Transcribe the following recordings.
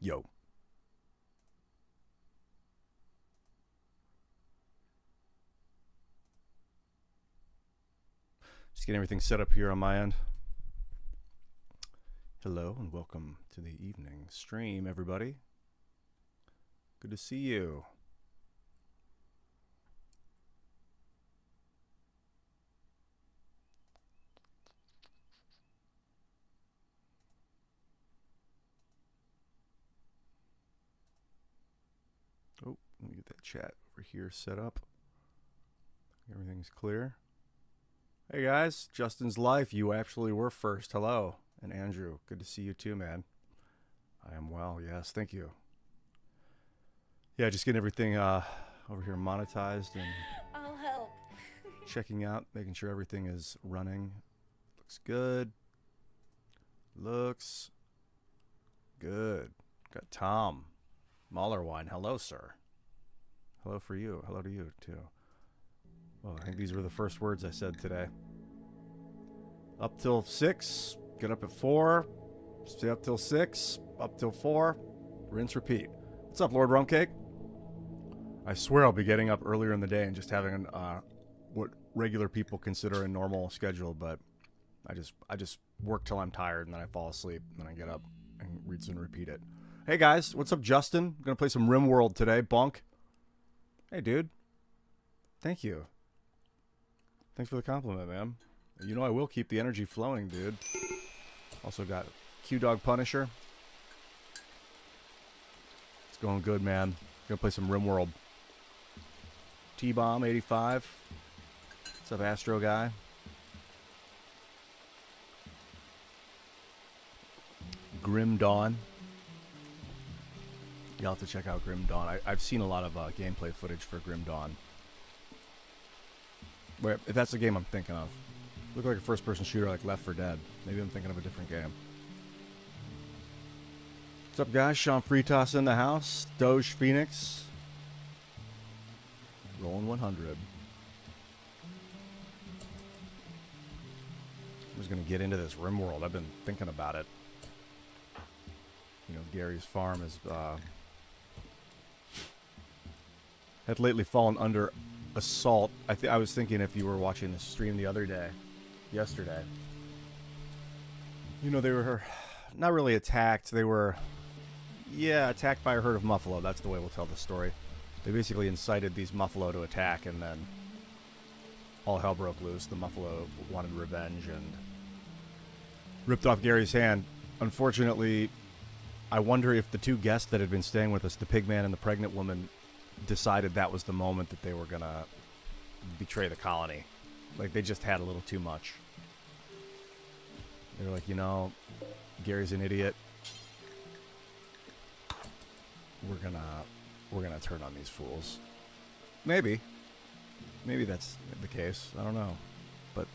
Yo. Just getting everything set up here on my end. Hello and welcome to the evening stream, everybody. Good to see you. Oh, let me get that chat over here set up. Everything's clear. Hey guys, Justin's Life, you actually were first. Hello. And Andrew, good to see you too, man. I am well, yes, thank you. Yeah, just getting everything over here monetized and I'll help. checking out, making sure everything is running. Looks good. Looks good. Got Tom Mahlerwine. Hello, sir. Hello for you. Hello to you, too. Well, I think these were the first words I said today. Up till 6, get up at 4, stay up till 6, up till 4, rinse, repeat. What's up, Lord Rumcake? I swear I'll be getting up earlier in the day and just having what regular people consider a normal schedule, but I just work till I'm tired and then I fall asleep and then I get up and rinse and repeat it. Hey guys, what's up, Justin? I'm gonna play some RimWorld today, bunk. Hey, dude. Thank you. Thanks for the compliment, man. You know I will keep the energy flowing, dude. Also got Q-Dog Punisher. It's going good, man. Gonna play some RimWorld. T-Bomb 85. What's up, Astro Guy? Grim Dawn. You'll have to check out Grim Dawn. I've seen a lot of gameplay footage for Grim Dawn. Wait, if that's the game I'm thinking of. Look like a first-person shooter like Left 4 Dead. Maybe I'm thinking of a different game. What's up, guys? Sean Fritas in the house. Doge Phoenix. Rolling 100. I'm just going to get into this RimWorld. I've been thinking about it. You know, Gary's farm is had lately fallen under assault. I was thinking if you were watching the stream the other day, yesterday, you know, they were not really attacked. They were, yeah, attacked by a herd of muffalo. That's the way we'll tell the story. They basically incited these muffalo to attack, and then all hell broke loose. The muffalo wanted revenge and ripped off Gary's hand. Unfortunately, I wonder if the two guests that had been staying with us, the pig man and the pregnant woman, decided that was the moment that they were going to betray the colony. Like, they just had a little too much. They were like, you know, Gary's an idiot. We're gonna turn on these fools. Maybe that's the case. I don't know. But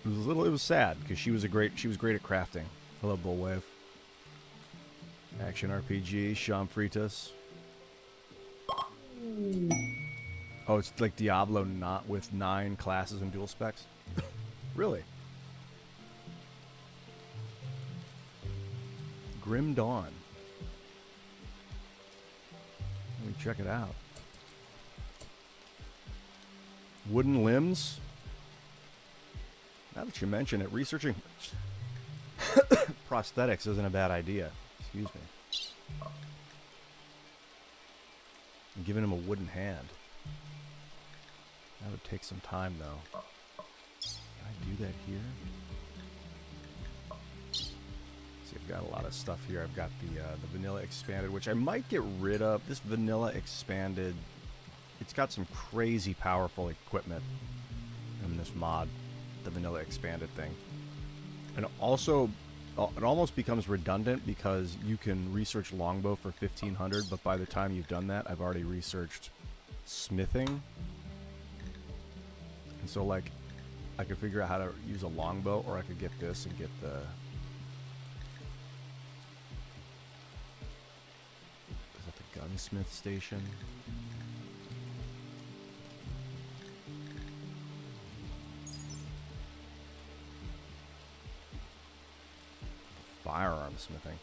it was sad because she was great at crafting. Hello, Bullwave. Action RPG, Sean Fritas. Oh, it's like Diablo, not with 9 classes and dual specs? Really? Grim Dawn. Let me check it out. Wooden limbs? Now that you mention it, researching prosthetics isn't a bad idea. Excuse me. I'm giving him a wooden hand. That would take some time, though. Can I do that here? See, I've got a lot of stuff here. I've got the vanilla expanded, which I might get rid of. This vanilla expanded, it's got some crazy powerful equipment in this mod, the vanilla expanded thing. And also, it almost becomes redundant because you can research longbow for 1500, but by the time you've done that, I've already researched smithing. And so, like, I could figure out how to use a longbow, or I could get this and get the... Is that the gunsmith station? Firearm smithing.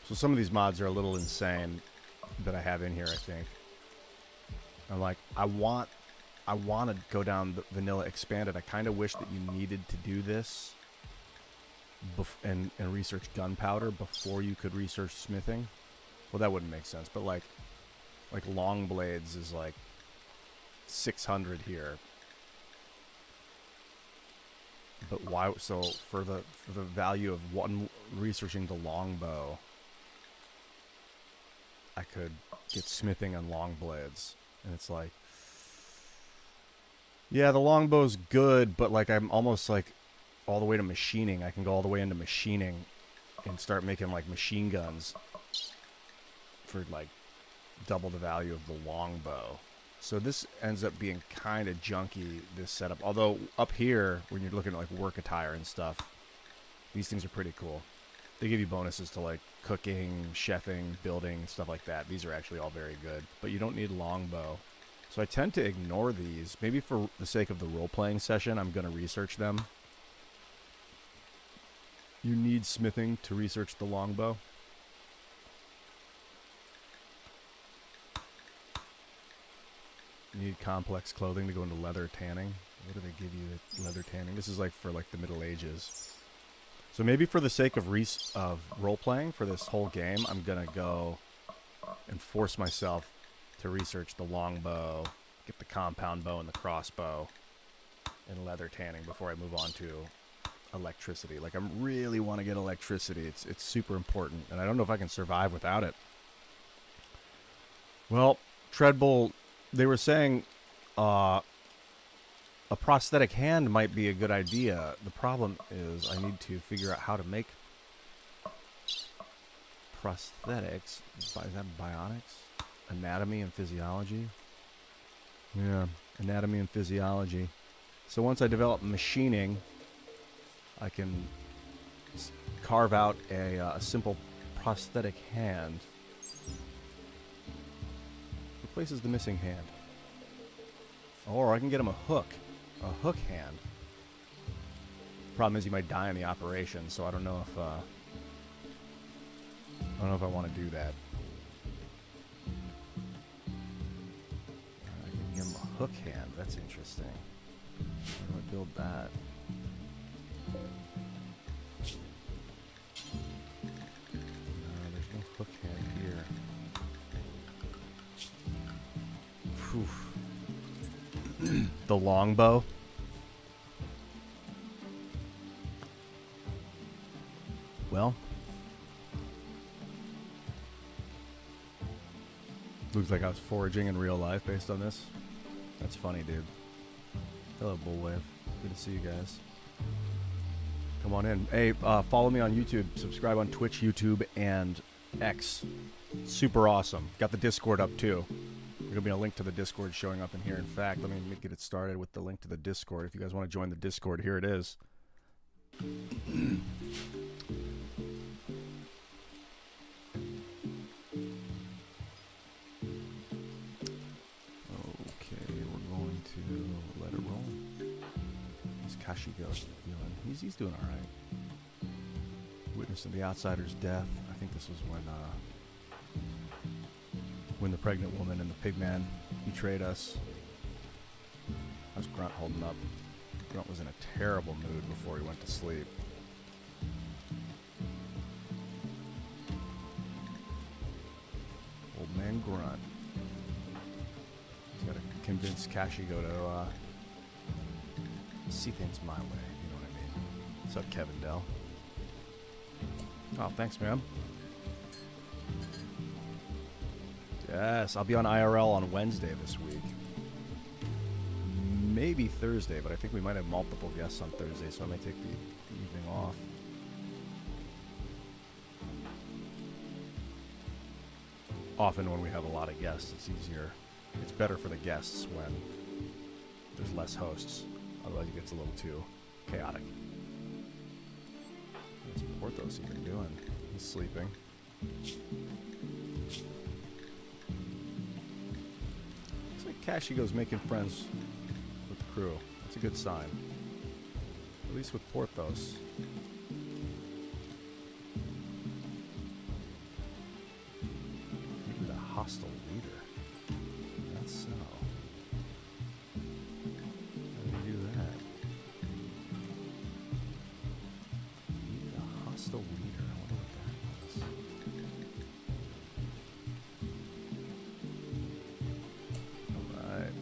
So some of these mods are a little insane that I have in here, I think. I'm like, I want to go down the vanilla expanded. I kind of wish that you needed to do this and research gunpowder before you could research smithing. Well, that wouldn't make sense, but like long blades is like 600 here. But why? So for the value of one researching the longbow, I could get smithing on long blades, and it's like, yeah, the longbow's good, but like I'm almost like all the way to machining. I can go all the way into machining and start making like machine guns for like double the value of the longbow. So this ends up being kind of junky, this setup. Although up here, when you're looking at like work attire and stuff, these things are pretty cool. They give you bonuses to like cooking, chefing, building, stuff like that. These are actually all very good, but you don't need longbow. So I tend to ignore these. Maybe for the sake of the role-playing session, I'm going to research them. You need smithing to research the longbow. You need complex clothing to go into leather tanning. What do they give you? Leather tanning. This is like for like the Middle Ages. So maybe for the sake of role-playing for this whole game, I'm going to go and force myself to research the longbow, get the compound bow and the crossbow, and leather tanning before I move on to electricity. Like I really want to get electricity. It's super important, and I don't know if I can survive without it. Well, Treadbull, they were saying a prosthetic hand might be a good idea. The problem is I need to figure out how to make prosthetics. Is that bionics? Anatomy and physiology? Yeah, anatomy and physiology. So once I develop machining, I can carve out a simple prosthetic hand. Replaces the missing hand. Or I can get him a hook hand. Problem is he might die in the operation, so I don't know if I want to do that. I can give him a hook hand. That's interesting. How do I build that? There's no hook hand here. Phew. The longbow. Well, looks like I was foraging in real life based on this. That's funny, dude. Hello, Bullwave. Good to see you guys. Come on in. Hey, follow me on YouTube. Subscribe on Twitch, YouTube, and X. Super awesome. Got the Discord up, too. There's going to be a link to the Discord showing up in here. In fact, let me get it started with the link to the Discord. If you guys want to join the Discord, here it is. Okay, we're going to let it roll. How's Kashigo doing? He's doing all right. Witnessing the outsider's death. I think this was when the pregnant woman and the pig man betrayed us. How's Grunt holding up? Grunt was in a terrible mood before he went to sleep. Old man Grunt. He's got to convince Kashigo to see things my way, you know what I mean? What's up, Kevin Dell? Oh, thanks, man. Yes, I'll be on IRL on Wednesday this week. Maybe Thursday, but I think we might have multiple guests on Thursday, so I may take the evening off. Often when we have a lot of guests, it's easier. It's better for the guests when there's less hosts. Otherwise it gets a little too chaotic. What's Porthos even doing? He's sleeping. Looks like Kashigo's making friends with the crew. That's a good sign. At least with Porthos. hostile leader. That's so. How do you do that? Need a hostile leader. I wonder what that was. Alright.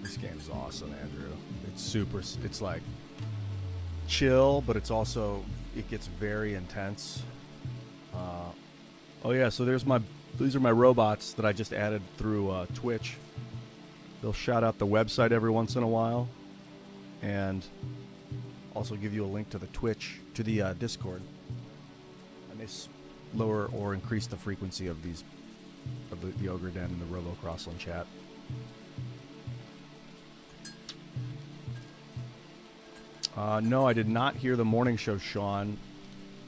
This game's awesome, Andrew. It's super, it's like chill, but it's also, it gets very intense. Oh yeah, so these are my robots that I just added through Twitch. They'll shout out the website every once in a while, and also give you a link to the Twitch, to the Discord. And they lower or increase the frequency of these, of the Ogre Den and the Robo Crossland chat. No, I did not hear the morning show, Sean.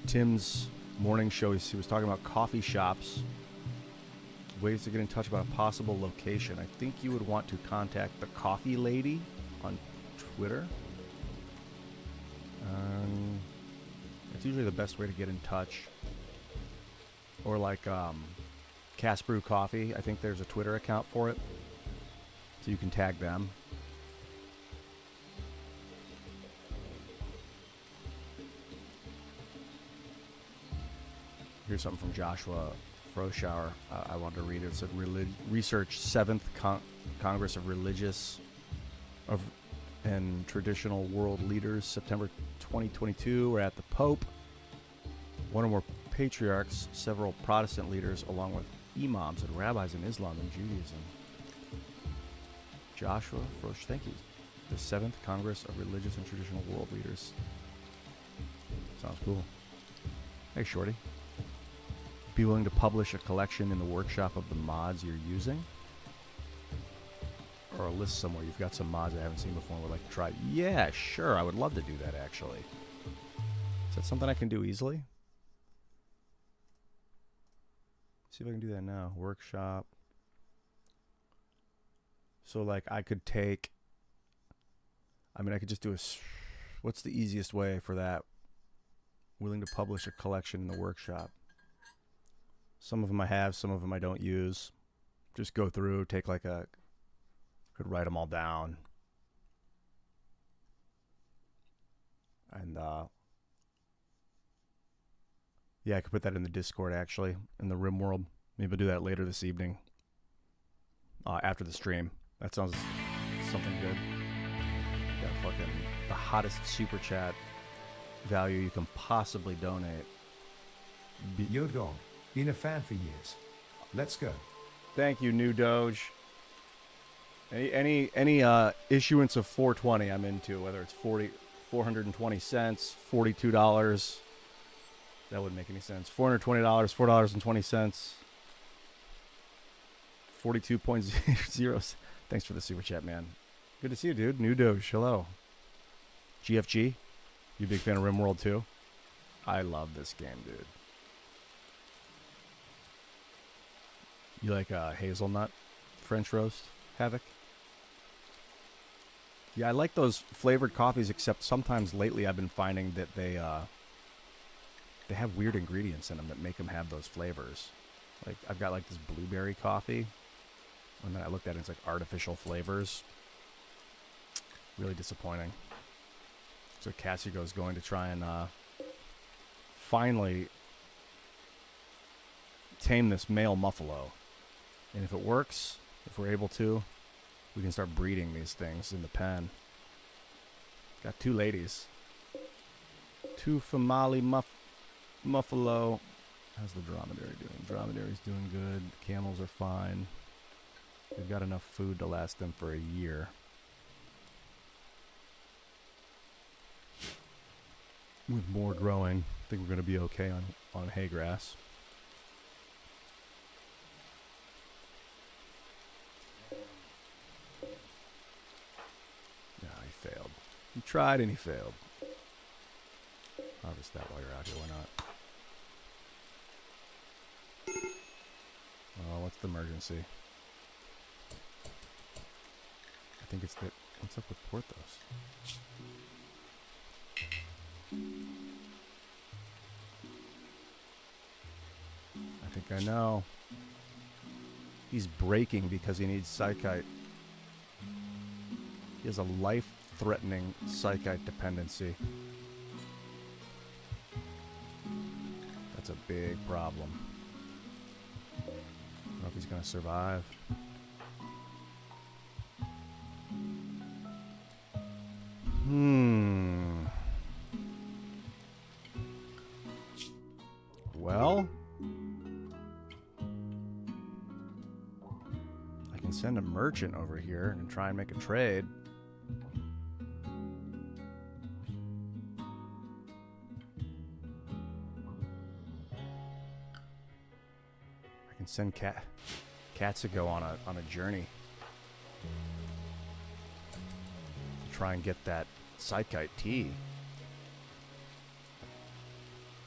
Tim's morning show, he was talking about coffee shops, ways to get in touch about a possible location. I think you would want to contact the coffee lady on Twitter. It's usually the best way to get in touch. Or like Cast Brew Coffee, I think there's a Twitter account for it, so you can tag them. Here's something from Joshua Froschauer. I wanted to read it. It said, research 7th Congress of Religious and Traditional World Leaders, September 2022. We're at the Pope, one or more patriarchs, several Protestant leaders, along with imams and rabbis in Islam and Judaism. Joshua Frosch, thank you. The 7th Congress of Religious and Traditional World Leaders. Sounds cool. Hey, Shorty. Be willing to publish a collection in the workshop of the mods you're using? Or a list somewhere. You've got some mods I haven't seen before and would like to try. Yeah, sure. I would love to do that, actually. Is that something I can do easily? See if I can do that now. Workshop. So, like, I could take... I mean, I could just do a... What's the easiest way for that? Willing to publish a collection in the workshop. Some of them I have, some of them I don't use. Just go through, take like a... Could write them all down. And, yeah, I could put that in the Discord, actually, in the RimWorld. Maybe I'll do that later this evening. After the stream. That sounds something good. Got fucking the hottest super chat value you can possibly donate. Yo, dog. Been a fan for years. Let's go. Thank you, New Doge. Any issuance of 420 I'm into, whether it's 420 cents, $42. That wouldn't make any sense. $420, $4.20. 42.0. Thanks for the super chat, man. Good to see you, dude. New Doge, hello. GFG, you a big fan of RimWorld too? I love this game, dude. You like hazelnut French roast, Havoc? Yeah, I like those flavored coffees, except sometimes lately I've been finding that they have weird ingredients in them that make them have those flavors. Like, I've got like this blueberry coffee, and then I looked at it, it's like artificial flavors. Really disappointing. So Cassie goes going to try and finally tame this male muffalo. And if it works, if we're able to, we can start breeding these things in the pen. Got two ladies. Two Famali muffalo. How's the dromedary doing? Dromedary's doing good. The camels are fine. They've got enough food to last them for a year. With more growing, I think we're going to be okay on hay grass. No, he failed. He tried and he failed. Harvest that while you're out here, why not? Oh, what's the emergency? I think it's that. What's up with Porthos? I think I know. He's breaking because he needs psychite. He has a life-threatening psychite dependency. That's a big problem. I don't know if he's going to survive. Well, I can send a merchant over here and try and make a trade. I can send Katsugo on a journey to try and get that psychite tea.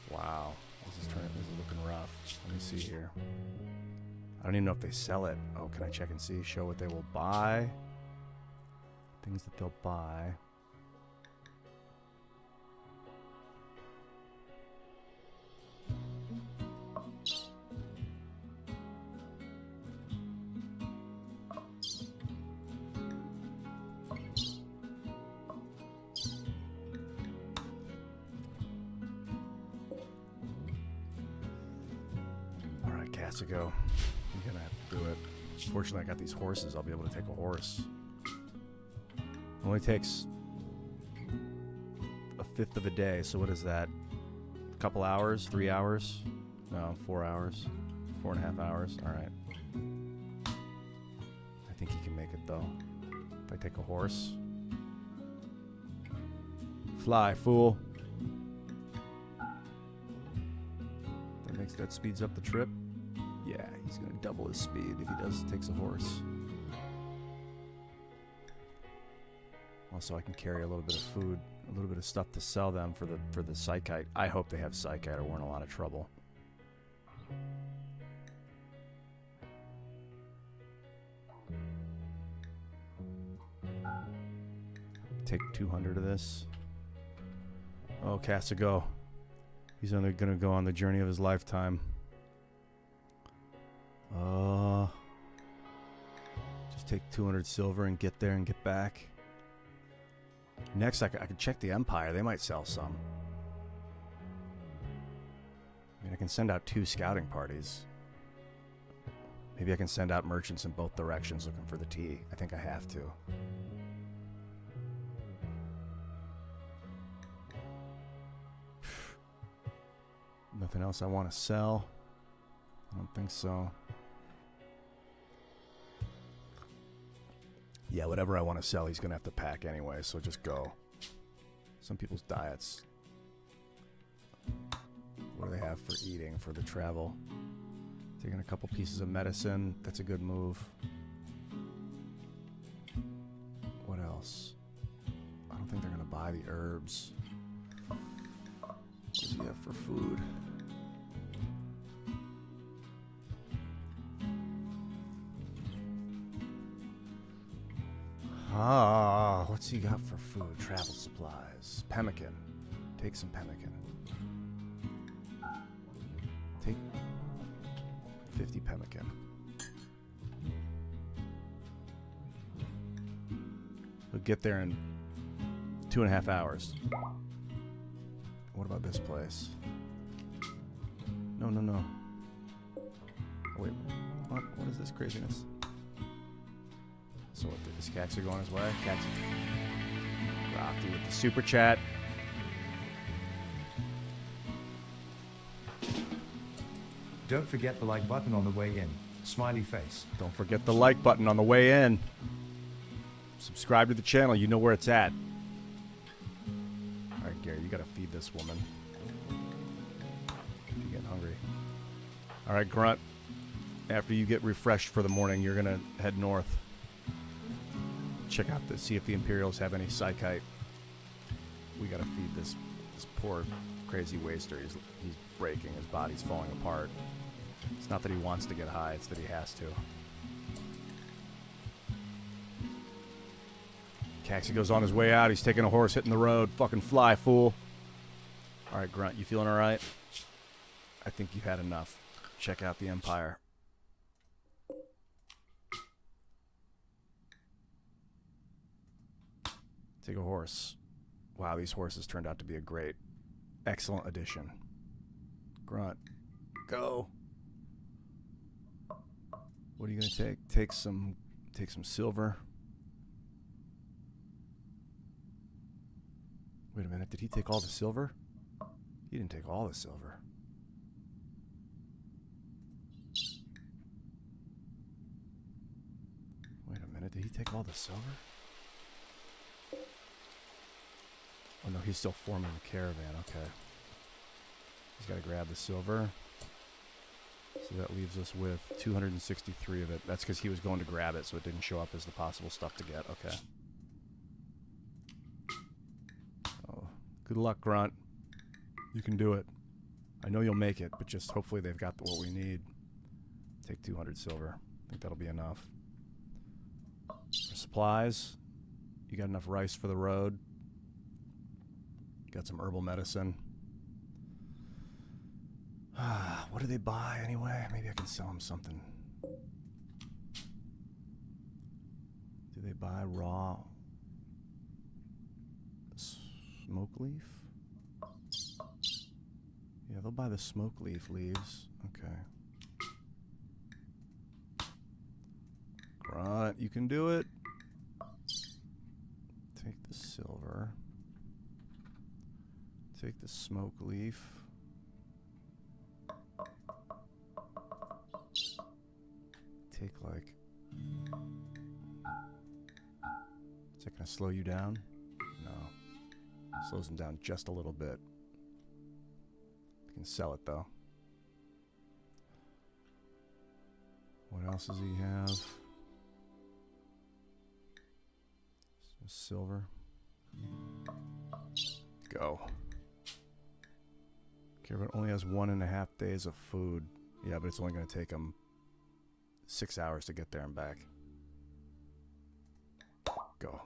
Wow. This is looking rough. Let me see here. I don't even know if they sell it. Oh, can I check and see? Show what they will buy. Things that they'll buy. To go. You're gonna have to do it. Fortunately, I got these horses. I'll be able to take a horse. It only takes a fifth of a day. So what is that? A couple hours? 3 hours? No, 4 hours. 4.5 hours. All right. I think he can make it though. If I take a horse. Fly, fool. That speeds up the trip. Yeah, he's going to double his speed if he takes a horse. Also, I can carry a little bit of food, a little bit of stuff to sell them for the psychite. I hope they have psychite or we're in a lot of trouble. Take 200 of this. Oh, Castigo. He's only going to go on the journey of his lifetime. Just take 200 silver and get there and get back. Next, I could check the Empire. They might sell some. I mean, I can send out 2 scouting parties. Maybe I can send out merchants in both directions looking for the tea. I think I have to. Nothing else I want to sell? I don't think so. Yeah, whatever I want to sell, he's going to have to pack anyway, so just go. Some people's diets. What do they have for eating for the travel? Taking a couple pieces of medicine. That's a good move. What else? I don't think they're going to buy the herbs. What does he have for food? Ah, what's he got for food? Travel supplies. Pemmican. Take some pemmican. Take 50 pemmican. We'll get there in 2.5 hours. What about this place? No. Oh, wait, what is this craziness? So what, is Caxer going his way? Caxer. Rafty with the super chat. Don't forget the like button on the way in. Smiley face. Don't forget the like button on the way in. Subscribe to the channel. You know where it's at. All right, Gary, you got to feed this woman. You're getting hungry. All right, Grunt. After you get refreshed for the morning, you're going to head north. Check out see if the Imperials have any psychite. We got to feed this poor crazy waster. He's breaking. His body's falling apart. It's not that he wants to get high. It's that he has to. Caxi goes on his way out. He's taking a horse, hitting the road. Fucking fly, fool. All right, Grunt, you feeling all right? I think you've had enough. Check out the Empire. Take a horse. Wow, these horses turned out to be a great, excellent addition. Grunt. Go. What are you gonna take? Take some silver. Wait a minute, did he take all the silver? He didn't take all the silver. Wait a minute, did he take all the silver? Oh no, he's still forming the caravan, okay. He's gotta grab the silver. So that leaves us with 263 of it. That's because he was going to grab it, so it didn't show up as the possible stuff to get. Okay. Oh, good luck, Grunt. You can do it. I know you'll make it, but just hopefully they've got what we need. Take 200 silver. I think that'll be enough. For supplies, you got enough rice for the road. Got some herbal medicine. What do they buy anyway? Maybe I can sell them something. Do they buy raw smoke leaf? Yeah, they'll buy the smoke leaf leaves. Okay. Grunt, you can do it. Take the silver. Take the smoke leaf. Take like... Is that going to slow you down? No. Slows him down just a little bit. You can sell it though. What else does he have? Some silver. Go. Caravan only has 1.5 days of food. Yeah, but it's only going to take him 6 hours to get there and back. Go.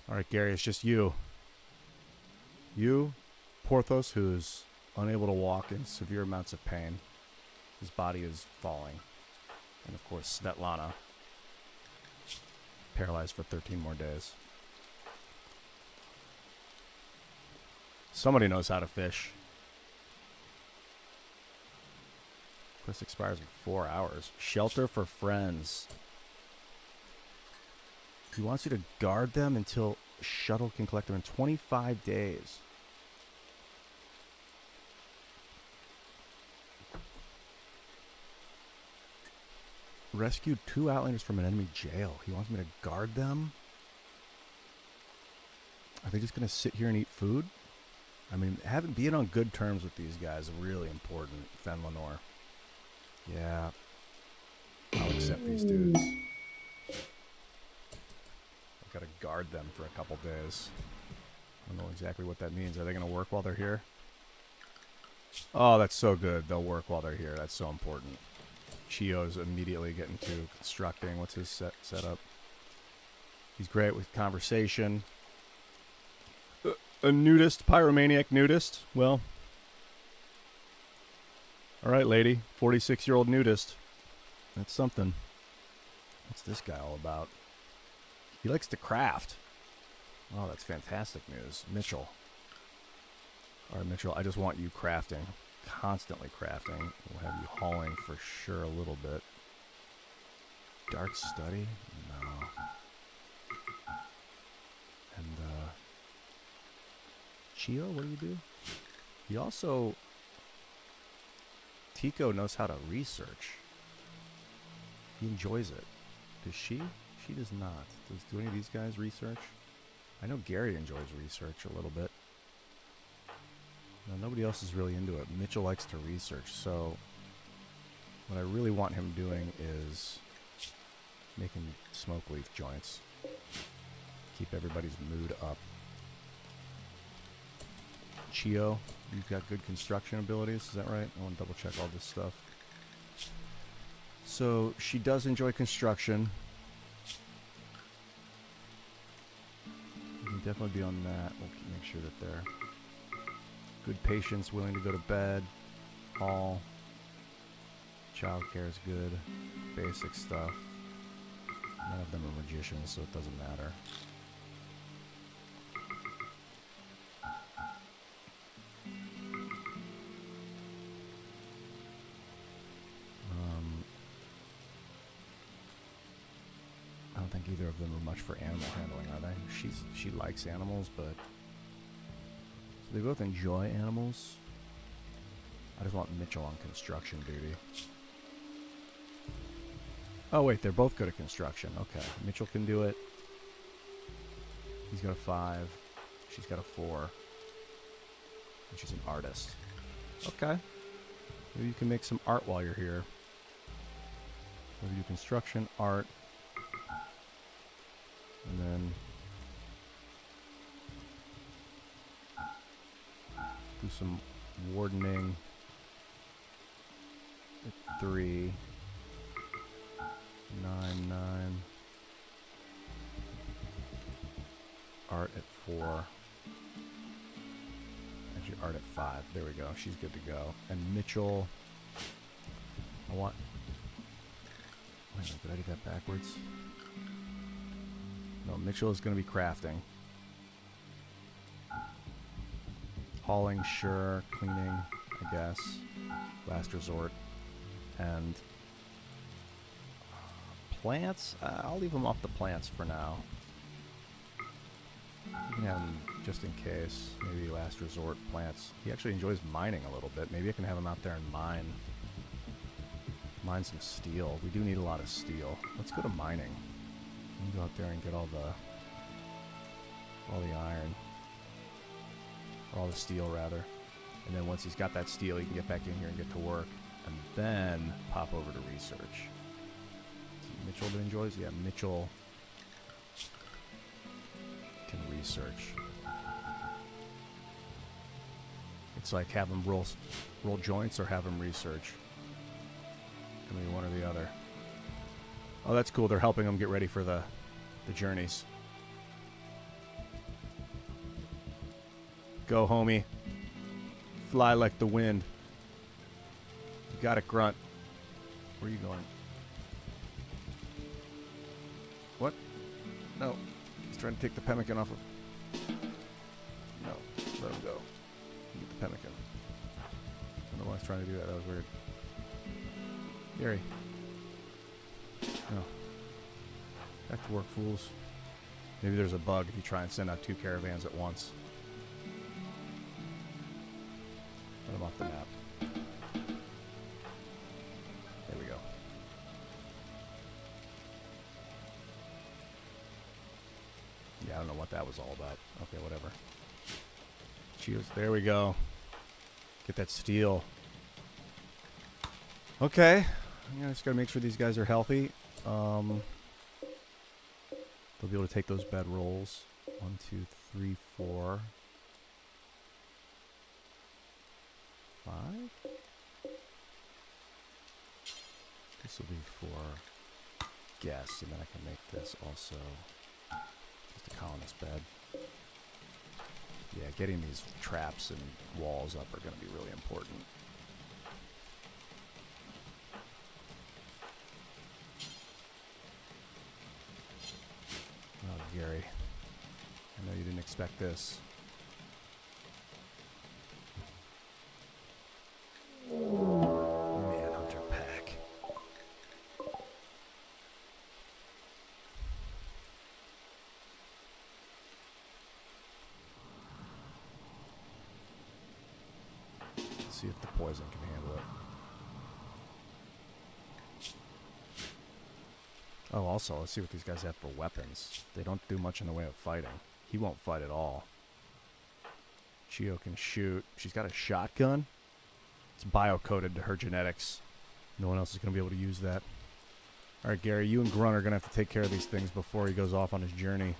Alright, Gary, it's just you. You, Porthos, who's unable to walk in severe amounts of pain. His body is falling. And of course, Svetlana, paralyzed for 13 more days. Somebody knows how to fish. Quest expires in 4 hours. Shelter for friends. He wants you to guard them until shuttle can collect them in 25 days. Rescued 2 outlanders from an enemy jail. He wants me to guard them? Are they just going to sit here and eat food? I mean, being on good terms with these guys is really important, Fen Lenore. Yeah. I'll accept these dudes. I've got to guard them for a couple days. I don't know exactly what that means. Are they going to work while they're here? Oh, that's so good. They'll work while they're here. That's so important. Chio's immediately getting to constructing. What's his setup? He's great with conversation. A nudist, pyromaniac nudist. Well, all right, lady, 46-year-old nudist. That's something. What's this guy all about? He likes to craft. Oh, that's fantastic news. Mitchell. All right, Mitchell, I just want you crafting. Constantly crafting. We'll have you hauling for sure a little bit. Dark study? No. And, Chio, what do you do? He also... Tico knows how to research. He enjoys it. Does she? She does not. Do any of these guys research? I know Gary enjoys research a little bit. No, nobody else is really into it. Mitchell likes to research, so what I really want him doing is making smoke leaf joints. Keep everybody's mood up. Chio, you've got good construction abilities, is that right? I want to double check all this stuff. So, she does enjoy construction. You can definitely be on that. We'll make sure that they're good patience, willing to go to bed. All. Childcare is good. Basic stuff. None of them are magicians, so it doesn't matter. I don't think either of them are much for animal handling, are they? She likes animals, but so they both enjoy animals. I just want Mitchell on construction duty. Oh wait, they're both good at construction. Okay, Mitchell can do it. He's got a 5. She's got a 4. And she's an artist. Okay. Maybe you can make some art while you're here. Maybe do construction, art. And then do some wardening at 3. 9, 9. Art at 4. Actually, art at 5. There we go. She's good to go. And Mitchell, I want... Wait a minute, did I do that backwards? No, Mitchell is going to be crafting. Hauling, sure. Cleaning, I guess. Last resort. And plants? I'll leave them off the plants for now. You can have them just in case. Maybe last resort plants. He actually enjoys mining a little bit. Maybe I can have him out there and mine some steel. We do need a lot of steel. Let's go to mining. We can go out there and get all the iron. Or all the steel, rather. And then once he's got that steel, he can get back in here and get to work. And then pop over to research. Mitchell that enjoys? Yeah, Mitchell can research. It's like have him roll joints or have him research. Can be one or the other. Oh, that's cool. They're helping him get ready for the journeys. Go, homie. Fly like the wind. You got it, Grunt. Where are you going? What? No. He's trying to take the pemmican off of... No. Let him go. Get the pemmican. I don't know why I was trying to do that. That was weird. Gary. No. Back to work, fools. Maybe there's a bug if you try and send out 2 caravans at once. Put them off the map. There we go. Yeah, I don't know what that was all about. Okay, whatever. Cheers. There we go. Get that steel. Okay. I just gotta make sure these guys are healthy. They'll be able to take those bed rolls. 1, 2, 3, 4, 5. This will be for guests, and then I can make this also just a colonist bed. Yeah, getting these traps and walls up are going to be really important. Oh, Gary. I know you didn't expect this. Man, Hunter Pack. Let's see if the poison can handle it. Oh, also, let's see what these guys have for weapons. They don't do much in the way of fighting. He won't fight at all. Chio can shoot. She's got a shotgun. It's bio-coded to her genetics. No one else is going to be able to use that. Alright, Gary, you and Grunt are going to have to take care of these things before he goes off on his journey.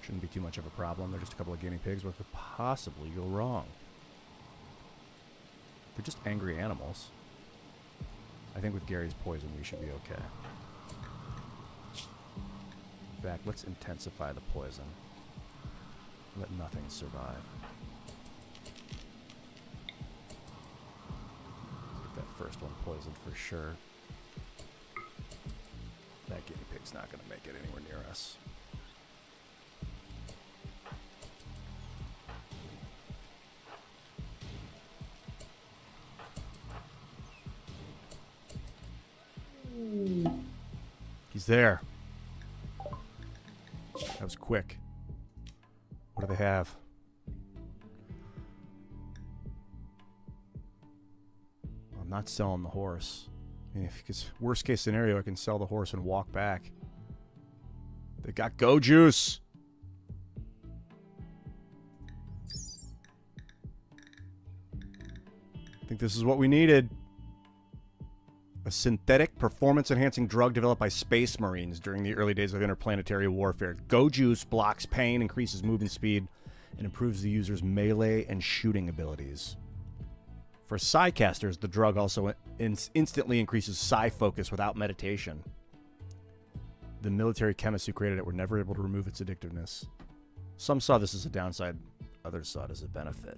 Shouldn't be too much of a problem. They're just a couple of guinea pigs. What could possibly go wrong? They're just angry animals. I think with Gary's poison, we should be okay. In fact, let's intensify the poison. Let nothing survive. first one poisoned for sure. That guinea pig's not going to make it anywhere near us. He's there. That was quick. What do they have? I'm not selling the horse. I mean, if it's worst case scenario, I can sell the horse and walk back. They got go juice. I think this is what we needed. A synthetic performance-enhancing drug developed by space marines during the early days of interplanetary warfare. Go Juice blocks pain, increases movement speed, and improves the user's melee and shooting abilities. For Psycasters, the drug also instantly increases Psi focus without meditation. The military chemists who created it were never able to remove its addictiveness. Some saw this as a downside, others saw it as a benefit.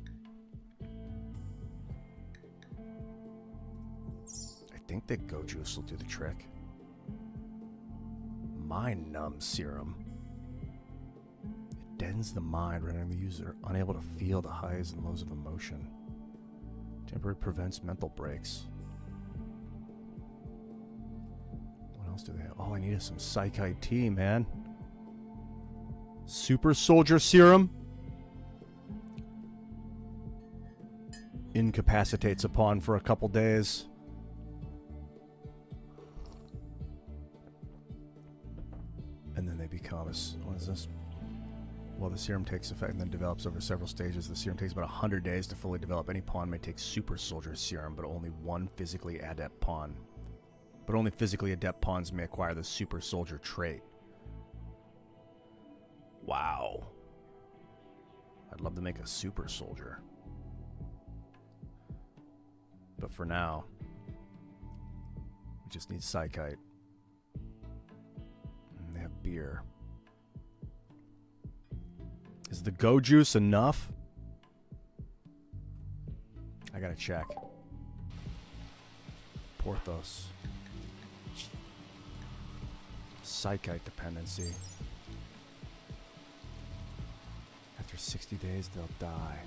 I think that Go Juice will do the trick. Mind Numb Serum. It deadens the mind, rendering the user unable to feel the highs and lows of emotion. Temporarily prevents mental breaks. What else do they have? All I need is some Psych IT, man. Super Soldier Serum. Incapacitates a pawn for a couple days. And then they become, what is this? Well, the serum takes effect and then develops over several stages. The serum takes about 100 days to fully develop. Any pawn may take Super Soldier Serum, but only one physically adept pawn. But only physically adept pawns may acquire the Super Soldier trait. Wow. I'd love to make a Super Soldier. But for now, we just need Psychite. And they have beer. Is the Go Juice enough? I gotta check. Porthos. Psychite dependency. After 60 days, they'll die.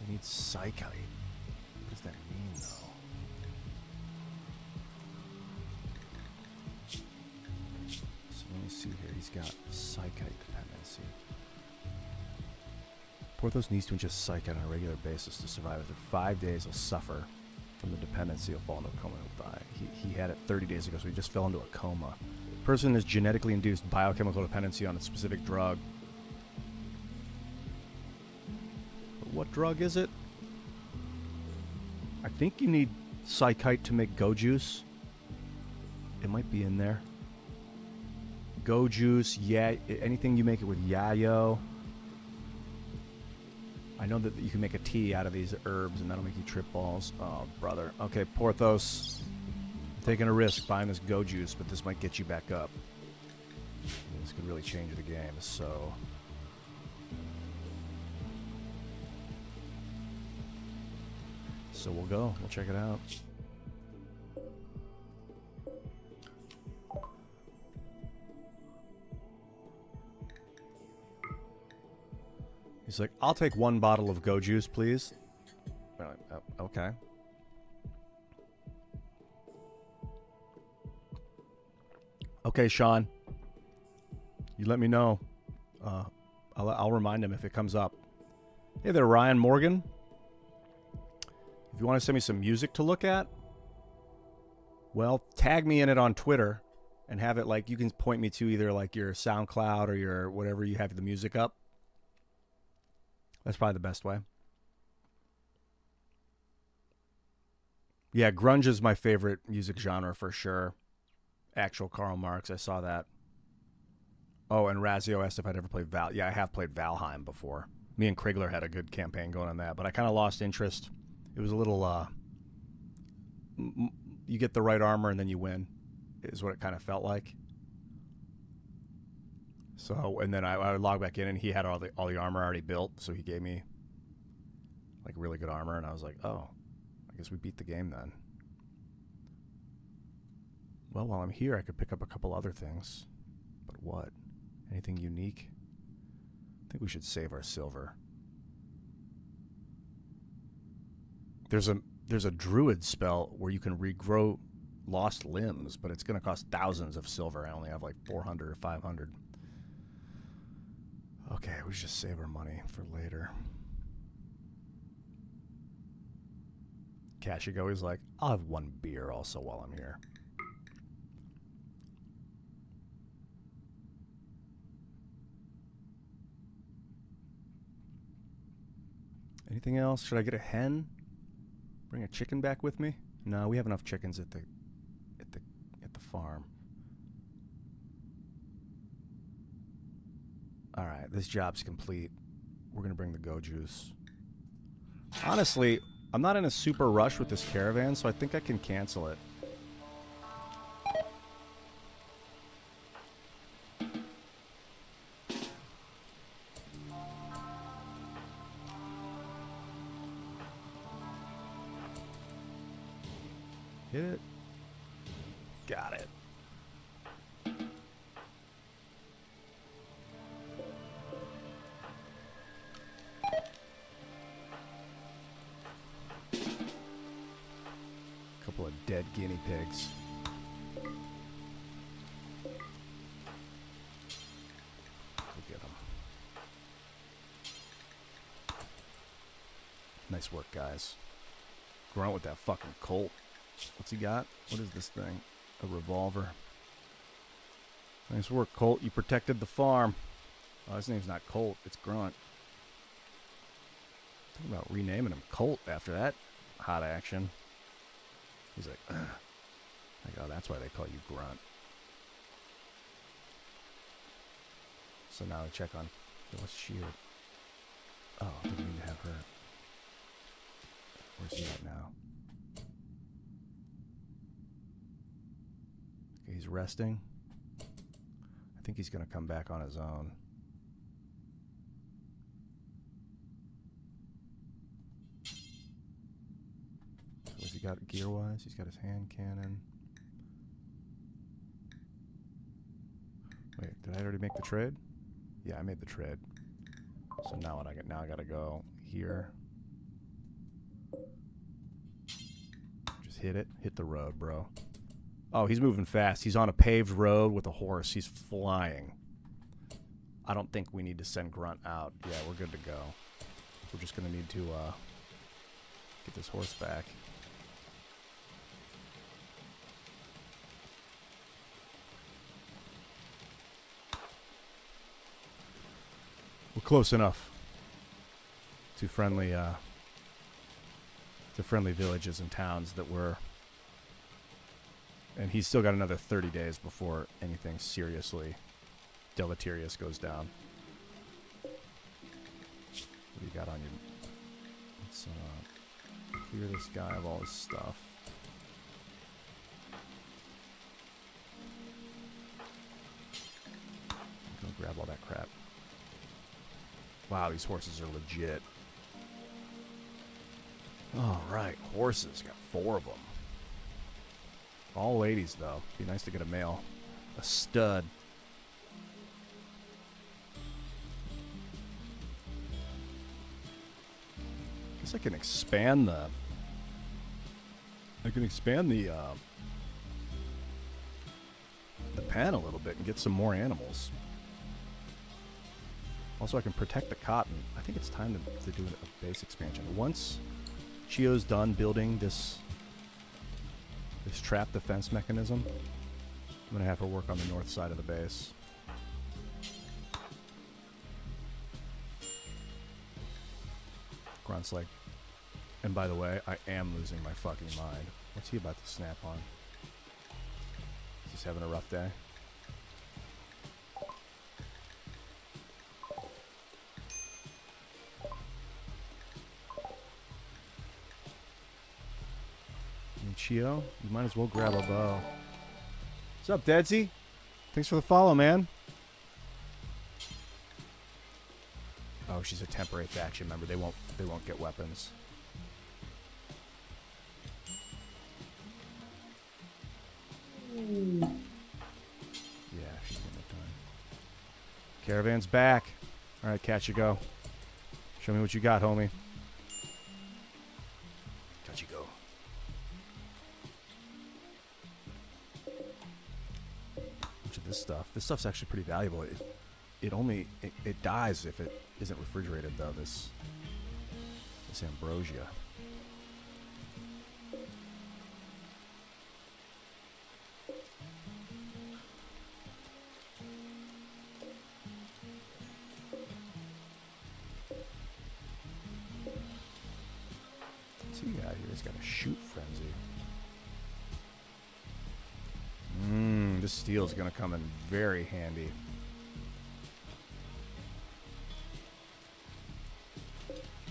They need Psychite. What does that mean, though? So let me see here. He's got Psychite dependency. Porthos needs to ingest Psychite on a regular basis to survive. After 5 days, he'll suffer from the dependency. He'll fall into a coma and he'll die. He had it 30 days ago, so he just fell into a coma. Person has genetically induced biochemical dependency on a specific drug. But what drug is it? I think you need Psychite to make Go Juice. It might be in there. Go Juice, yeah, anything you make it with Yayo. I know that you can make a tea out of these herbs, and that'll make you trip balls. Oh, brother. Okay, Porthos. I'm taking a risk buying this Go Juice, but this might get you back up. This could really change the game, so... So we'll go. We'll check it out. He's like, I'll take 1 bottle of Go Juice, please. Okay. Okay, Sean. You let me know. I'll remind him if it comes up. Hey there, Ryan Morgan. If you want to send me some music to look at, well, tag me in it on Twitter and have it like, you can point me to either like your SoundCloud or your whatever you have the music up. That's probably the best way. Yeah, grunge is my favorite music genre for sure. Actual Karl Marx, I saw that. Oh, and Razio asked if I'd ever played Val. Yeah, I have played Valheim before. Me and Krigler had a good campaign going on that, but I kind of lost interest. It was a little, you get the right armor and then you win, is what it kind of felt like. So, and then I would log back in, and he had all the armor already built, so he gave me like really good armor, and I was like, oh, guess we beat the game then. Well, while I'm here, I could pick up a couple other things. But what? Anything unique? I think we should save our silver. There's a druid spell where you can regrow lost limbs, but it's going to cost thousands of silver. I only have like 400 or 500. Okay, we should just save our money for later. Kashigo is like, I'll have one beer also while I'm here. Anything else? Should I get a hen? Bring a chicken back with me? No, we have enough chickens at the farm. All right, this job's complete. We're gonna bring the go juice. Honestly, I'm not in a super rush with this caravan, so I think I can cancel it. Hit it. Got it. Couple of dead guinea pigs. Go get them. Nice work, guys. Grunt with that fucking Colt. What's he got? What is this thing? A revolver. Nice work, Colt. You protected the farm. Oh, his name's not Colt. It's Grunt. Think about renaming him Colt after that hot action. He's like, ugh. Like, oh, that's why they call you Grunt. So now we check on... What's Shield? Oh, didn't mean to have her. Where's he at now? Okay, he's resting. I think he's going to come back on his own. So what's he got gear-wise? He's got his hand cannon. Wait, did I already make the trade? Yeah, I made the trade. So now what I got? Now I got to go here. Just hit it. Hit the road, bro. Oh, he's moving fast. He's on a paved road with a horse. He's flying. I don't think we need to send Grunt out. Yeah, we're good to go. We're just going to need to get this horse back. We're close enough to friendly villages and towns that we're... And he's still got another 30 days before anything seriously deleterious goes down. What do you got on you? Let's clear this guy of all his stuff. I'm gonna grab all that crap. Wow, these horses are legit. All right, horses. Got 4 of them. All ladies, though. Be nice to get a male. A stud. Guess I can expand the... the pen a little bit and get some more animals. Also, I can protect the cotton. I think it's time to do a base expansion. Once Chio's done building this trap defense mechanism, I'm going to have her work on the north side of the base. Grunt's like, and by the way, I am losing my fucking mind. What's he about to snap on? Is he having a rough day? Chio, you might as well grab a bow. What's up, Deadsy? Thanks for the follow, man. Oh, she's a temporary faction member. They won't get weapons. Yeah, she's getting it done. Caravan's back. All right, Cat, you go. Show me what you got, homie. Cat, you go. Much of this stuff. This stuff's actually pretty valuable. It dies if it isn't refrigerated, though. This ambrosia. What's he got here? He's got a shoot frenzy. This steel is going to come in very handy.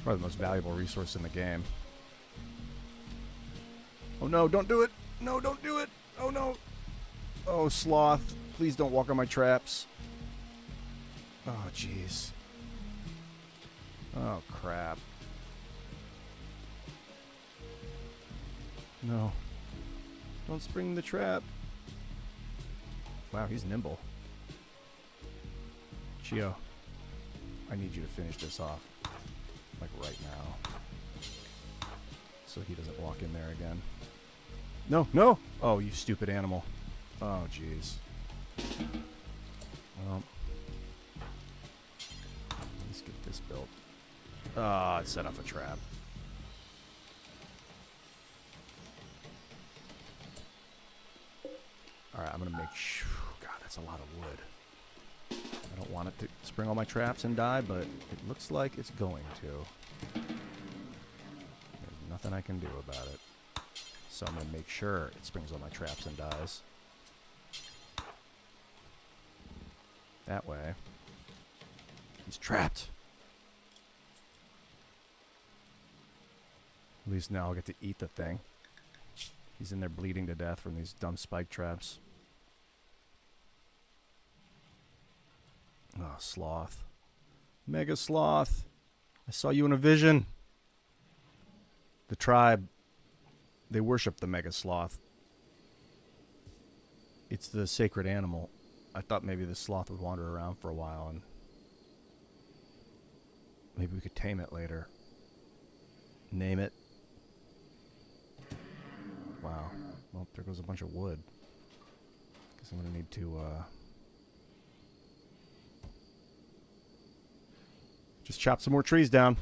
Probably the most valuable resource in the game. Oh no, don't do it! No, don't do it! Oh no! Oh, sloth. Please don't walk on my traps. Oh, jeez. Oh, crap. No. Don't spring the trap. Wow, he's nimble. Chio, I need you to finish this off. Like right now. So he doesn't walk in there again. No, no! Oh, you stupid animal. Oh, jeez. Well. Let's get this built. Ah, it set off a trap. Alright, I'm gonna make sure. God, that's a lot of wood. I don't want it to spring all my traps and die, but it looks like it's going to. There's nothing I can do about it. So I'm gonna make sure it springs all my traps and dies. That way. He's trapped. At least now I'll get to eat the thing. He's in there bleeding to death from these dumb spike traps. Oh, sloth. Mega sloth. I saw you in a vision. The tribe, they worship the mega sloth. It's the sacred animal. I thought maybe the sloth would wander around for a while and maybe we could tame it later. Name it. Wow. Well, there goes a bunch of wood. Guess I'm gonna need to, just chop some more trees down.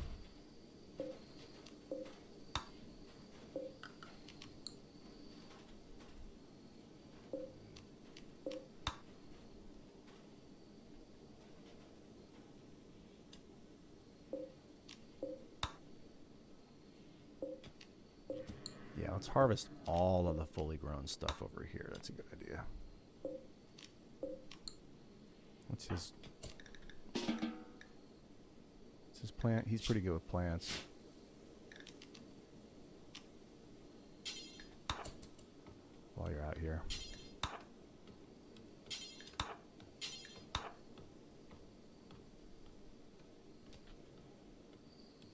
Yeah, let's harvest all of the fully grown stuff over here. That's a good idea. What's his plant? He's pretty good with plants. While you're out here.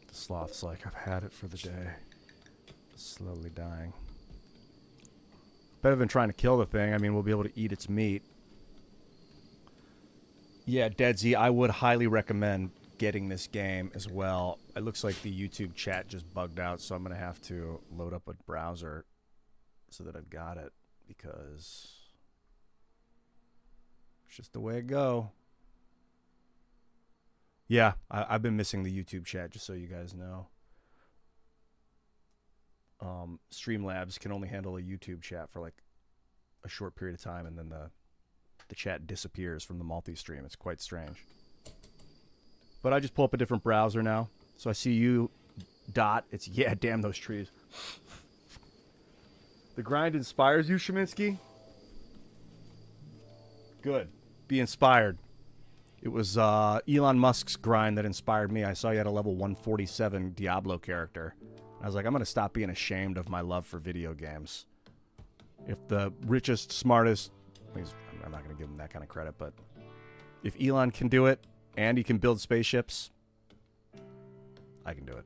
The sloth's like, I've had it for the day. Slowly dying. Better than trying to kill the thing. I mean, we'll be able to eat its meat. Yeah, Dead Z, I would highly recommend getting this game as well. It looks like the YouTube chat just bugged out, so I'm going to have to load up a browser so that I've got it, because it's just the way it go. Yeah, I've been missing the YouTube chat, just so you guys know. Streamlabs can only handle a YouTube chat for like a short period of time, and then the chat disappears from the multi-stream. It's quite strange. But I just pull up a different browser now. So I see you, Dot. It's, yeah, damn those trees. The grind inspires you, Sheminsky? Good. Be inspired. It was Elon Musk's grind that inspired me. I saw you had a level 147 Diablo character. I was like, I'm going to stop being ashamed of my love for video games. If the richest, smartest... I'm not going to give him that kind of credit, but if Elon can do it, and he can build spaceships, I can do it.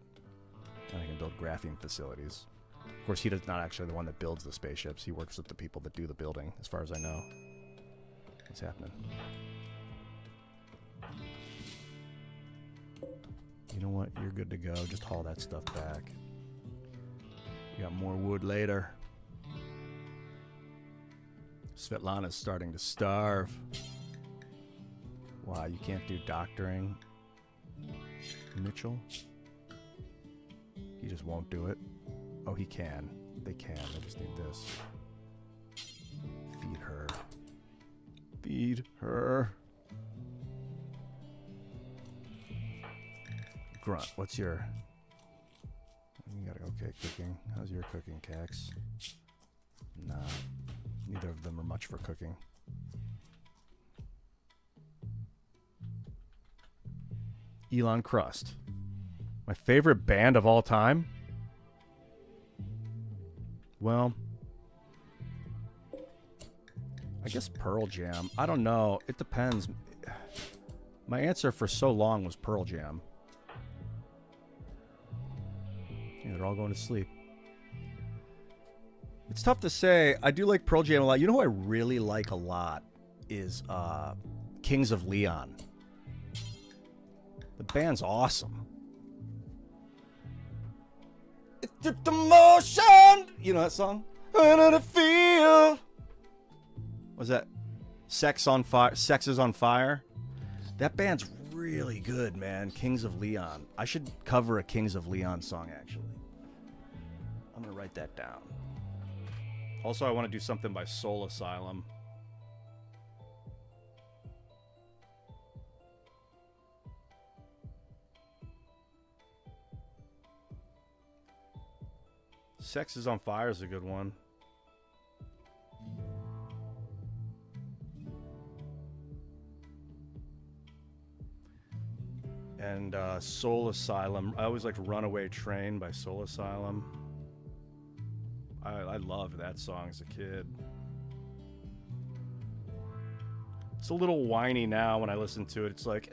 And I can build graphene facilities. Of course, he does not actually the one that builds the spaceships. He works with the people that do the building, as far as I know. What's happening? You know what? You're good to go. Just haul that stuff back. You got more wood later. Svetlana's starting to starve. Wow, you can't do doctoring. Mitchell? He just won't do it. Oh, he can. They can. They just need this. Feed her. Feed her. Grunt, what's your... You got okay cooking. How's your cooking, Cax? Nah. Neither of them are much for cooking. Elon Crust. My favorite band of all time? Well, I guess Pearl Jam. I don't know. It depends. My answer for so long was Pearl Jam. Yeah, they're all going to sleep. It's tough to say. I do like Pearl Jam a lot. You know who I really like a lot is Kings of Leon. The band's awesome. It's the motion. You know that song? Under the field. What's that? Sex on Fire. Sex is on Fire. That band's really good, man. Kings of Leon. I should cover a Kings of Leon song, actually. I'm going to write that down. Also, I want to do something by Soul Asylum. Sex is on Fire is a good one. And Soul Asylum. I always liked Runaway Train by Soul Asylum. I loved that song as a kid. It's a little whiny now when I listen to it. It's like,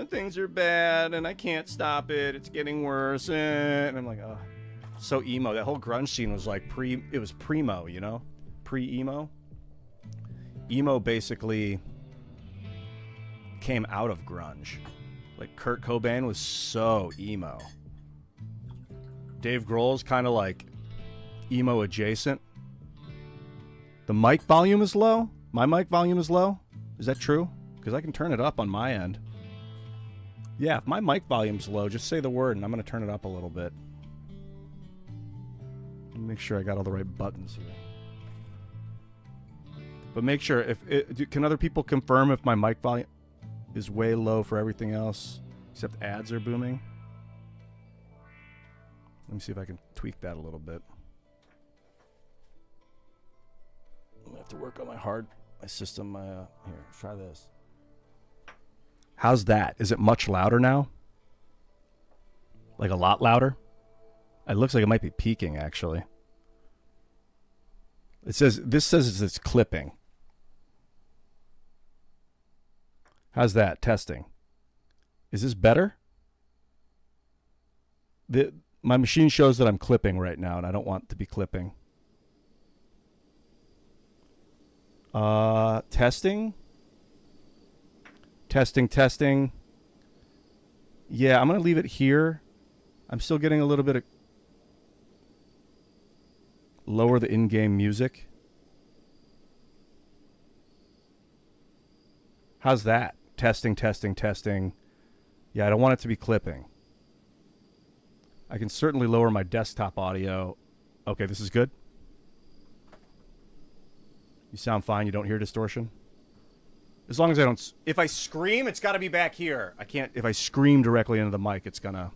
things are bad and I can't stop it. It's getting worse. And I'm like, oh. So emo. That whole grunge scene was like it was primo, you know? Pre-emo. Emo basically came out of grunge. Like Kurt Cobain was so emo. Dave Grohl's kind of like emo adjacent. The mic volume is low? My mic volume is low? Is that true? Because I can turn it up on my end. Yeah, if my mic volume's low, just say the word and I'm going to turn it up a little bit. Let me make sure I got all the right buttons here. But make sure, can other people confirm if my mic volume is way low for everything else, except ads are booming? Let me see if I can tweak that a little bit. I'm gonna have to work on my system. Here, try this. How's that? Is it much louder now? Like a lot louder? It looks like it might be peaking, actually. This says it's clipping. How's that? Testing. Is this better? My machine shows that I'm clipping right now, and I don't want to be clipping. Testing. Testing. Yeah, I'm going to leave it here. I'm still getting a little bit of... Lower the in-game music. How's that? Testing. Yeah, I don't want it to be clipping. I can certainly lower my desktop audio. Okay, this is good. You sound fine. You don't hear distortion? As long as I don't... If I scream, it's got to be back here. I can't... If I scream directly into the mic, it's going to...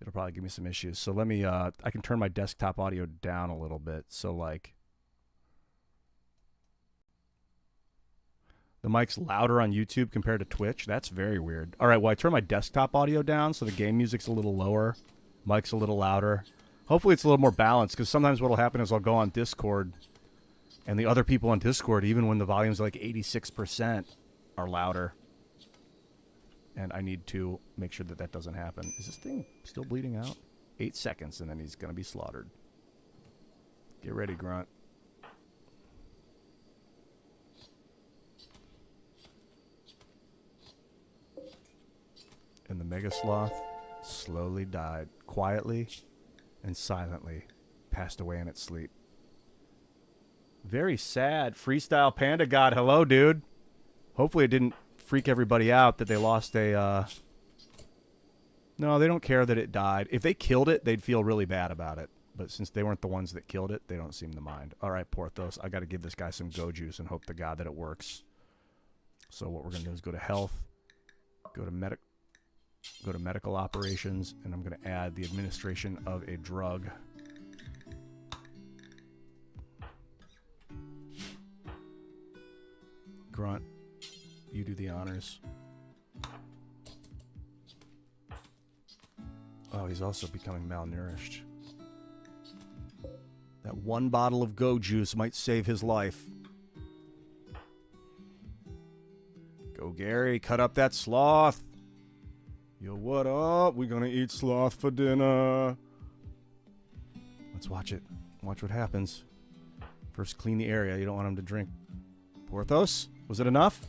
It'll probably give me some issues. So let me... I can turn my desktop audio down a little bit. So, like... The mic's louder on YouTube compared to Twitch. That's very weird. All right, well, I turn my desktop audio down, so the game music's a little lower. Mic's a little louder. Hopefully it's a little more balanced, because sometimes what'll happen is I'll go on Discord, and the other people on Discord, even when the volume's like 86%, are louder. And I need to make sure that that doesn't happen. Is this thing still bleeding out? 8 seconds, and then he's going to be slaughtered. Get ready, Grunt. And the Mega Sloth slowly died, quietly and silently, passed away in its sleep. Very sad. Freestyle Panda God, hello, dude. Hopefully it didn't freak everybody out that they lost a, No, they don't care that it died. If they killed it, they'd feel really bad about it. But since they weren't the ones that killed it, they don't seem to mind. All right, Porthos, I got to give this guy some go juice and hope to God that it works. So what we're going to do is go to health, go to medical operations, and I'm going to add the administration of a drug. Grunt, you do the honors. Oh, he's also becoming malnourished. That one bottle of go juice might save his life. Go, Gary, cut up that sloth. Yo, what up? We gonna eat sloth for dinner. Let's watch it. Watch what happens. First, clean the area. You don't want him to drink. Porthos, was it enough?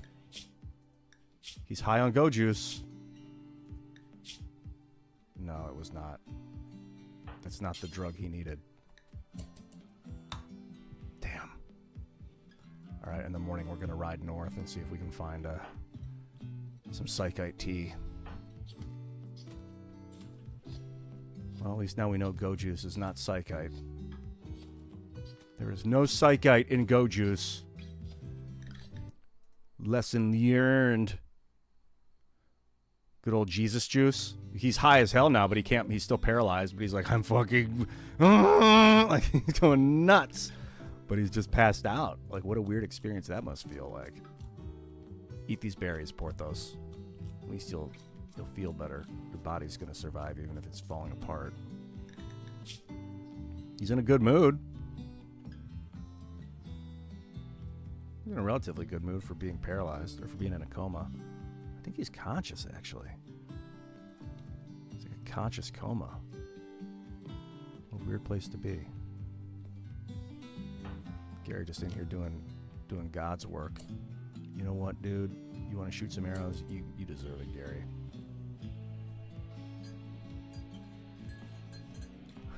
He's high on go juice. No, it was not. That's not the drug he needed. Damn. All right, in the morning we're going to ride north and see if we can find some psychite tea. Well, at least now we know go juice is not psychite. There is no psychite in go juice. Lesson learned. Good old Jesus juice. He's high as hell now, but he can't. He's still paralyzed. But he's like, I'm fucking, like he's going nuts. But he's just passed out. Like, what a weird experience that must feel like. Eat these berries, Porthos. At least you'll feel better. Your body's gonna survive even if it's falling apart. He's in a good mood. He's in a relatively good mood for being paralyzed or for being in a coma. I think he's conscious, actually. It's like a conscious coma. What a weird place to be. Gary just in here doing God's work. You know what, dude? You want to shoot some arrows? You deserve it, Gary.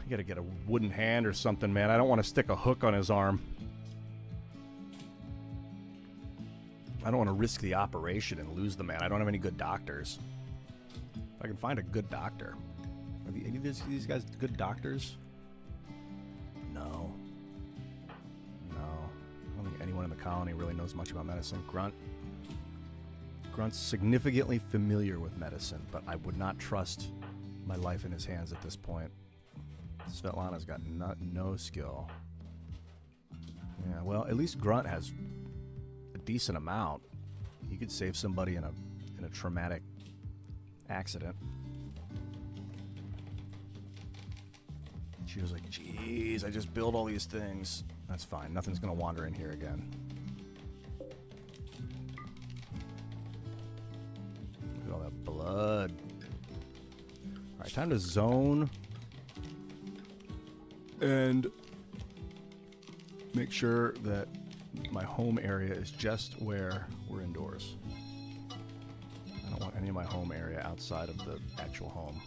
You gotta get a wooden hand or something, man. I don't want to stick a hook on his arm. I don't want to risk the operation and lose the man. I don't have any good doctors. If I can find a good doctor. Are any of these guys good doctors? No. No. I don't think anyone in the colony really knows much about medicine. Grunt's significantly familiar with medicine, but I would not trust my life in his hands at this point. Svetlana's got no skill. Yeah, well, at least Grunt has a decent amount. He could save somebody in a traumatic accident. She was like, "Jeez, I just built all these things." That's fine. Nothing's gonna wander in here again. Look at all that blood. All right, time to zone and make sure that my home area is just where we're indoors. I don't want any of my home area outside of the actual home.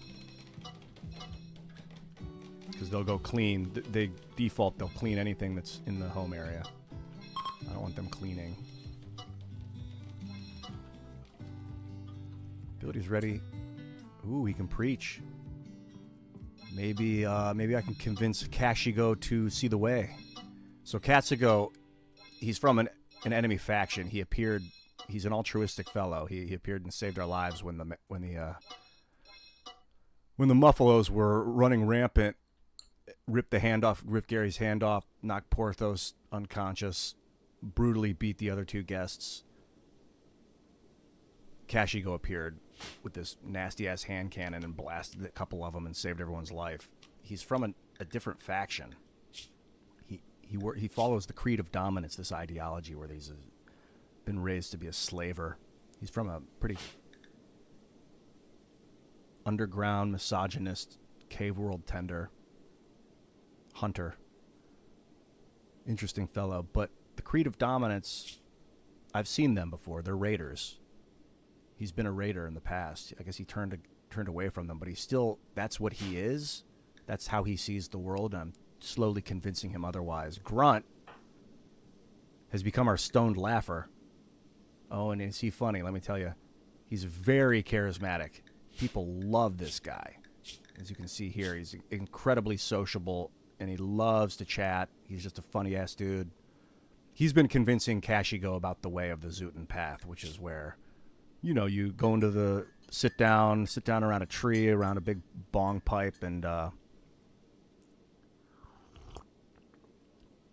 Because they'll go clean. They default, they'll clean anything that's in the home area. I don't want them cleaning. Ability's ready. Ooh, he can preach. Maybe I can convince Kashigo to see the way. So Katsugo, he's from an enemy faction. He's an altruistic fellow. He appeared and saved our lives when the Muffalos were running rampant. Ripped Gary's hand off, knocked Porthos unconscious, brutally beat the other two guests. Kashigo appeared with this nasty-ass hand cannon and blasted a couple of them and saved everyone's life. He's from a different faction. He follows the creed of dominance, this ideology where he's been raised to be a slaver. He's from a pretty underground, misogynist, cave world hunter. Interesting fellow. But the Creed of Dominance, I've seen them before. They're raiders. He's been a raider in the past. I guess he turned away from them, but he's still, that's what he is. That's how he sees the world, and I'm slowly convincing him otherwise. Grunt has become our stoned laugher. Oh, and is he funny? Let me tell you. He's very charismatic. People love this guy. As you can see here, he's incredibly sociable, and he loves to chat. He's just a funny-ass dude. He's been convincing Kashigo about the way of the Zootan path, which is where, you know, you go into the sit down around a tree, around a big bong pipe, and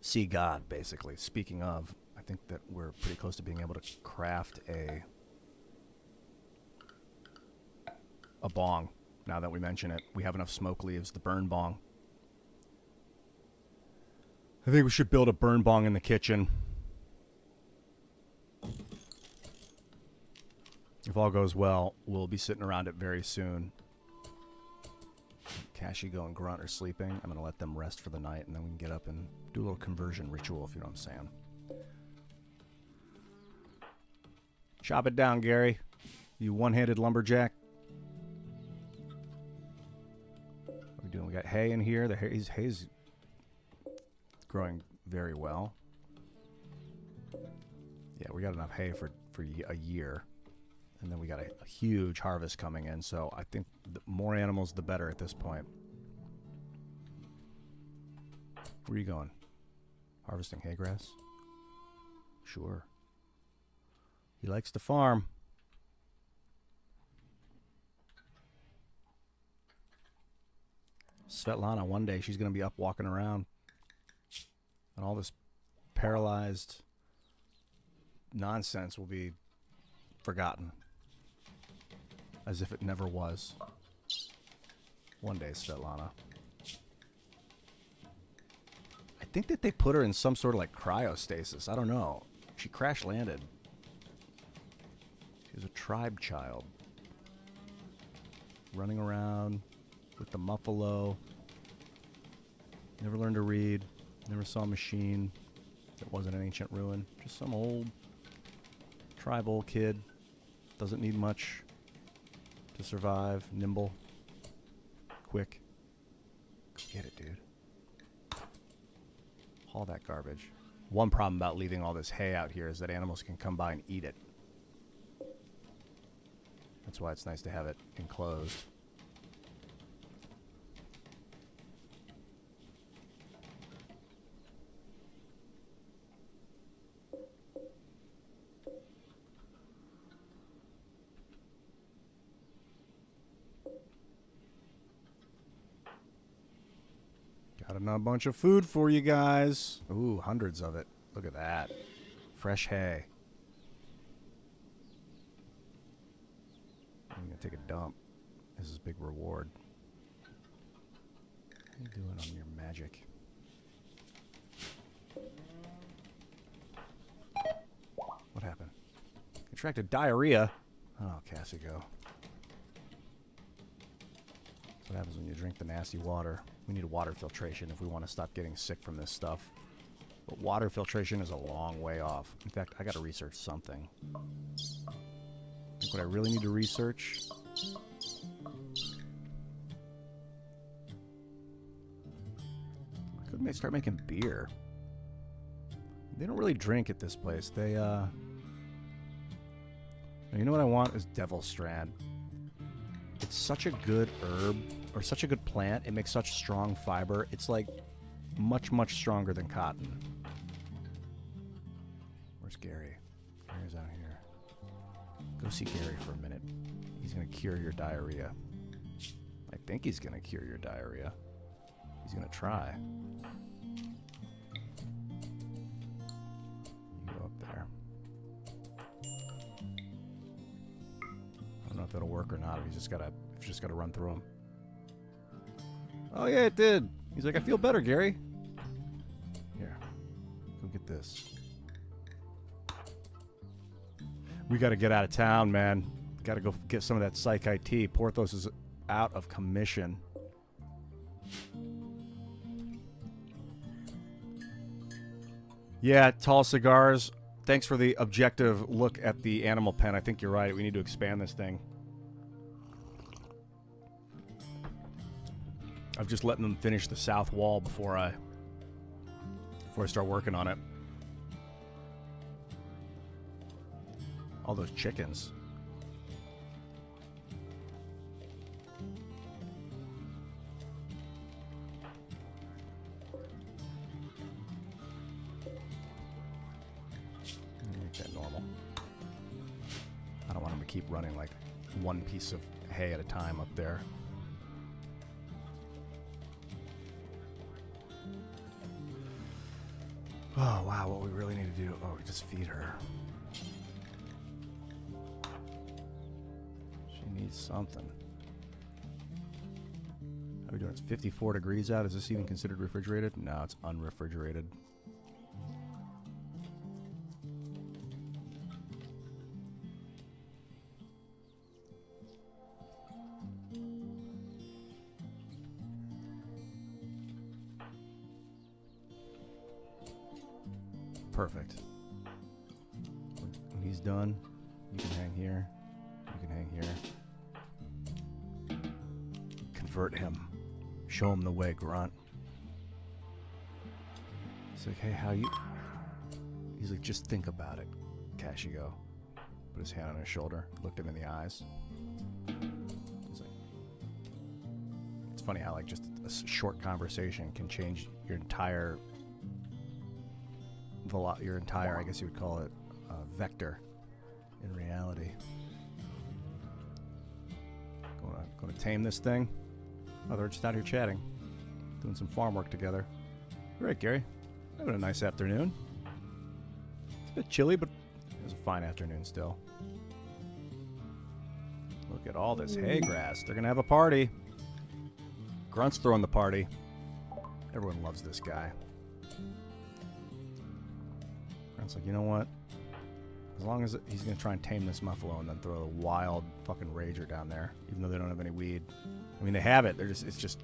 see God, basically. Speaking of, I think that we're pretty close to being able to craft a bong. Now that we mention it, we have enough smoke leaves, the burn bong. I think we should build a burn bong in the kitchen. If all goes well, we'll be sitting around it very soon. Kashigo and Grunt are sleeping. I'm going to let them rest for the night, and then we can get up and do a little conversion ritual, if you know what I'm saying. Chop it down, Gary. You one-handed lumberjack. What are we doing? We got hay in here. The hay's growing very well. Yeah, we got enough hay for a year. And then we got a huge harvest coming in, so I think the more animals, the better at this point. Where are you going? Harvesting hay grass? Sure. He likes to farm. Svetlana, one day she's going to be up walking around. And all this paralyzed nonsense will be forgotten. As if it never was. One day, Svetlana. I think that they put her in some sort of like cryostasis. I don't know. She crash landed. She was a tribe child. Running around with the muffalo. Never learned to read. Never saw a machine that wasn't an ancient ruin. Just some old tribal kid. Doesn't need much to survive. Nimble. Quick. Get it, dude. Haul that garbage. One problem about leaving all this hay out here is that animals can come by and eat it. That's why it's nice to have it enclosed. Got a bunch of food for you guys. Ooh, hundreds of it. Look at that. Fresh hay. I'm going to take a dump. This is a big reward. What are you doing on your magic? What happened? Contracted diarrhea. Oh, Kashigo. That's what happens when you drink the nasty water. We need water filtration if we want to stop getting sick from this stuff. But water filtration is a long way off. In fact, I got to research something. I think what I really need to research... I could start making beer. They don't really drink at this place. They, You know what I want is Devil Strand. It's such a good herb, or such a good plant. It makes such strong fiber. It's like much, much stronger than cotton. Where's Gary? Gary's out here. Go see Gary for a minute. He's going to cure your diarrhea. I think he's going to cure your diarrhea. He's going to try. You go up there. I don't know if it'll work or not. He's just gotta run through them. Oh yeah, it did. He's like, I feel better, Gary. Here, go get this. We gotta get out of town, man. Gotta go get some of that psych IT. Porthos is out of commission. Yeah, tall cigars. Thanks for the objective look at the animal pen. I think you're right. We need to expand this thing. I'm just letting them finish the south wall before I start working on it. All those chickens. Make that normal. I don't want them to keep running like one piece of hay at a time up there. Oh, wow, what we really need to do... Oh, we just feed her. She needs something. How are we doing? It's 54 degrees out. Is this even considered refrigerated? No, it's unrefrigerated. Perfect. When he's done, you can hang here. You can hang here. Convert him. Show him the way, Grunt. He's like, hey, how you... He's like, just think about it, Kashigo. Put his hand on his shoulder. Looked him in the eyes. He's like... It's funny how, like, just a short conversation can change your entire... I guess you would call it, vector in reality. Gonna tame this thing. Oh, they're just out here chatting, doing some farm work together. All right, Gary. Having a nice afternoon. It's a bit chilly, but it was a fine afternoon still. Look at all this hay grass. They're gonna have a party. Grunt's throwing the party. Everyone loves this guy. It's like, you know what? As long as he's going to try and tame this muffalo and then throw a wild fucking rager down there, even though they don't have any weed. I mean, they have it. It's just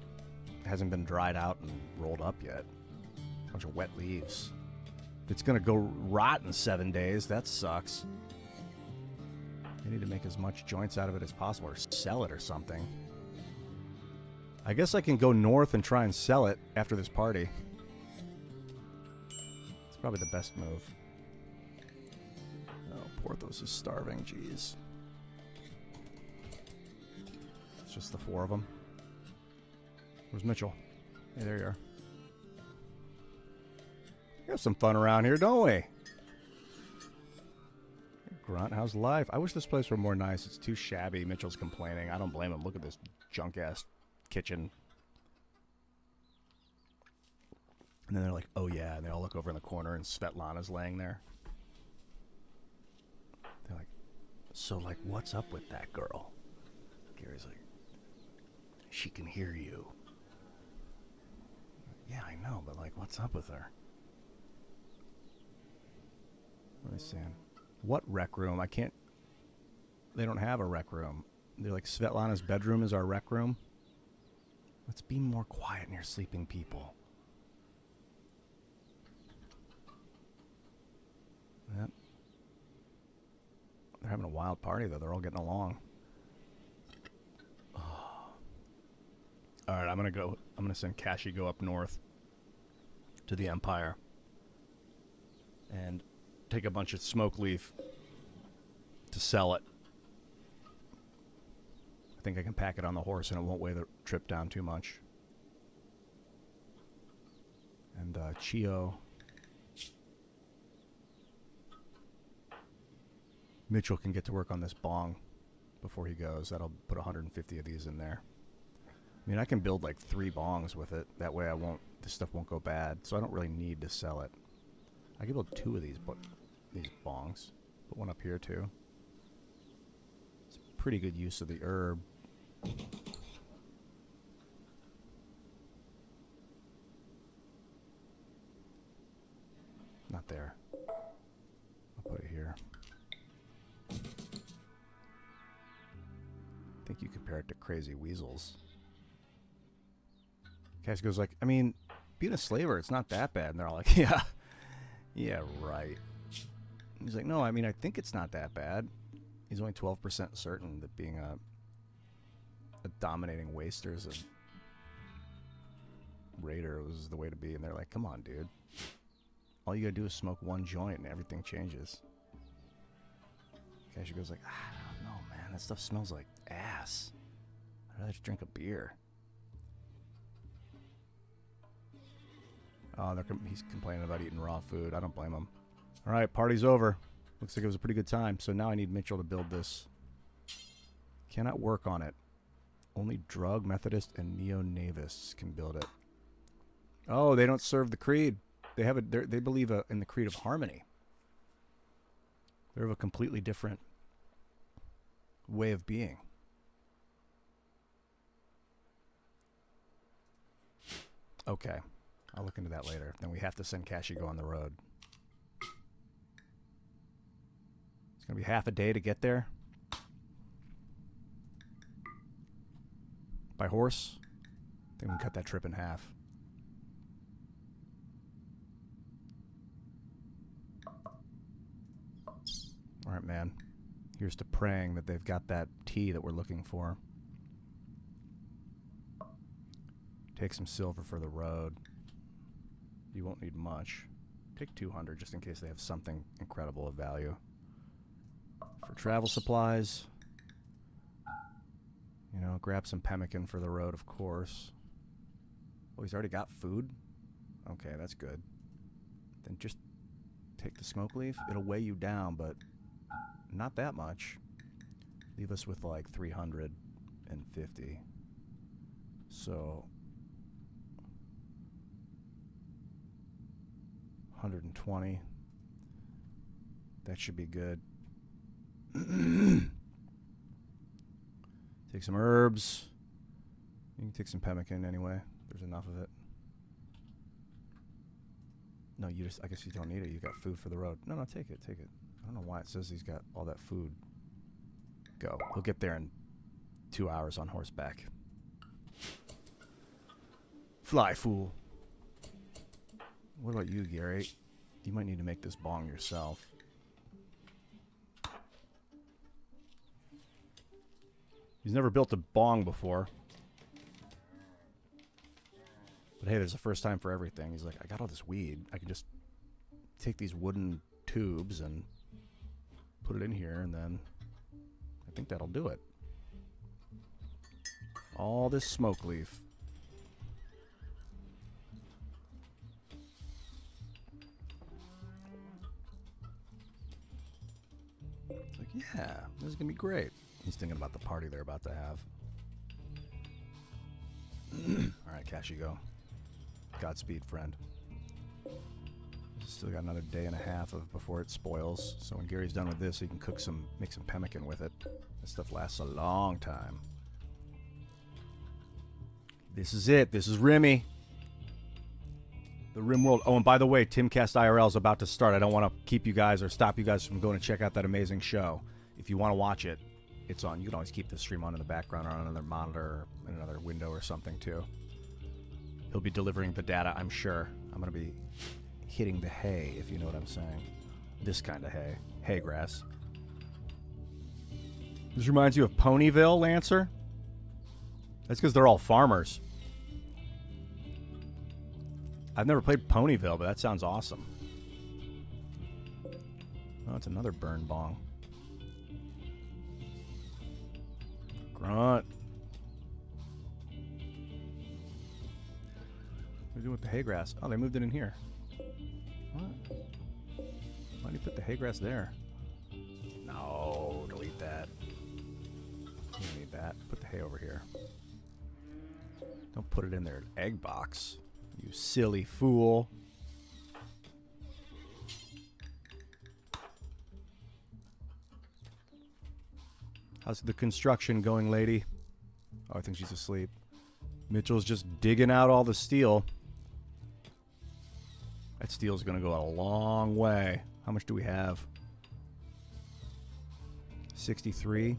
it hasn't been dried out and rolled up yet. A bunch of wet leaves. If it's going to go rot in 7 days, that sucks. They need to make as much joints out of it as possible or sell it or something. I guess I can go north and try and sell it after this party. It's probably the best move. Porthos is starving, jeez. It's just the 4 of them. Where's Mitchell? Hey, there you are. We have some fun around here, don't we? Hey, Grunt, how's life? I wish this place were more nice. It's too shabby. Mitchell's complaining. I don't blame him. Look at this junk-ass kitchen. And then they're like, oh yeah, and they all look over in the corner and Svetlana's laying there. They're like, so, like, what's up with that girl? Gary's like, she can hear you. Yeah, I know, but, like, what's up with her? What are they saying? What rec room? I can't... They don't have a rec room. They're like, Svetlana's bedroom is our rec room. Let's be more quiet near sleeping people. Yep. They're having a wild party, though. They're all getting along. Oh. All right, I'm gonna send Kashigo up north to the Empire and take a bunch of smoke leaf to sell it. I think I can pack it on the horse and it won't weigh the trip down too much. And Chio... Mitchell can get to work on this bong before he goes. That'll put 150 of these in there. I mean, I can build like 3 bongs with it. That way this stuff won't go bad. So I don't really need to sell it. I can build 2 of these bongs. Put one up here too. It's a pretty good use of the herb. Not there. I'll put it here. I think you compare it to crazy weasels. Cash goes like, I mean, being a slaver, it's not that bad. And they're all like, yeah, Yeah, right. He's like, no, I mean, I think it's not that bad. He's only 12% certain that being a dominating waster as a raider was the way to be. And they're like, come on, dude. All you gotta do is smoke one joint and everything changes. Cashew goes like, I don't know, man. That stuff smells like ass. I'd rather just drink a beer. Oh, he's complaining about eating raw food. I don't blame him. All right, party's over. Looks like it was a pretty good time. So now I need Mitchell to build this. Cannot work on it. Only drug Methodist and neo-Navists can build it. Oh, they don't serve the creed. They believe in the creed of harmony. They're of a completely different way of being. Okay. I'll look into that later. Then we have to send Kashigo on the road. It's going to be half a day to get there. By horse. I think we can cut that trip in half. All right, man. Here's to praying that they've got that tea that we're looking for. Take some silver for the road. You won't need much. Take 200 just in case they have something incredible of value. For travel supplies, you know, grab some pemmican for the road, of course. Oh, he's already got food? Okay, that's good. Then just take the smoke leaf. It'll weigh you down, but not that much. Leave us with like 350. So 120. That should be good. Take some herbs. You can take some pemmican anyway. There's enough of it. No, I guess you don't need it. You got food for the road. No, take it. Take it. I don't know why it says he's got all that food. Go. He'll get there in 2 hours on horseback. Fly, fool. What about you, Gary? You might need to make this bong yourself. He's never built a bong before. But hey, there's a first time for everything. He's like, I got all this weed. I can just take these wooden tubes and put it in here, and then I think that'll do it. All this smoke leaf. It's like, yeah, this is going to be great. He's thinking about the party they're about to have. All right, Kashigo. Godspeed, friend. Still got another day and a half before it spoils. So when Gary's done with this, he can make some pemmican with it. This stuff lasts a long time. This is it. This is Rimmy. The RimWorld. Oh, and by the way, Timcast IRL is about to start. I don't want to keep you guys or stop you guys from going to check out that amazing show. If you want to watch it, it's on. You can always keep the stream on in the background or on another monitor or in another window or something too. He'll be delivering the data, I'm sure. I'm going to be hitting the hay, if you know what I'm saying. This kind of hay. Hay grass. This reminds you of Ponyville, Lancer? That's because they're all farmers. I've never played Ponyville, but that sounds awesome. Oh, it's another burn bong. Grunt. What are they doing with the hay grass? Oh, they moved it in here. What? Why do you put the hay grass there? No, delete that. You don't need that. Put the hay over here. Don't put it in their egg box. You silly fool. How's the construction going, lady? Oh, I think she's asleep. Mitchell's just digging out all the steel. That steel's going to go a long way. How much do we have? 63.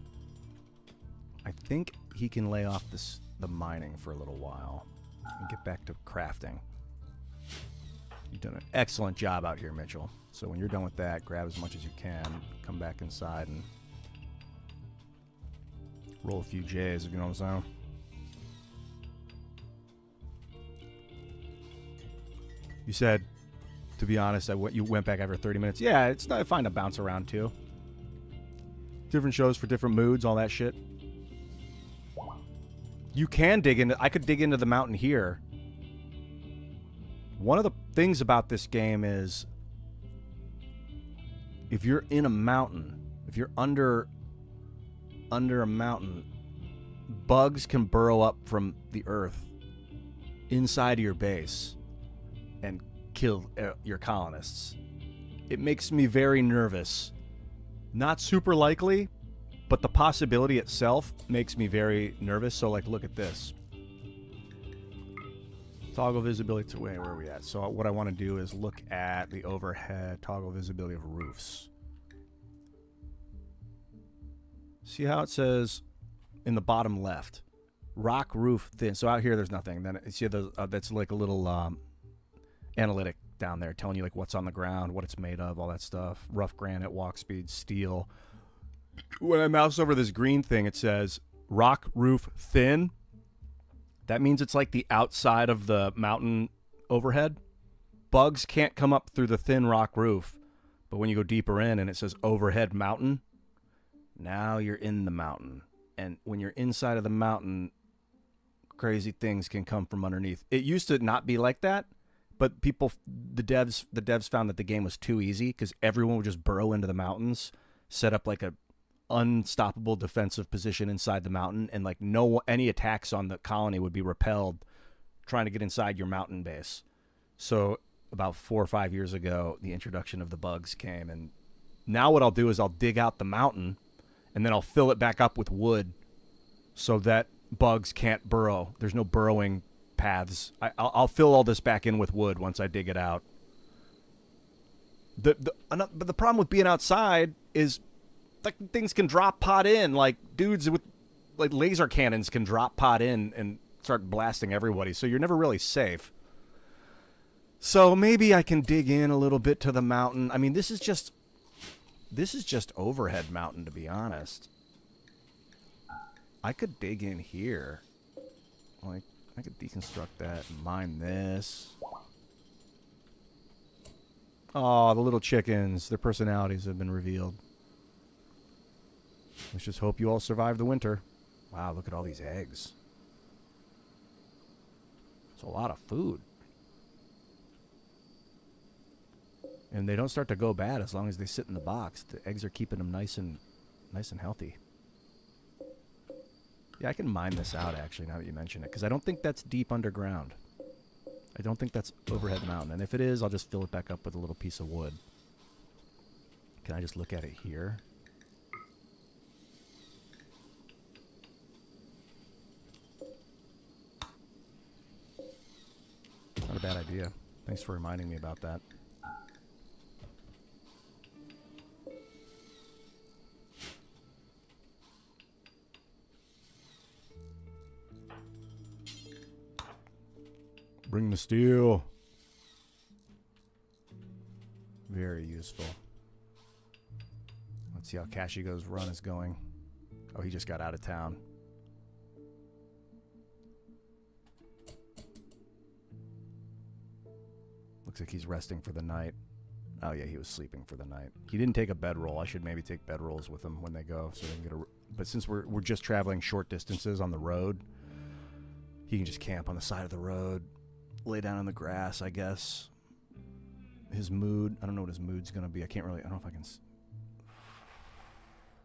I think he can lay off the mining for a little while and get back to crafting. You've done an excellent job out here, Mitchell. So when you're done with that, grab as much as you can, come back inside and roll a few J's, if you know what I'm saying. You said, to be honest, you went back after 30 minutes. Yeah, it's not fine to bounce around too. Different shows for different moods, all that shit. You can dig into... I could dig into the mountain here. One of the things about this game is if you're in a mountain, if you're under a mountain, bugs can burrow up from the earth inside of your base and kill your colonists. It makes me very nervous. Not super likely, but the possibility itself makes me very nervous. So, like, look at this. Toggle visibility to... Wait, where are we at? So what I want to do is look at the overhead toggle visibility of roofs. See how it says in the bottom left, rock roof thin. So out here, there's nothing. Then you see that's like a little analytic down there telling you like what's on the ground, what it's made of, all that stuff. Rough granite, walk speed, steel. When I mouse over this green thing, it says rock roof thin. That means it's like the outside of the mountain overhead. Bugs can't come up through the thin rock roof. But when you go deeper in and it says overhead mountain, now you're in the mountain. And when you're inside of the mountain, crazy things can come from underneath. It used to not be like that, but the devs found that the game was too easy because everyone would just burrow into the mountains, set up like a unstoppable defensive position inside the mountain, and like any attacks on the colony would be repelled trying to get inside your mountain base. So about 4 or 5 years ago, the introduction of the bugs came, and now what I'll do is I'll dig out the mountain and then I'll fill it back up with wood so that bugs can't burrow. There's no burrowing paths. I'll fill all this back in with wood once I dig it out. But the problem with being outside is like things can drop pot in. Like dudes with like laser cannons can drop pot in and start blasting everybody. So you're never really safe. So maybe I can dig in a little bit to the mountain. I mean, this is just overhead mountain, to be honest. I could dig in here. Like, I could deconstruct that and mine this. Oh, the little chickens. Their personalities have been revealed. Let's just hope you all survive the winter. Wow, look at all these eggs. It's a lot of food. And they don't start to go bad as long as they sit in the box. The eggs are keeping them nice and healthy. Yeah, I can mine this out, actually, now that you mention it, because I don't think that's deep underground. I don't think that's overhead mountain. And if it is, I'll just fill it back up with a little piece of wood. Can I just look at it here? Not a bad idea. Thanks for reminding me about that. Bring the steel. Very useful. Let's see how Kashigo's run is going. Oh, he just got out of town. Looks like he's resting for the night. Oh yeah, he was sleeping for the night. He didn't take a bedroll. I should maybe take bedrolls with him when they go, so they can get a... But since we're just traveling short distances on the road, he can just camp on the side of the road, lay down in the grass, I guess. His mood, I don't know what his mood's gonna be. I don't know if I can...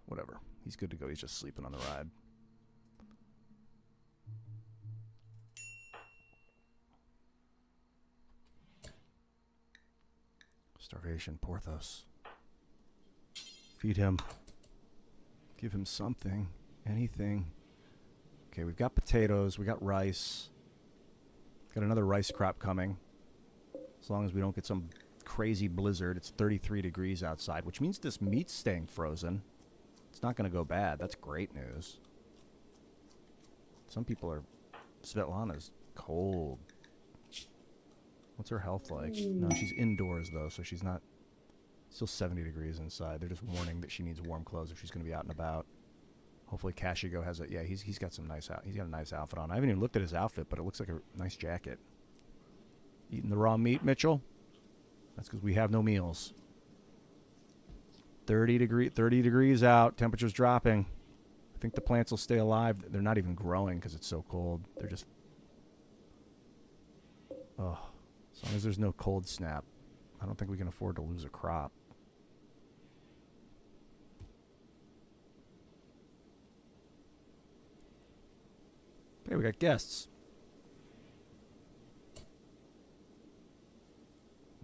Whatever. He's good to go. He's just sleeping on the ride. Starvation, Porthos. Feed him. Give him something. Anything. Okay, we've got potatoes. We got rice. Got another rice crop coming. As long as we don't get some crazy blizzard. It's 33 degrees outside, which means this meat's staying frozen. It's not going to go bad. That's great news. Some people are... Svetlana's cold. What's her health like? No, she's indoors, though, so she's not... Still 70 degrees inside. They're just warning that she needs warm clothes if she's going to be out and about. Hopefully Kashigo has a... Yeah, he's got some nice... He's got a nice outfit on. I haven't even looked at his outfit, but it looks like a nice jacket. Eating the raw meat, Mitchell? That's because we have no meals. 30 degrees out. Temperature's dropping. I think the plants will stay alive. They're not even growing because it's so cold. They're just... Oh, as long as there's no cold snap, I don't think we can afford to lose a crop. Hey, we got guests.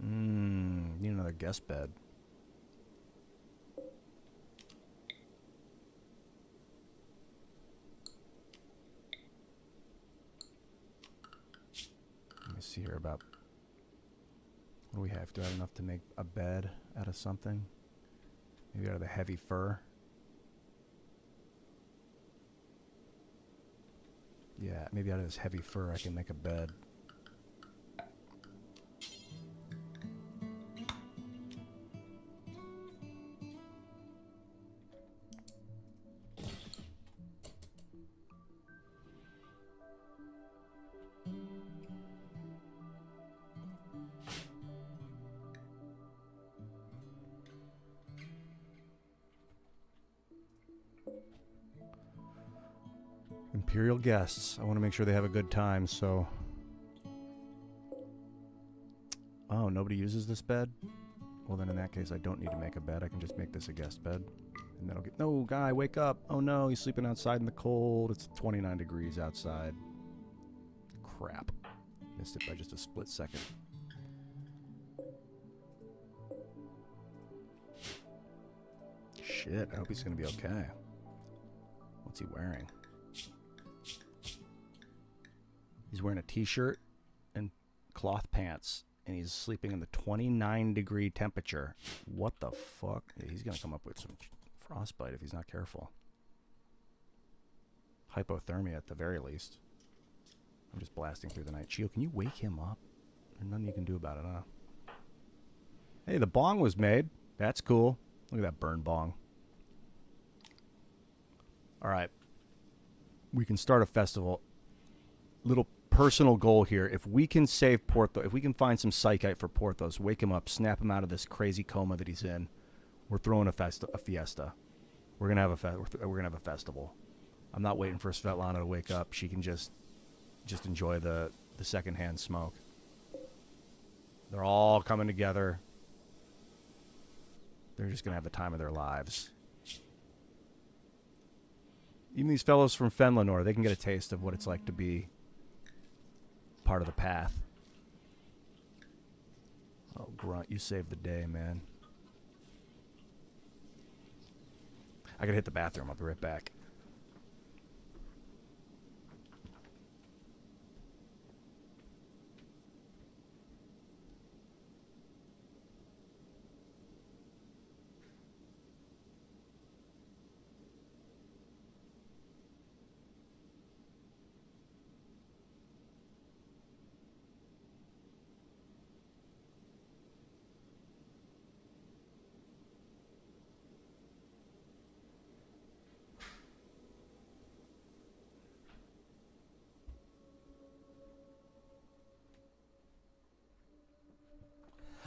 Need another guest bed. Let me see here about... What do we have? Do I have enough to make a bed out of something? Maybe out of the heavy fur? Yeah, maybe out of this heavy fur I can make a bed. Imperial guests. I want to make sure they have a good time, so... Oh, nobody uses this bed? Well, then in that case, I don't need to make a bed. I can just make this a guest bed. And that'll get... No, guy, wake up! Oh no, he's sleeping outside in the cold. It's 29 degrees outside. Crap. Missed it by just a split second. Shit, I hope he's gonna be okay. What's he wearing? He's wearing a t-shirt and cloth pants, and he's sleeping in the 29-degree temperature. What the fuck? Yeah, he's going to come up with some frostbite if he's not careful. Hypothermia at the very least. I'm just blasting through the night. Chio, can you wake him up? There's nothing you can do about it, huh? Hey, the bong was made. That's cool. Look at that burn bong. All right. We can start a festival. Little personal goal here. If we can save Porthos, if we can find some psychite for Porthos, wake him up, snap him out of this crazy coma that he's in, we're throwing a fiesta. We're gonna have we're gonna have a festival. I'm not waiting for Svetlana to wake up. She can just enjoy the secondhand smoke. They're all coming together. They're just gonna have the time of their lives. Even these fellows from Fenlanor, they can get a taste of what it's like to be part of the path. Oh, Grunt, you saved the day, man. I gotta hit the bathroom. I'll be right back.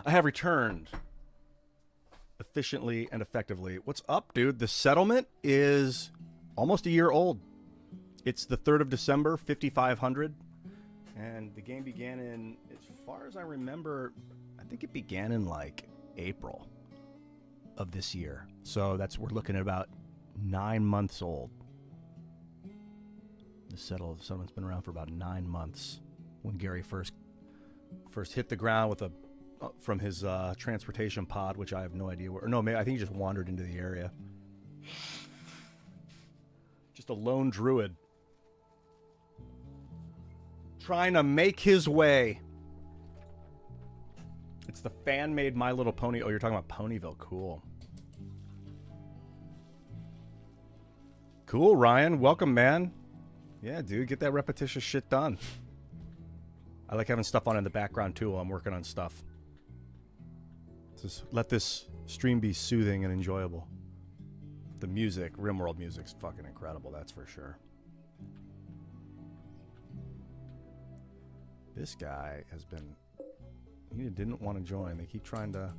I have returned efficiently and effectively. What's up, dude? The settlement is almost a year old. It's the 3rd of December, 5500. And the game began in, as far as I remember, I think it began in like April of this year. So we're looking at about 9 months old. The settlement's been around for about 9 months. When Gary first hit the ground with from his transportation pod, which I have no idea where. Or no, maybe I think he just wandered into the area. Just a lone druid trying to make his way. It's the fan-made My Little Pony. Oh, you're talking about Ponyville. Cool. Cool, Ryan. Welcome, man. Yeah, dude, get that repetitious shit done. I like having stuff on in the background too while I'm working on stuff. Just let this stream be soothing and enjoyable. The music, RimWorld music's fucking incredible, that's for sure. This guy has been... He didn't want to join. They keep trying to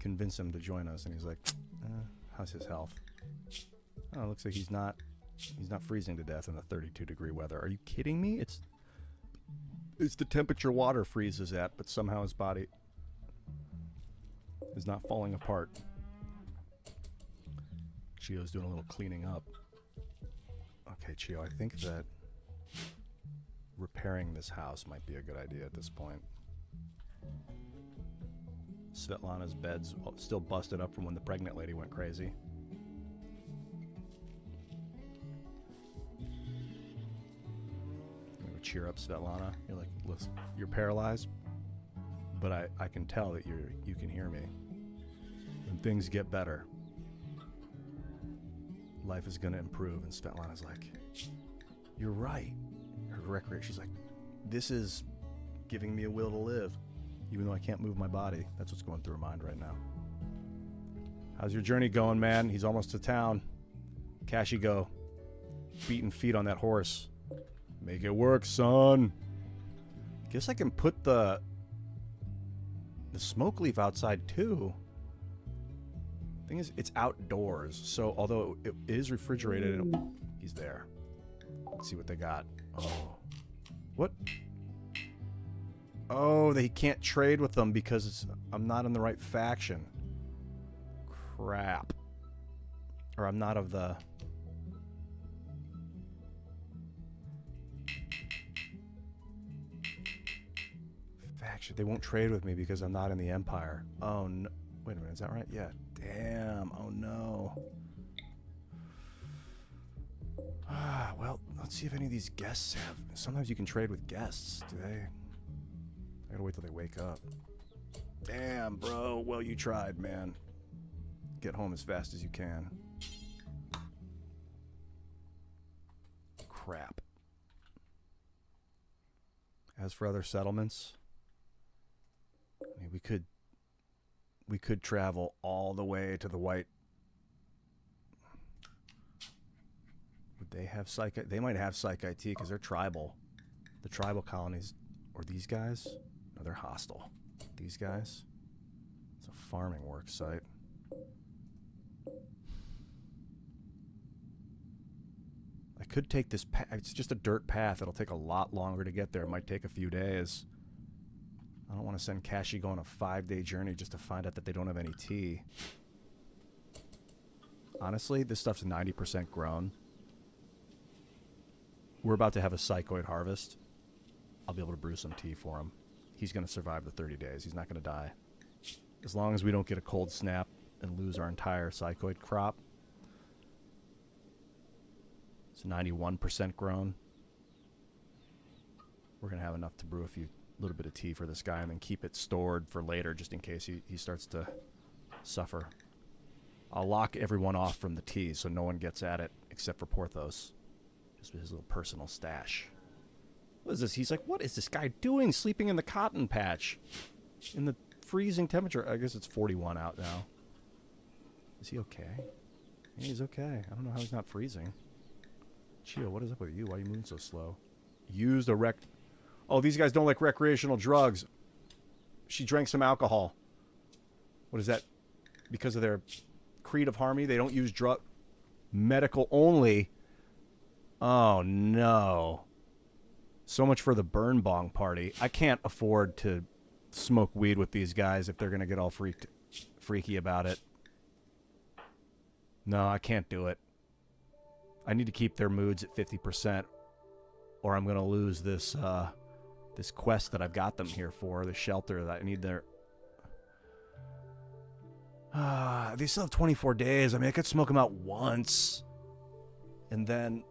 convince him to join us, and he's like, how's his health? Oh, it looks like he's not freezing to death in the 32-degree weather. Are you kidding me? It's the temperature water freezes at, but somehow his body is not falling apart. Chio's doing a little cleaning up. Okay, Chio, I think that repairing this house might be a good idea at this point. Svetlana's bed's still busted up from when the pregnant lady went crazy. I'm gonna cheer up Svetlana. You're like, listen, you're paralyzed, but I can tell that you can hear me. When things get better, life is gonna improve. And Svetlana's like, you're right. Her recreation, she's like, this is giving me a will to live, even though I can't move my body. That's what's going through her mind right now. How's your journey going, man? He's almost to town. Cashy go. Beating feet on that horse. Make it work, son. Guess I can put the smoke leaf outside too. Thing is, it's outdoors, so although it is refrigerated, he's there. Let's see what they got. Oh, what? Oh, he can't trade with them because I'm not in the right faction. Crap. Or I'm not of the... faction. They won't trade with me because I'm not in the Empire. Oh, no. Wait a minute, is that right? Yeah. Damn. Oh, no. Well, let's see if any of these guests have... Sometimes you can trade with guests. Do they... I gotta wait till they wake up. Damn, bro. Well, you tried, man. Get home as fast as you can. Crap. As for other settlements, I mean, we could travel all the way to the White. Would they have psych? They might have psych IT because they're tribal. The tribal colonies, or these guys. No, they're hostile. These guys. It's a farming work site. I could take this path. It's just a dirt path. It'll take a lot longer to get there. It might take a few days. I don't want to send Cashy going a 5-day journey just to find out that they don't have any tea. Honestly, this stuff's 90% grown. We're about to have a psychoid harvest. I'll be able to brew some tea for him. He's going to survive the 30 days. He's not going to die. As long as we don't get a cold snap and lose our entire psychoid crop. It's 91% grown. We're going to have enough to brew a little bit of tea for this guy and then keep it stored for later just in case he starts to suffer. I'll lock everyone off from the tea so no one gets at it except for Porthos. Just his little personal stash. What is this? He's like, what is this guy doing sleeping in the cotton patch? In the freezing temperature. I guess it's 41 out now. Is he okay? Yeah, he's okay. I don't know how he's not freezing. Chio, what is up with you? Why are you moving so slow? Used a rec... Oh, these guys don't like recreational drugs. She drank some alcohol. What is that? Because of their creed of harmony, they don't use drug... Medical only. Oh, no. So much for the burn bong party. I can't afford to smoke weed with these guys if they're going to get all freaky about it. No, I can't do it. I need to keep their moods at 50%, or I'm going to lose this this quest that I've got them here for, the shelter that I need their... they still have 24 days. I mean, I could smoke them out once. And then...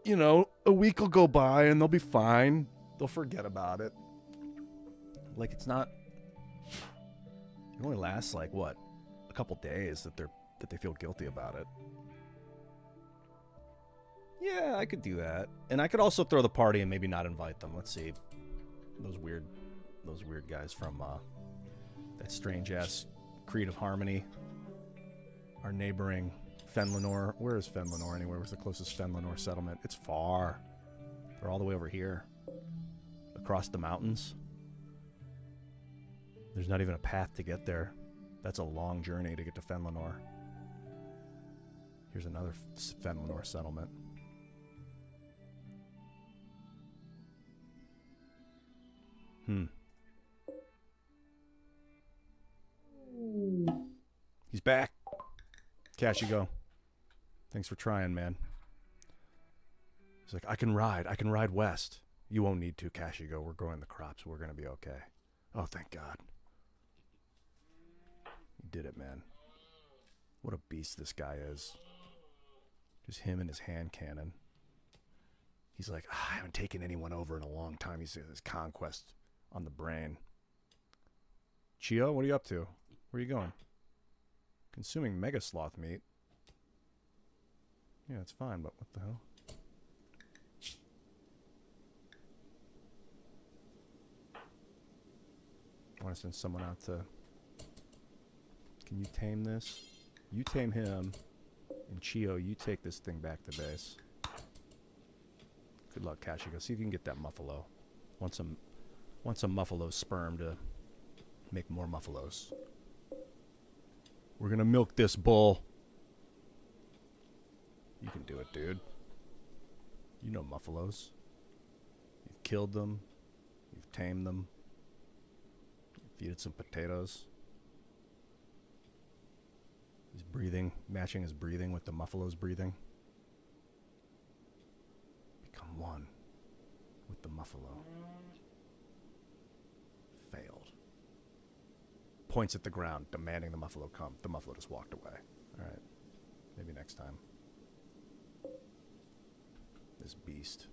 You know, a week will go by and they'll be fine. They'll forget about it. Like, it's not... It only lasts, like, what? A couple days that they feel guilty about it. Yeah, I could do that. And I could also throw the party and maybe not invite them. Let's see. Those weird guys from that strange-ass Creed of Harmony. Our neighboring Fenlanor. Where is Fenlanor anyway? Where's the closest Fenlanor settlement? It's far. They're all the way over here. Across the mountains. There's not even a path to get there. That's a long journey to get to Fenlanor. Here's another Fenlanor settlement. He's back. Kashigo. Thanks for trying, man. He's like, I can ride west. You won't need to, Kashigo. We're growing the crops. We're going to be okay. Oh, thank God. You did it, man. What a beast this guy is. Just him and his hand cannon. He's like, I haven't taken anyone over in a long time. He's his conquest on the brain. Chio, what are you up to? Where are you going? Consuming mega sloth meat. Yeah, it's fine, but what the hell? I want to send someone out to... Can you tame this? You tame him. And Chio, you take this thing back to base. Good luck, Kashigo. See if you can get that muffalo. Want some muffalo sperm to make more muffalos. We're gonna milk this bull. You can do it, dude. You know muffalos. You've killed them. You've tamed them. You've feeded some potatoes. He's breathing, matching his breathing with the muffalo's breathing. Become one with the muffalo. Failed. Points at the ground, demanding the muffalo come. The muffalo just walked away. Alright. Maybe next time. This beast.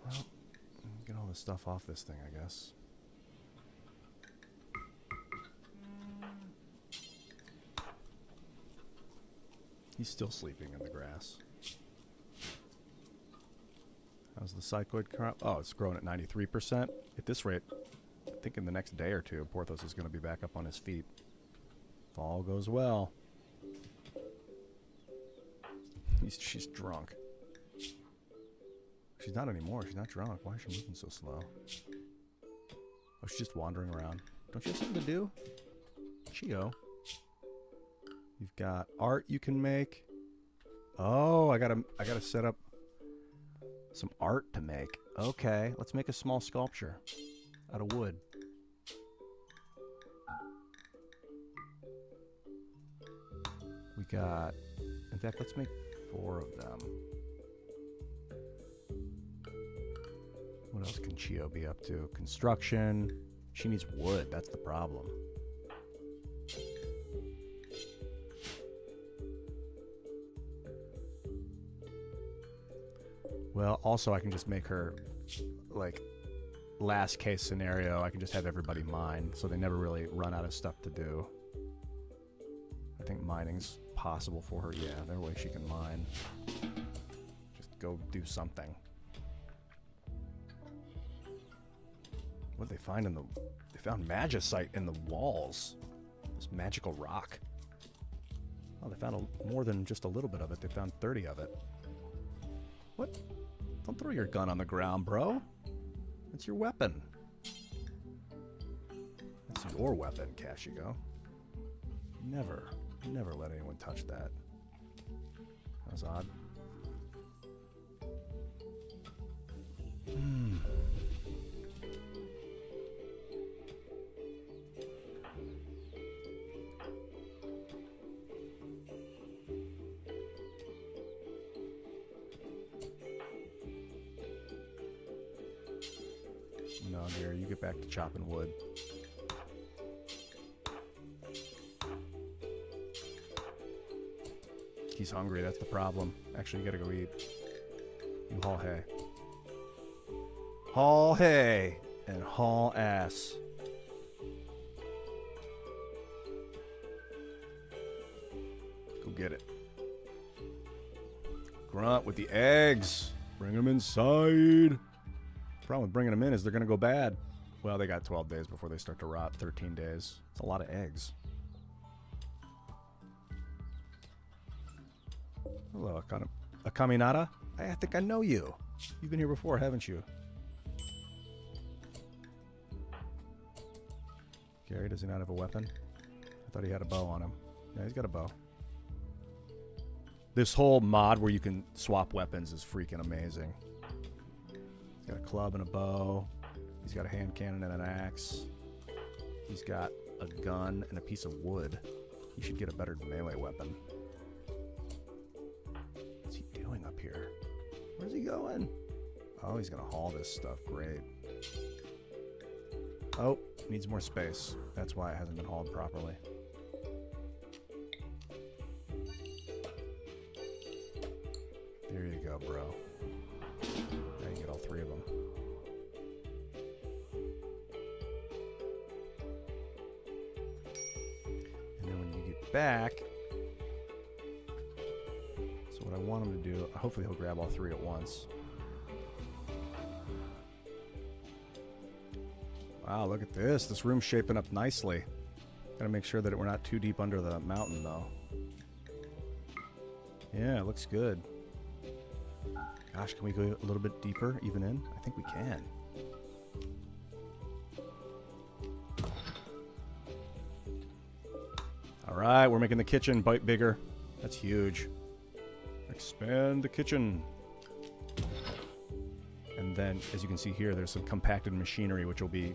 Well, get all this stuff off this thing, I guess. He's still sleeping in the grass. How's the cycloid crop? Oh, it's growing at 93%. At this rate, I think in the next day or two, Porthos is going to be back up on his feet. If all goes well. She's drunk. She's not anymore. She's not drunk. Why is she moving so slow? Oh, she's just wandering around. Don't you have something to do? Chio. You've got art you can make. Oh, I gotta set up some art to make. Okay, let's make a small sculpture out of wood. We got, in fact, let's make 4 of them. What else can Chio be up to? Construction. She needs wood, that's the problem. Well, also I can just make her, like, last case scenario, I can just have everybody mine, so they never really run out of stuff to do. I think mining's possible for her. Yeah, there's a way she can mine. Just go do something. What did they find in the... They found magicite in the walls. This magical rock. Oh, they found more than just a little bit of it. They found 30 of it. What? Don't throw your gun on the ground, bro. That's your weapon. That's your weapon, Kashigo. Never let anyone touch that. That was odd. No, dear, you get back to chopping wood. He's hungry, that's the problem. Actually, you gotta go eat. You haul hay. Haul hay and haul ass. get it. Grunt with the eggs. Bring them inside. Problem with bringing them in is they're going to go bad. Well, they got 12 days before they start to rot. 13 days. It's a lot of eggs. Hello, Akaminata. I think I know you. You've been here before, haven't you? Gary, does he not have a weapon? I thought he had a bow on him. Yeah, he's got a bow. This whole mod where you can swap weapons is freaking amazing. He's got a club and a bow. He's got a hand cannon and an axe. He's got a gun and a piece of wood. He should get a better melee weapon. What's he doing up here? Where's he going? Oh, he's gonna haul this stuff. Great. Oh, needs more space. That's why it hasn't been hauled properly. There you go, bro. Now you get all three of them. And then when you get back, so what I want him to do, hopefully he'll grab all three at once. Wow, look at this. This room's shaping up nicely. Gotta make sure that we're not too deep under the mountain, though. Yeah, it looks good. Gosh, can we go a little bit deeper, even in? I think we can. All right, we're making the kitchen bite bigger. That's huge. Expand the kitchen. And then, as you can see here, there's some compacted machinery, which will be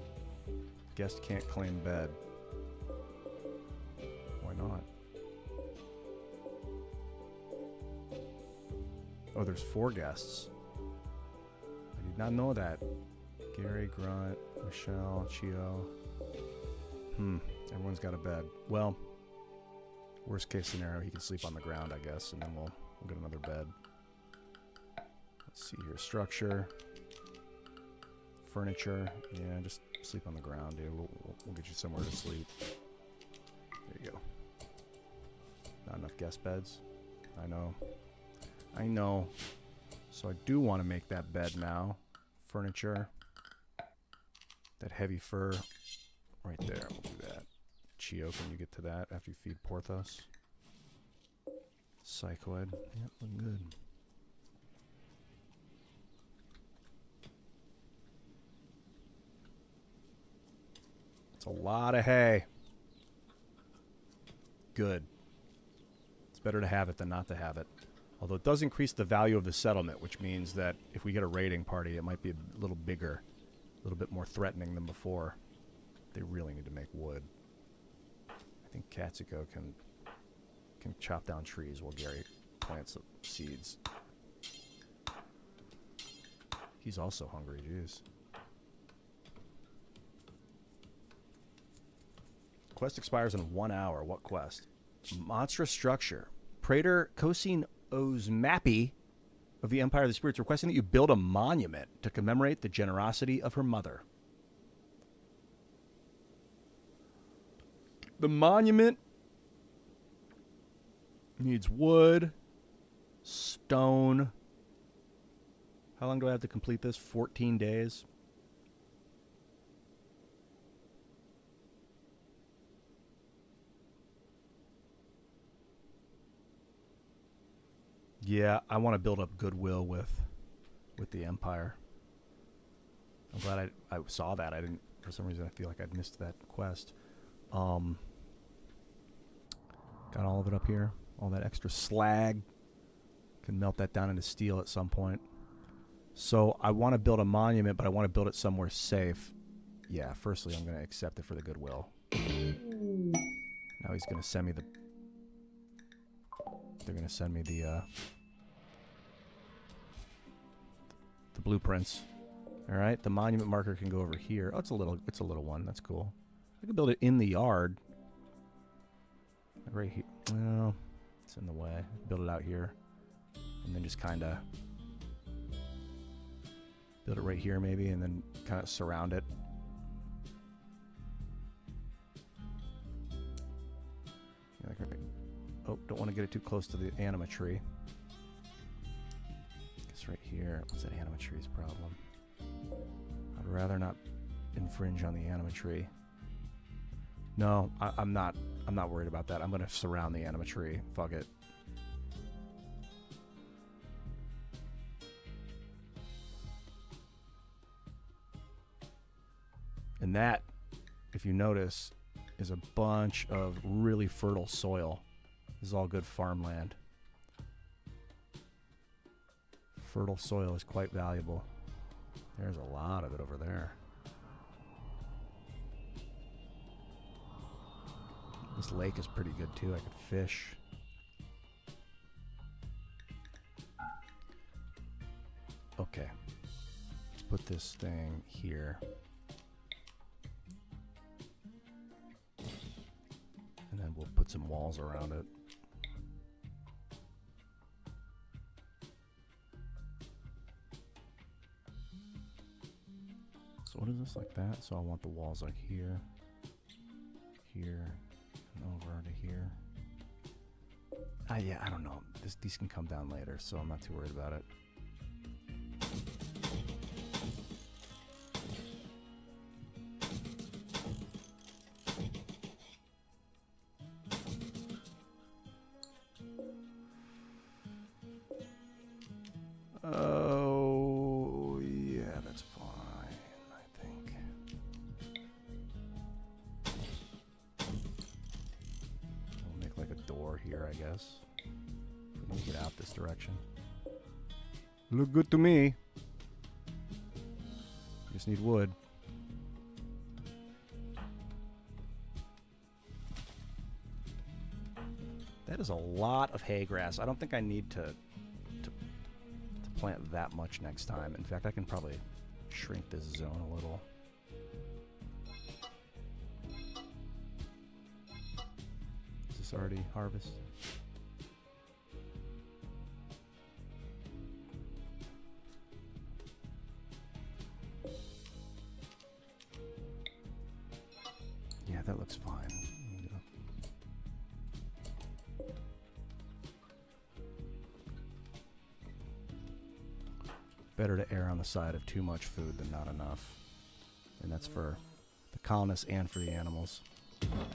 guest can't claim bed. Why not? Oh, there's 4 guests. I did not know that. Gary, Grunt, Michelle, Chio. Everyone's got a bed. Well, worst case scenario, he can sleep on the ground, I guess, and then we'll get another bed. Let's see here. Structure. Furniture. Yeah, just sleep on the ground, dude. We'll get you somewhere to sleep. There you go. Not enough guest beds. I know. I know. So I do want to make that bed now. Furniture. That heavy fur right there. We'll do that. Chio, can you get to that after you feed Porthos? Psychoid. Yep, looking good. It's a lot of hay. Good. It's better to have it than not to have it. Although it does increase the value of the settlement, which means that if we get a raiding party, it might be a little bigger, a little bit more threatening than before. They really need to make wood. I think Katsuko can chop down trees while Gary plants seeds. He's also hungry, jeez. Quest expires in 1 hour. What quest? Monstrous structure. Praetor Kosin Osmappy of the Empire of the Spirits requesting that you build a monument to commemorate the generosity of her mother. The monument needs wood, stone. How long do I have to complete this? 14 days. Yeah, I want to build up goodwill with the Empire. I'm glad I saw that. I didn't, for some reason, I feel like I'd missed that quest. Got all of it up here. All that extra slag. Can melt that down into steel at some point. So I want to build a monument, but I want to build it somewhere safe. Yeah, firstly, I'm going to accept it for the goodwill. Now he's going to send me the... They're going to send me the blueprints. All right, the monument marker can go over here. Oh, it's a little one. That's cool. I can build it in the yard. Like right here. Well, it's in the way. Build it out here. And then just kind of build it right here maybe, and then kind of surround it. Like right. Oh, don't want to get it too close to the anima tree. It's right here. What's that anima tree's problem? I'd rather not infringe on the anima tree. No, I'm not worried about that. I'm going to surround the anima tree. Fuck it. And that, if you notice, is a bunch of really fertile soil. This is all good farmland. Fertile soil is quite valuable. There's a lot of it over there. This lake is pretty good too. I could fish. Okay. Let's put this thing here. And then we'll put some walls around it. So what is this, like that? So I want the walls like here, here, and over to here. Yeah, I don't know. These can come down later, so I'm not too worried about it. Oh, yeah, that's fine, I think. We'll make like a door here, I guess. Let me get out this direction. Look good to me. Just need wood. That is a lot of hay grass. I don't think I need to plant that much next time. In fact, I can probably shrink this zone a little. Is this already harvest? Yeah, that looks fine. Better to err on the side of too much food than not enough. And that's for the colonists and for the animals.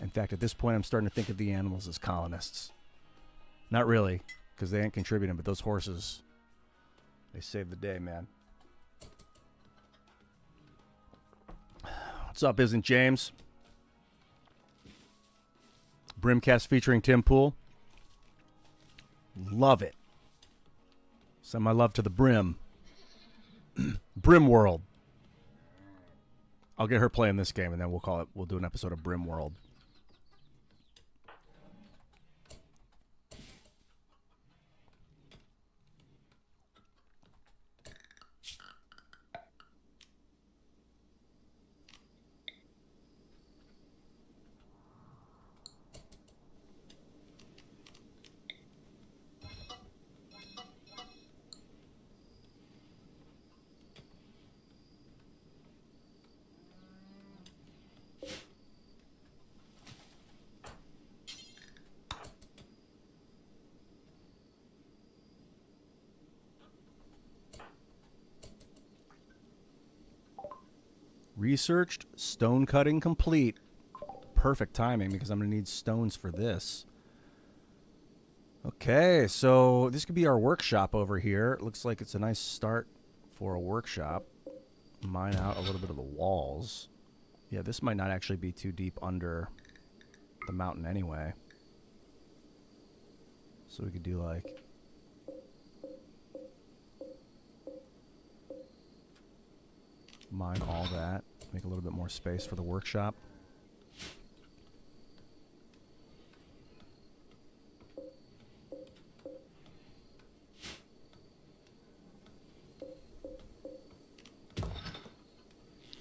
In fact, at this point, I'm starting to think of the animals as colonists. Not really, because they ain't contributing, but those horses, they save the day, man. What's up, Isn't James? Brimcast featuring Tim Pool. Love it. Send my love to the Brim. RimWorld. I'll get her playing this game, and then we'll do an episode of RimWorld. Researched, stone cutting complete. Perfect timing because I'm going to need stones for this. Okay, so this could be our workshop over here. It looks like it's a nice start for a workshop. Mine out a little bit of the walls. Yeah, this might not actually be too deep under the mountain anyway. So we could do like... mine all that. Make a little bit more space for the workshop.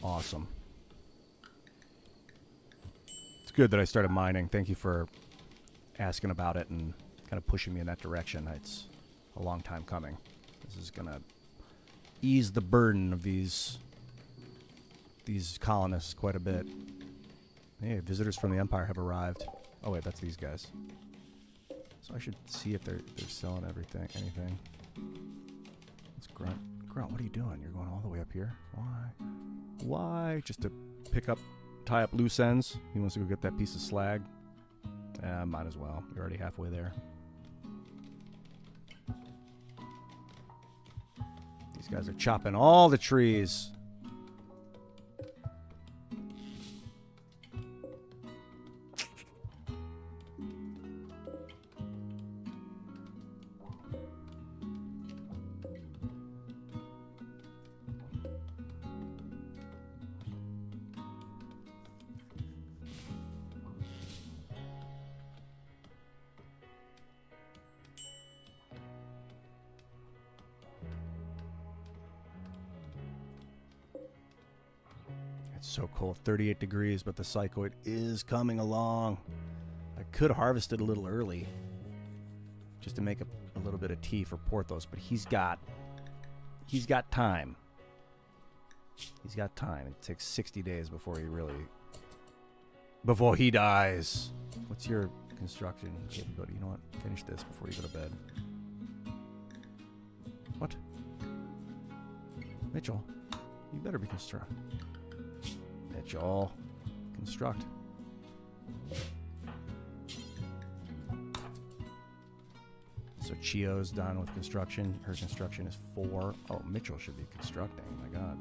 Awesome. It's good that I started mining. Thank you for asking about it and kind of pushing me in that direction. It's a long time coming. This is going to ease the burden of these colonists quite a bit. Hey, visitors from the Empire have arrived. Oh wait, that's these guys. So I should see if they're selling everything, anything. Let's Grunt. Grunt, what are you doing? You're going all the way up here? Why? Why? Just to tie up loose ends? He wants to go get that piece of slag? Might as well. You're already halfway there. These guys are chopping all the trees. So cold, 38 degrees, but the psychoid is coming along. I could have harvested a little early just to make a little bit of tea for Porthos, but he's got time. He's got time. It takes 60 days before he dies. What's your construction capability? You know what? Finish this before you go to bed. What? Mitchell, you better be constructing. Mitchell, construct. So Chio's done with construction. Her construction is 4. Oh, Mitchell should be constructing. Oh my God.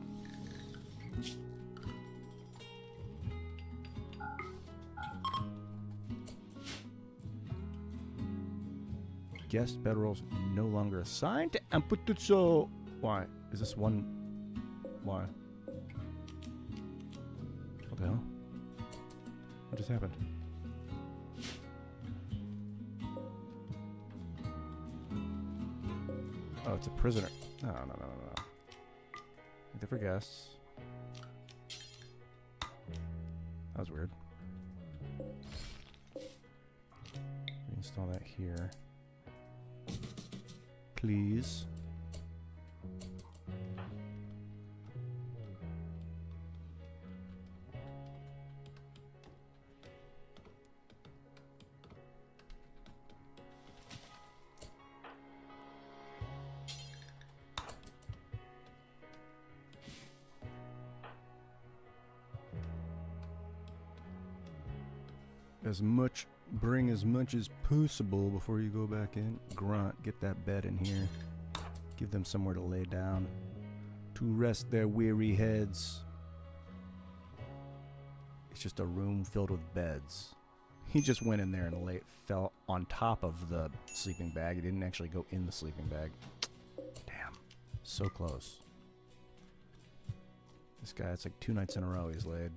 Guest bedrolls no longer assigned to Amputuzzo. Why? Is this one? Why? What the hell? What just happened? Oh, it's a prisoner. No. Different guests. That was weird. Install that here. Please. Bring as much as possible before you go back in. Grunt, get that bed in here. Give them somewhere to lay down, to rest their weary heads. It's just a room filled with beds. He just went in there and fell on top of the sleeping bag. He didn't actually go in the sleeping bag. Damn, so close. This guy, it's like 2 nights in a row he's laid.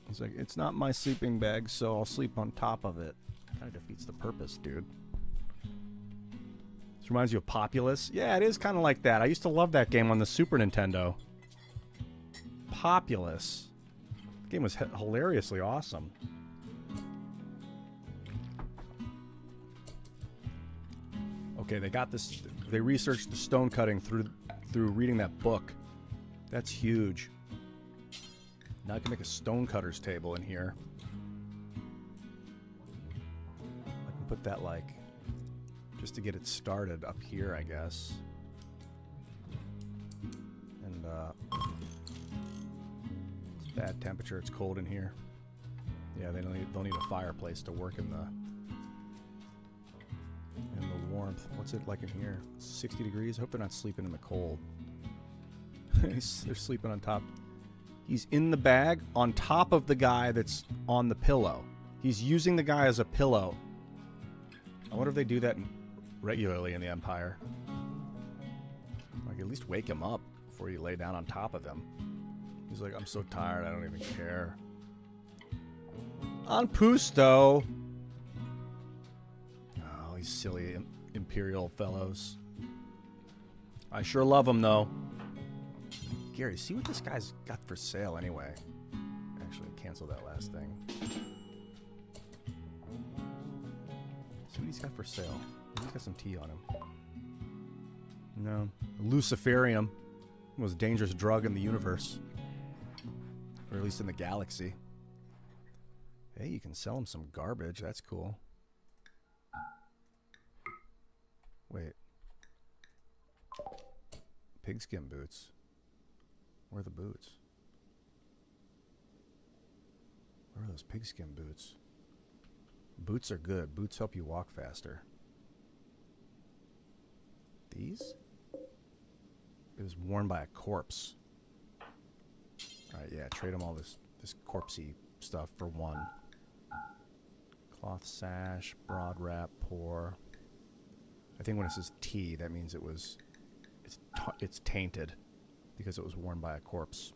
He's like, it's not my sleeping bag, so I'll sleep on top of it. Kind of defeats the purpose, dude. This reminds you of Populous. Yeah, it is kind of like that. I used to love that game on the Super Nintendo. Populous. The game was hilariously awesome. Okay, they got this. They researched the stone cutting through reading that book. That's huge. Now I can make a stonecutter's table in here. I can put that, like, just to get it started up here, I guess. And, it's bad temperature. It's cold in here. Yeah, they'll need a fireplace to work in the warmth. What's it like in here? 60 degrees? I hope they're not sleeping in the cold. They're sleeping on top. He's in the bag on top of the guy that's on the pillow. He's using the guy as a pillow. I wonder if they do that regularly in the Empire. Like, at least wake him up before you lay down on top of him. He's like, I'm so tired, I don't even care. On Pusto. Oh, these silly Imperial fellows. I sure love them, though. Gary, see what this guy's got for sale anyway. Actually, cancel that last thing. See what he's got for sale. He's got some tea on him. No. Luciferium. The most dangerous drug in the universe. Or at least in the galaxy. Hey, you can sell him some garbage. That's cool. Wait. Pigskin boots. Where are the boots? Where are those pigskin boots? Boots are good. Boots help you walk faster. These? It was worn by a corpse. Alright, yeah, trade them all this corpsey stuff for one. Cloth sash, broad wrap, pour. I think when it says T, that means it's tainted because it was worn by a corpse.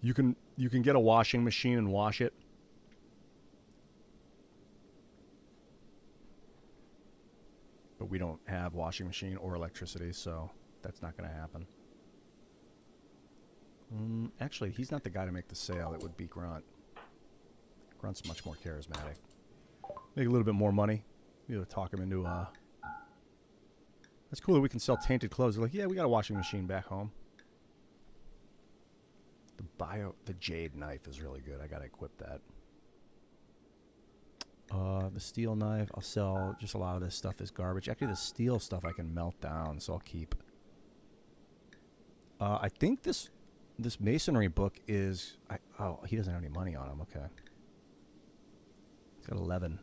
You can get a washing machine and wash it. But we don't have washing machine or electricity, so that's not going to happen. Actually, he's not the guy to make the sale. It would be Grunt. Grunt's much more charismatic. Make a little bit more money. Be able to talk him into That's cool that we can sell tainted clothes. They're like, yeah, we got a washing machine back home. The jade knife is really good. I gotta equip that. The steel knife, I'll sell. Just a lot of this stuff is garbage. Actually, the steel stuff I can melt down, so I'll keep. I think this masonry book is... oh, he doesn't have any money on him. Okay. He's got 11.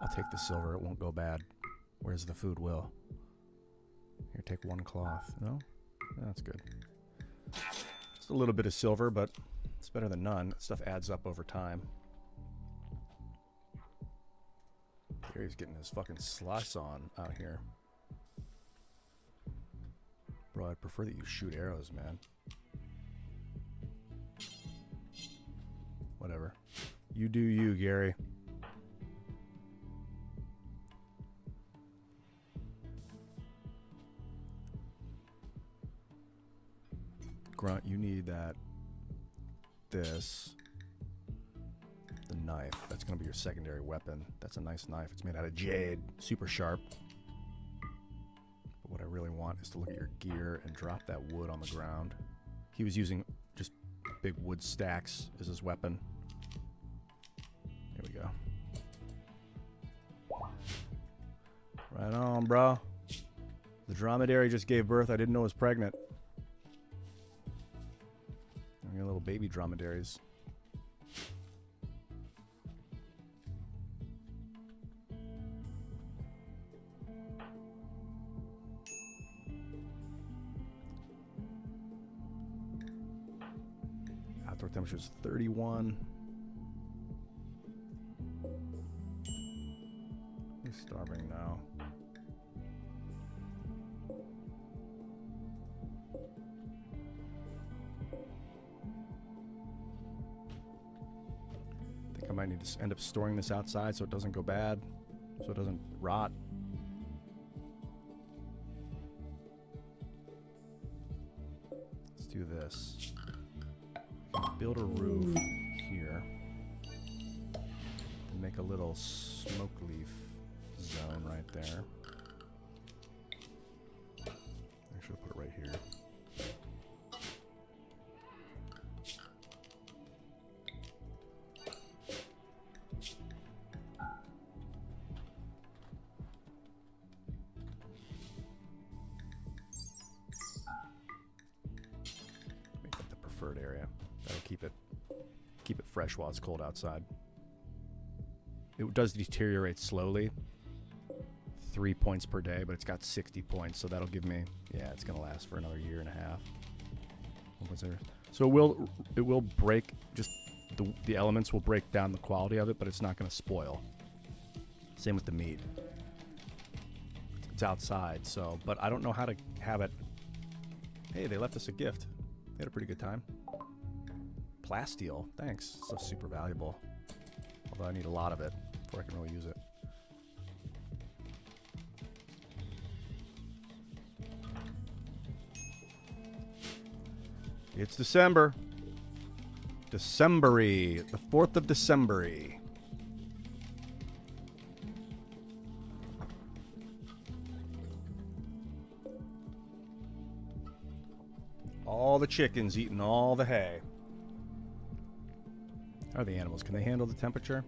I'll take the silver. It won't go bad. Where's the food, Will? Here, take one cloth. No? Yeah, that's good. Just a little bit of silver, but it's better than none. Stuff adds up over time. Here he's getting his fucking slice on out here. Bro, I'd prefer that you shoot arrows, man. Whatever. You do you, Gary. Grunt, you need that. This. The knife. That's going to be your secondary weapon. That's a nice knife. It's made out of jade. Super sharp. But what I really want is to look at your gear and drop that wood on the ground. He was using just big wood stacks as his weapon. Here we go. Right on, bro. The dromedary just gave birth. I didn't know it was pregnant. I got little baby dromedaries. Outdoor temperature is 31. He's starving now. I might need to end up storing this outside so it doesn't go bad, so it doesn't rot. Let's do this. Build a roof here and make a little smoke leaf zone right there. Actually, put it right here. Area. That'll keep it fresh while it's cold outside. It does deteriorate slowly. 3 points per day, but it's got 60 points, so that'll give me, yeah, it's gonna last for another year and a half. So it will break, just the elements will break down the quality of it, but it's not gonna spoil. Same with the meat. It's outside, so, but I don't know how to have it. Hey, they left us a gift. They had a pretty good time. Plasteel, thanks. So super valuable. Although I need a lot of it before I can really use it. It's December. December-y. The 4th of December-y. all the chickens eating all the hay. How are the animals? Can they handle the temperature?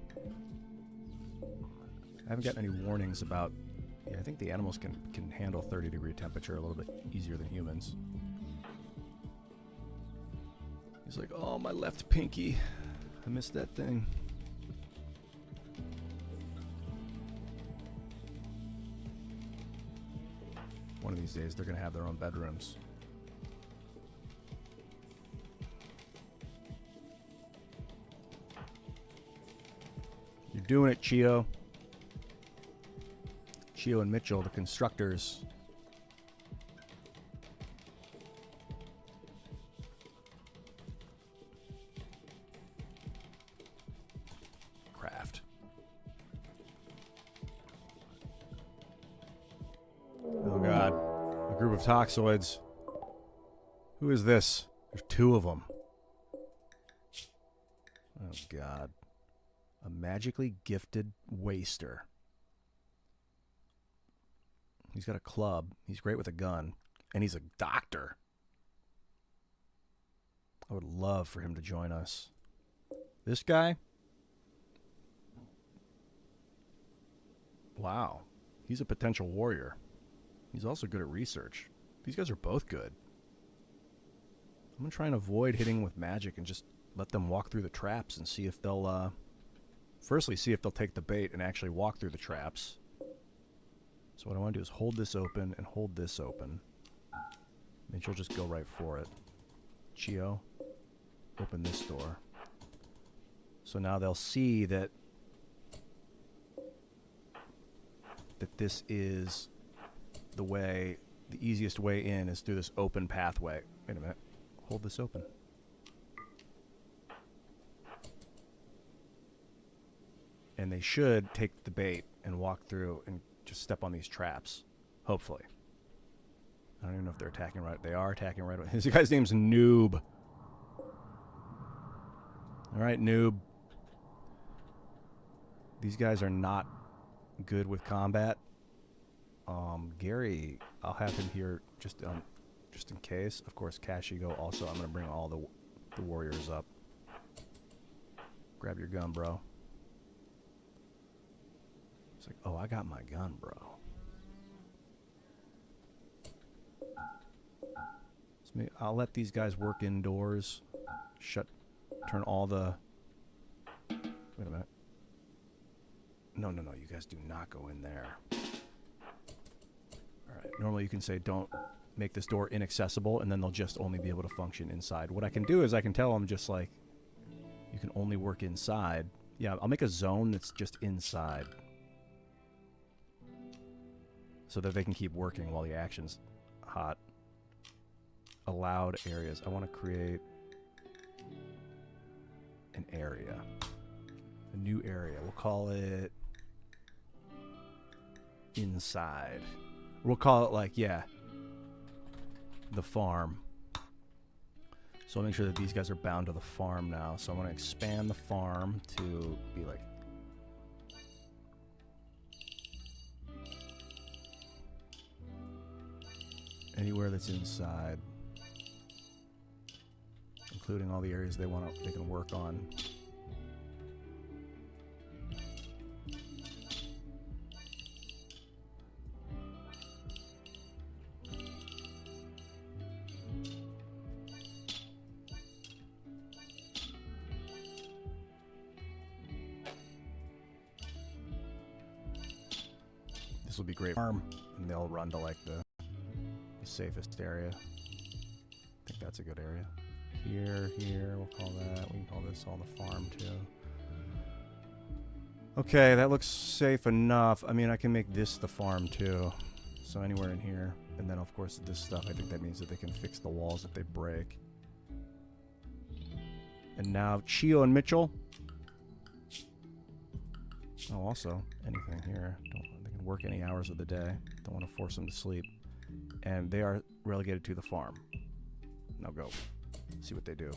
I haven't gotten any warnings about... Yeah, I think the animals can handle 30-degree temperature a little bit easier than humans. He's like, oh, my left pinky. I missed that thing. One of these days, they're going to have their own bedrooms. You're doing it, Chio. Chio and Mitchell, the constructors. Craft. Oh god. A group of toxoids. Who is this? There's 2 of them. Oh god. A magically gifted waster. He's got a club. He's great with a gun. And he's a doctor. I would love for him to join us. This guy? Wow. He's a potential warrior. He's also good at research. These guys are both good. I'm going to try and avoid hitting with magic and just let them walk through the traps and see if they'll... Firstly, see if they'll take the bait and actually walk through the traps. So what I want to do is hold this open and hold this open. And she'll just go right for it. Chio, open this door. So now they'll see that this is the way, the easiest way in is through this open pathway. Wait a minute. Hold this open. And they should take the bait and walk through and just step on these traps. Hopefully. I don't even know if they're attacking right. They are attacking right away. This guy's name's Noob. Alright, Noob. These guys are not good with combat. Gary, I'll have him here just in case. Of course, Kashigo also. I'm going to bring all the warriors up. Grab your gun, bro. It's like, oh, I got my gun, bro. So I'll let these guys work indoors. Turn all the... Wait a minute. No, you guys do not go in there. Alright, normally you can say don't make this door inaccessible, and then they'll just only be able to function inside. What I can do is I can tell them just like, you can only work inside. Yeah, I'll make a zone that's just inside. So that they can keep working while the action's hot. Allowed areas. I want to create an area. A new area. We'll call it inside. We'll call it like, yeah, the farm. So I'll make sure that these guys are bound to the farm now. So I want to expand the farm to be like anywhere that's inside, including all the areas they can work on. This will be great farm, and they'll run to like the safest area. I think that's a good area. Here, we'll call that. We can call this all the farm too. Okay, that looks safe enough. I mean, I can make this the farm too. So anywhere in here. And then of course this stuff, I think that means that they can fix the walls if they break. And now Chio and Mitchell. Oh, also, anything here. They can work any hours of the day. Don't want to force them to sleep. And they are relegated to the farm. Now go. See what they do.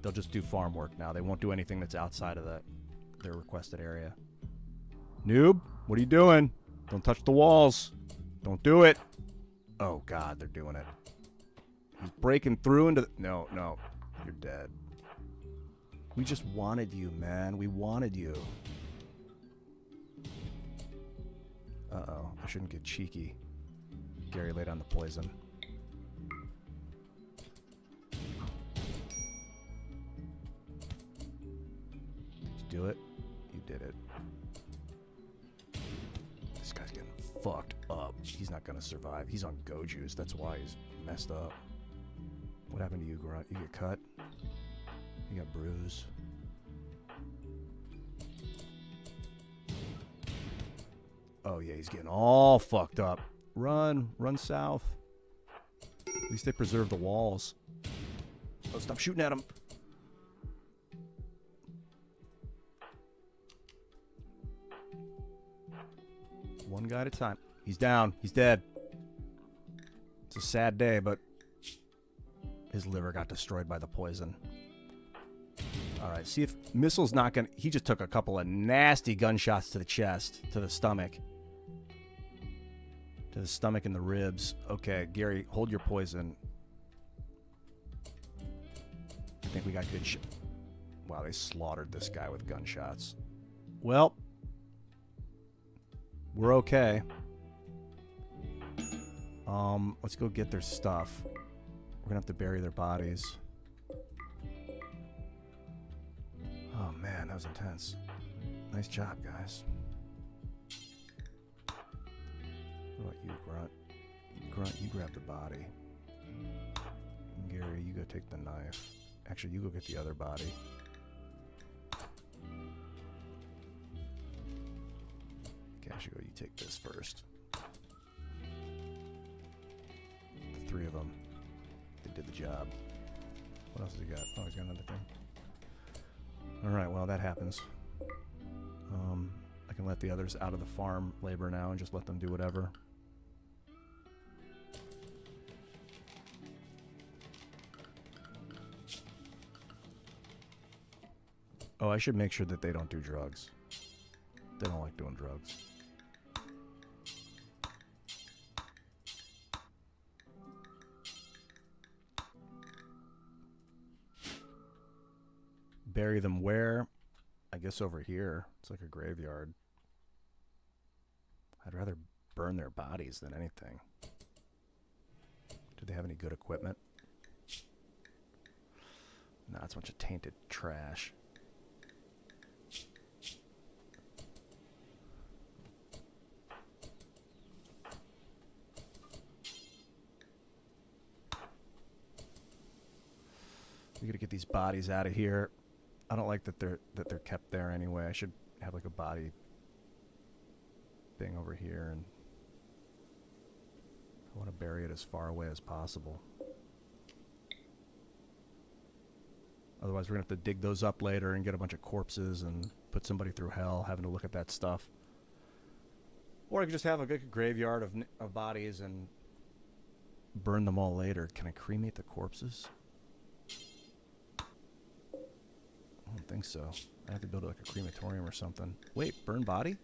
They'll just do farm work now. They won't do anything that's outside of their requested area. Noob, what are you doing? Don't touch the walls. Don't do it. Oh, God, they're doing it. He's breaking through into... No, no. You're dead. We just wanted you, man. We wanted you. Uh-oh. I shouldn't get cheeky. Gary laid on the poison. Did you do it? You did it. This guy's getting fucked up. He's not gonna survive. He's on go juice. That's why he's messed up. What happened to you, Grunt? You get cut? You got bruise. Oh yeah, he's getting all fucked up. Run. Run south. At least they preserve the walls. Oh, stop shooting at him. One guy at a time. He's down. He's dead. It's a sad day, but his liver got destroyed by the poison. Alright, see if Missile's not gonna... He just took a couple of nasty gunshots to the chest, to the stomach. To the stomach and the ribs. Okay, Gary, hold your poison. I think we got good shit. Wow, they slaughtered this guy with gunshots. Well, we're okay. Let's go get their stuff. We're gonna have to bury their bodies. Oh man, that was intense. Nice job, guys. What about you, Grunt? Grunt, you grab the body. Gary, you go take the knife. Actually, you go get the other body. Cashigo, you take this first. The three of them. They did the job. What else has he got? Oh, he's got another thing. Alright, well, that happens. I can let the others out of the farm labor now and just let them do whatever. Oh, I should make sure that they don't do drugs. They don't like doing drugs. Bury them where? I guess over here. It's like a graveyard. I'd rather burn their bodies than anything. Do they have any good equipment? Nah, it's a bunch of tainted trash. We gotta get these bodies out of here. I don't like that they're kept there anyway. I should have like a body thing over here, and I want to bury it as far away as possible. Otherwise, we're gonna have to dig those up later and get a bunch of corpses and put somebody through hell having to look at that stuff. Or I could just have a good graveyard of bodies and burn them all later. Can I cremate the corpses? I don't think so. I have to build like a crematorium or something. Wait, burn body?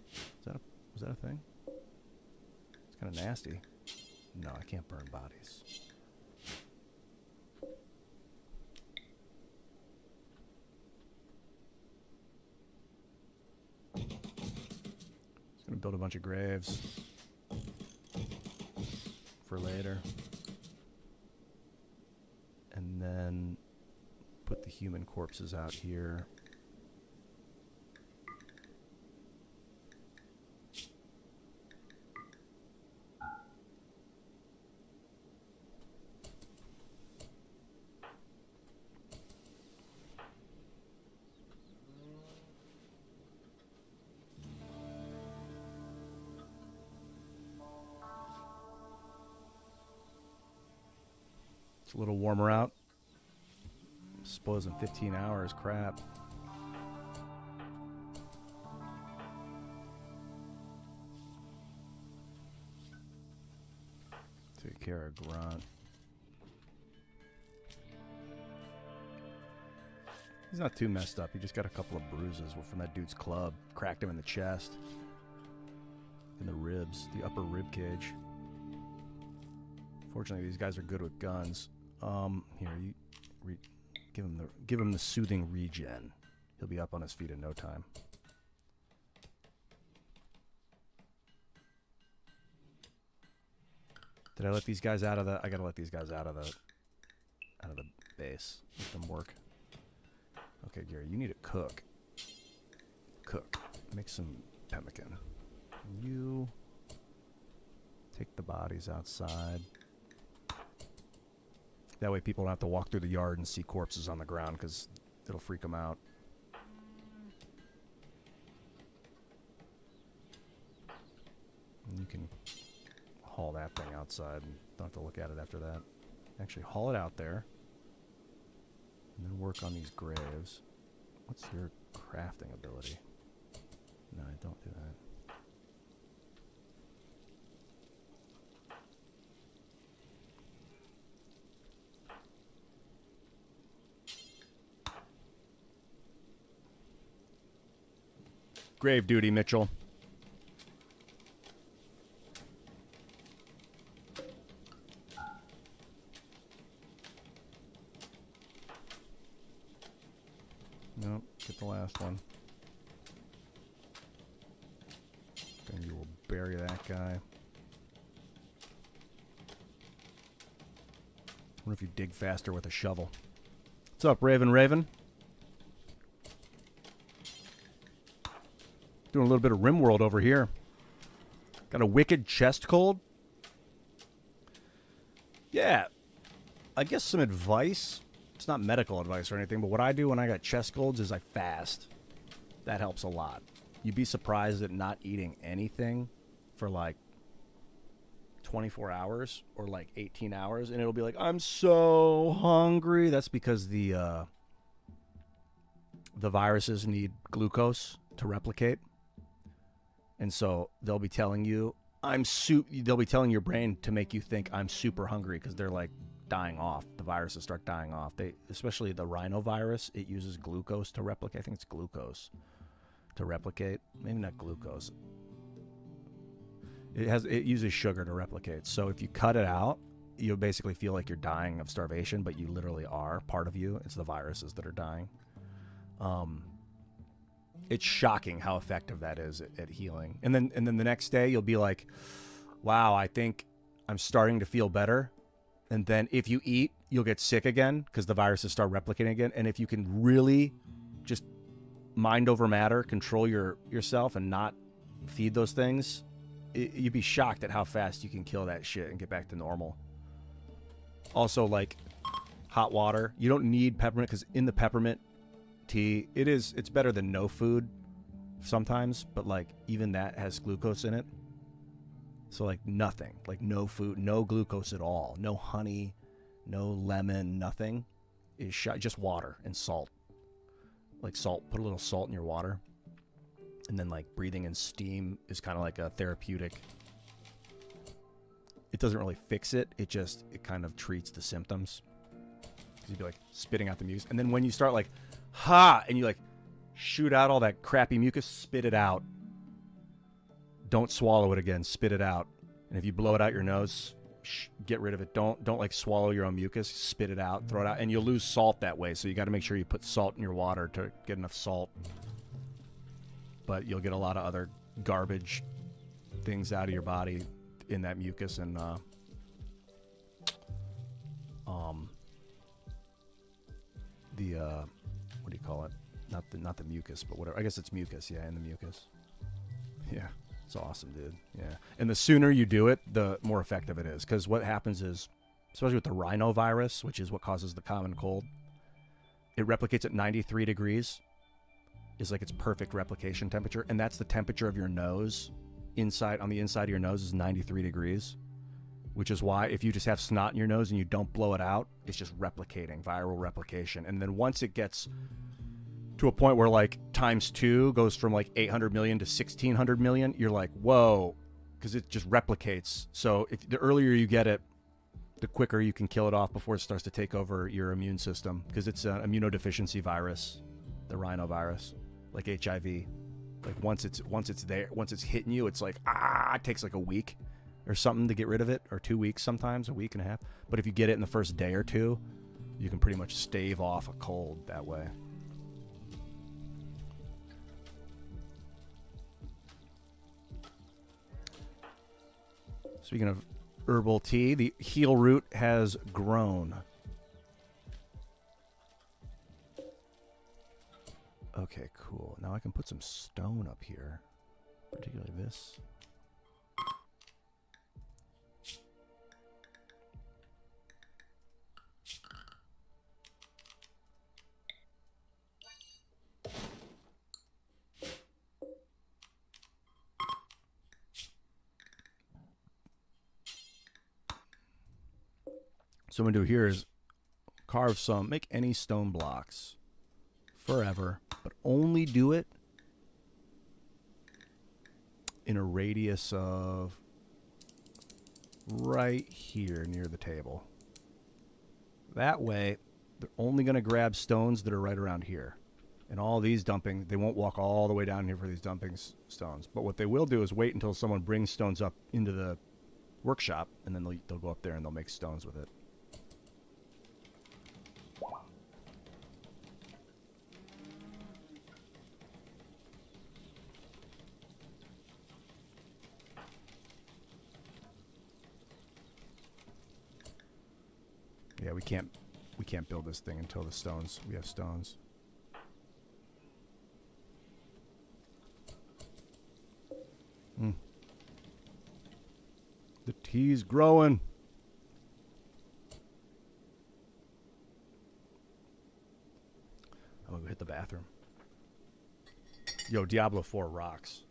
Was that a thing? It's kind of nasty. No, I can't burn bodies. Just gonna build a bunch of graves for later. And then put the human corpses out here. It's a little warmer out. I suppose in 15 hours, crap. Take care of Grunt. He's not too messed up. He just got a couple of bruises from that dude's club. Cracked him in the chest. In the ribs. The upper rib cage. Fortunately, these guys are good with guns. Here, you give him the soothing regen. He'll be up on his feet in no time. Did I let these guys out of the? I gotta let these guys out of the base. Let them work. Okay, Gary, you need to cook. Cook. Make some pemmican. You take the bodies outside. That way people don't have to walk through the yard and see corpses on the ground because it'll freak them out. And you can haul that thing outside and don't have to look at it after that. Actually, haul it out there. And then work on these graves. What's your crafting ability? No, don't do that. Grave duty, Mitchell. Nope, get the last one. Then you will bury that guy. I wonder if you dig faster with a shovel. What's up, Raven? Doing a little bit of RimWorld over here. Got a wicked chest cold. Yeah. I guess some advice. It's not medical advice or anything, but what I do when I got chest colds is I fast. That helps a lot. You'd be surprised at not eating anything for like 24 hours or like 18 hours, and it'll be like, I'm so hungry. That's because the viruses need glucose to replicate. And so they'll be telling you, they'll be telling your brain to make you think I'm super hungry because they're like dying off. The viruses start dying off. Especially the rhinovirus, it uses glucose to replicate. I think it's glucose to replicate. Maybe not glucose. It uses sugar to replicate. So if you cut it out, you'll basically feel like you're dying of starvation, but you literally are. Part of you, it's the viruses that are dying. It's shocking how effective that is at healing. And then the next day you'll be like, wow, I think I'm starting to feel better. And then if you eat, you'll get sick again because the viruses start replicating again. And if you can really just mind over matter, control yourself and not feed those things, you'd be shocked at how fast you can kill that shit and get back to normal. Also, like hot water. You don't need peppermint because in the peppermint tea, it's better than no food sometimes, but like even that has glucose in it. So like nothing, like no food, no glucose at all, no honey, no lemon, nothing is just water and salt. Like salt, put a little salt in your water. And then like breathing in steam is kind of like a therapeutic. It doesn't really fix it. It kind of treats the symptoms. You'd be like spitting out the mucus. And then when you start like, and you like shoot out all that crappy mucus, spit it out. Don't swallow it again. Spit it out. And if you blow it out your nose, get rid of it. Don't like swallow your own mucus. Spit it out. Throw it out. And you'll lose salt that way. So you got to make sure you put salt in your water to get enough salt. But you'll get a lot of other garbage things out of your body in that mucus and what do you call it? Not the mucus, but whatever. I guess it's mucus, yeah, in the mucus. Yeah, it's awesome, dude. Yeah, and the sooner you do it, the more effective it is. Because what happens is, especially with the rhinovirus, which is what causes the common cold, it replicates at 93 degrees. Is like its perfect replication temperature, and that's the temperature of your nose. On the inside of your nose is 93 degrees, which is why if you just have snot in your nose and you don't blow it out, it's just replicating, viral replication. And then once it gets to a point where like ×2 goes from like 800 million to 1600 million, you're like, whoa, because it just replicates. So if the earlier you get it, the quicker you can kill it off before it starts to take over your immune system, because it's an immunodeficiency virus, the rhinovirus, like HIV. Like once it's there, once it's hitting you, it's like, it takes like a week or something to get rid of it, or 2 weeks sometimes, a week and a half. But if you get it in the first day or two, you can pretty much stave off a cold that way. Speaking of herbal tea, the heel root has grown. Okay, cool. Now I can put some stone up here, particularly this. So what I'm going to do here is carve some, make any stone blocks forever, but only do it in a radius of right here near the table. That way, they're only going to grab stones that are right around here. And all these dumping, they won't walk all the way down here for these dumping stones. But what they will do is wait until someone brings stones up into the workshop, and then they'll go up there and they'll make stones with it. Yeah, we can't build this thing until we have stones. The tea's growing. I'm gonna go hit the bathroom. Yo, Diablo 4 rocks.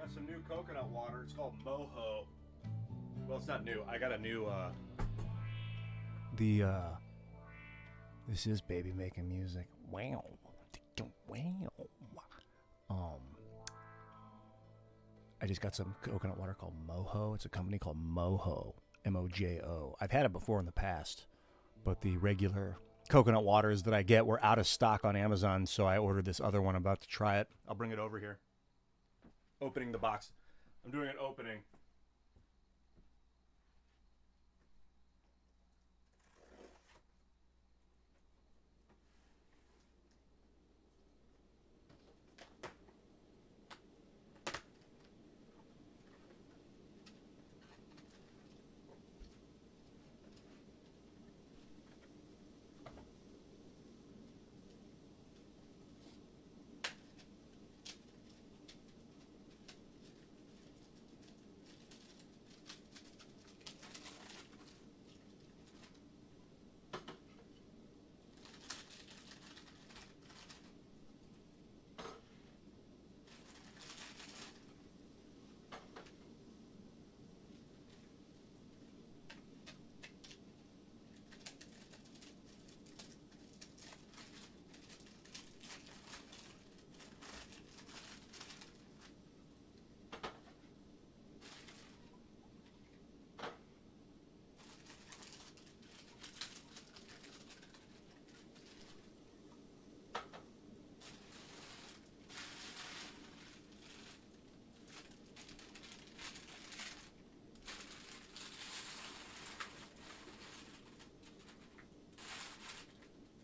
got some new coconut water. It's called Moho. Well, it's not new. I got a new, this is baby making music. Wow. Wow. I just got some coconut water called Moho. It's a company called Mojo. M-O-J-O. I've had it before in the past, but the regular coconut waters that I get were out of stock on Amazon, so I ordered this other one. I'm about to try it. I'll bring it over here. Opening the box. I'm doing an opening.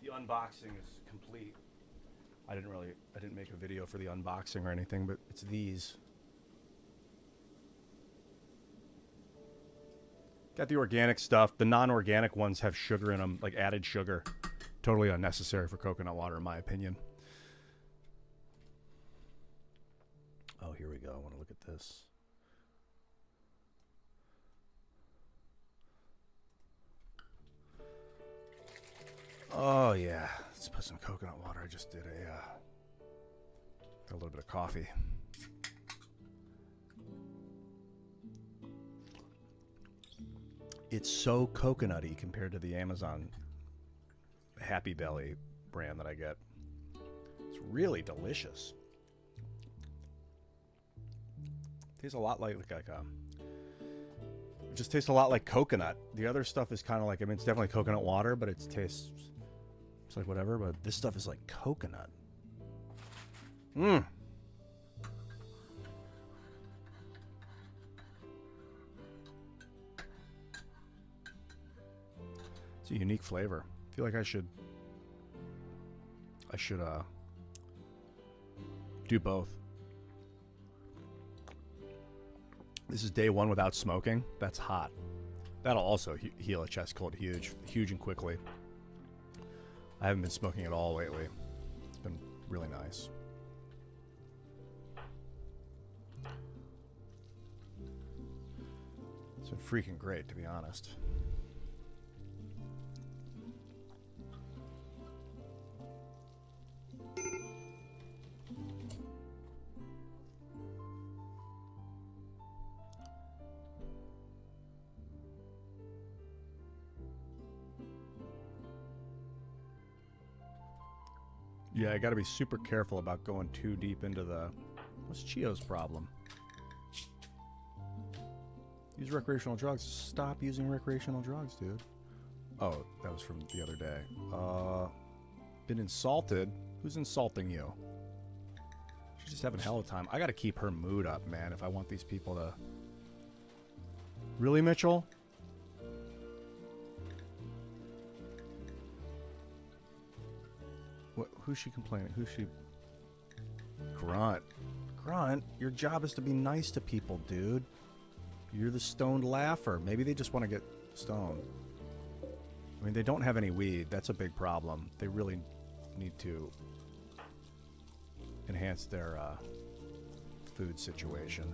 The unboxing is complete. I didn't make a video for the unboxing or anything, but it's these. Got the organic stuff. The non-organic ones have sugar in them, like added sugar. Totally unnecessary for coconut water, in my opinion. Oh, here we go. I want to look at this. Oh, yeah. Let's put some coconut water. I just did a little bit of coffee. It's so coconutty compared to the Amazon Happy Belly brand that I get. It's really delicious. Tastes a lot like it just tastes a lot like coconut. The other stuff is kind of like, I mean, it's definitely coconut water, but it tastes, it's like whatever, but this stuff is like coconut. Mmm. It's a unique flavor. I feel like I should do both. This is day one without smoking. That's hot. That'll also heal a chest cold huge and quickly. I haven't been smoking at all lately. It's been really nice. It's been freaking great, to be honest. Yeah, I gotta be super careful about going too deep into the... What's Chio's problem? Use recreational drugs. Stop using recreational drugs, dude. Oh, that was from the other day. Been insulted? Who's insulting you? She's just having a hell of a time. I gotta keep her mood up, man, if I want these people to... Really, Mitchell? What? Who's she complaining? Who's she? Grunt. Grunt, your job is to be nice to people, dude. You're the stoned laugher. Maybe they just want to get stoned. I mean, they don't have any weed. That's a big problem. They really need to enhance their food situation.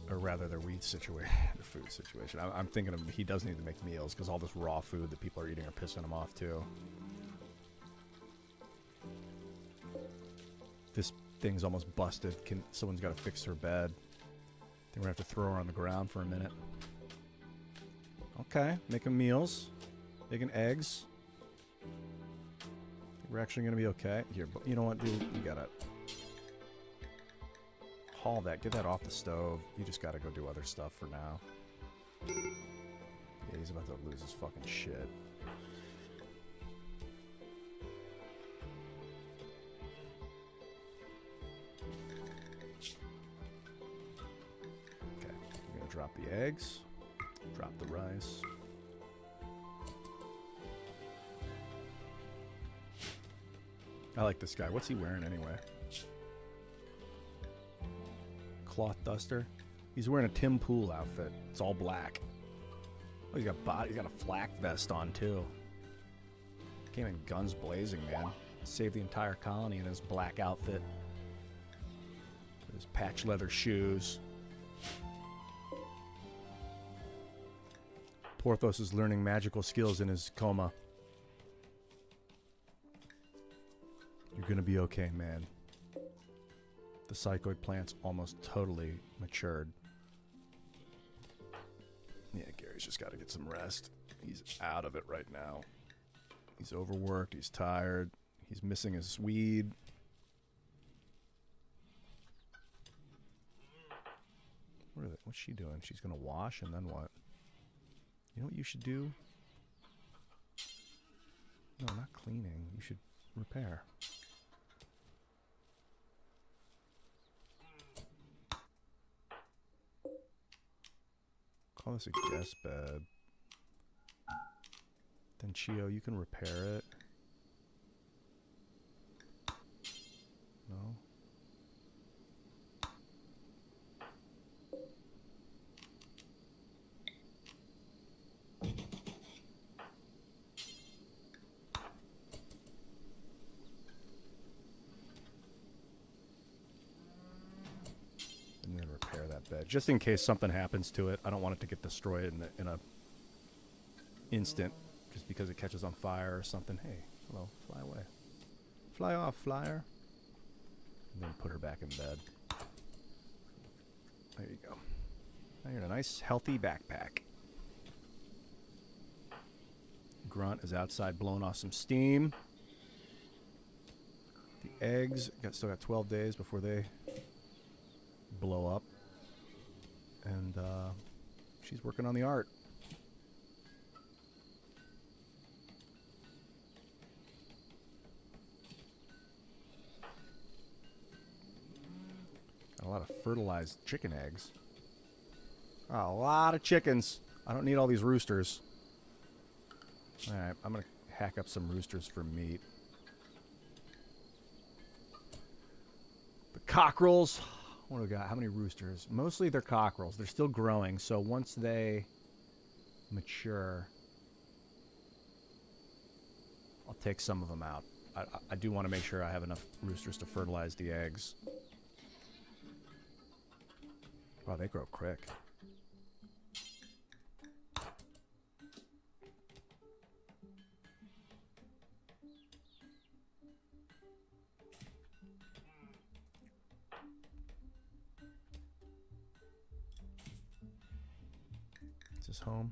Or rather, their weed situation. Their food situation. I'm thinking of, he does need to make meals because all this raw food that people are eating are pissing him off too. thing's almost busted. Someone's got to fix her bed. I think we're going to have to throw her on the ground for a minute. Okay, making meals. Making eggs. We're actually going to be okay. Here, but you know what, dude? You got to haul that. Get that off the stove. You just got to go do other stuff for now. Yeah, he's about to lose his fucking shit. Okay, I'm gonna drop the eggs, drop the rice. I like this guy. What's he wearing anyway? Cloth duster. He's wearing a Tim Pool outfit. It's all black. Oh, he's got a flak vest on too. Came in guns blazing, man. Saved the entire colony in his black outfit. His patch leather shoes. Porthos is learning magical skills in his coma. You're gonna be okay, man. The psychoid plant's almost totally matured. Yeah, Gary's just got to get some rest. He's out of it right now. He's overworked. He's tired. He's missing his weed. What's she doing? She's going to wash and then what? You know what you should do? No, not cleaning. You should repair. Call this a guest bed. Then Chio, you can repair it. No? And then repair that bed. Just in case something happens to it. I don't want it to get destroyed in a instant. Just because it catches on fire or something. Hey, hello, fly away. Fly off, flyer. And then put her back in bed. There you go. Now you're in a nice, healthy backpack. Grunt is outside blowing off some steam. The eggs, still got 12 days before they blow up. And she's working on the art. A lot of fertilized chicken eggs. Oh, a lot of chickens. I don't need all these roosters. Alright, I'm going to hack up some roosters for meat. The cockerels. What do we got? How many roosters? Mostly they're cockerels. They're still growing, so once they mature, I'll take some of them out. I do want to make sure I have enough roosters to fertilize the eggs. Wow, they grow quick. Is this home?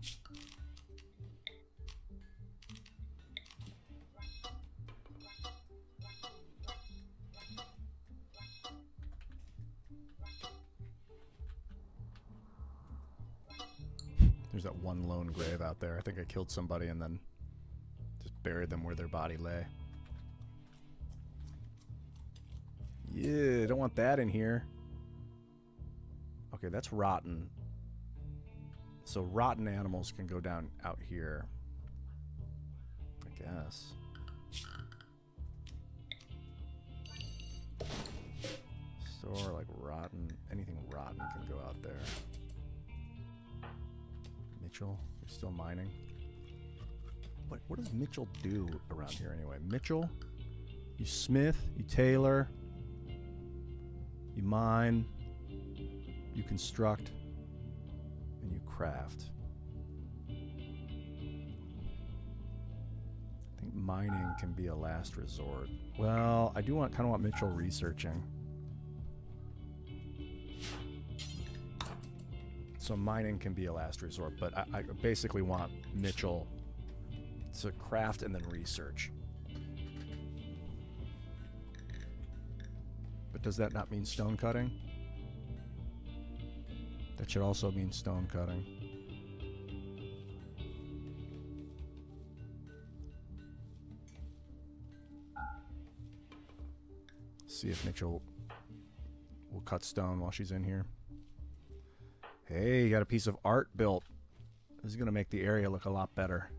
There's that one lone grave out there. I think I killed somebody and then just buried them where their body lay. Yeah, don't want that in here. Okay, that's rotten. So rotten animals can go down out here. I guess. Store like rotten. Anything rotten can go out there. Mitchell, you're still mining. What does Mitchell do around here anyway? Mitchell, you smith, you tailor, you mine, you construct, and you craft. I think mining can be a last resort. Well, I do kind of want Mitchell researching. So mining can be a last resort, but I basically want Mitchell to craft and then research. But does that not mean stone cutting? That should also mean stone cutting. See if Mitchell will cut stone while she's in here. Hey, you got a piece of art built. This is going to make the area look a lot better.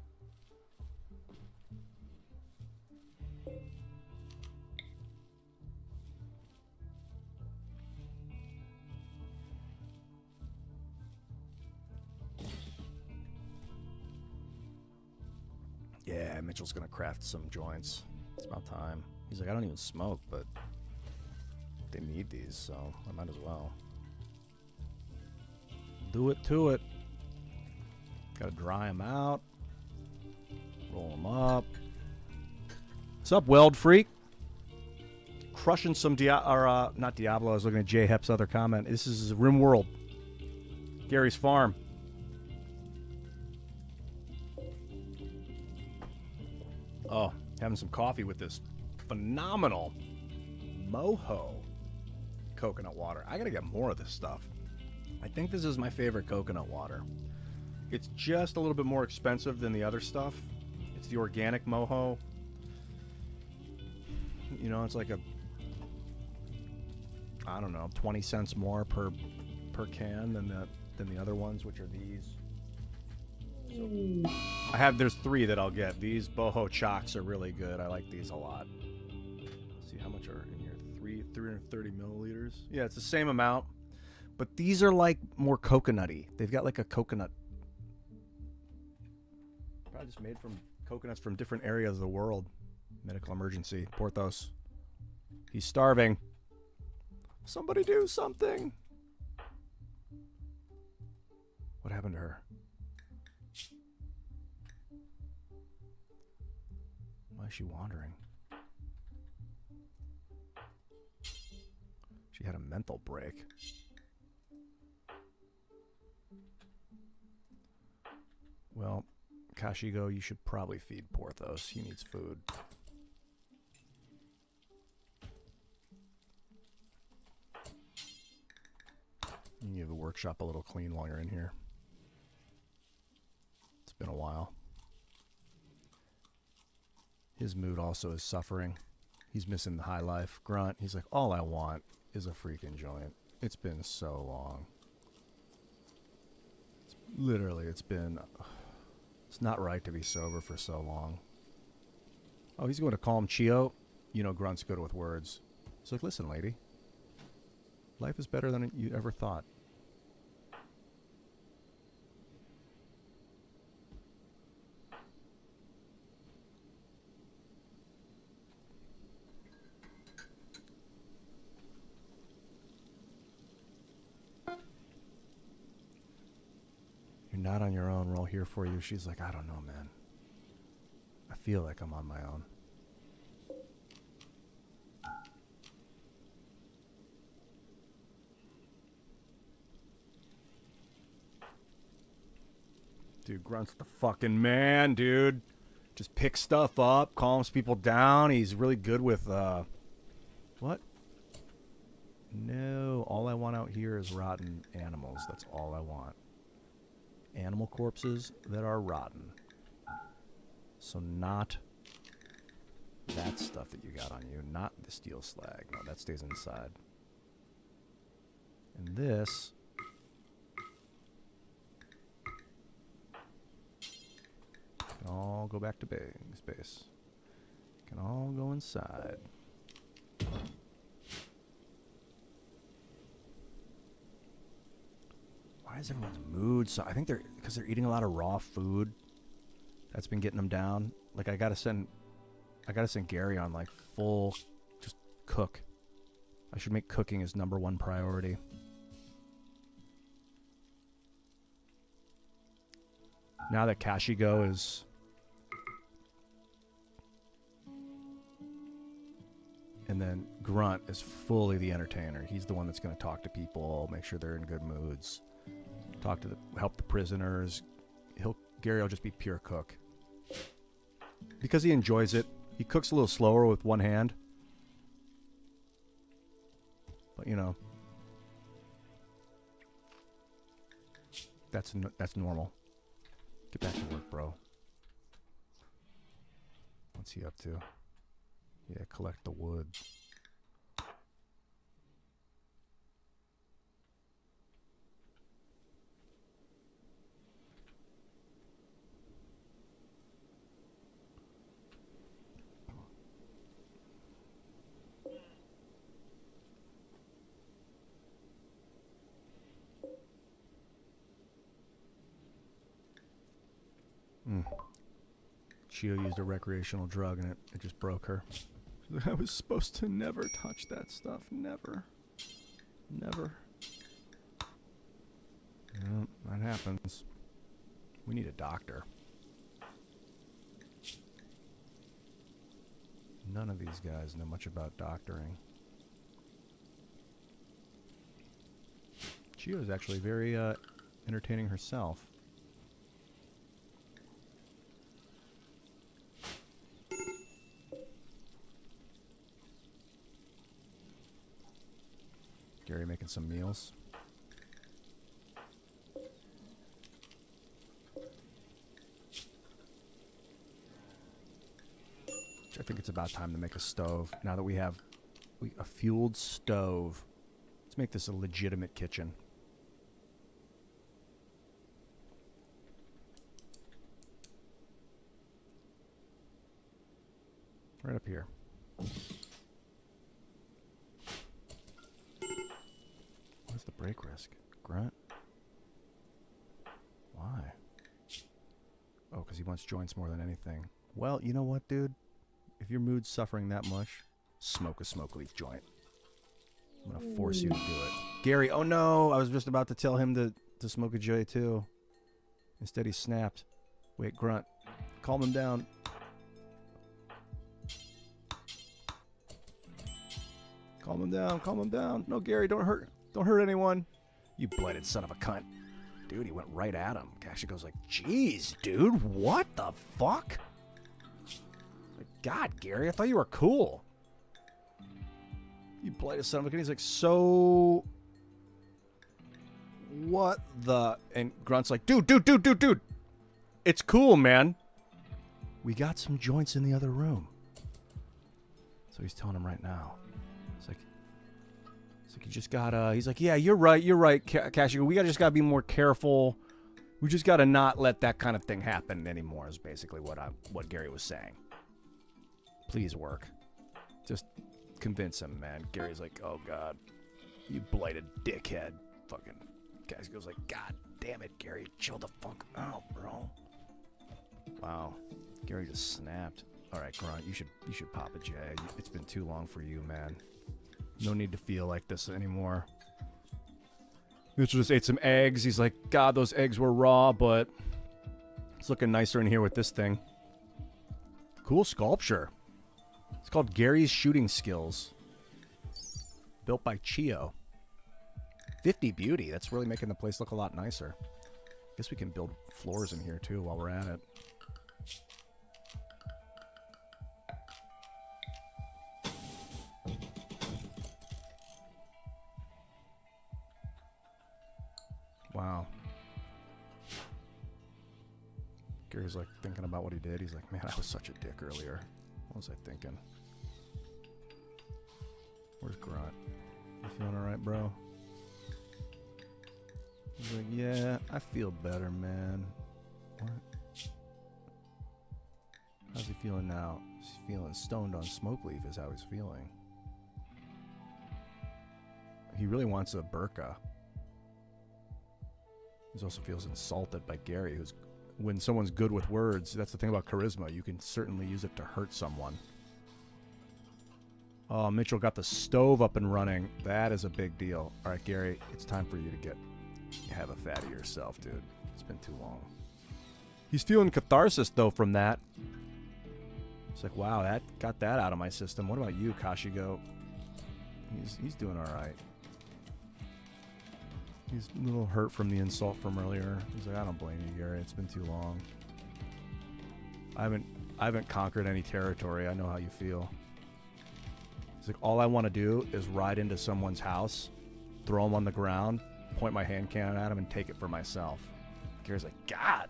Yeah, Mitchell's going to craft some joints. It's about time. He's like, I don't even smoke, but they need these, so I might as well. Do it to it. Gotta dry them out. Roll them up. What's up, Weld Freak? Crushing some not Diablo. I was looking at Jay Hep's other comment. This is RimWorld. Gary's farm. Oh, having some coffee with this phenomenal Moho coconut water. I gotta get more of this stuff. I think this is my favorite coconut water. It's just a little bit more expensive than the other stuff. It's the organic Moho. You know, it's like a, I don't know, 20 cents more per can than the other ones, which are these. So there's 3 that I'll get. These boho chocks are really good. I like these a lot. Let's see how much are in here. 330 milliliters. Yeah, it's the same amount, but these are like more coconutty. They've got like a coconut. Probably just made from coconuts from different areas of the world. Medical emergency. Porthos. He's starving. Somebody do something. What happened to her? Why is she wandering? She had a mental break. Well, Kashigo, you should probably feed Porthos. He needs food. You can give the workshop a little clean while you're in here. It's been a while. His mood also is suffering. He's missing the high life. Grunt, he's like, all I want is a freaking joint. It's been so long. It's not right to be sober for so long. Oh, he's going to call him Chio. You know, Grunt's good with words. He's like, listen, lady. Life is better than you ever thought. You're not on your own. We're all here for you. She's like, I don't know, man. I feel like I'm on my own. Dude, Grunt's the fucking man, dude. Just picks stuff up, calms people down. He's really good with, what? No, all I want out here is rotten animals. That's all I want. Animal corpses that are rotten. So not that stuff that you got on you. Not the steel slag. No, that stays inside. And this... can all go back to space. Can all go inside. Why is everyone's mood so? I think because they're eating a lot of raw food. That's been getting them down. Like I gotta send Gary on like full, just cook. I should make cooking his #1 priority. Now that Kashigo is and then Grunt is fully the entertainer. He's the one that's going to talk to people, make sure they're in good moods. talk to help the prisoners. Gary will just be pure cook. Because he enjoys it. He cooks a little slower with one hand. But, you know. That's normal. Get back to work, bro. What's he up to? Yeah, collect the wood. Chio used a recreational drug and it just broke her. I was supposed to never touch that stuff. Never. Never. Yeah, that happens. We need a doctor. None of these guys know much about doctoring. Chio is actually very entertaining herself. Gary making some meals. I think it's about time to make a stove. Now that we have a fueled stove, let's make this a legitimate kitchen. Right up here. What's the break risk? Grunt? Why? Oh, because he wants joints more than anything. Well, you know what, dude? If your mood's suffering that much, smoke a smoke leaf joint. I'm going to force you to do it. Gary, oh no! I was just about to tell him to smoke a J too. Instead he snapped. Wait, Grunt. Calm him down. Calm him down, calm him down. No, Gary, don't hurt anyone. You blighted son of a cunt. Dude, he went right at him. Actually goes like, jeez, dude, what the fuck? Like, God, Gary, I thought you were cool. You blighted son of a cunt. He's like, so... What the... And Grunt's like, dude. It's cool, man. We got some joints in the other room. So he's telling him right now. You just gotta... He's like, yeah, you're right, Cashew. We just gotta be more careful. We just gotta not let that kind of thing happen anymore, is basically what Gary was saying. Please work. Just convince him, man. Gary's like, oh, God. You blighted dickhead. Fucking... Cashew goes like, God damn it, Gary. Chill the fuck out, bro. Wow. Gary just snapped. All right, Grunt, you should pop a J. It's been too long for you, man. No need to feel like this anymore. Mitchell just ate some eggs. He's like, God, those eggs were raw, but it's looking nicer in here with this thing. Cool sculpture. It's called Gary's Shooting Skills. Built by Chio. 50 beauty. That's really making the place look a lot nicer. Guess we can build floors in here, too, while we're at it. Wow. Gary's like thinking about what he did. He's like, man, I was such a dick earlier. What was I thinking? Where's Grunt? You feeling alright, bro? He's like, yeah, I feel better, man. What? How's he feeling now? He's feeling stoned on smoke leaf is how he's feeling. He really wants a burqa. He also feels insulted by Gary, who's... When someone's good with words, that's the thing about charisma. You can certainly use it to hurt someone. Oh, Mitchell got the stove up and running. That is a big deal. All right, Gary, it's time for you to have a fatty yourself, dude. It's been too long. He's feeling catharsis, though, from that. It's like, wow, that got that out of my system. What about you, Kashigo? He's doing all right. He's a little hurt from the insult from earlier. He's like, I don't blame you, Gary. It's been too long. I haven't conquered any territory. I know how you feel. He's like, all I want to do is ride into someone's house, throw him on the ground, point my hand cannon at him, and take it for myself. Gary's like, God.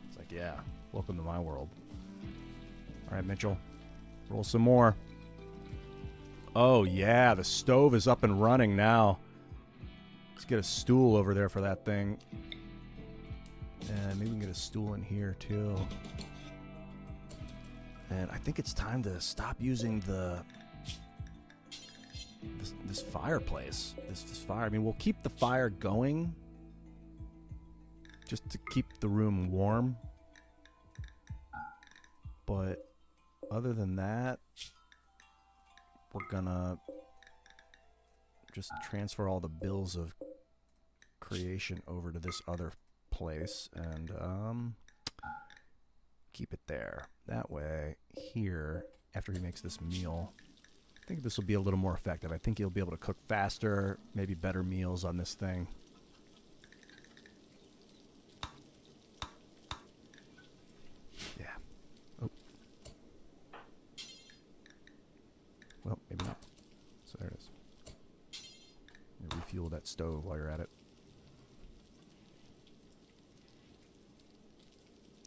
It's like, yeah, welcome to my world. All right, Mitchell, roll some more. Oh, yeah, the stove is up and running now. Let's get a stool over there for that thing. And maybe we can get a stool in here, too. And I think it's time to stop using this fireplace. This fire. I mean, we'll keep the fire going just to keep the room warm. But other than that, we're gonna just transfer all the bills of creation over to this other place and keep it there. That way, here, after he makes this meal, I think this will be a little more effective. I think he'll be able to cook faster, maybe better meals on this thing. Yeah. Oh. Well, maybe not. So there it is. Refuel that stove while you're at it.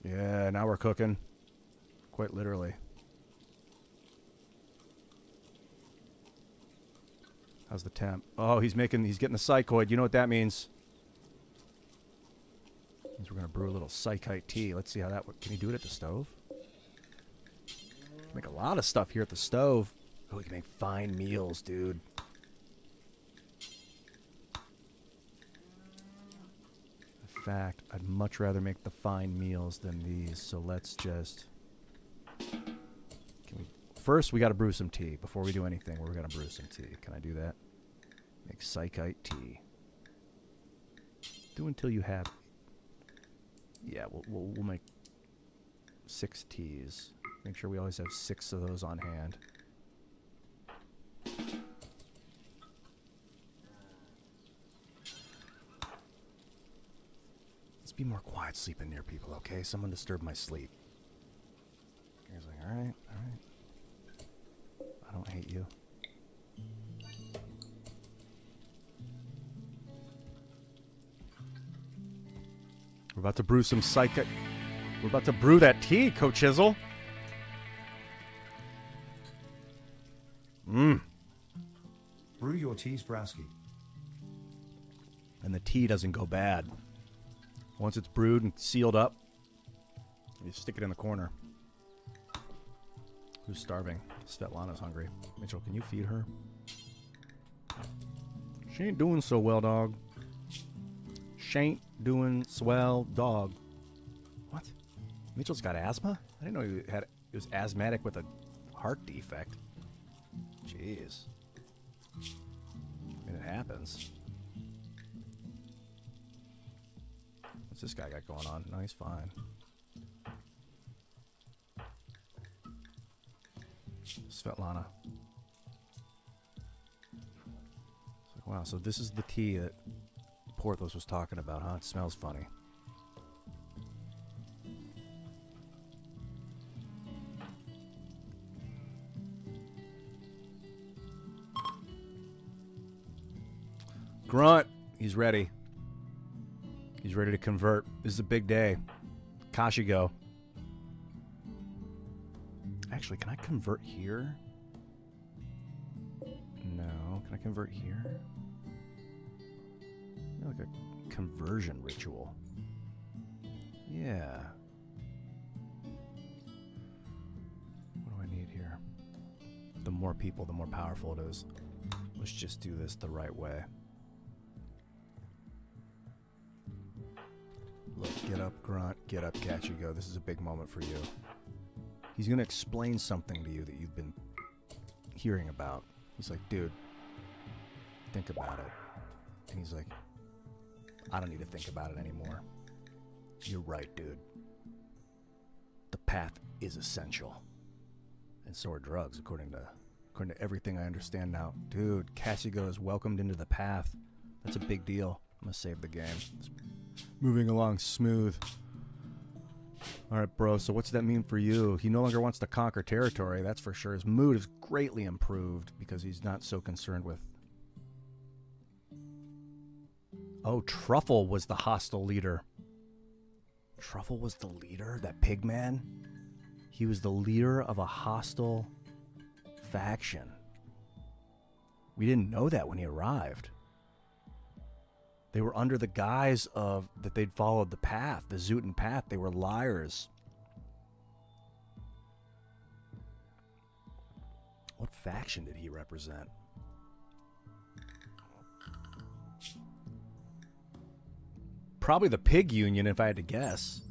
Yeah, now we're cooking. Quite literally. How's the temp? Oh, he's getting the psychoid. You know what that means? Means we're gonna brew a little psychite tea. Let's see how that can he do it at the stove? Make a lot of stuff here at the stove. Oh, we can make fine meals, dude. In fact, I'd much rather make the fine meals than these, so let's just... First, we gotta brew some tea. Before we do anything, we're gonna brew some tea. Can I do that? Make psychite tea. Do until you have... Yeah, we'll make 6 teas. Make sure we always have 6 of those on hand. Let's be more quiet sleeping near people, okay? Someone disturbed my sleep. He's like, alright. I don't hate you. We're about to brew some psychic. We're about to brew that tea, Coach Chisel. Brew your teas, Brasky. And the tea doesn't go bad. Once it's brewed and sealed up, you stick it in the corner. Who's starving? Svetlana's hungry. Mitchell, can you feed her? She ain't doing so well, dog. She ain't doing swell, dog. What? Mitchell's got asthma? I didn't know he was asthmatic with a heart defect. Jeez. I mean, it happens. What's this guy got going on? No, he's fine. Svetlana. It's like, wow, so this is the tea that Porthos was talking about, huh? It smells funny. Grunt, he's ready. He's ready to convert. This is a big day. Kashigo. Actually, can I convert here? No. Can I convert here? Like a conversion ritual. Yeah. What do I need here? The more people, the more powerful it is. Let's just do this the right way. Look, get up, Grunt. Get up, Kashigo. This is a big moment for you. He's going to explain something to you that you've been hearing about. He's like, dude, think about it. And he's like, I don't need to think about it anymore. You're right, dude. The path is essential. And so are drugs, according to everything I understand now. Dude, Kashigo is welcomed into the path. That's a big deal. I'm gonna save the game. It's moving along smooth. All right, bro. So what's that mean for you? He no longer wants to conquer territory, that's for sure. His mood is greatly improved because he's not so concerned with... Oh, Truffle was the hostile leader. Truffle was the leader? That pig man? He was the leader of a hostile faction. We didn't know that when he arrived. They were under the guise of that they'd followed the path, the Zootan path. They were liars. What faction did he represent? Probably the Pig Union, if I had to guess.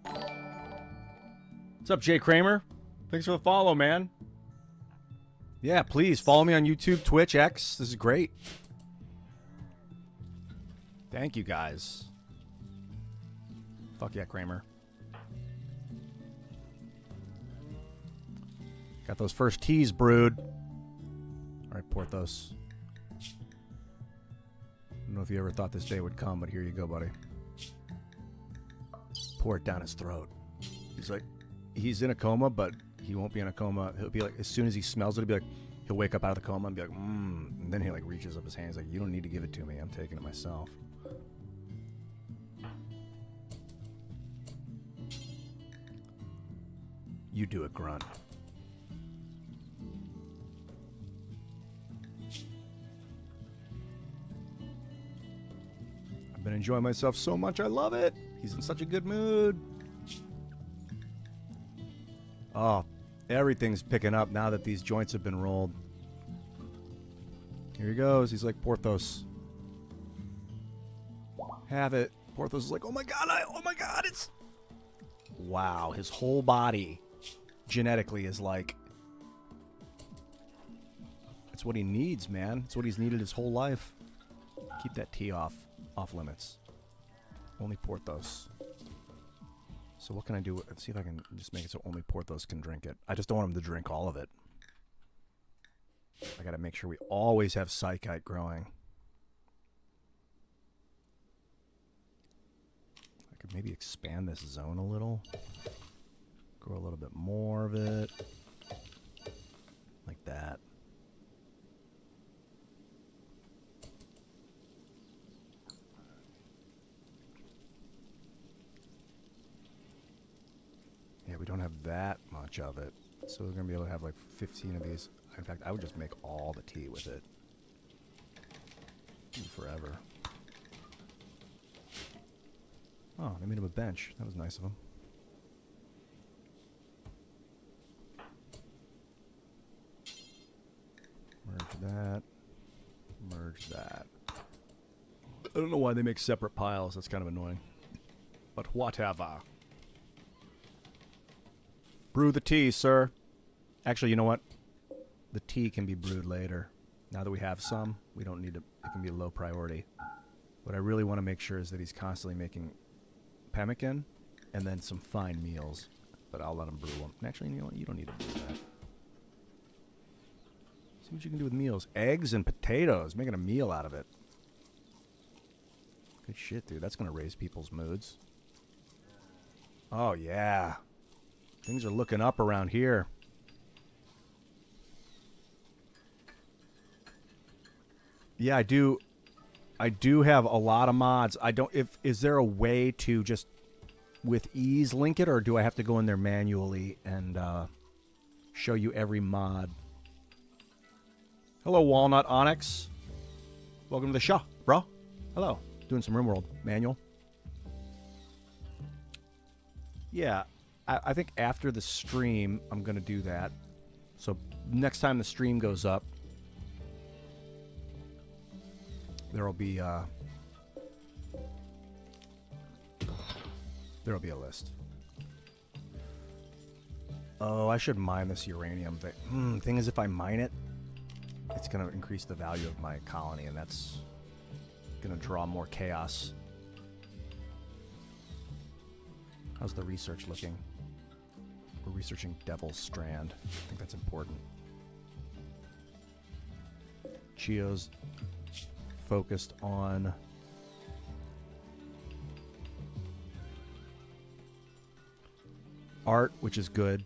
What's up, Jay Kramer? Thanks for the follow, man. Yeah, please follow me on YouTube, Twitch, X. This is great. Thank you, guys. Fuck yeah, Kramer. Got those first teas brewed. All right, Porthos. I don't know if you ever thought this day would come, but here you go, buddy. Pour it down his throat. He's like, he's in a coma, but he won't be in a coma. He'll be like, as soon as he smells it, he'll wake up out of the coma and be like, And then he like reaches up his hands like, you don't need to give it to me. I'm taking it myself. You do it, Grunt. I've been enjoying myself so much. I love it. He's in such a good mood. Oh, everything's picking up now that these joints have been rolled. Here he goes. He's like Porthos. Have it. Porthos is like, oh my god, it's... Wow, his whole body genetically is like... It's what he needs, man. It's what he's needed his whole life. Keep that tea off limits. Only Porthos. So what can I do? Let's see if I can just make it so only Porthos can drink it. I just don't want him to drink all of it. I gotta make sure we always have Psychite growing. I could maybe expand this zone a little. Grow a little bit more of it. Like that. Yeah, we don't have that much of it. So we're going to be able to have like 15 of these. In fact, I would just make all the tea with it. Forever. Oh, they made him a bench. That was nice of them. Merge that. Merge that. I don't know why they make separate piles. That's kind of annoying. But whatever. Brew the tea, sir. Actually, you know what? The tea can be brewed later. Now that we have some, we don't need to... It can be a low priority. What I really want to make sure is that he's constantly making pemmican and then some fine meals. But I'll let him brew them. Actually, you know what? You don't need to brew that. See what you can do with meals. Eggs and potatoes. Making a meal out of it. Good shit, dude. That's going to raise people's moods. Oh, yeah. Things are looking up around here. Yeah, I do have a lot of mods. I don't... Is there a way to just with ease link it, or do I have to go in there manually and show you every mod? Hello, Walnut Onyx. Welcome to the show, bro. Hello. Doing some RimWorld manual. Yeah, I think after the stream, I'm going to do that. So next time the stream goes up, there'll be a list. Oh, I should mine this uranium thing. Thing is, if I mine it, it's going to increase the value of my colony, and that's going to draw more chaos. How's the research looking? We're researching Devil's Strand. I think that's important. Chio's focused on art, which is good.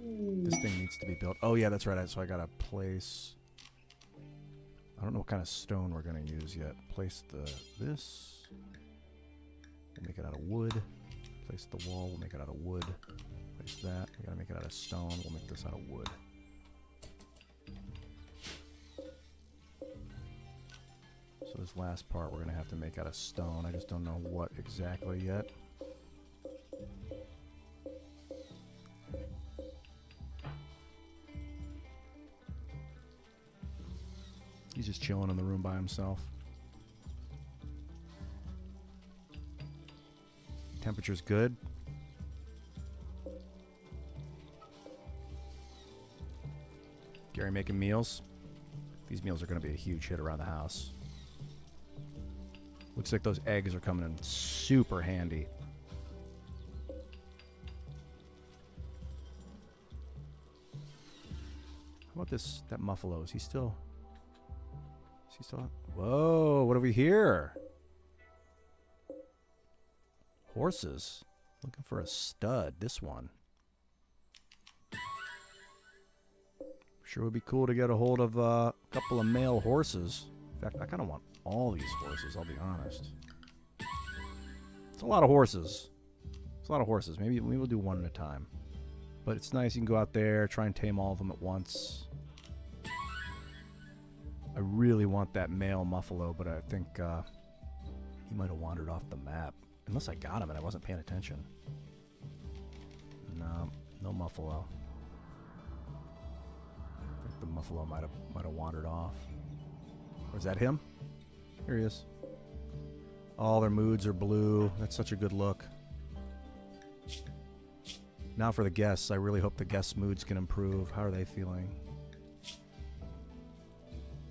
This thing needs to be built. Oh yeah, that's right. So I gotta place. I don't know what kind of stone we're gonna use yet. Place this. We'll make it out of wood. Place the wall. We'll make it out of wood. Place that. We gotta make it out of stone. We'll make this out of wood. So this last part we're gonna have to make out of stone. I just don't know what exactly yet. He's just chilling in the room by himself. Temperature's good. Gary making meals. These meals are going to be a huge hit around the house. Looks like those eggs are coming in super handy. How about this? That Muffalo, is he still... Whoa, what do we hear? Horses. Looking for a stud. This one. Sure would be cool to get a hold of a couple of male horses. In fact, I kind of want all these horses, I'll be honest. It's a lot of horses. It's a lot of horses. Maybe we'll do one at a time. But it's nice. You can go out there, try and tame all of them at once. I really want that male Muffalo, but I think he might have wandered off the map. Unless I got him and I wasn't paying attention. No, no Muffalo. I think the Muffalo might have wandered off. Or is that him? Here he is. All their moods are blue. That's such a good look. Now for the guests. I really hope the guests' moods can improve. How are they feeling?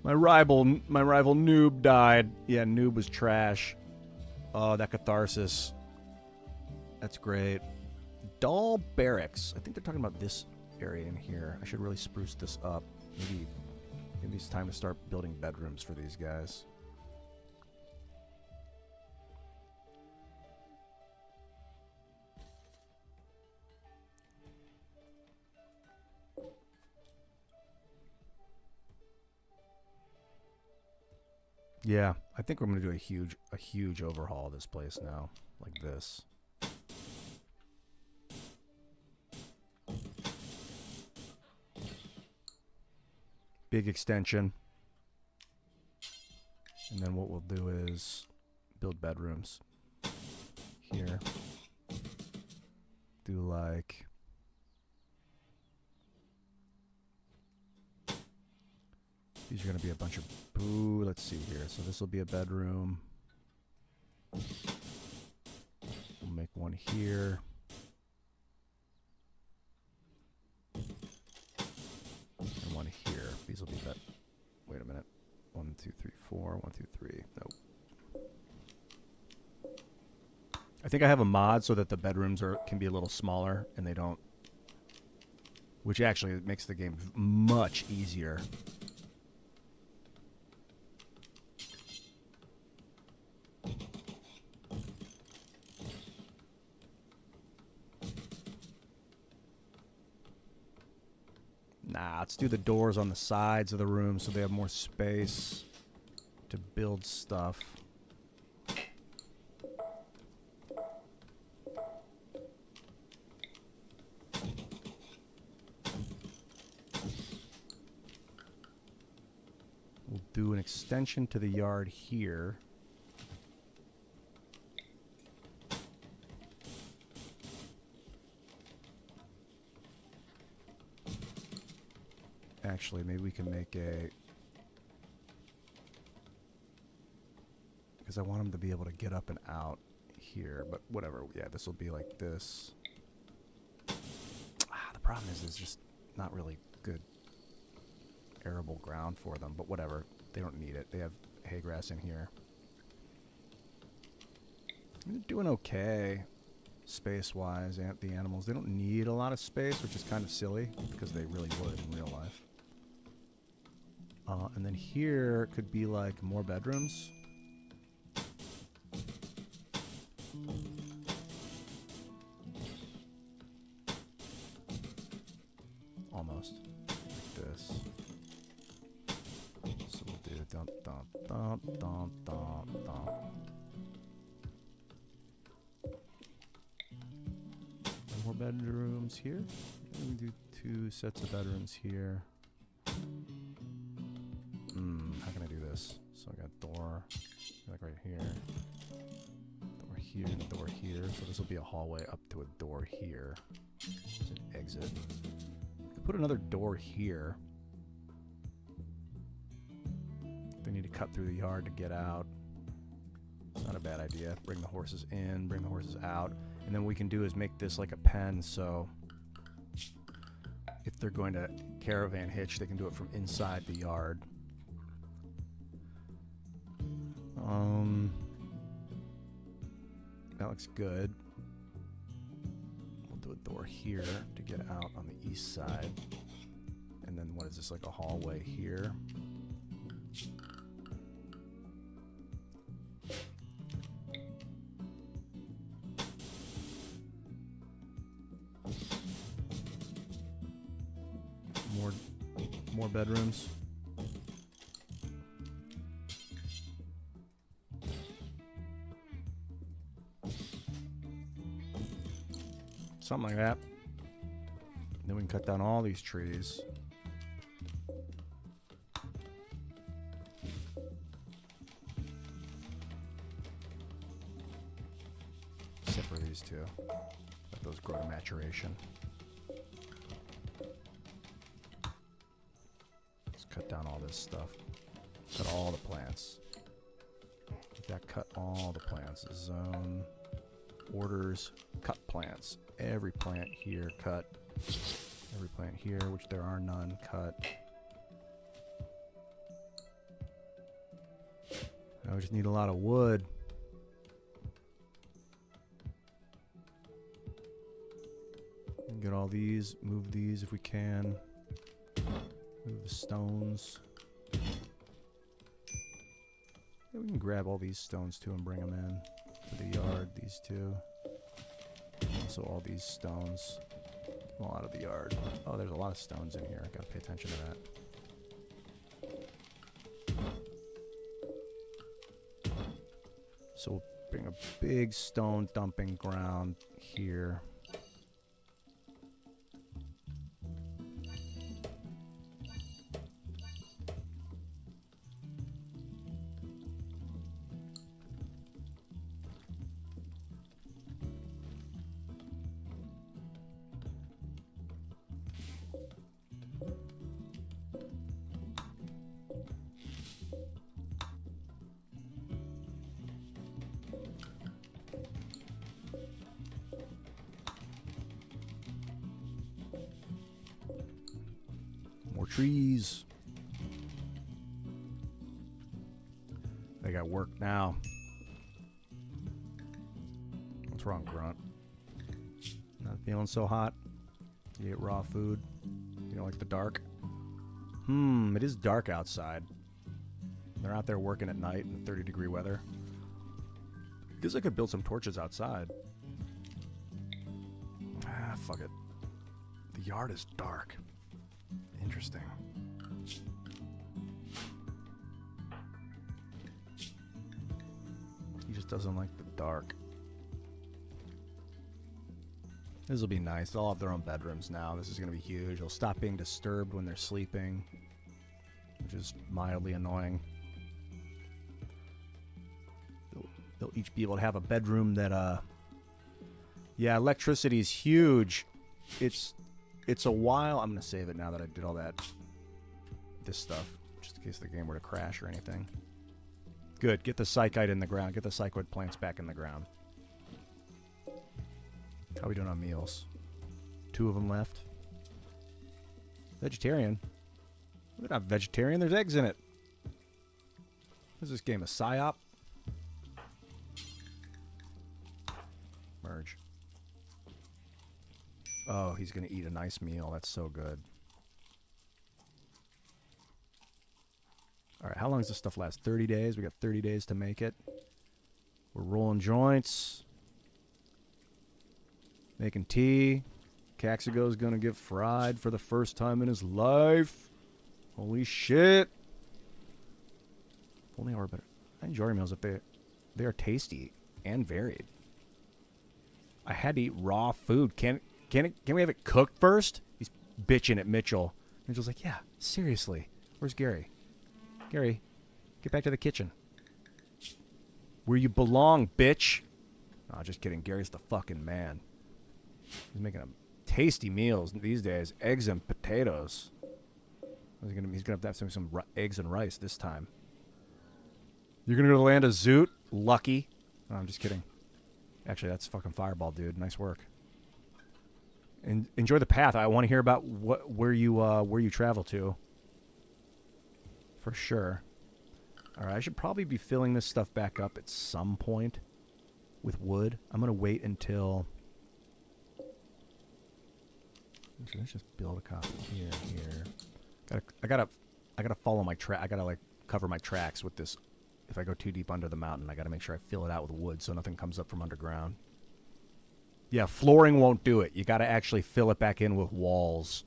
My rival Noob died. Yeah, Noob was trash. Oh, that catharsis. That's great. Doll Barracks. I think they're talking about this area in here. I should really spruce this up. Maybe it's time to start building bedrooms for these guys. Yeah, I think we're going to do a huge overhaul of this place now, like this. Big extension. And then what we'll do is build bedrooms here. Do like... These are going to be a bunch of... Ooh, let's see here. So this will be a bedroom. We'll make one here. And one here. These will be bed... Wait a minute. 1, 2, 3, 4. 1, 2, 3. Nope. I think I have a mod so that the bedrooms can be a little smaller and they don't... Which actually makes the game much easier. Nah, let's do the doors on the sides of the room so they have more space to build stuff. We'll do an extension to the yard here. Actually, maybe we can make a... Because I want them to be able to get up and out here, but whatever. Yeah, this will be like this. The problem is it's just not really good arable ground for them, but whatever. They don't need it. They have hay grass in here. They're doing okay space-wise, the animals. They don't need a lot of space, which is kind of silly, because they really would in real life. And then here could be like more bedrooms. Almost. Like this. So we'll do dump, dump, dump, dump, dump, dump. More bedrooms here. We can do 2 sets of bedrooms here. How can I do this? So I got door, like right here. Door here and a door here. So this will be a hallway up to a door here. It's an exit. Put another door here. They need to cut through the yard to get out. It's not a bad idea. Bring the horses in, bring the horses out. And then what we can do is make this like a pen, so if they're going to caravan hitch, they can do it from inside the yard. That looks good. We'll do a door here to get out on the east side. And then what is this, like a hallway here? More bedrooms. Something like that. Then we can cut down all these trees. Except for these two. Let those grow to maturation. Let's cut down all this stuff. Cut all the plants. Like that, cut all the plants. Zone. Orders. Cut plants. Every plant here, cut. Every plant here, which there are none, cut. I just need a lot of wood. Get all these, move these if we can. Move the stones. Yeah, we can grab all these stones too and bring them in to the yard, these two. Also all these stones. Get them all out of the yard. Oh, there's a lot of stones in here. I gotta pay attention to that. So we'll bring a big stone dumping ground here. More trees. They got work now. What's wrong, Grunt? Not feeling so hot? You eat raw food? You don't like the dark? It is dark outside. They're out there working at night in 30-degree weather. Guess I could build some torches outside. Ah, fuck it. The yard is dark. Interesting. He just doesn't like the dark. This will be nice. They'll have their own bedrooms now. This is going to be huge. They'll stop being disturbed when they're sleeping, which is mildly annoying. They'll each be able to have a bedroom that, yeah, electricity is huge. It's a while. I'm going to save it now that I did all this stuff, just in case the game were to crash or anything. Good. Get the psychite in the ground. Get the psychoid plants back in the ground. How are we doing on meals? 2 of them left. Vegetarian? They're not vegetarian. There's eggs in it. What is this game, a psyop? Merge. Oh, he's going to eat a nice meal. That's so good. All right, how long does this stuff last? 30 days. We got 30 days to make it. We're rolling joints. Making tea. Caxigo's gonna get fried for the first time in his life. Holy shit. Only hour better. I enjoy our meals if they are tasty and varied. I had to eat raw food. Can we have it cooked first? He's bitching at Mitchell. Mitchell's like, yeah, seriously. Where's Gary? Gary, get back to the kitchen. Where you belong, bitch. Oh, just kidding. Gary's the fucking man. He's making tasty meals these days. Eggs and potatoes. He's gonna have to have some eggs and rice this time. You're gonna go to the land of Zoot? Lucky. No, I'm just kidding. Actually, that's fucking Fireball, dude. Nice work. And enjoy the path. I want to hear about where you travel to. For sure. All right, I should probably be filling this stuff back up at some point with wood. I'm gonna wait until. Let's just build a copy here. I gotta follow my track. I gotta like cover my tracks with this. If I go too deep under the mountain, I gotta make sure I fill it out with wood so nothing comes up from underground. Yeah, flooring won't do it. You gotta actually fill it back in with walls.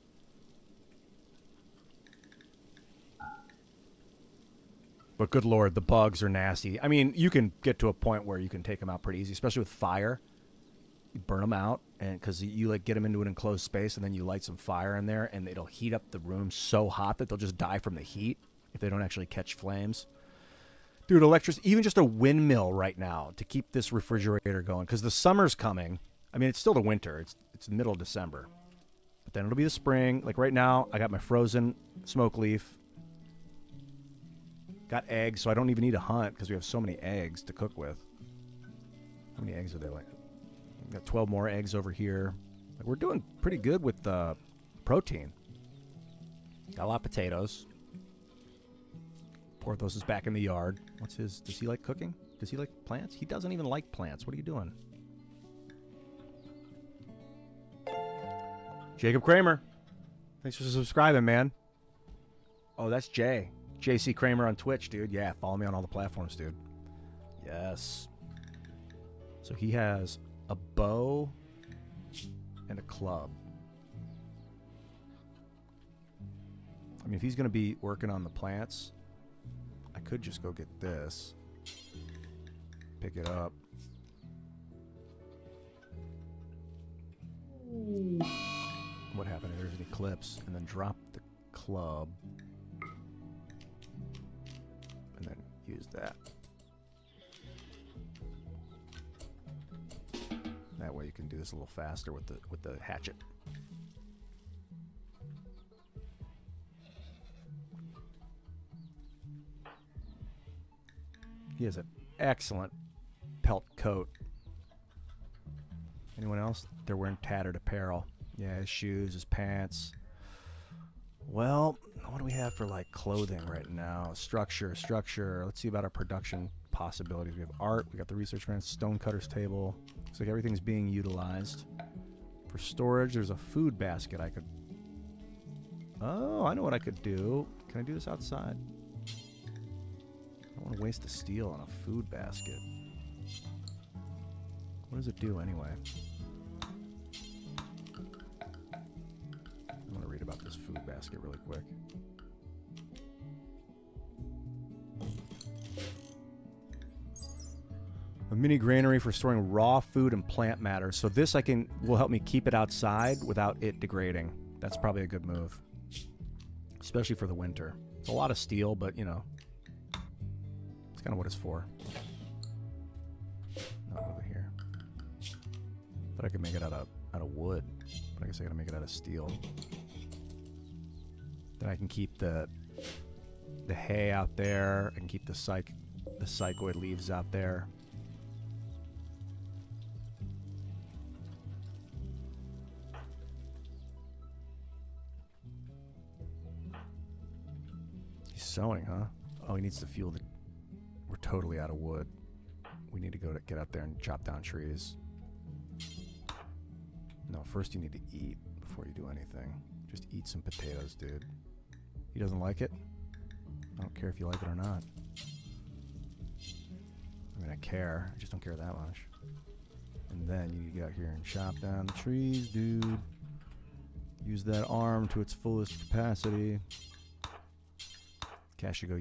But good lord, the bugs are nasty. I mean, you can get to a point where you can take them out pretty easy, especially with fire. You burn them out, and because you like get them into an enclosed space, and then you light some fire in there, and it'll heat up the room so hot that they'll just die from the heat if they don't actually catch flames. Dude, electricity, even just a windmill right now to keep this refrigerator going, because the summer's coming. I mean, it's still the winter. It's the middle of December, but then it'll be the spring. Like right now, I got my frozen smoke leaf. Got eggs, so I don't even need to hunt because we have so many eggs to cook with. How many eggs are there? Like, got 12 more eggs over here. Like, we're doing pretty good with protein. Got a lot of potatoes. Porthos is back in the yard. What's his? Does he like cooking? Does he like plants? He doesn't even like plants. What are you doing? Jacob Kramer. Thanks for subscribing, man. Oh, that's Jay. JC Kramer on Twitch, dude. Yeah, follow me on all the platforms, dude. Yes. So he has a bow and a club. I mean, if he's going to be working on the plants, I could just go get this. Pick it up. What happened? There's an eclipse. And then drop the club. And then use that. That way you can do this a little faster with the hatchet. He has an excellent pelt coat. Anyone else? They're wearing tattered apparel. Yeah, his shoes, his pants. Well, what do we have for like clothing right now? Structure. Let's see about our production possibilities. We have art. We got the research grant, stonecutter's table. Looks like everything's being utilized. For storage, there's a food basket I could... Oh, I know what I could do. Can I do this outside? I don't want to waste the steel on a food basket. What does it do anyway? I want to read about this food basket really quick. A mini granary for storing raw food and plant matter. So this will help me keep it outside without it degrading. That's probably a good move. Especially for the winter. It's a lot of steel, but you know, it's kind of what it's for. Not over here. Thought I could make it out of wood, but I guess I gotta make it out of steel. Then I can keep the hay out there. I can keep the psychoid leaves out there. He's sewing, huh? Oh, he needs to fuel the... We're totally out of wood. We need to get out there and chop down trees. No, first you need to eat before you do anything. Just eat some potatoes, dude. He doesn't like it? I don't care if you like it or not. I mean, I care. I just don't care that much. And then you get out here and chop down the trees, dude. Use that arm to its fullest capacity. Kashigo,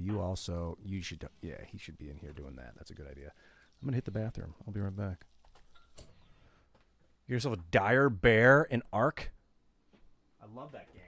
you should, yeah, he should be in here doing that. That's a good idea. I'm gonna hit the bathroom. I'll be right back. Get yourself a dire bear in Ark. I love that game.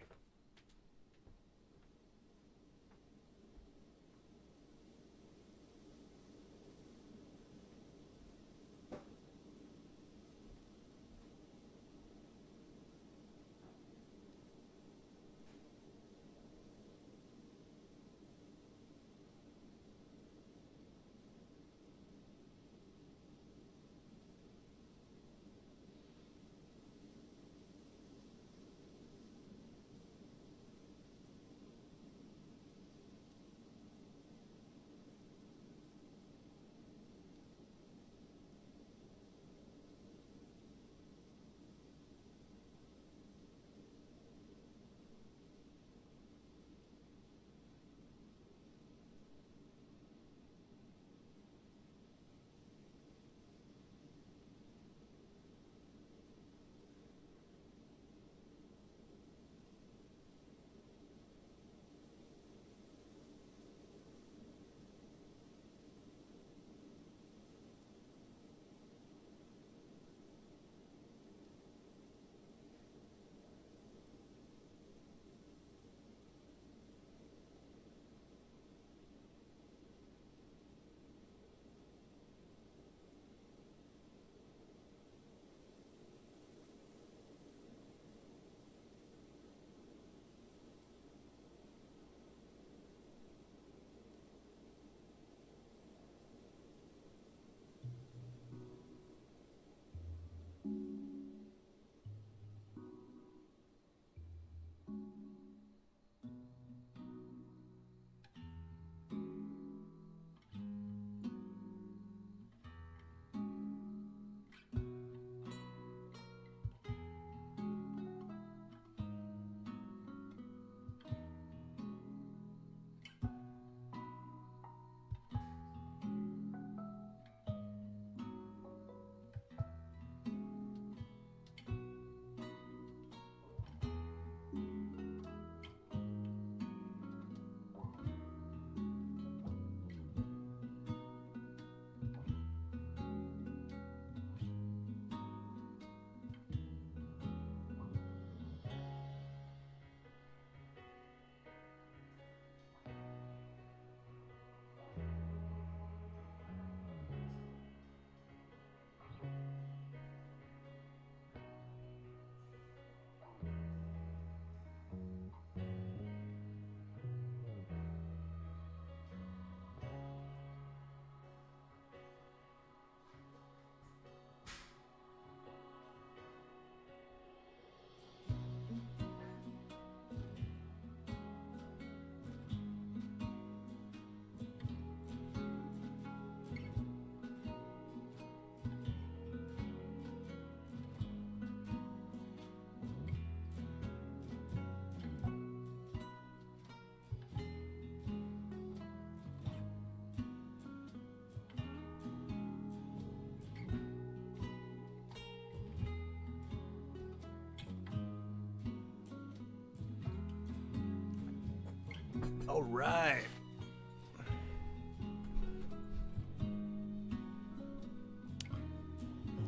All right.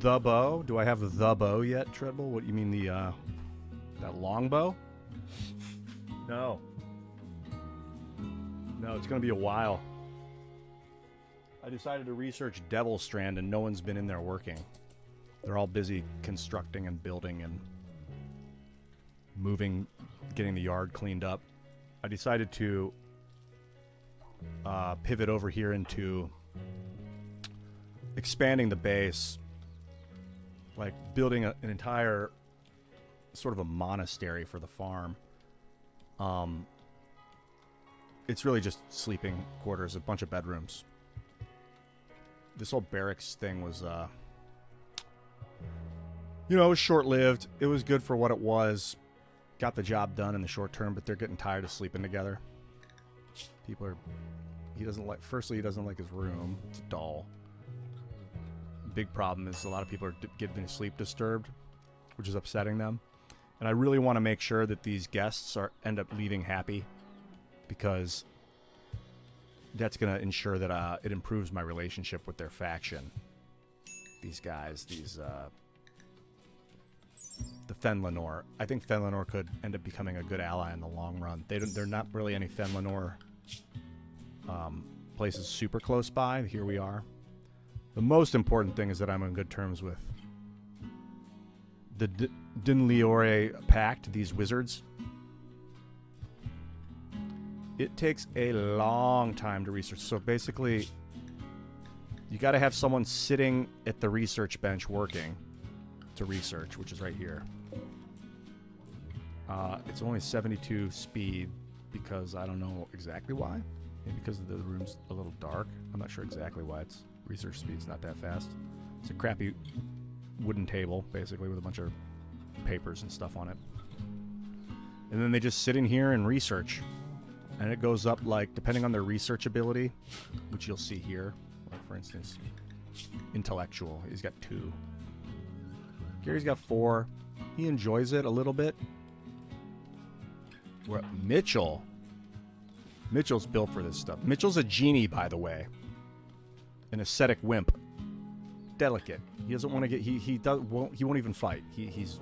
The bow? Do I have the bow yet, Treadwell? What, you mean the, that long bow? No. No, it's going to be a while. I decided to research Devil Strand, and no one's been in there working. They're all busy constructing and building and moving, getting the yard cleaned up. I decided to pivot over here into expanding the base, like building an entire sort of a monastery for the farm. It's really just sleeping quarters, a bunch of bedrooms. This whole barracks thing was, you know, it was short-lived. It was good for what it was. Got the job done in the short term, but they're getting tired of sleeping together. People are... He doesn't like... Firstly, he doesn't like his room. It's dull. Big problem is a lot of people are getting their sleep disturbed, which is upsetting them. And I really want to make sure that these guests end up leaving happy, because that's going to ensure that it improves my relationship with their faction. These guys, the Fenlanor. I think Fenlanor could end up becoming a good ally in the long run. They're not really any Fenlanor places super close by. Here we are. The most important thing is that I'm on good terms with the Dinliore Pact, these wizards. It takes a long time to research. So basically, you got to have someone sitting at the research bench working to research, which is right here. It's only 72 speed because I don't know exactly why. Maybe because the room's a little dark. I'm not sure exactly why its research speed's not that fast. It's a crappy wooden table, basically, with a bunch of papers and stuff on it. And then they just sit in here and research. And it goes up, like, depending on their research ability, which you'll see here. Like, for instance, intellectual. He's got 2. Gary's got 4. He enjoys it a little bit. We're at Mitchell. Mitchell's built for this stuff. Mitchell's a genie, by the way. An ascetic wimp. Delicate. He doesn't want to get... He won't even fight. He's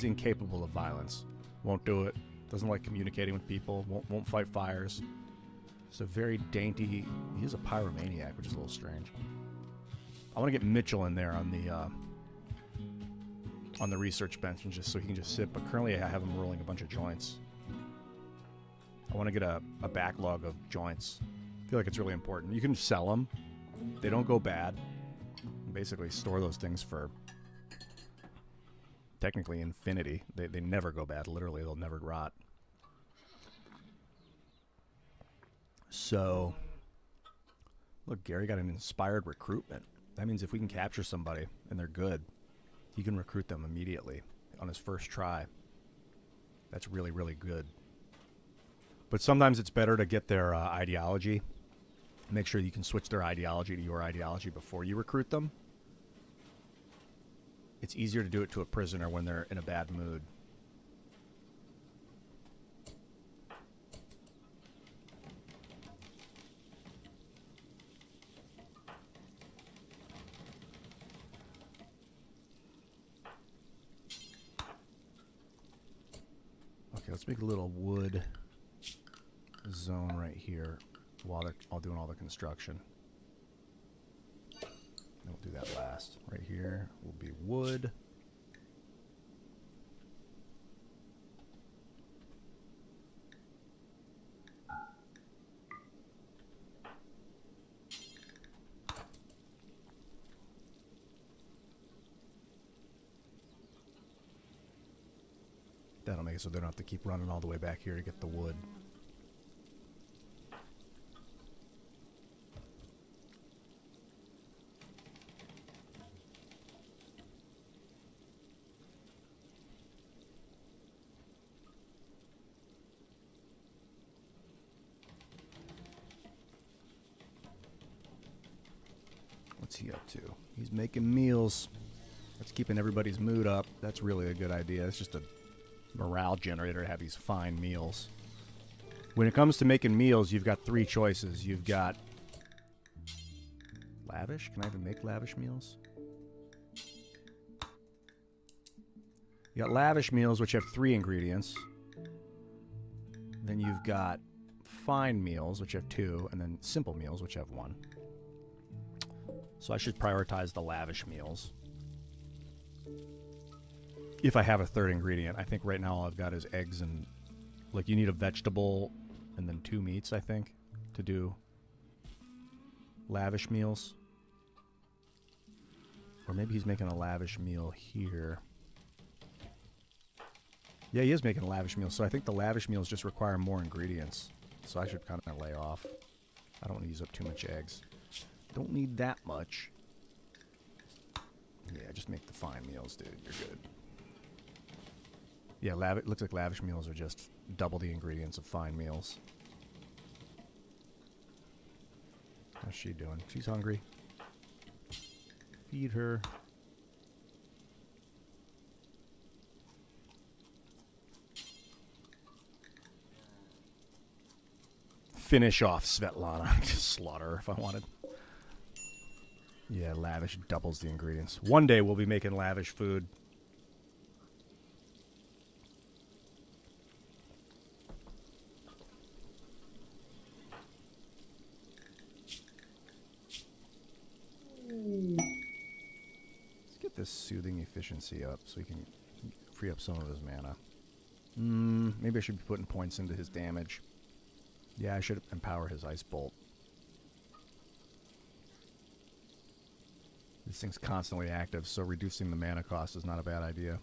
incapable of violence. Won't do it. Doesn't like communicating with people. Won't fight fires. He's a very dainty... He is a pyromaniac, which is a little strange. I want to get Mitchell in there on the research bench, and just so he can just sit. But currently I have him rolling a bunch of joints. I want to get a backlog of joints. I feel like it's really important. You can sell them. They don't go bad. Basically store those things for technically infinity. They never go bad. Literally, they'll never rot. So, look, Gary got an inspired recruitment. That means if we can capture somebody and they're good, he can recruit them immediately on his first try. That's really, really good. But sometimes it's better to get their ideology. Make sure you can switch their ideology to your ideology before you recruit them. It's easier to do it to a prisoner when they're in a bad mood. Okay, let's make a little wood zone right here while they're all doing all the construction. We'll do that last. Right here will be wood. That'll make it so they don't have to keep running all the way back here to get the wood. What's he up to? He's making meals. That's keeping everybody's mood up. That's really a good idea. It's just a morale generator to have these fine meals. When it comes to making meals, you've got 3 choices. You've got lavish. Can I even make lavish meals? You got lavish meals, which have 3 ingredients. Then you've got fine meals, which have 2, and then simple meals, which have 1. So I should prioritize the lavish meals. If I have a 3rd ingredient. I think right now all I've got is eggs and... Like, you need a vegetable and then 2 meats, I think, to do lavish meals. Or maybe he's making a lavish meal here. Yeah, he is making a lavish meal. So I think the lavish meals just require more ingredients. So I should kind of lay off. I don't want to use up too much eggs. Don't need that much. Yeah, just make the fine meals, dude. You're good. Yeah, looks like lavish meals are just double the ingredients of fine meals. How's she doing? She's hungry. Feed her. Finish off Svetlana. Just slaughter her if I wanted. Yeah, lavish doubles the ingredients. One day we'll be making lavish food. Let's get this soothing efficiency up so we can free up some of his mana. Maybe I should be putting points into his damage. Yeah, I should empower his Ice Bolt. This thing's constantly active, so reducing the mana cost is not a bad idea.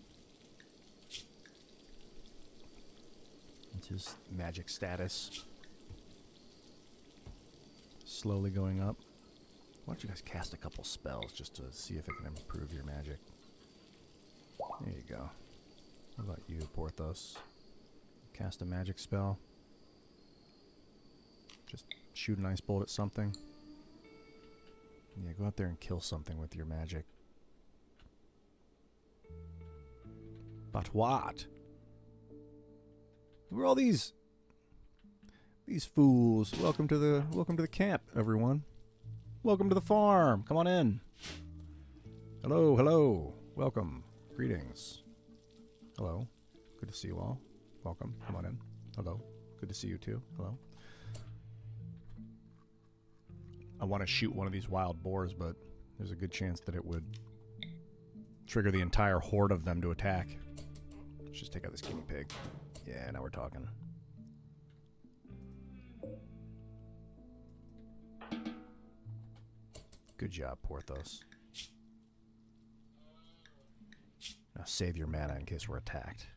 It's his magic status. Slowly going up. Why don't you guys cast a couple spells just to see if it can improve your magic? There you go. What about you, Porthos? Cast a magic spell. Just shoot an Ice Bolt at something. Yeah, go out there and kill something with your magic. But what? Who are all these fools? Welcome to the camp, everyone. Welcome to the farm. Come on in. Hello, hello. Welcome. Greetings. Hello. Good to see you all. Welcome. Come on in. Hello. Good to see you too. Hello. I want to shoot one of these wild boars, but there's a good chance that it would trigger the entire horde of them to attack. Let's just take out this guinea pig. Yeah, now we're talking. Good job, Porthos. Now save your mana in case we're attacked.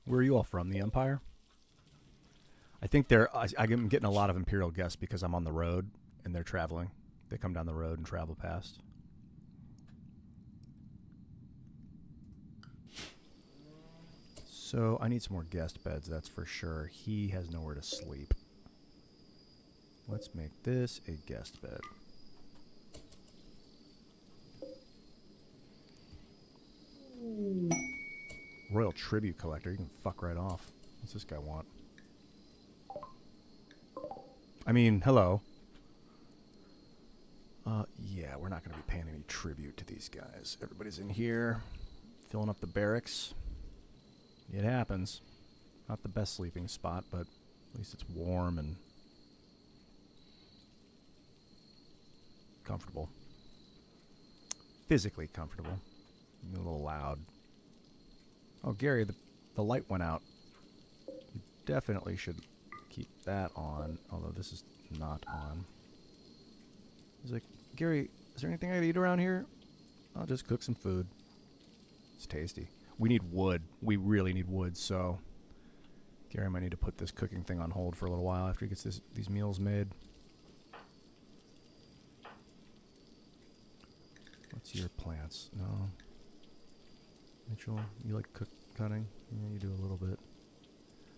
Where are you all from? The Empire? I think I'm getting a lot of Imperial guests because I'm on the road and they're traveling. They come down the road and travel past. So I need some more guest beds, that's for sure. He has nowhere to sleep. Let's make this a guest bed. Royal Tribute Collector, you can fuck right off. What's this guy want? I mean, hello. Yeah, we're not going to be paying any tribute to these guys. Everybody's in here, filling up the barracks. It happens. Not the best sleeping spot, but at least it's warm and comfortable. Physically comfortable. A little loud. Oh, Gary, the light went out. You definitely should keep that on, although this is not on. He's like, Gary, is there anything I can eat around here? I'll just cook some food. It's tasty. We need wood. We really need wood, so Gary might need to put this cooking thing on hold for a little while after he gets these meals made. What's your plants? No. Mitchell, you like cutting? Yeah, you do a little bit.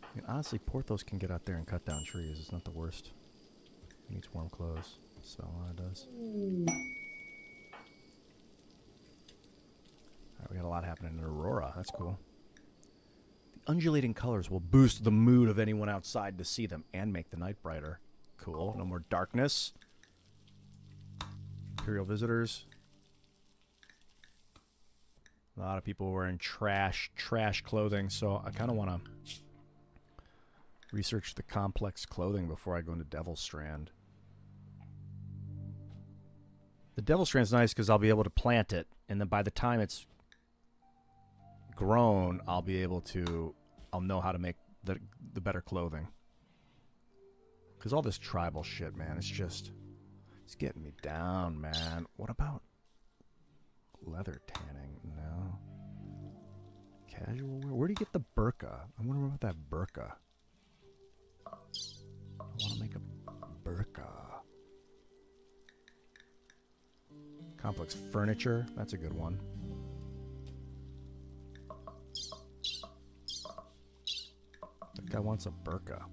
I mean, honestly, Porthos can get out there and cut down trees. It's not the worst. He needs warm clothes. Svelana does. Alright, we got a lot happening in Aurora. That's cool. The undulating colors will boost the mood of anyone outside to see them and make the night brighter. Cool. No more darkness. Imperial visitors. A lot of people wearing trash clothing, so I kind of want to research the complex clothing before I go into Devil's Strand. The Devil's Strand's nice because I'll be able to plant it, and then by the time it's grown, I'll know how to make the better clothing. Because all this tribal shit, man, it's getting me down, man. What about leather tanning? No. Casual wear? Where do you get the burqa? I wonder about that burqa. I want to make a burqa. Complex furniture. That's a good one. That guy wants a burqa.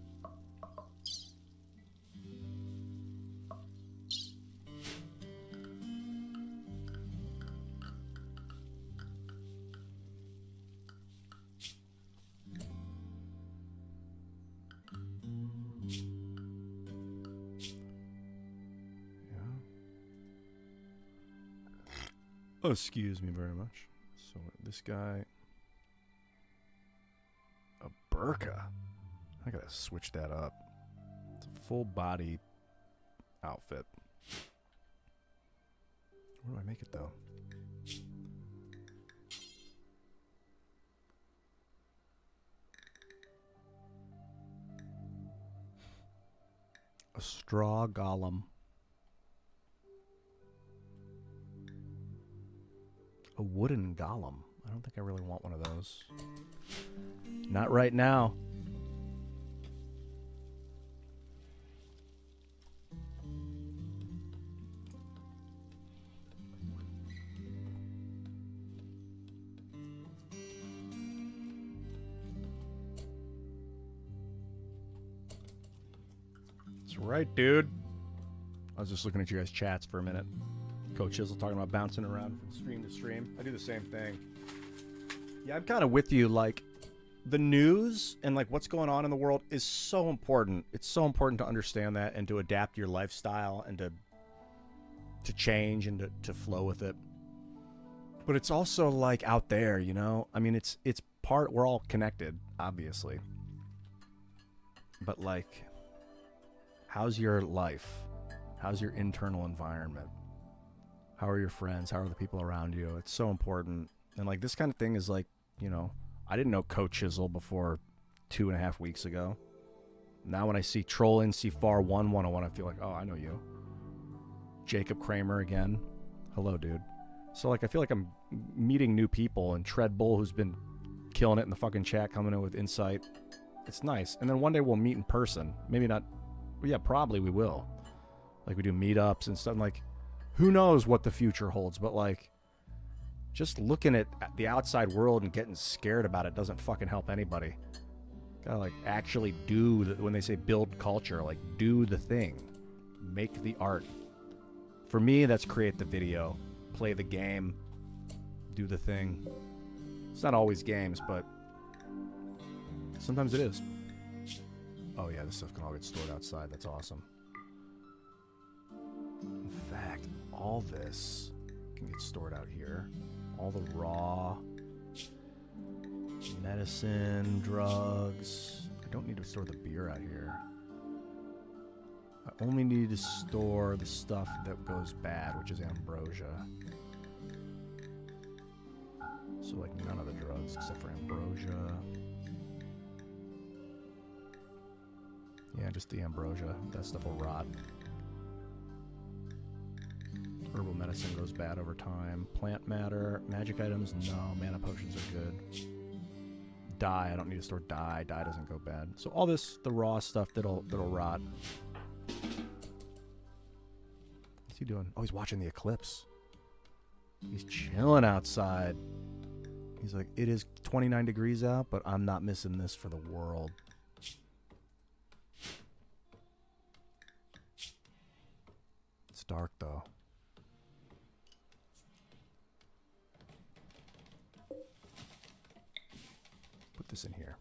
Oh, excuse me very much. So this guy, a burqa. I gotta switch that up. It's a full body outfit. Where do I make it though? A straw golem. A wooden golem. I don't think I really want one of those. Not right now. That's right, dude. I was just looking at you guys' chats for a minute. Coach Chisel talking about bouncing around from stream to stream. I do the same thing. Yeah, I'm kind of with you. Like, the news and like what's going on in the world is so important. It's so important to understand that and to adapt your lifestyle and to change and to flow with it. But it's also like out there, you know? I mean, it's part, we're all connected, obviously. But like, how's your life? How's your internal environment? How are your friends? How are the people around you? It's so important. And like this kind of thing is like, you know, I didn't know Coach Chisel before 2.5 weeks ago. Now when I see Troll NC Far 101, I feel like, oh, I know you. Jacob Kramer again. Hello, dude. So like I feel like I'm meeting new people, and Tread Bull, who's been killing it in the fucking chat, coming in with insight. It's nice. And then one day we'll meet in person. Maybe not. Well, yeah, probably we will. Like we do meetups and stuff. Like, who knows what the future holds, but like just looking at the outside world and getting scared about it doesn't fucking help anybody. Gotta like actually do when they say build culture, like do the thing, make the art. For me, that's create the video, play the game, do the thing. It's not always games, but sometimes it is. Oh yeah, this stuff can all get stored outside. That's awesome. In fact, all this can get stored out here. All the raw medicine, drugs. I don't need to store the beer out here. I only need to store the stuff that goes bad, which is ambrosia. So like none of the drugs except for ambrosia. Yeah, just the ambrosia. That stuff will rot. Herbal medicine goes bad over time. Plant matter. Magic items, no. Mana potions are good. Dye, I don't need to store dye. Dye doesn't go bad. So all this, the raw stuff that'll rot. What's he doing? Oh, he's watching the eclipse. He's chilling outside. He's like, it is 29 degrees out, but I'm not missing this for the world. It's dark though. Put this in here.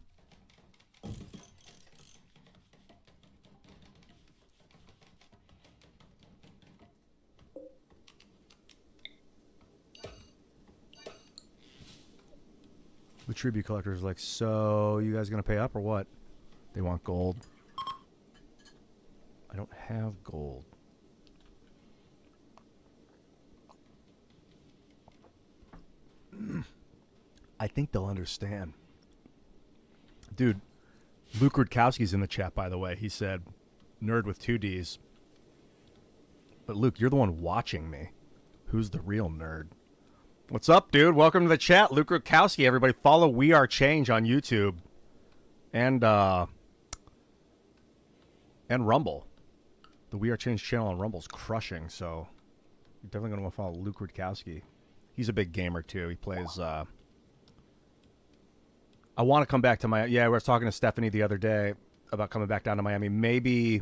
The tribute collector's like, so you guys gonna pay up or what? They want gold. I don't have gold. I think they'll understand. Dude, Luke Rudkowski's in the chat, by the way. He said, nerd with 2 Ds. But Luke, you're the one watching me. Who's the real nerd? What's up, dude? Welcome to the chat. Luke Rudkowski, everybody. Follow We Are Change on YouTube. And Rumble. The We Are Change channel on Rumble's crushing, so you're definitely going to want to follow Luke Rudkowski. He's a big gamer, too. He plays... I want to come back to Miami. Yeah, we were talking to Stephanie the other day about coming back down to Miami. Maybe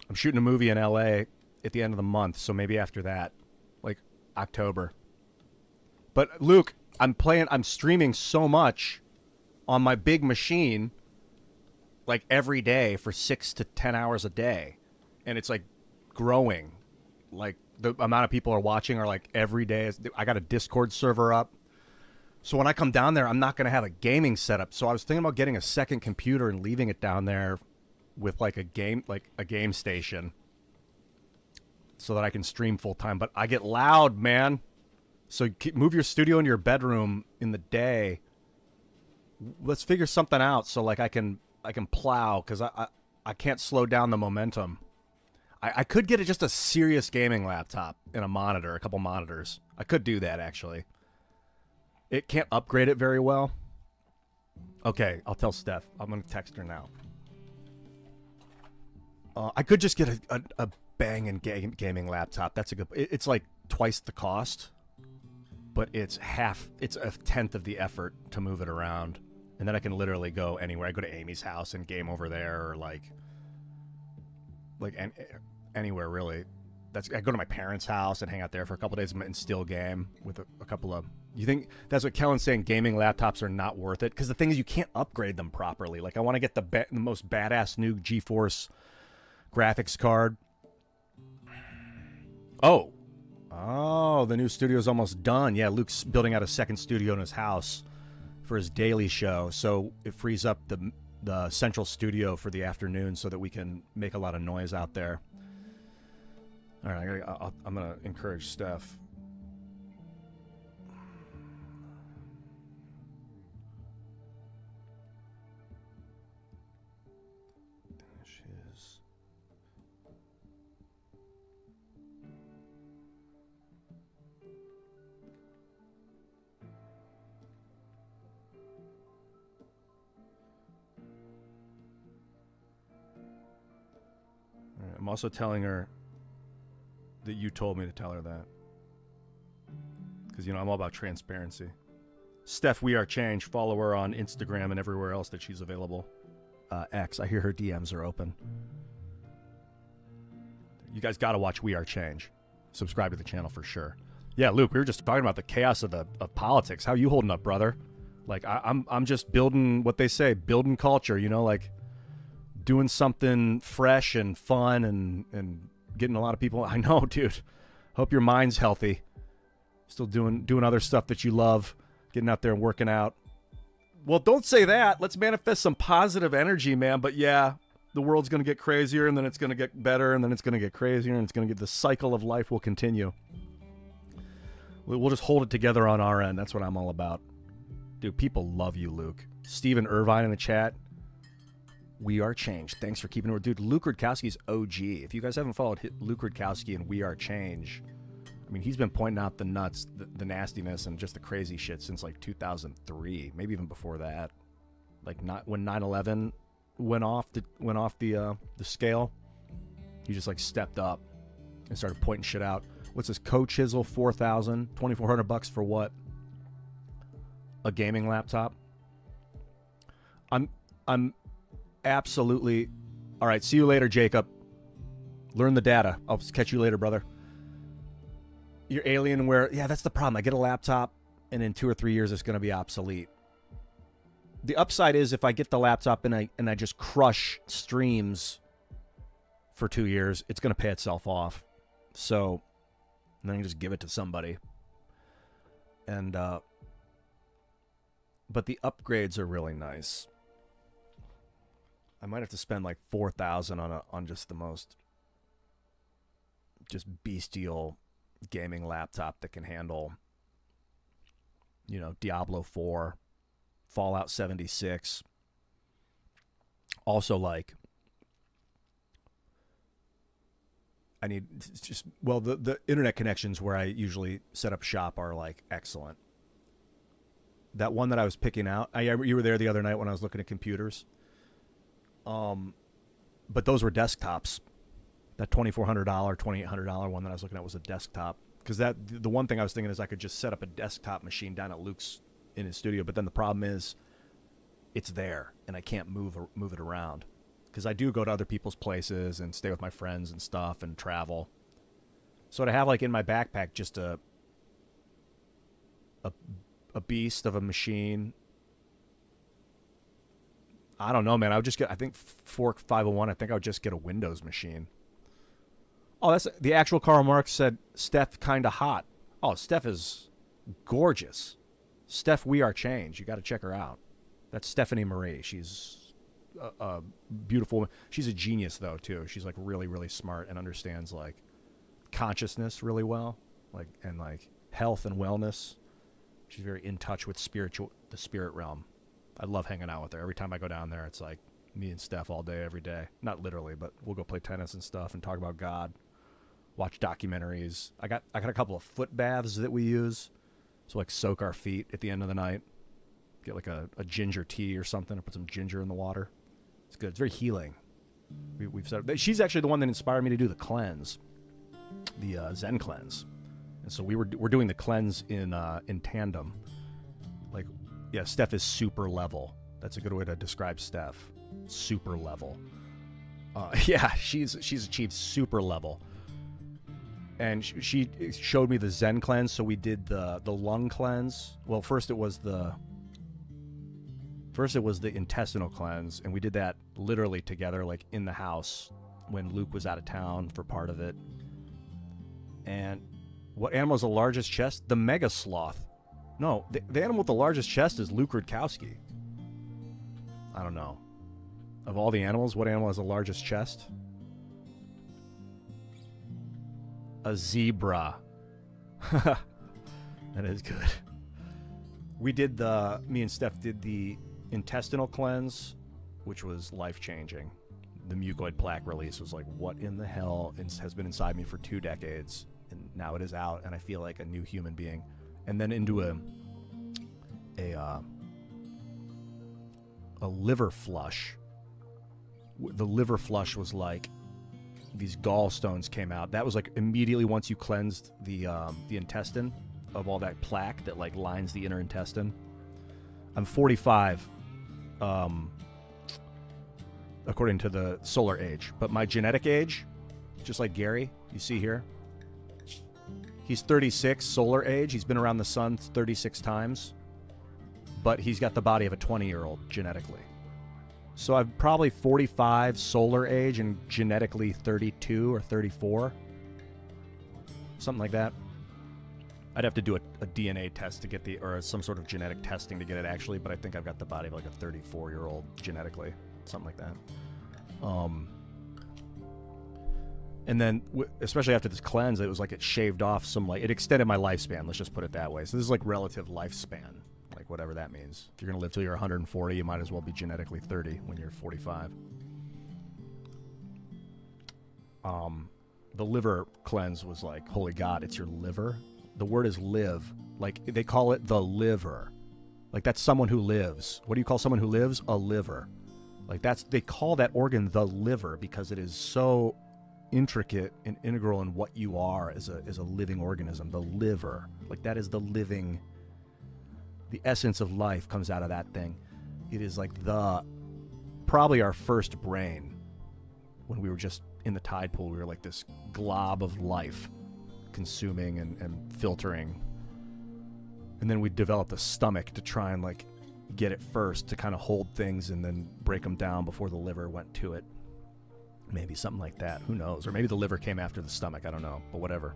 I'm shooting a movie in LA at the end of the month, so maybe after that, like October. But Luke, I'm streaming so much on my big machine, like every day for 6 to 10 hours a day, and it's like growing. like the amount of people are watching are like every day. I got a Discord server up. So when I come down there, I'm not going to have a gaming setup. So I was thinking about getting a second computer and leaving it down there with like a game station so that I can stream full time. But I get loud, man. So move your studio into your bedroom in the day. Let's figure something out so like I can plow, because I can't slow down the momentum. I could get just a serious gaming laptop and a monitor, a couple monitors. I could do that, actually. It can't upgrade it very well. Okay, I'll tell Steph. I'm going to text her now. I could just get a banging gaming laptop. That's a good... It's like twice the cost, but it's a tenth of the effort to move it around. And then I can literally go anywhere. I go to Amy's house and game over there, or like anywhere really. I go to my parents' house and hang out there for a couple days and still game with a couple of... You think that's what Kellen's saying? Gaming laptops are not worth it? Because the thing is, you can't upgrade them properly. Like, I want to get the most badass new GeForce graphics card. Oh, the new studio's almost done. Yeah, Luke's building out a second studio in his house for his daily show, so it frees up the central studio for the afternoon so that we can make a lot of noise out there. All right, I'm going to encourage Steph. Finish his. All right, I'm also telling her that you told me to tell her that. Because, I'm all about transparency. Steph, We Are Change. Follow her on Instagram and everywhere else that she's available. X, I hear her DMs are open. You guys got to watch We Are Change. Subscribe to the channel for sure. Yeah, Luke, we were just talking about the chaos of politics. How you holding up, brother? Like, I'm just building what they say, building culture, like doing something fresh and fun and getting a lot of people. I know, dude. Hope your mind's healthy. Still doing other stuff that you love. Getting out there and working out. Well, don't say that. Let's manifest some positive energy, man. But yeah, the world's going to get crazier, and then it's going to get better, and then it's going to get crazier, and it's going to get... The cycle of life will continue. We'll just hold it together on our end. That's what I'm all about. Dude, people love you, Luke. Steven Irvine in the chat. We Are Change. Thanks for keeping it. Dude, Luke Rudkowski's OG. If you guys haven't followed Luke Rudkowski and We Are Change, I mean, he's been pointing out the nuts, the nastiness, and just the crazy shit since like 2003, maybe even before that. Like, not when 9/11 went off the scale, he just like stepped up and started pointing shit out. What's this? Coach Hizzle 4,000, $2,400 for what? A gaming laptop. I'm absolutely... All right, see you later, Jacob. Learn the data. I'll catch you later, brother. Your Alienware... Yeah, that's the problem. I get a laptop, and in 2 or 3 years, it's going to be obsolete. The upside is if I get the laptop and I just crush streams for 2 years, it's going to pay itself off. So, then I can just give it to somebody. And, but the upgrades are really nice. I might have to spend like $4,000 on just the most just bestial gaming laptop that can handle, Diablo 4, Fallout 76. Also, like, I need just, well, the internet connections where I usually set up shop are like excellent. That one that I was picking out, you were there the other night when I was looking at computers. But those were desktops. That $2,400, $2,800 one that I was looking at was a desktop. Because the one thing I was thinking is I could just set up a desktop machine down at Luke's in his studio. But then the problem is, it's there and I can't move it around. Because I do go to other people's places and stay with my friends and stuff and travel. So to have like in my backpack just a beast of a machine. I don't know, man. I would just get, I think, Fork 501, I think I would just get a Windows machine. Oh, that's the actual Karl Marx said Steph kind of hot. Oh, Steph is gorgeous. Steph, we are change. You got to check her out. That's Stephanie Marie. She's a beautiful. She's a genius though too. She's like really, really smart and understands like consciousness really well, like and like health and wellness. She's very in touch with the spirit realm. I love hanging out with her. Every time I go down there, it's like me and Steph all day, every day. Not literally, but we'll go play tennis and stuff and talk about God. Watch documentaries. I got a couple of foot baths that we use, so like soak our feet at the end of the night. Get like a ginger tea or something, and put some ginger in the water. It's good. It's very healing. We've said she's actually the one that inspired me to do the cleanse, the Zen cleanse, and so we're doing the cleanse in tandem. Like, yeah, Steph is super level. That's a good way to describe Steph. Super level. Yeah, she's achieved super level. And she showed me the Zen cleanse, so we did the lung cleanse. Well, first it was the intestinal cleanse, and we did that literally together, like in the house when Luke was out of town for part of it. And what animal has the largest chest? The mega sloth. No, the animal with the largest chest is Luke Rudkowski. I don't know. Of all the animals, what animal has the largest chest? A zebra. That is good. Me and Steph did the intestinal cleanse, which was life-changing. The mucoid plaque release was like, what in the hell has been inside me for 2 decades, and now it is out, and I feel like a new human being. And then into a liver flush. The liver flush was like these gallstones came out. That was like immediately once you cleansed the intestine of all that plaque that like lines the inner intestine. I'm 45, according to the solar age, but my genetic age, just like Gary, you see here, he's 36 solar age. He's been around the sun 36 times, but he's got the body of a 20-year-old genetically. So I'm probably 45 solar age and genetically 32 or 34. Something like that. I'd have to do a DNA test to get or some sort of genetic testing to get it actually, but I think I've got the body of like a 34-year-old genetically. Something like that. And then, especially after this cleanse, it was like it shaved off some, like, it extended my lifespan, let's just put it that way. So this is like relative lifespan. Like whatever that means. If you're going to live till you're 140, you might as well be genetically 30 when you're 45. The liver cleanse was like, holy God, it's your liver? The word is live. Like, they call it the liver. Like, that's someone who lives. What do you call someone who lives? A liver. Like, they call that organ the liver because it is so intricate and integral in what you are as a living organism. The liver. Like, that is the living... The essence of life comes out of that thing. It is like probably our first brain. When we were just in the tide pool, we were like this glob of life, consuming and filtering. And then we developed a stomach to try and like get it first, to kind of hold things and then break them down before the liver went to it. Maybe something like that. Who knows? Or maybe the liver came after the stomach. I don't know. But whatever.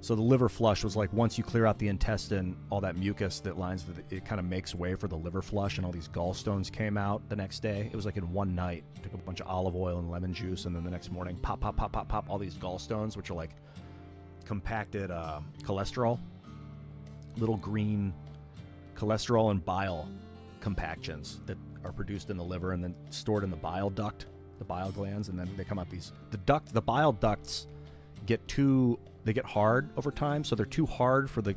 So the liver flush was like, once you clear out the intestine, all that mucus that lines it kind of makes way for the liver flush, and all these gallstones came out the next day. It was like in one night. Took a bunch of olive oil and lemon juice, and then the next morning, pop, pop, pop, pop, pop, all these gallstones, which are like compacted cholesterol, little green cholesterol and bile compactions that are produced in the liver and then stored in the bile duct, the bile glands, and then they come out the bile ducts they get hard over time, so they're too hard for the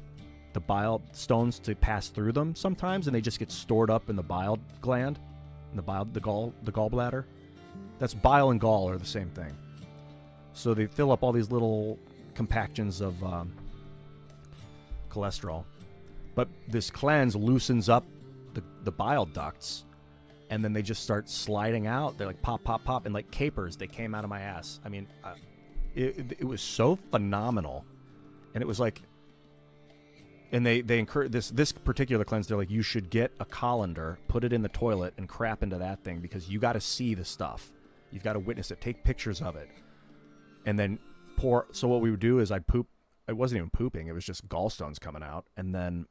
bile stones to pass through them sometimes, and they just get stored up in the bile gland, in the gallbladder. That's bile and gall are the same thing. So they fill up all these little compactions of cholesterol. But this cleanse loosens up the bile ducts, and then they just start sliding out. They're like pop, pop, pop, and like capers, they came out of my ass. I mean... It was so phenomenal, and it was like, and they encourage this particular cleanse. They're like, you should get a colander, put it in the toilet, and crap into that thing, because you got to see the stuff, you've got to witness it, take pictures of it, and then pour. So what we would do is I'd poop. It wasn't even pooping. It was just gallstones coming out. And then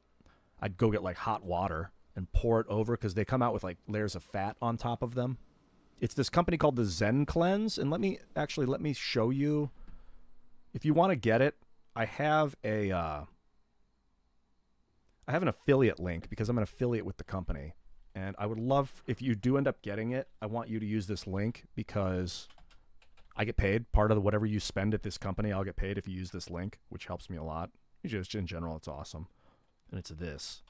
I'd go get like hot water and pour it over because they come out with like layers of fat on top of them. It's this company called the Zen Cleanse. And let me show you. If you want to get it, I have an affiliate link because I'm an affiliate with the company. And I would love, if you do end up getting it, I want you to use this link because I get paid. Part of whatever you spend at this company, I'll get paid if you use this link, which helps me a lot. Just in general, it's awesome. And it's this.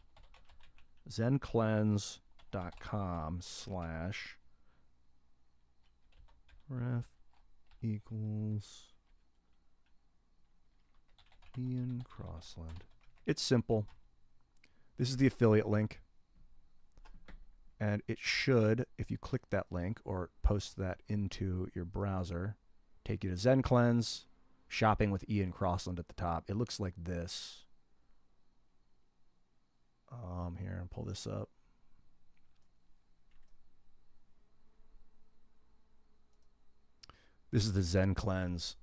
zencleanse.com/ref equals Ian Crossland. It's simple. This is the affiliate link. And it should, if you click that link or post that into your browser, take you to Zen Cleanse, shopping with Ian Crossland at the top. It looks like this. Here, I'll pull this up. This is the Zen Cleanse,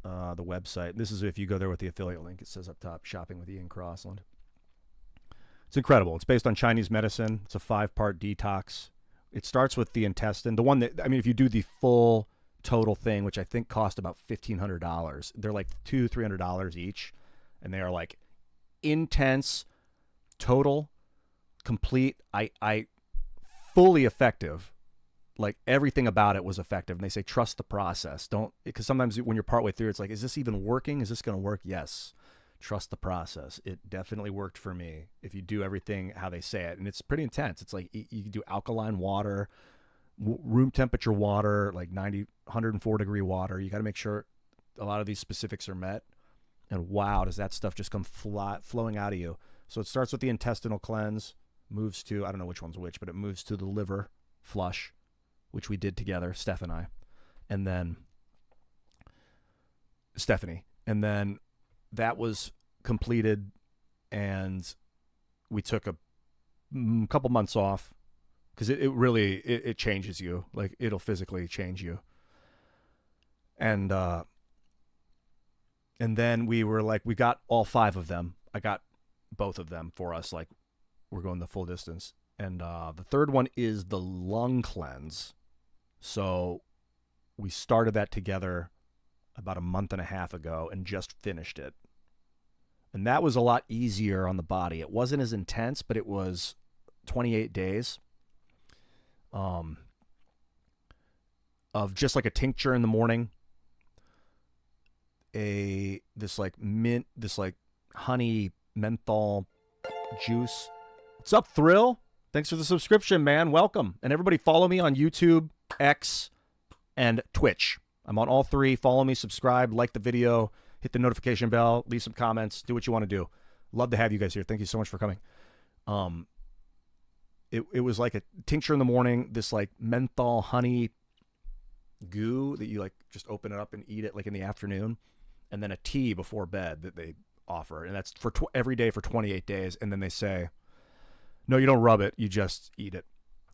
the website. This is if you go there with the affiliate link. It says up top, shopping with Ian Crossland. It's incredible. It's based on Chinese medicine. It's a 5-part detox. It starts with the intestine. The one that, I mean, if you do the full total thing, which I think cost about $1,500, they're like $200-$300 each. And they are like intense, total, complete, I fully effective. Like everything about it was effective. And they say, trust the process. Don't, because sometimes when you're partway through, it's like, is this even working? Is this going to work? Yes. Trust the process. It definitely worked for me if you do everything how they say it. And it's pretty intense. It's like you can do alkaline water, room temperature water, like 104 degree water. You got to make sure a lot of these specifics are met. And wow, does that stuff just come flowing out of you. So it starts with the intestinal cleanse, moves to, I don't know which one's which, but it moves to the liver flush, which we did together, Steph and I. And then Stephanie. And then that was completed, and we took a couple months off because it really changes you. Like it'll physically change you. And then we were like, we got all 5 of them. I got both of them for us. Like we're going the full distance. And the third one is the lung cleanse. So we started that together about a month and a half ago and just finished it. And that was a lot easier on the body. It wasn't as intense, but it was 28 days of just like a tincture in the morning, this like honey menthol juice. What's up, Thrill? Thanks for the subscription, man. Welcome. And everybody follow me on YouTube, X, and Twitch. I'm on all 3. Follow me, subscribe, like the video, hit the notification bell, leave some comments, do what you want to do. Love to have you guys here. Thank you so much for coming. It was like a tincture in the morning, this like menthol honey goo that you like just open it up and eat it like in the afternoon, and then a tea before bed that they offer. And that's for every day for 28 days. And then they say, no, you don't rub it. You just eat it.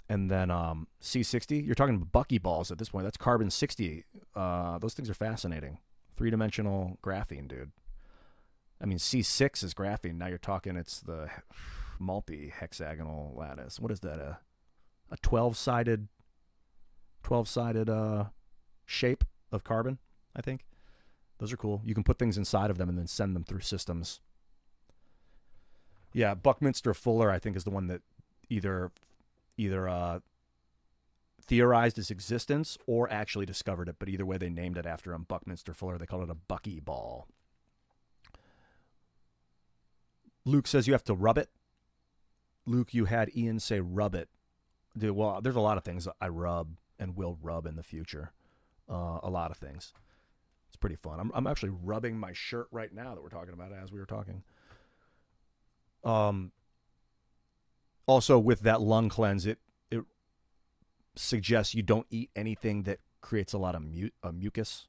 And then C60, you're talking buckyballs at this point. That's carbon 60. Those things are fascinating. 3-dimensional graphene, dude. I mean, C6 is graphene. Now you're talking, it's the multi-hexagonal lattice. What is that? A 12-sided shape of carbon, I think. Those are cool. You can put things inside of them and then send them through systems. Yeah, Buckminster Fuller, I think, is the one that either theorized its existence or actually discovered it, but either way they named it after him. Buckminster Fuller. They called it a bucky ball. Luke says you have to rub it. Luke, you had Ian say rub it. Dude, well, there's a lot of things I rub and will rub in the future. A lot of things. It's pretty fun. I'm actually rubbing my shirt right now that we're talking about as we were talking. Also, with that lung cleanse, it suggests you don't eat anything that creates a lot of mucus.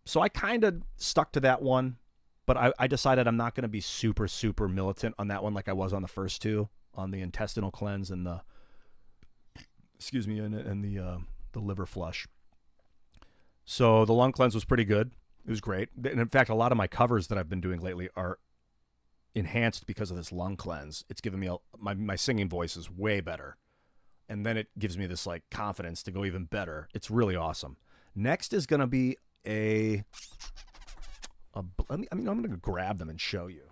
So I kind of stuck to that one, but I decided I'm not going to be super, super militant on that one like I was on the first 2, on the intestinal cleanse and the, and the liver flush. So the lung cleanse was pretty good. It was great. And in fact, a lot of my covers that I've been doing lately are enhanced because of this lung cleanse. It's given me my singing voice is way better. And then it gives me this like confidence to go even better. It's really awesome. Next is going to be I'm going to grab them and show you.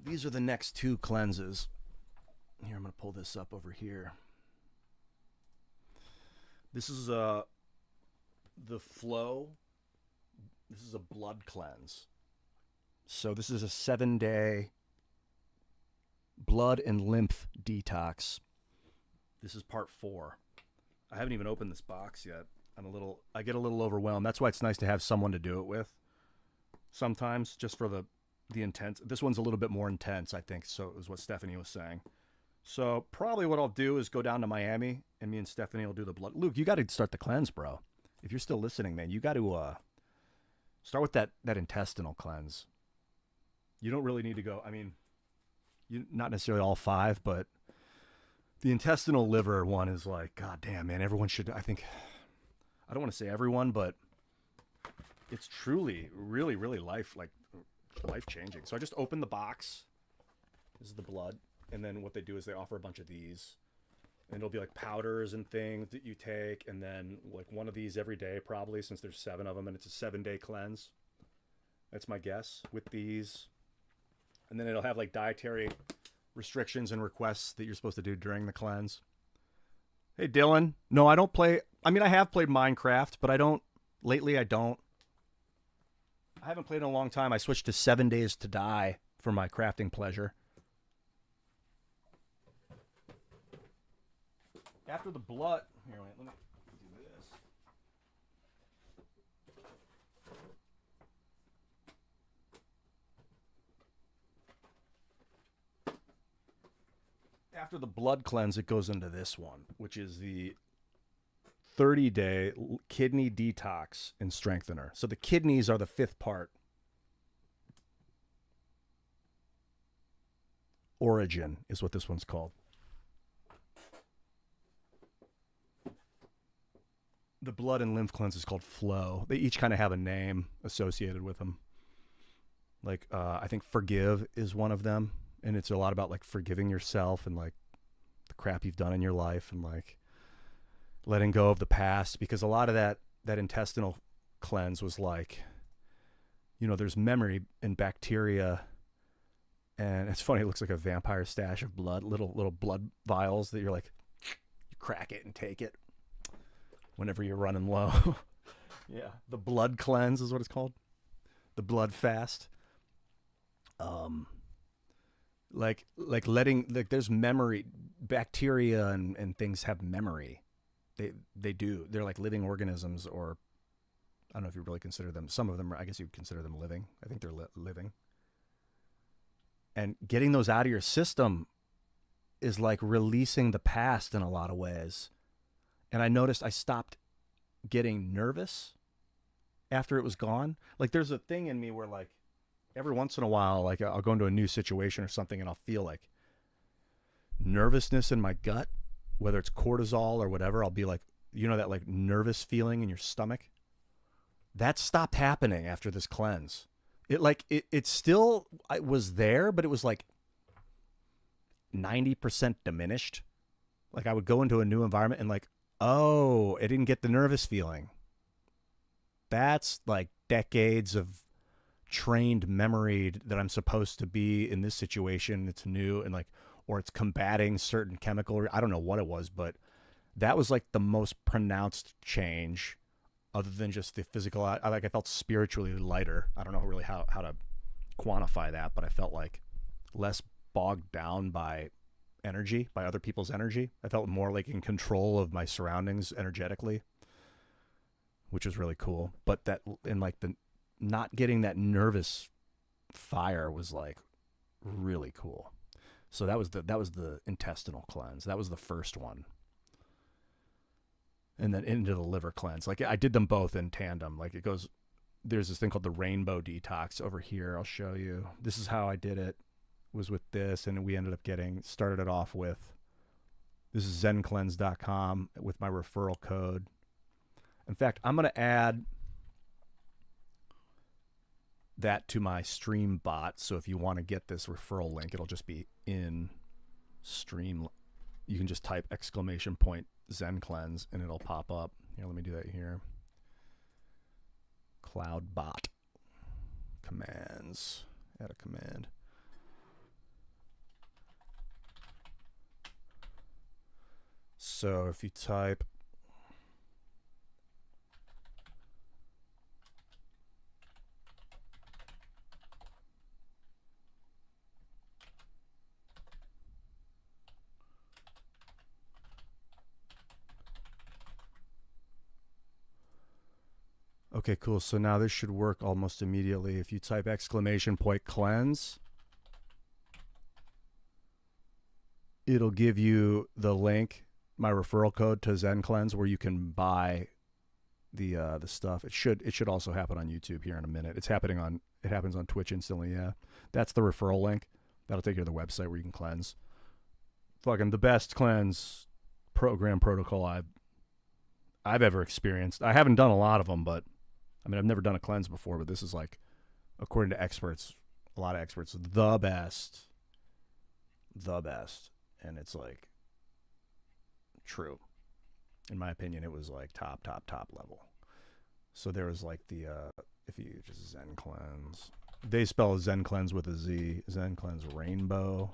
These are the next two cleanses. Here, I'm going to pull this up over here. This is the flow. This is a blood cleanse. So this is a 7-day blood and lymph detox. This is part 4. I haven't even opened this box yet. I get a little overwhelmed. That's why it's nice to have someone to do it with. Sometimes, just for the intense. This one's a little bit more intense, I think. So it was what Stephanie was saying. So probably what I'll do is go down to Miami, and me and Stephanie will do the blood. Luke, you got to start the cleanse, bro. If you're still listening, man, you got to start with that intestinal cleanse. You don't really need to go. I mean, not necessarily all 5, but the intestinal liver one is like, god damn, man. Everyone should. I don't want to say everyone, but it's truly, really, really life changing. So I just opened the box. This is the blood. And then what they do is they offer a bunch of these. And it'll be like powders and things that you take. And then like one of these every day probably, since there's 7 of them. And it's a 7-day cleanse. That's my guess with these. And then it'll have like dietary restrictions and requests that you're supposed to do during the cleanse. Hey, Dylan. No, I don't play. I mean, I have played Minecraft, but I don't. Lately, I don't. I haven't played in a long time. I switched to 7 Days to Die for my crafting pleasure. After the blood... Here, wait, let me do this. After the blood cleanse, it goes into this one, which is the 30-day kidney detox and strengthener. So the kidneys are the 5th part. Origin is what this one's called. The blood and lymph cleanse is called Flow. They each kind of have a name associated with them. Like, I think Forgive is one of them. And it's a lot about, like, forgiving yourself and, like, the crap you've done in your life and, like, letting go of the past. Because a lot of that intestinal cleanse was like, you know, there's memory and bacteria. And it's funny, it looks like a vampire stash of blood, little blood vials that you're like, you crack it and take it whenever you're running low. Yeah, the blood cleanse is what it's called. The blood fast. Like letting, like, there's memory, bacteria and things have memory. They do. They're like living organisms, or I don't know if you really consider them. Some of them, I guess you'd consider them living. I think they're living. And getting those out of your system is like releasing the past in a lot of ways. And I noticed I stopped getting nervous after it was gone. Like, there's a thing in me where, like, every once in a while, like, I'll go into a new situation or something and I'll feel like nervousness in my gut, whether it's cortisol or whatever. I'll be like, you know, that like nervous feeling in your stomach. That stopped happening after this cleanse. It still, I was there, but it was like 90% diminished. Like, I would go into a new environment and like, oh, I didn't get the nervous feeling. That's like decades of trained memory that I'm supposed to be in this situation. It's new and like, or it's combating certain chemical. I don't know what it was, but that was like the most pronounced change, other than just the physical. I felt spiritually lighter. I don't know really how to quantify that, but I felt like less bogged down by energy, by other people's energy. I felt more like in control of my surroundings energetically, which was really cool. But that, and like the not getting that nervous fire was like really cool. So that was the intestinal cleanse. That was the first one. And then into the liver cleanse. Like I did them both in tandem. Like it goes, there's this thing called the rainbow detox over here. I'll show you. This is how I did it, was with this. And we ended up started it off with, this is zencleanse.com with my referral code. In fact, I'm going to add that to my stream bot. So if you want to get this referral link, it'll just be in stream. You can just type !Zen Cleanse and it'll pop up. Here, let me do that here. Cloud bot commands. Add a command. So if you type okay, cool. So now this should work almost immediately. If you type !Cleanse, it'll give you the link, my referral code to Zen Cleanse, where you can buy the stuff. It should also happen on YouTube here in a minute. It happens on Twitch instantly. Yeah, that's the referral link. That'll take you to the website where you can cleanse. Fucking the best cleanse program protocol I've ever experienced. I haven't done a lot of them, but I mean, I've never done a cleanse before, but this is like, according to experts, a lot of experts, the best. And it's like true. In my opinion, it was like top level. So there was like the, if you just Zen Cleanse, they spell Zen Cleanse with a Z, Zen Cleanse Rainbow.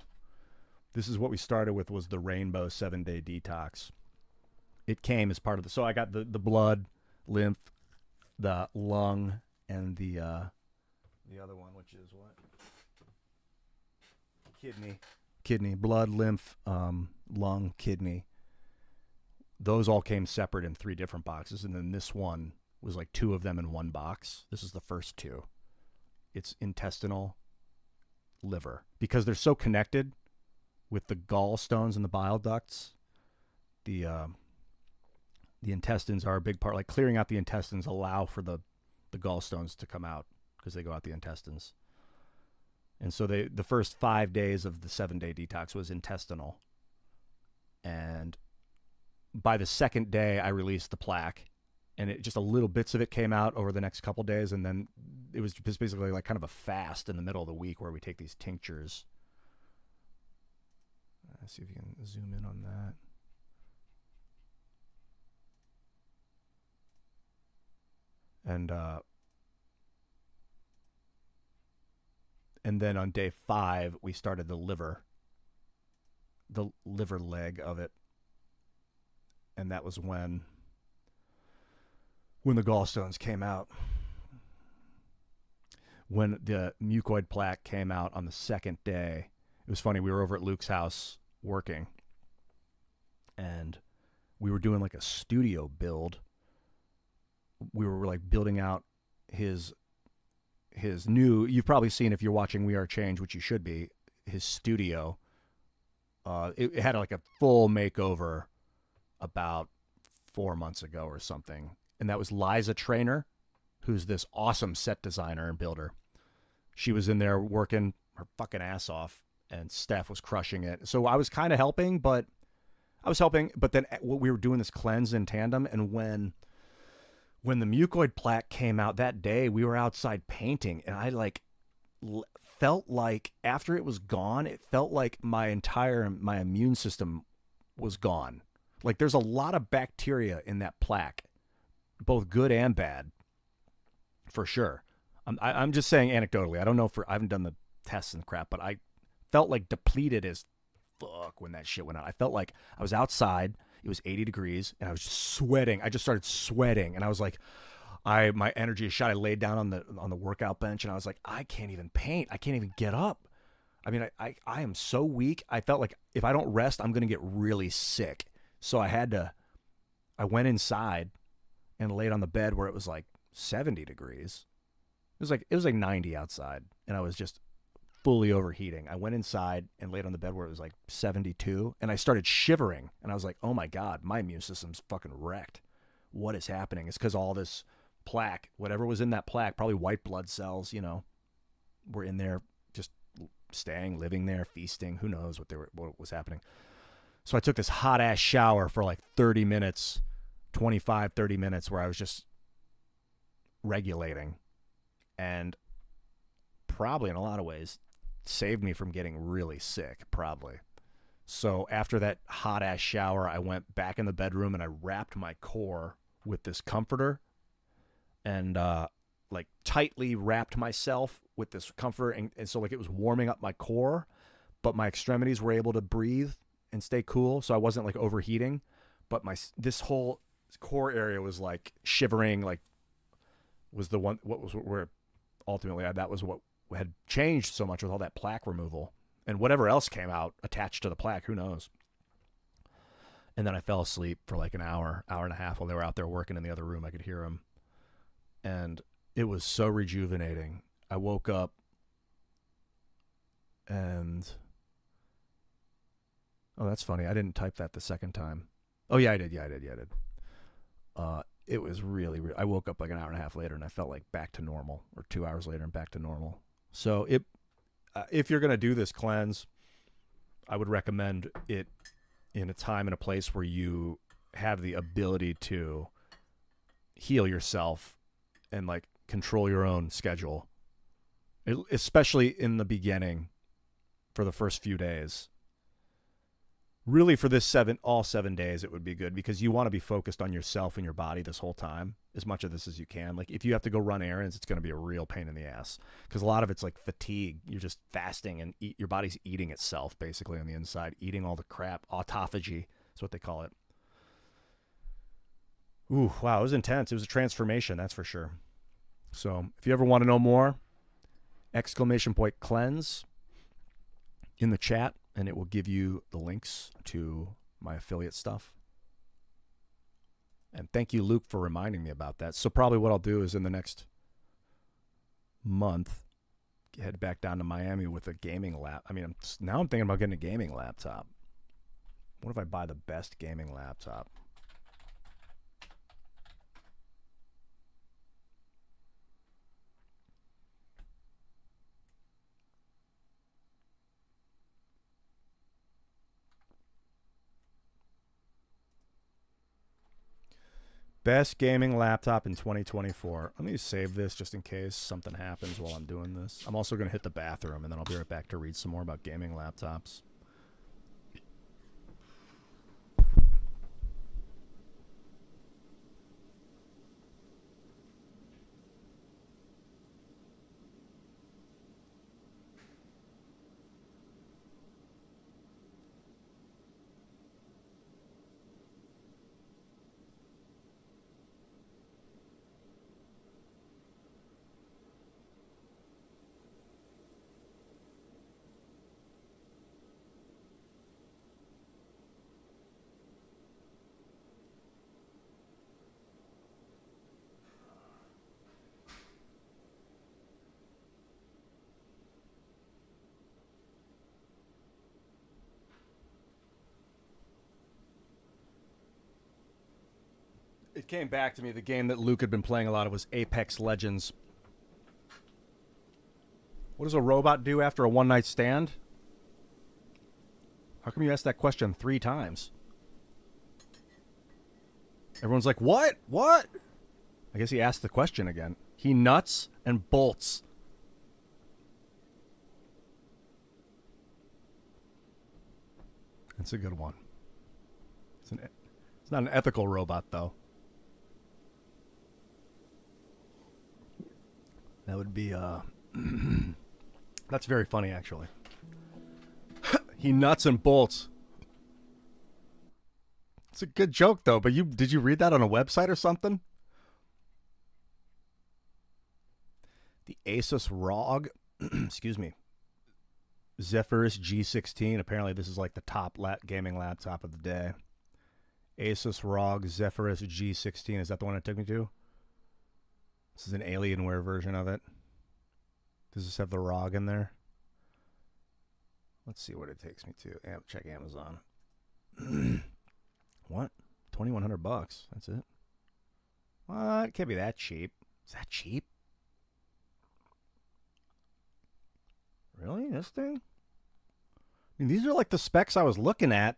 This is what we started with, was the Rainbow 7-day detox. It came as part of so I got the blood, lymph, the lung, and the other one, which is what? Kidney, blood, lymph, lung, kidney. Those all came separate in 3 different boxes, and then this one was like 2 of them in one box. This is the first 2. It's intestinal, liver, because they're so connected with the gallstones and the bile ducts. The intestines are a big part. Like clearing out the intestines allow for the gallstones to come out because they go out the intestines. And so the first 5 days of the 7-day detox was intestinal. And by the second day, I released the plaque, and just a little bits of it came out over the next couple days. And then it was just basically like kind of a fast in the middle of the week where we take these tinctures. Let's see if you can zoom in on that. And then on day 5, we started the liver leg of it. And that was when the gallstones came out. When the mucoid plaque came out on the second day, it was funny. We were over at Luke's house working, and we were doing like a studio build. We were like building out his new, you've probably seen if you're watching We Are Change, which you should be, his studio. It had like a full makeover about 4 months ago or something. And that was Liza Trainer, who's this awesome set designer and builder. She was in there working her fucking ass off, and Steph was crushing it. So I was kind of helping, but then we were doing this cleanse in tandem. And when the mucoid plaque came out that day, we were outside painting, and I felt like after it was gone, it felt like my immune system was gone. Like there's a lot of bacteria in that plaque, both good and bad, for sure. I'm just saying anecdotally. I don't know I haven't done the tests and crap, but I felt like depleted as fuck when that shit went out. I felt like I was outside. It was 80 degrees, and I was just sweating. I just started sweating, and I was like, my energy is shot. I laid down on the workout bench, and I was like, I can't even paint. I can't even get up. I mean, I am so weak. I felt like if I don't rest, I'm going to get really sick. So I went inside and laid on the bed where it was like 70 degrees. It was like 90 outside, and I was just fully overheating. I went inside and laid on the bed where it was like 72, and I started shivering. And I was like, oh my God, my immune system's fucking wrecked. What is happening? It's because all this plaque, whatever was in that plaque, probably white blood cells, were in there just staying, living there, feasting. Who knows what was happening. So I took this hot ass shower for like 30 minutes, 25, 30 minutes where I was just regulating, and probably in a lot of ways saved me from getting really sick, probably. So after that hot ass shower, I went back in the bedroom and I wrapped my core with this comforter and like tightly wrapped myself with this comforter, and so like it was warming up my core, but my extremities were able to breathe and stay cool, so I wasn't like overheating, but this whole core area was like shivering, like was the one where ultimately that was what had changed so much with all that plaque removal and whatever else came out attached to the plaque, who knows. And then I fell asleep for like an hour and a half while they were out there working in the other room. I could hear them, and it was so rejuvenating. I woke up and oh, that's funny, I didn't type that the second time. Oh yeah, I did. It was really I woke up like an hour and a half later and I felt like back to normal, or 2 hours later and back to normal. So if you're going to do this cleanse, I would recommend it in a time and a place where you have the ability to heal yourself and like control your own schedule, especially in the beginning for the first few days. Really, for this all 7 days, it would be good because you want to be focused on yourself and your body this whole time, as much of this as you can. Like if you have to go run errands, it's going to be a real pain in the ass because a lot of it's like fatigue. You're just fasting and your body's eating itself basically on the inside, eating all the crap. Autophagy is what they call it. Ooh, wow, it was intense. It was a transformation, that's for sure. So if you ever want to know more, !cleanse in the chat, and it will give you the links to my affiliate stuff. And thank you, Luke, for reminding me about that. So probably what I'll do is in the next month, head back down to Miami with a gaming lap. I mean, now I'm thinking about getting a gaming laptop. What if I buy the best gaming laptop? Best gaming laptop in 2024. Let me save this just in case something happens while I'm doing this. I'm also going to hit the bathroom, and then I'll be right back to read some more about gaming laptops. It came back to me. The game that Luke had been playing a lot of was Apex Legends. What does a robot do after a one-night stand? How come you asked that question 3 times? Everyone's like, what? What? I guess he asked the question again. He nuts and bolts. That's a good one. It's not an ethical robot, though. That would be, that's very funny, actually. He nuts and bolts. It's a good joke, though, but did you read that on a website or something? The Asus ROG, excuse me, Zephyrus G16. Apparently this is like the top gaming laptop of the day. Asus ROG Zephyrus G16. Is that the one it took me to? This is an Alienware version of it. Does this have the ROG in there? Let's see what it takes me to. Check Amazon. What? $2,100. That's it. What? It can't be that cheap. Is that cheap? Really? This thing? I mean, these are like the specs I was looking at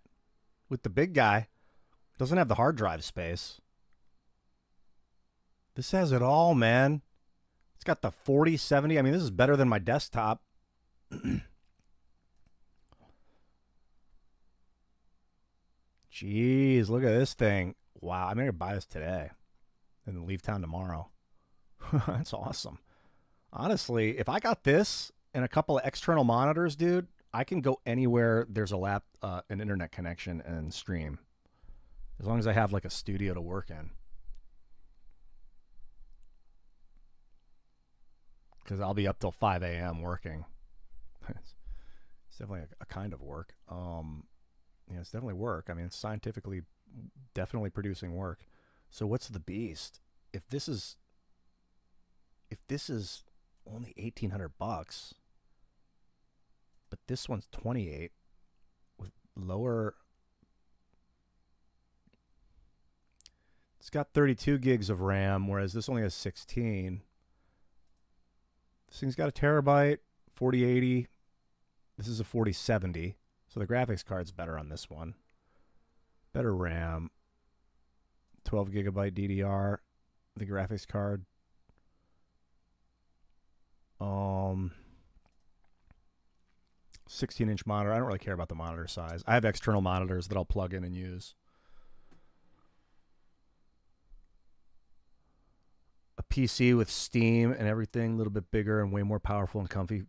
with the big guy. Doesn't have the hard drive space. This has it all, man. It's got the 4070. I mean, this is better than my desktop. Jeez, look at this thing. Wow, I'm going to buy this today and then leave town tomorrow. That's awesome. Honestly, if I got this and a couple of external monitors, dude, I can go anywhere there's a an internet connection and stream. As long as I have like a studio to work in. Because I'll be up till 5 a.m. working. It's definitely a kind of work. Yeah, it's definitely work. I mean, it's scientifically definitely producing work. So what's the beast? If this is only $1,800, but this one's 28 with lower. It's got 32 gigs of RAM, whereas this only has 16. This thing's got a terabyte, 4080. This is a 4070. So the graphics card's better on this one. Better RAM. 12 gigabyte DDR. The graphics card. 16-inch monitor. I don't really care about the monitor size. I have external monitors that I'll plug in and use. A PC with Steam and everything, a little bit bigger and way more powerful and comfy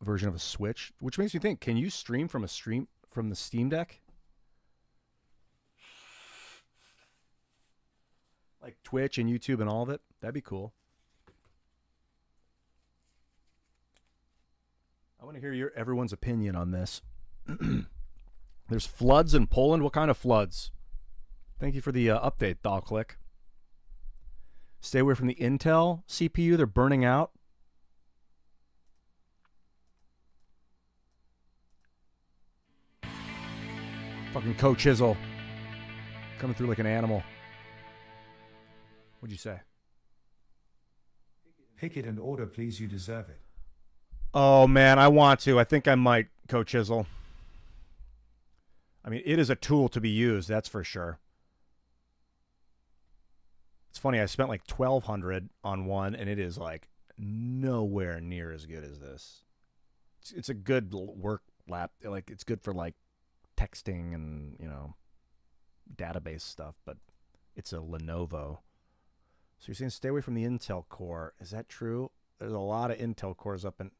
version of a Switch, which makes me think, can you stream from the Steam Deck? Like Twitch and YouTube and all of it? That'd be cool. I want to hear everyone's opinion on this. There's floods in Poland. What kind of floods? Thank you for the update, DollClick. Stay away from the Intel CPU. They're burning out. Fucking Coach Chisel. Coming through like an animal. What'd you say? Pick it and order, please. You deserve it. Oh, man, I want to. I think I might, Coach Chisel. I mean, it is a tool to be used, that's for sure. It's funny, I spent like $1,200 on one, and it is like nowhere near as good as this. It's a good work lap. Like, it's good for like texting and, you know, database stuff, but it's a Lenovo. So you're saying stay away from the Intel Core. Is that true? There's a lot of Intel cores up in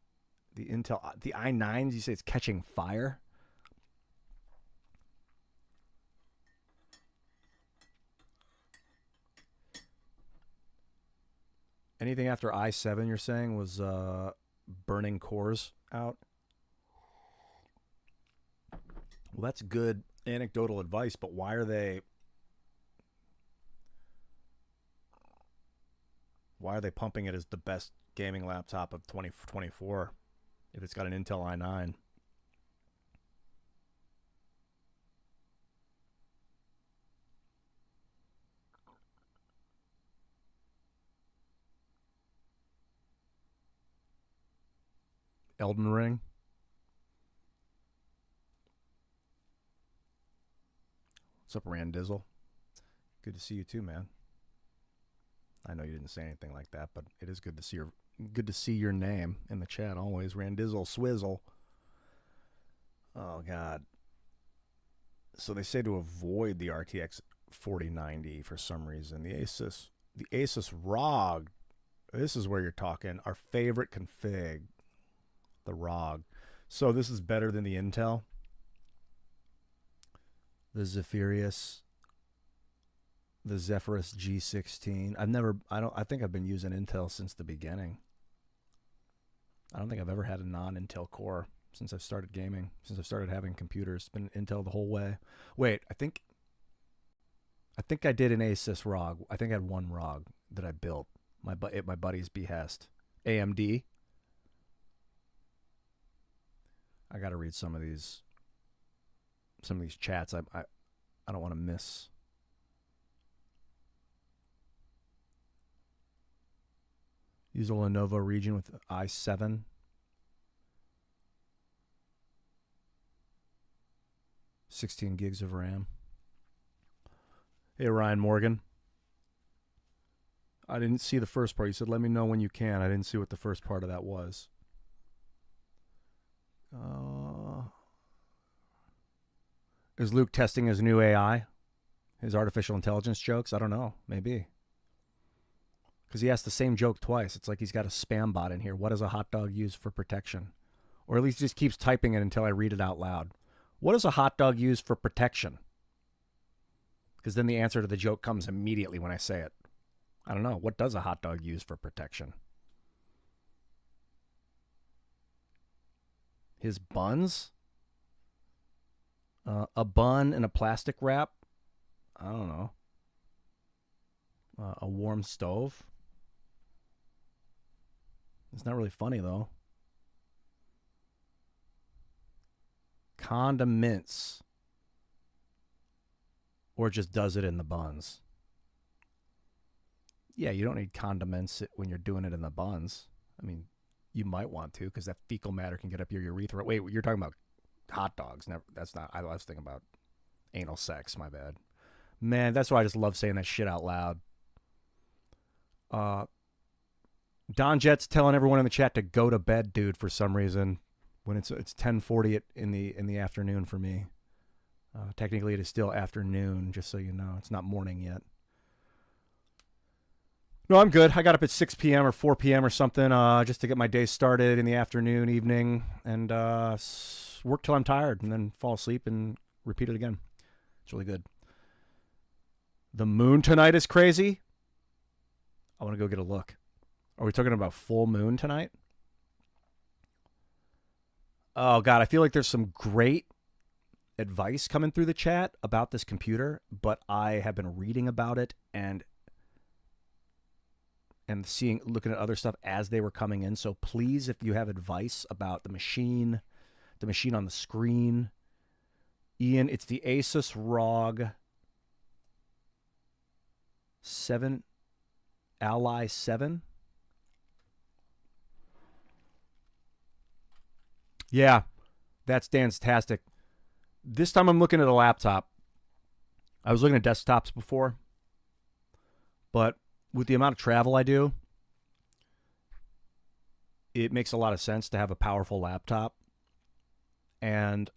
the Intel. The i9s, you say it's catching fire? Anything after i7, you're saying, was burning cores out? Well, that's good anecdotal advice, but why are they pumping it as the best gaming laptop of 2024 if it's got an Intel i9? Elden Ring. What's up, Randizzle? Good to see you too, man. I know you didn't say anything like that, but it is good to see your name in the chat always. Randizzle Swizzle. Oh God. So they say to avoid the RTX 4090 for some reason. The Asus ROG. This is where you're talking. Our favorite config. The ROG. So this is better than the Intel. The Zephyrus G16. I think I've been using Intel since the beginning. I don't think I've ever had a non-Intel core since I've started gaming, since I've started having computers. It's been Intel the whole way. Wait, I think I did an Asus ROG. I think I had one ROG that I built at my buddy's behest. AMD. I got to read some of these chats. I don't want to miss. Use a Lenovo region with i7. $16 gigs of RAM. Hey, Ryan Morgan. I didn't see the first part. You said, let me know when you can. I didn't see what the first part of that was. Is Luke testing his new AI? His artificial intelligence jokes? I don't know. Maybe. Because he asked the same joke twice. It's like he's got a spam bot in here. What does a hot dog use for protection? Or at least just keeps typing it until I read it out loud. What does a hot dog use for protection? Because then the answer to the joke comes immediately when I say it. I don't know. What does a hot dog use for protection? His buns? A bun in a plastic wrap? I don't know. A warm stove? It's not really funny, though. Condiments. Or just does it in the buns. Yeah, you don't need condiments when you're doing it in the buns. I mean, you might want to because that fecal matter can get up your urethra. Wait, you're talking about hot dogs. Never, that's not. I was thinking about anal sex. My bad. Man, that's why I just love saying that shit out loud. Don Jet's telling everyone in the chat to go to bed, dude, for some reason. When it's 10:40 in the afternoon for me. Technically, it is still afternoon, just so you know. It's not morning yet. No, I'm good. I got up at 6 p.m. or 4 p.m. or something just to get my day started in the afternoon, evening, and work till I'm tired and then fall asleep and repeat it again. It's really good. The moon tonight is crazy. I want to go get a look. Are we talking about full moon tonight? Oh, God, I feel like there's some great advice coming through the chat about this computer, but I have been reading about it and looking at other stuff as they were coming in. So please, if you have advice about the machine on the screen, Ian, it's the Asus ROG 7 Ally 7. Yeah, that's fantastic. This time I'm looking at a laptop. I was looking at desktops before, but with the amount of travel I do, it makes a lot of sense to have a powerful laptop. And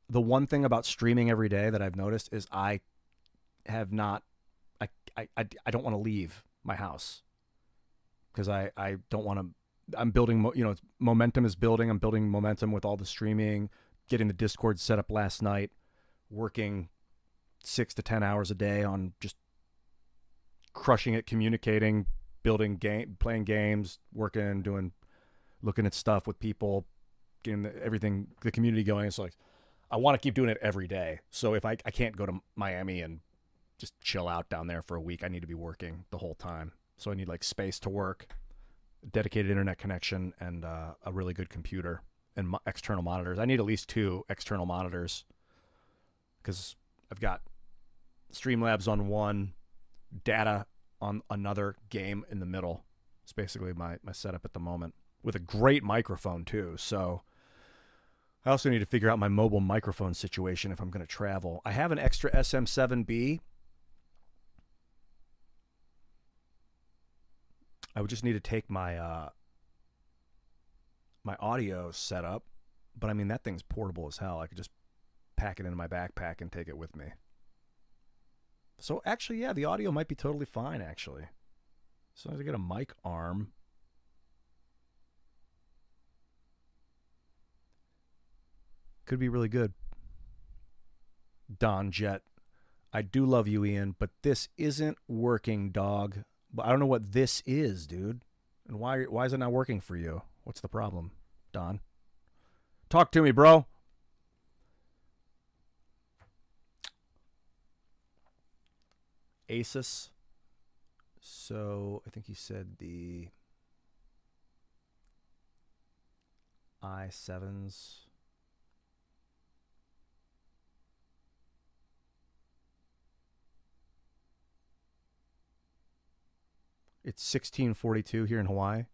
the one thing about streaming every day that I've noticed is I don't want to leave my house because I don't want to. I'm building, momentum is building. I'm building momentum with all the streaming, getting the Discord set up last night, working 6 to 10 hours a day on just crushing it, communicating, playing games, working, looking at stuff with people, getting the community going. It's like, I want to keep doing it every day. So if I can't go to Miami and just chill out down there for a week, I need to be working the whole time. So I need space to work, dedicated internet connection, and a really good computer and external monitors. I need at least 2 external monitors because I've got Streamlabs on one, data on another, game in the middle. It's basically my setup at the moment with a great microphone too. So I also need to figure out my mobile microphone situation if I'm going to travel. I have an extra SM7B. I would just need to take my my audio setup, but I mean that thing's portable as hell. I could just pack it into my backpack and take it with me. So actually, yeah, the audio might be totally fine, actually. So I get a mic arm. Could be really good. Don Jet. I do love you, Ian, but this isn't working, dog. But I don't know what this is, dude. And why is it not working for you? What's the problem, Don? Talk to me, bro. Asus. So I think he said the i7s. It's 1642 here in Hawaii.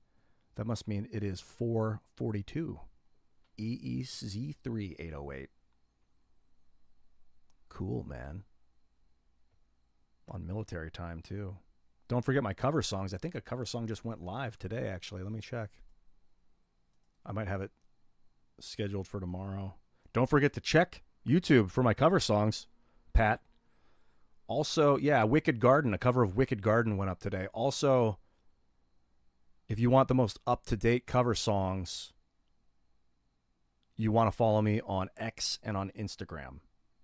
That must mean it is 442. EEZ3 808. Cool, man. On military time, too. Don't forget my cover songs. I think a cover song just went live today, actually. Let me check. I might have it scheduled for tomorrow. Don't forget to check YouTube for my cover songs, Pat. Also, yeah, Wicked Garden. A cover of Wicked Garden went up today. Also, if you want the most up-to-date cover songs, you want to follow me on X and on Instagram.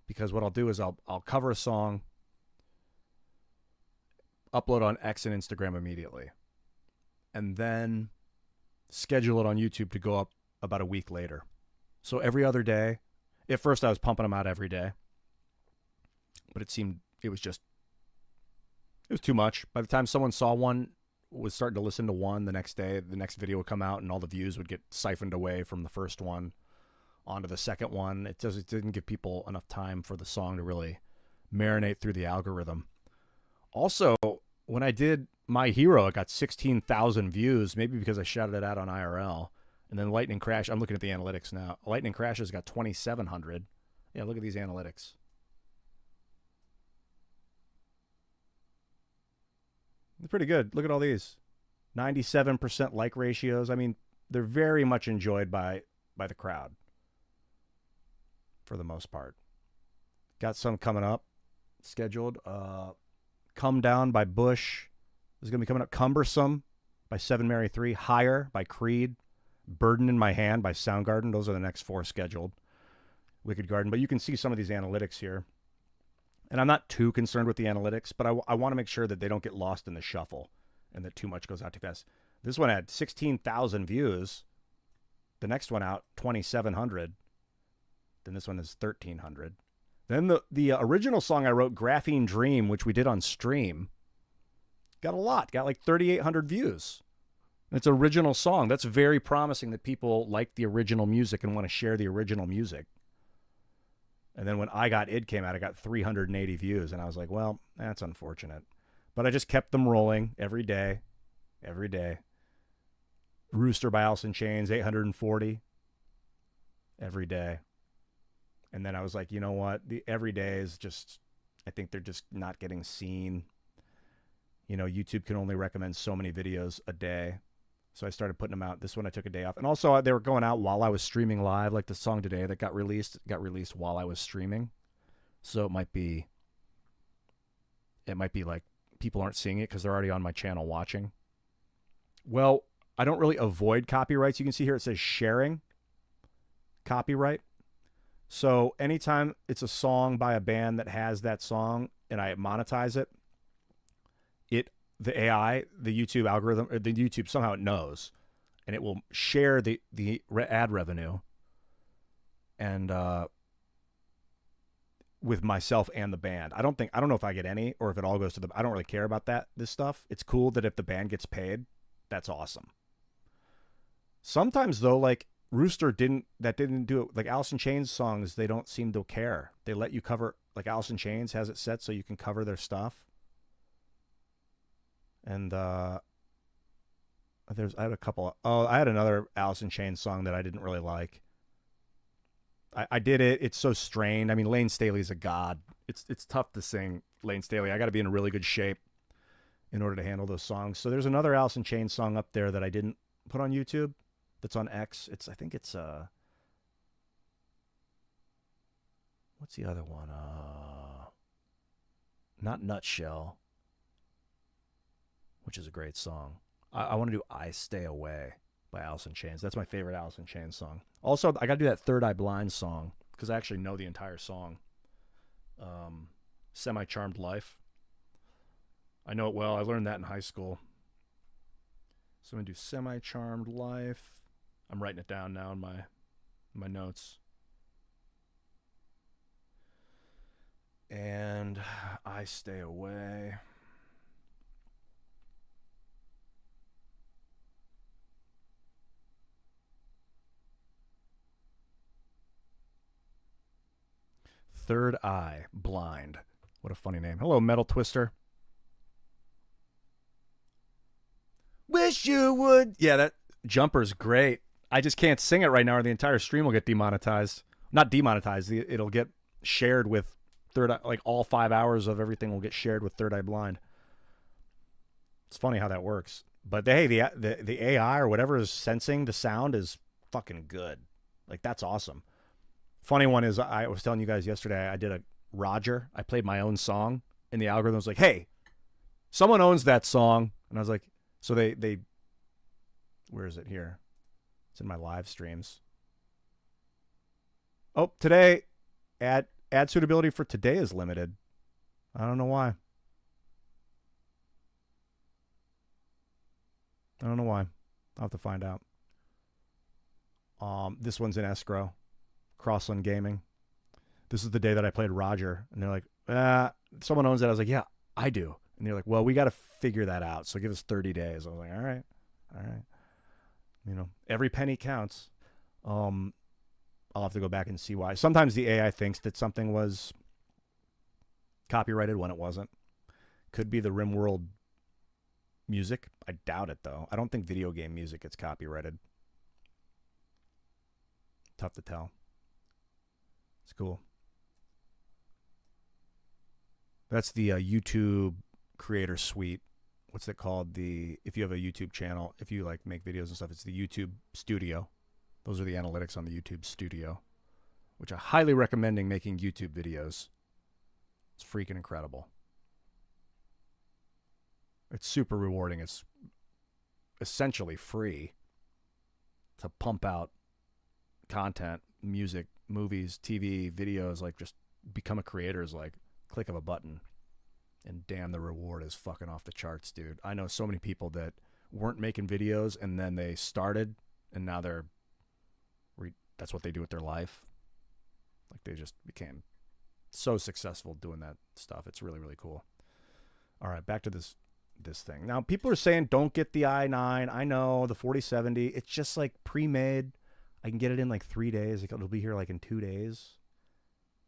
Because what I'll do is I'll cover a song, upload on X and Instagram immediately, and then schedule it on YouTube to go up about a week later. So every other day. At first I was pumping them out every day, but it was too much. By the time someone saw one, was starting to listen to one, the next day the next video would come out and all the views would get siphoned away from the first one onto the second one. It didn't give people enough time for the song to really marinate through the algorithm. Also, when I did My Hero, it got 16,000 views, maybe because I shouted it out on IRL. And then Lightning Crash, I'm looking at the analytics now. Lightning Crash has got 2,700. Yeah, look at these analytics. They're pretty good. Look at all these. 97% like ratios. I mean, they're very much enjoyed by the crowd for the most part. Got some coming up scheduled. Come Down by Bush. This is going to be coming up. Cumbersome by 7 Mary 3. Higher by Creed. Burden in My Hand by Soundgarden. Those are the next 4 scheduled. Wicked Garden. But you can see some of these analytics here. And I'm not too concerned with the analytics, but I want to make sure that they don't get lost in the shuffle and that too much goes out too fast. This one had 16,000 views. The next one out, 2,700. Then this one is 1,300. Then the original song I wrote, Graphene Dream, which we did on stream, got a lot. Got like 3,800 views. It's an original song. That's very promising that people like the original music and want to share the original music. And then when I Got Id came out, I got 380 views. And I was like, well, that's unfortunate. But I just kept them rolling every day. Every day. Rooster by Alice in Chains, 840. Every day. And then I was like, you know what? The every day is just, I think they're just not getting seen. You know, YouTube can only recommend so many videos a day. So I started putting them out. This one I took a day off. And also they were going out while I was streaming live. Like the song today that got released while I was streaming. So it might be like people aren't seeing it because they're already on my channel watching. Well, I don't really avoid copyrights. You can see here it says sharing copyright. So anytime it's a song by a band that has that song and I monetize it, the AI, the YouTube algorithm, or the YouTube, somehow it knows, and it will share the ad revenue and with myself and the band. I don't know if I get any or if it all goes to I don't really care about this stuff. It's cool that if the band gets paid, that's awesome. Sometimes though, like Rooster didn't do it. Like Alice in Chains songs, they don't seem to care. They let you cover, like Alice in Chains has it set so you can cover their stuff. And I had a couple. I had another Alice in Chains song that I didn't really like. I did it. It's so strained. I mean, Lane Staley's a god. It's tough to sing Lane Staley. I got to be in really good shape in order to handle those songs. So there's another Alice in Chains song up there that I didn't put on YouTube. That's on X. I think it's what's the other one? Not Nutshell, which is a great song. I want to do I Stay Away by Alice in Chains. That's my favorite Alice in Chains song. Also, I got to do that Third Eye Blind song because I actually know the entire song. Semi-Charmed Life. I know it well. I learned that in high school. So I'm going to do Semi-Charmed Life. I'm writing it down now in my notes. And I Stay Away. Third Eye Blind. What a funny name. Hello, Metal Twister. Wish you would. Yeah, that jumper's great. I just can't sing it right now or the entire stream will get demonetized. Not demonetized. It'll get shared with Third Eye. Like all 5 hours of everything will get shared with Third Eye Blind. It's funny how that works. But hey, the AI or whatever is sensing the sound is fucking good. Like, that's awesome. Funny one is, I was telling you guys yesterday, I did a Roger. I played my own song, and the algorithm was like, hey, someone owns that song. And I was like, so they where is it here? It's in my live streams. Oh, today, ad suitability for today is limited. I don't know why. I'll have to find out. This one's in escrow. Crossland Gaming. This is the day that I played Roger. And they're like, someone owns it. I was like, yeah, I do. And they're like, well, we got to figure that out. So give us 30 days. I was like, all right. You know, every penny counts. I'll have to go back and see why. Sometimes the AI thinks that something was copyrighted when it wasn't. Could be the RimWorld music. I doubt it, though. I don't think video game music gets copyrighted. Tough to tell. It's cool. That's the YouTube creator suite. What's it called? If you have a YouTube channel, if you like make videos and stuff, it's the YouTube Studio. Those are the analytics on the YouTube Studio, which I highly recommending making YouTube videos. It's freaking incredible. It's super rewarding. It's essentially free to pump out content, music, movies, TV, videos. Like, just become a creator is like click of a button, and damn, the reward is fucking off the charts, dude. I know so many people that weren't making videos and then they started and now that's what they do with their life. Like, they just became so successful doing that stuff. It's really, really cool. All right, back to this thing. Now, people are saying don't get the i9. I know, the 4070. It's just like pre-made. I can get it in like 3 days. It'll be here like in 2 days.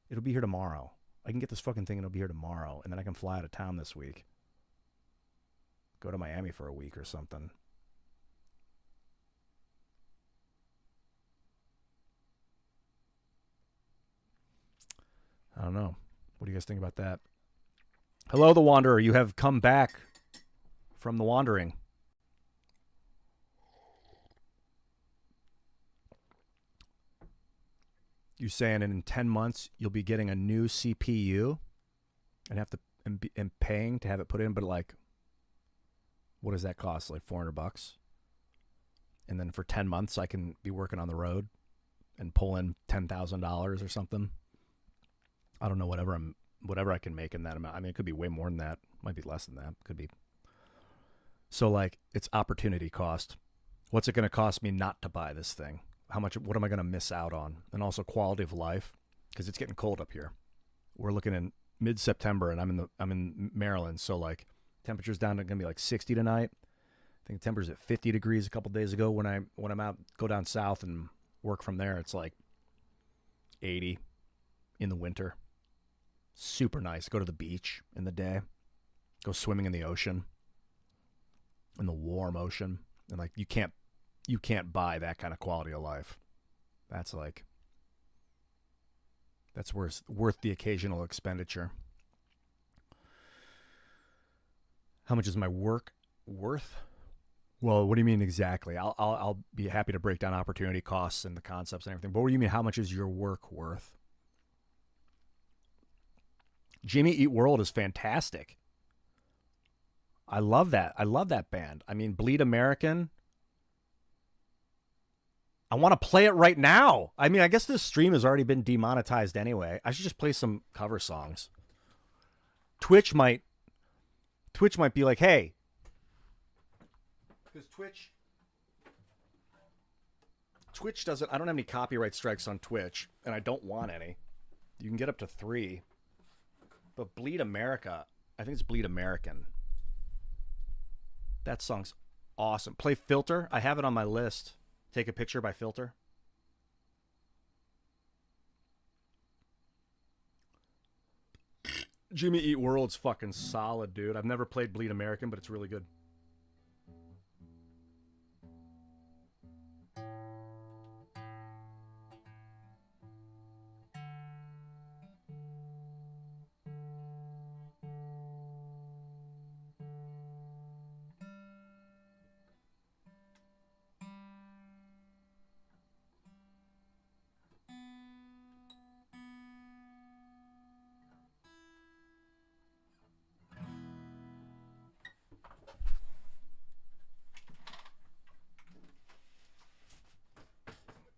It'll be here tomorrow. I can get this fucking thing and it'll be here tomorrow. And then I can fly out of town this week. Go to Miami for a week or something. I don't know. What do you guys think about that? Hello, The Wanderer. You have come back from the wandering. You saying in 10 months you'll be getting a new CPU and have to and paying to have it put in, but like, what does that cost? Like $400? And then for 10 months I can be working on the road and pull in $10,000 or something. I don't know, whatever I can make in that amount. I mean, it could be way more than that. Might be less than that. Could be. So like, it's opportunity cost. What's it going to cost me not to buy this thing? What am I going to miss out on? And also quality of life, because it's getting cold up here. We're looking in mid-September, and I'm in Maryland, so like temperatures down to going to be like 60 tonight. I think the temperature's at 50 degrees a couple days ago. When I'm out, go down south and work from there, it's like 80 in the winter. Super nice. Go to the beach in the day. Go swimming in the ocean, in the warm ocean, and like you can't buy that kind of quality of life. That's worth the occasional expenditure. How much is my work worth? Well, what do you mean exactly? I'll be happy to break down opportunity costs and the concepts and everything. But what do you mean? How much is your work worth? Jimmy Eat World is fantastic. I love that. I love that band. I mean, Bleed American. I want to play it right now. I mean, I guess this stream has already been demonetized anyway. I should just play some cover songs. Twitch might be like, hey. Because Twitch doesn't, I don't have any copyright strikes on Twitch, and I don't want any. You can get up to 3. But Bleed America, I think it's Bleed American. That song's awesome. Play Filter. I have it on my list. Take a Picture by Filter. Jimmy Eat World's fucking solid, dude. I've never played Bleed American, but it's really good.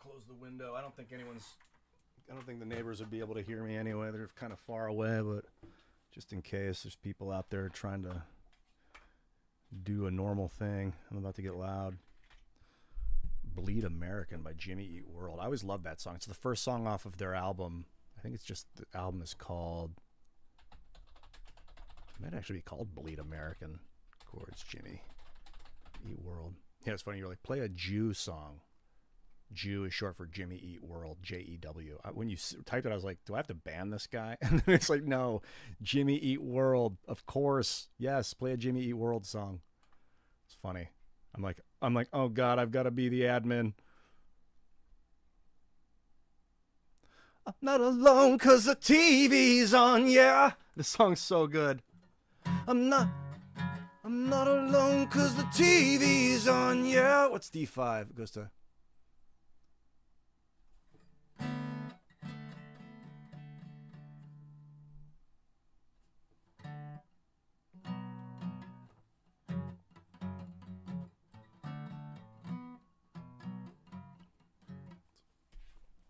Close the window. I don't think the neighbors would be able to hear me anyway. They're kind of far away, but just in case there's people out there trying to do a normal thing. I'm about to get loud. Bleed American by Jimmy Eat World. I always loved that song. It's the first song off of their album. I think it's just, the album is called, it might actually be called Bleed American. Chords, Jimmy Eat World. Yeah, it's funny. You're like, play a Jew song. Jew is short for Jimmy Eat World, Jew. When you typed it, I was like, do I have to ban this guy? And then it's like, no, Jimmy Eat World. Of course. Yes, play a Jimmy Eat World song. It's funny. I'm like, oh God, I've got to be the admin. I'm not alone 'cause the TV's on, yeah. This song's so good. I'm not alone 'cause the TV's on, yeah. What's D5? It goes to...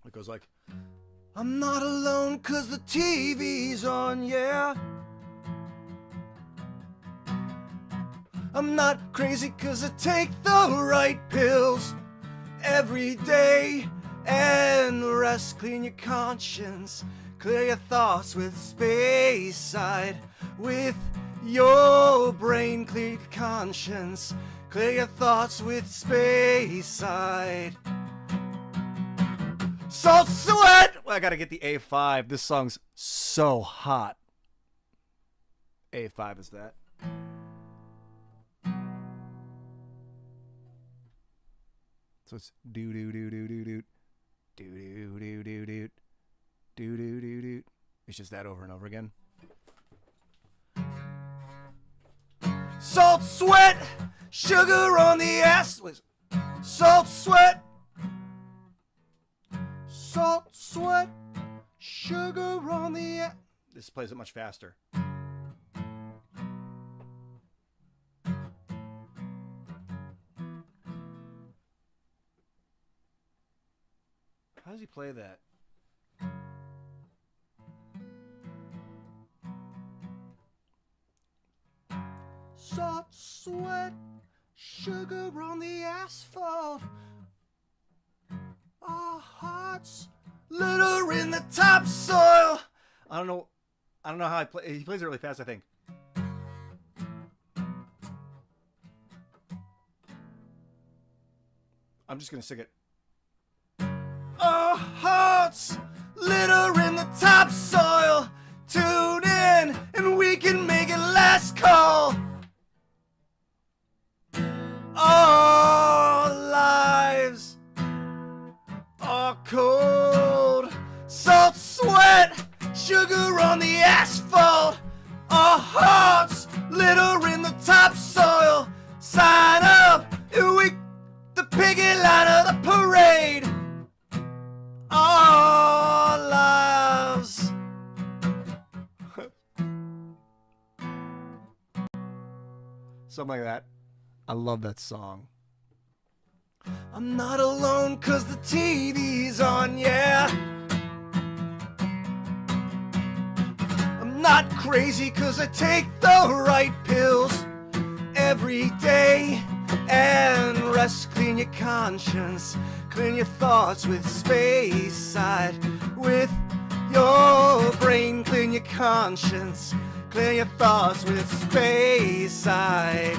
It goes like, I'm not alone 'cause the TV's on, yeah. I'm not crazy 'cause I take the right pills every day and rest. Clean your conscience, clear your thoughts with space side. With your brain, clear your conscience, clear your thoughts with space side. Salt Sweat! Well, I gotta get the A5. This song's so hot. A5 is that. So it's do do do do do do do do do do do do do do do. It's just that over and over again. Salt, sweat, sugar on the ass. Salt, sweat. Salt, sweat, sugar on the ass. This plays it much faster. How does he play that? Salt, sweat, sugar on the asphalt. Our hearts litter in the topsoil. I don't know how he plays it really fast, I think. I'm just gonna sing it. Our hearts litter in the topsoil. Tune in and we can make it last call. Our lives are cold. Salt, sweat, sugar on the asphalt. Our hearts litter in the topsoil. Sign up and we the picket line of the parade. Our lives. Something like that. I love that song. I'm not alone 'cause the TV's on, yeah. I'm not crazy 'cause I take the right pills every day and rest. Clean your conscience, clean your thoughts with space side. With your brain, clean your conscience, clear your thoughts with space side.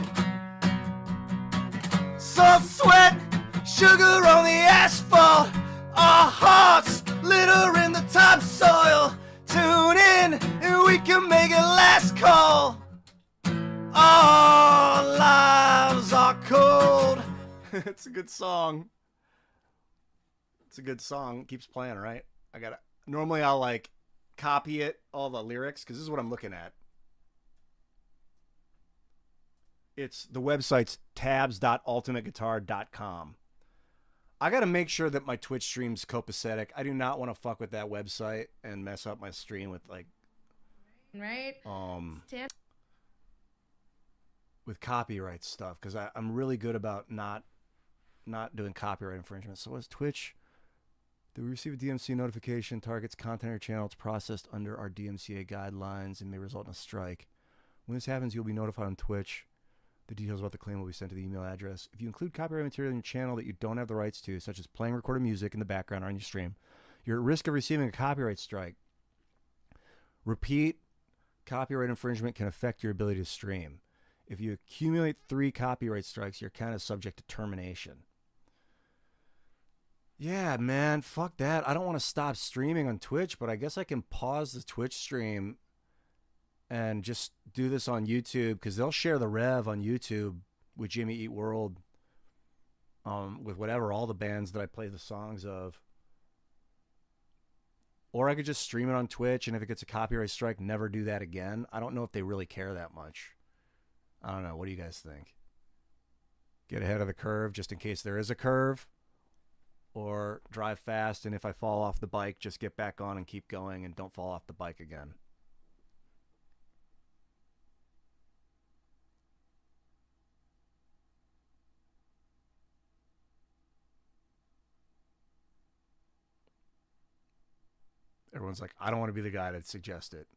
Salt, sweat, sugar on the asphalt. Our hearts litter in the topsoil. Tune in and we can make it last call. All lives are cold. It's a good song. It's a good song. It keeps playing, right? Normally I'll like copy it, all the lyrics, because this is what I'm looking at. It's the website's tabs.ultimateguitar.com. I got to make sure that my Twitch stream's copacetic. I do not want to fuck with that website and mess up my stream with like with copyright stuff, because I'm really good about not doing copyright infringement. So what's Twitch? Do we receive a DMCA notification, targets content or channel? It's processed under our DMCA guidelines and may result in a strike. When this happens, you'll be notified on Twitch. The details about the claim will be sent to the email address. If you include copyright material in your channel that you don't have the rights to, such as playing recorded music in the background or on your stream, you're at risk of receiving a copyright strike. Repeat, copyright infringement can affect your ability to stream. If you accumulate 3 copyright strikes, you're kind of subject to termination. Yeah, man, fuck that. I don't want to stop streaming on Twitch, but I guess I can pause the Twitch stream and just do this on YouTube, because they'll share the rev on YouTube with Jimmy Eat World, with whatever, all the bands that I play the songs of. Or I could just stream it on Twitch, and if it gets a copyright strike, never do that again. I don't know if they really care that much. I don't know. What do you guys think? Get ahead of the curve just in case there is a curve? Or drive fast, and if I fall off the bike, just get back on and keep going and don't fall off the bike again? Everyone's like, I don't want to be the guy that suggests it.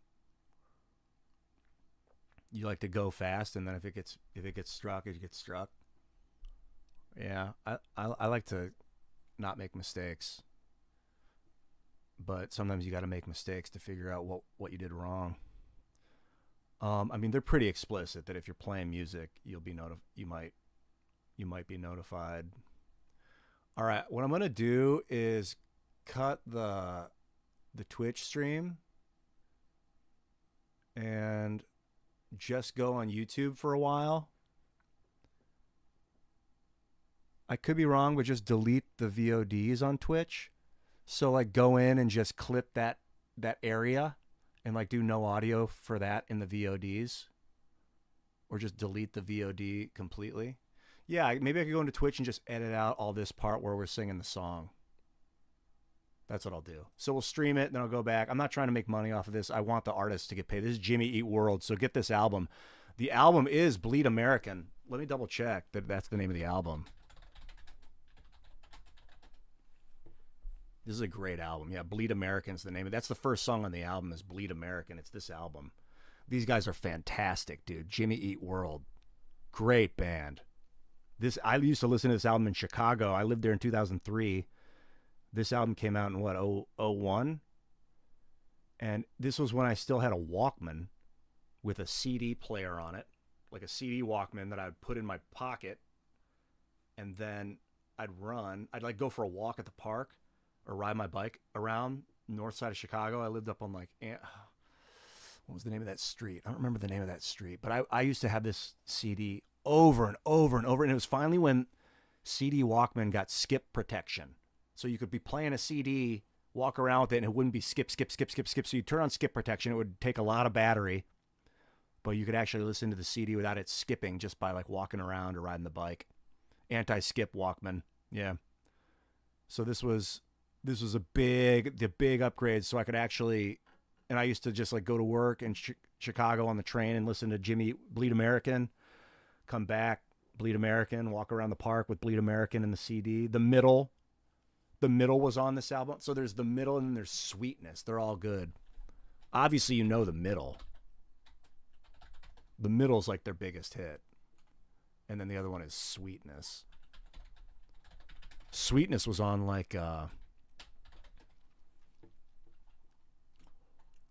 You like to go fast, and then if it gets struck, it gets struck. Yeah, I like to not make mistakes, but sometimes you got to make mistakes to figure out what you did wrong. I mean, they're pretty explicit that if you're playing music, you might be notified. All right, what I'm gonna do is cut the Twitch stream and just go on YouTube for a while. I could be wrong, but just delete the VODs on Twitch. So like go in and just clip that area and like do no audio for that in the VODs, or just delete the VOD completely. Yeah, maybe I could go into Twitch and just edit out all this part where we're singing the song. That's what I'll do. So we'll stream it, then I'll go back. I'm not trying to make money off of this. I want the artist to get paid. This is Jimmy Eat World, so get this album. The album is Bleed American. Let me double check that that's the name of the album. This is a great album. Yeah, Bleed American's the name. That's the first song on the album is Bleed American. It's this album. These guys are fantastic, dude. Jimmy Eat World. Great band. I used to listen to this album in Chicago. I lived there in 2003. This album came out in what, 01? And this was when I still had a Walkman with a CD player on it, like a CD Walkman that I would put in my pocket, and then I'd like go for a walk at the park or ride my bike around north side of Chicago. I lived up on like, what was the name of that street? I don't remember the name of that street, but I used to have this CD over and over and over, and it was finally when CD Walkman got skip protection. So you could be playing a CD, walk around with it, and it wouldn't be skip. So you turn on skip protection. It would take a lot of battery, but you could actually listen to the CD without it skipping just by like walking around or riding the bike. Anti-skip Walkman. Yeah. So this was the big upgrade. So I could actually, and I used to just like go to work in Chicago on the train and listen to Jimmy Bleed American, come back, Bleed American, walk around the park with Bleed American and the CD. The middle was on this album. So there's the middle and then there's Sweetness. They're all good. Obviously, you know the middle. The middle's like their biggest hit. And then the other one is Sweetness. Sweetness was on like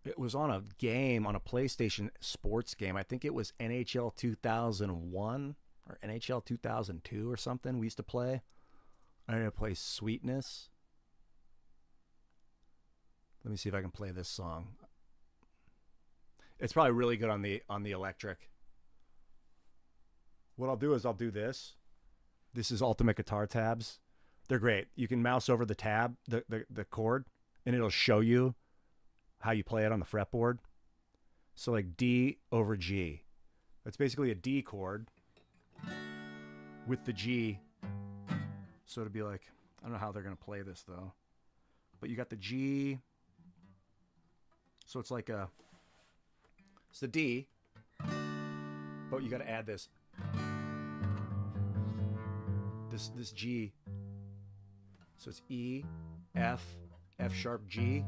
it was on a game, on a PlayStation sports game. I think it was NHL 2001 or NHL 2002 or something we used to play. I'm going to play Sweetness. Let me see if I can play this song. It's probably really good on the electric. What I'll do is I'll do this. This is Ultimate Guitar tabs. They're great. You can mouse over the tab, the chord, and it'll show you how you play it on the fretboard. So like D over G. That's basically a D chord with the G. So it'd be like, I don't know how they're going to play this though. But you got the G. So it's like it's the D. But you got to add this G. So it's E, F, F sharp, G.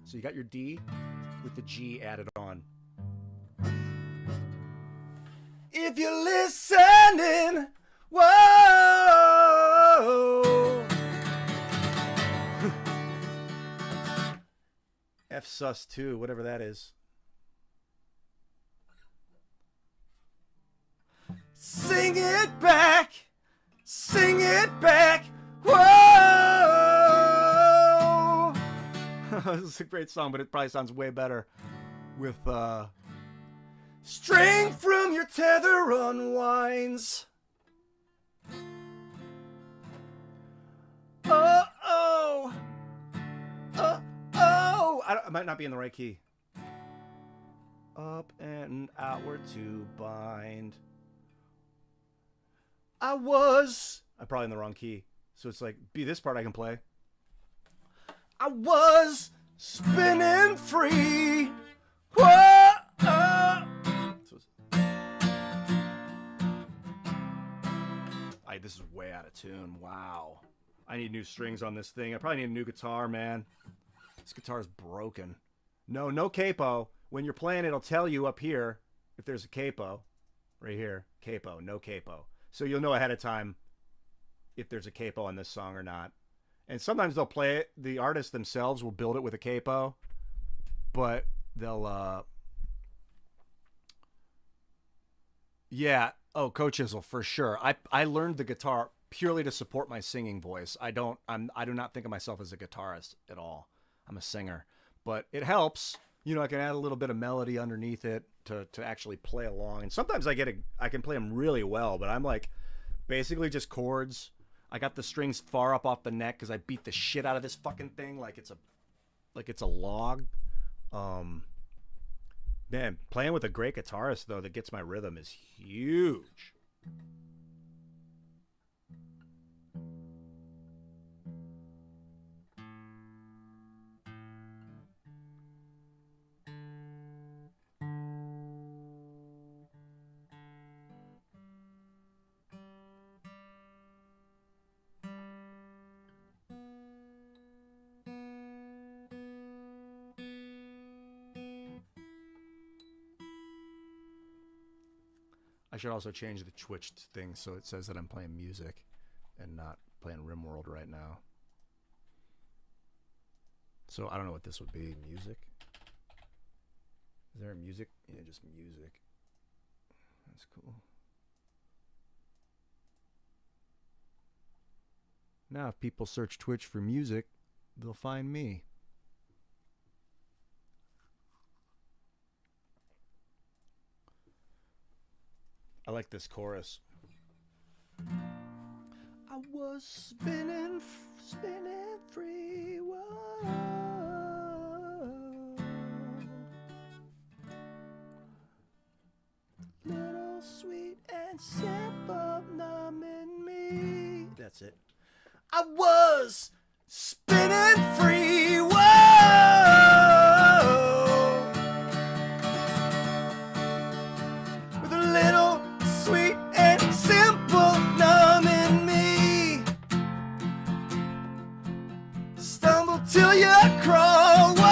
So you got your D with the G added on. If you're listening, whoa. F sus 2, whatever that is. Sing it back. Sing it back. Whoa. This is a great song, but it probably sounds way better with string from your tether unwinds. Oh, oh. Oh, oh. I might not be in the right key. Up and outward to bind. I'm probably in the wrong key. So it's like, this part I can play. I was spinning free. Whoa. This is way out of tune. Wow. I need new strings on this thing. I probably need a new guitar, man. This guitar is broken. No capo. When you're playing, it'll tell you up here if there's a capo. Right here. Capo. No capo. So you'll know ahead of time if there's a capo on this song or not. And sometimes they'll play it. The artists themselves will build it with a capo. But they'll... Yeah. Oh, Coach Chisel, for sure. I learned the guitar purely to support my singing voice. I do not think of myself as a guitarist at all. I'm a singer. But it helps. You know, I can add a little bit of melody underneath it to actually play along. And sometimes I can play them really well, but I'm like basically just chords. I got the strings far up off the neck because I beat the shit out of this fucking thing like it's a log. Man, playing with a great guitarist though that gets my rhythm is huge. I should also change the Twitch thing so it says that I'm playing music and not playing RimWorld right now. So I don't know what this would be. Music? Is there a music? Yeah, just music. That's cool. Now if people search Twitch for music, they'll find me. I like this chorus. I was spinning free. Whoa. Little sweet and simple, numbing me. That's it. I was spinning free. Whoa. With a little sweet and simple numbing me. Stumble till you crawl. Whoa.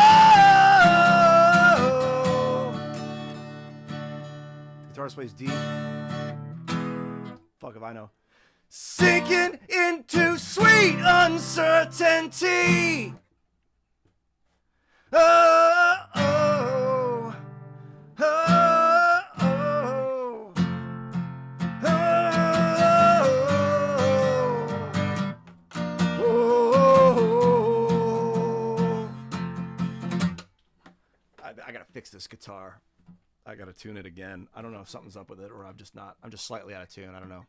Guitarist plays D. Fuck if I know. Sinking into sweet uncertainty. Oh, oh, oh, oh. I gotta fix this guitar. I gotta tune it again. I don't know if something's up with it or I'm just slightly out of tune. I don't know.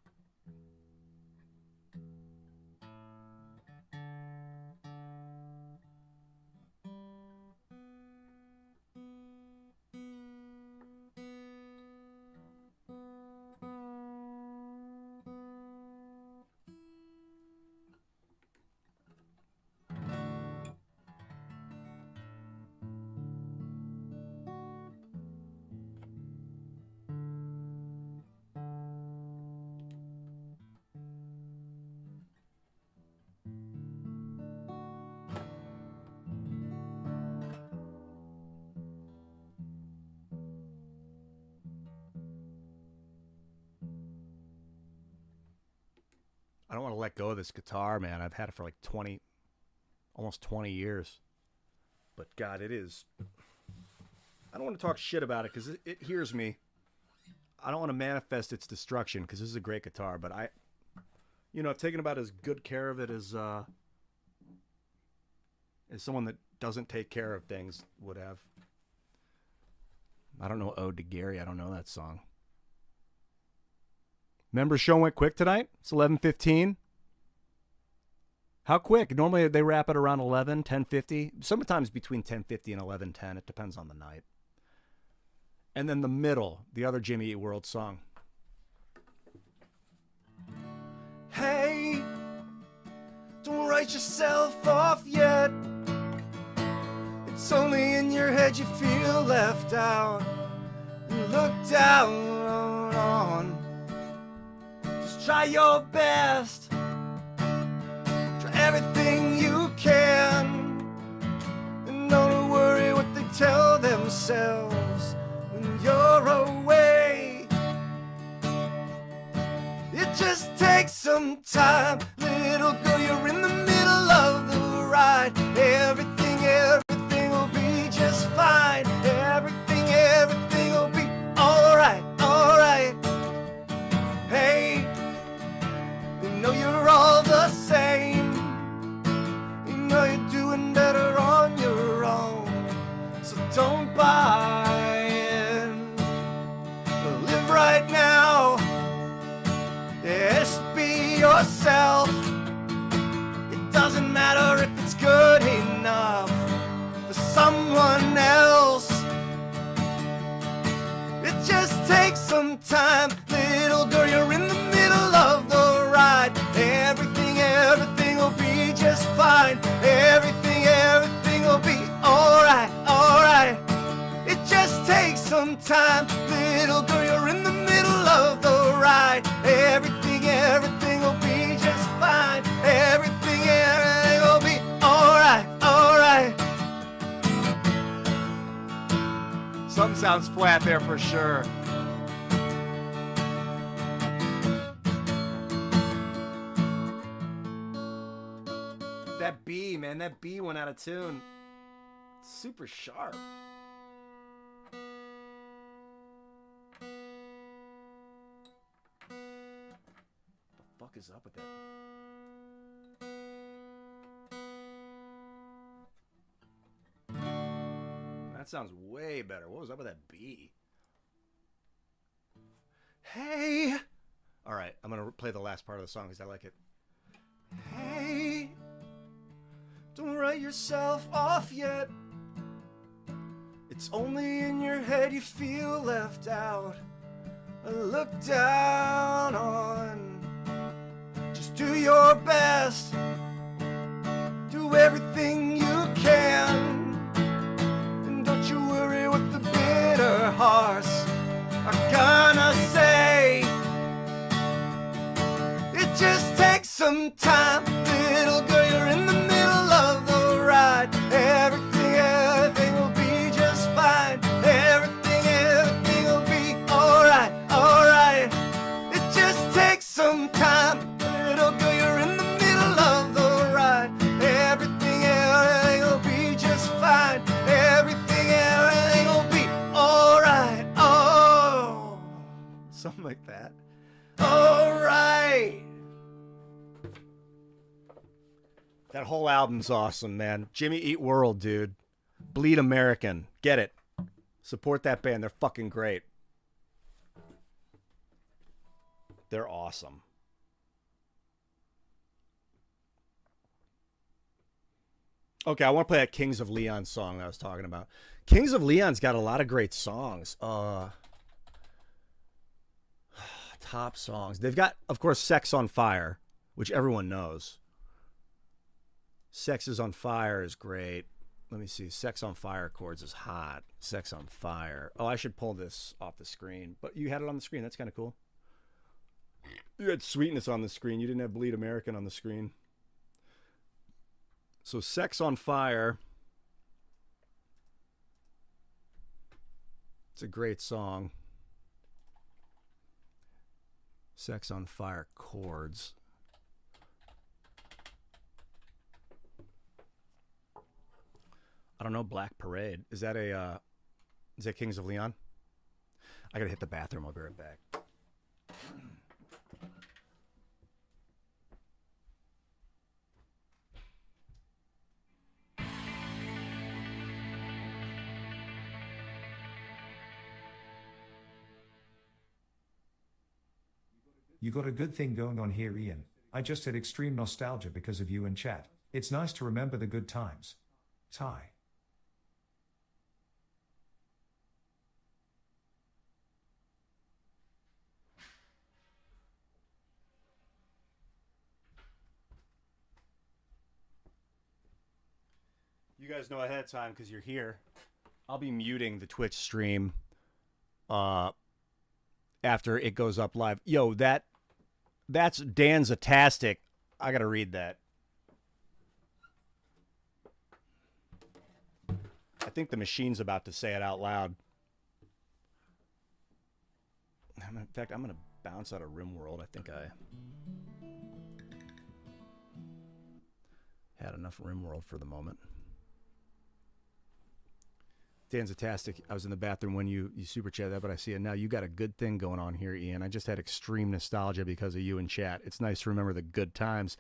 I don't want to let go of this guitar, man. I've had it for like almost 20 years. But God, it is. I don't want to talk shit about it because it hears me. I don't want to manifest its destruction because this is a great guitar. But I've taken about as good care of it as someone that doesn't take care of things would have. I don't know Ode to Gary. I don't know that song. Remember, show went quick tonight? It's 11:15. How quick? Normally they wrap it around 11, 10:50. Sometimes between 10:50 and 11:10. It depends on the night. And then the middle, the other Jimmy Eat World song. Hey, don't write yourself off yet. It's only in your head you feel left out and looked down on. Try your best. Try everything you can. And don't worry what they tell themselves when you're away. It just takes some time. Little girl, you're in the middle of the ride. Everything will be just fine. Everything will be alright, alright. Hey, know you're all the same. You know you're doing better on your own. So don't buy in. Live right now. Just be yourself. It doesn't matter if it's good enough for someone else. It just takes some time. Little girl, you're in the middle of the ride. Everything will be just fine. Everything will be alright, alright. It just takes some time. Little girl, you're in the middle of the ride. Everything will be just fine. Everything will be alright, alright. Something sounds flat there for sure. That B, man, that B went out of tune. It's super sharp. What the fuck is up with that? That sounds way better. What was up with that B? Hey! Alright, I'm gonna play the last part of the song because I like it. Hey! Don't write yourself off yet. It's only in your head you feel left out, looked down on. Just do your best. Do everything you can. And don't you worry what the bitter hearts are gonna say. It just takes some time. Little girl, you're in the middle of the ride. Everything will be just fine. Everything will be alright, alright. It just takes some time. Little girl, you're in the middle of the ride. Everything will be just fine. Everything will be alright, oh. Something like that. Alright. That whole album's awesome, man. Jimmy Eat World, dude. Bleed American. Get it. Support that band. They're fucking great. They're awesome. Okay, I want to play that Kings of Leon song that I was talking about. Kings of Leon's got a lot of great songs. Top songs. They've got, of course, Sex on Fire, which everyone knows. Sex is on Fire is great. Let me see. Sex on Fire chords is hot. Sex on Fire. Oh, I should pull this off the screen. But you had it on the screen. That's kind of cool. You had Sweetness on the screen. You didn't have Bleed American on the screen. So Sex on Fire. It's a great song. Sex on Fire chords. I don't know. Black Parade. Is that Kings of Leon? I gotta hit the bathroom. I'll be right back. You got a good thing going on here, Ian. I just had extreme nostalgia because of you and chat. It's nice to remember the good times. Ty. You guys know ahead of time because you're here. I'll be muting the Twitch stream after it goes up live. Yo, that's Danzatastic. I gotta read that. I think the machine's about to say it out loud. In fact, I'm gonna bounce out of RimWorld. I think I had enough RimWorld for the moment. Danzatastic. I was in the bathroom when you super chat that, but I see it now. You got a good thing going on here, Ian. I just had extreme nostalgia because of you in chat. It's nice to remember the good times.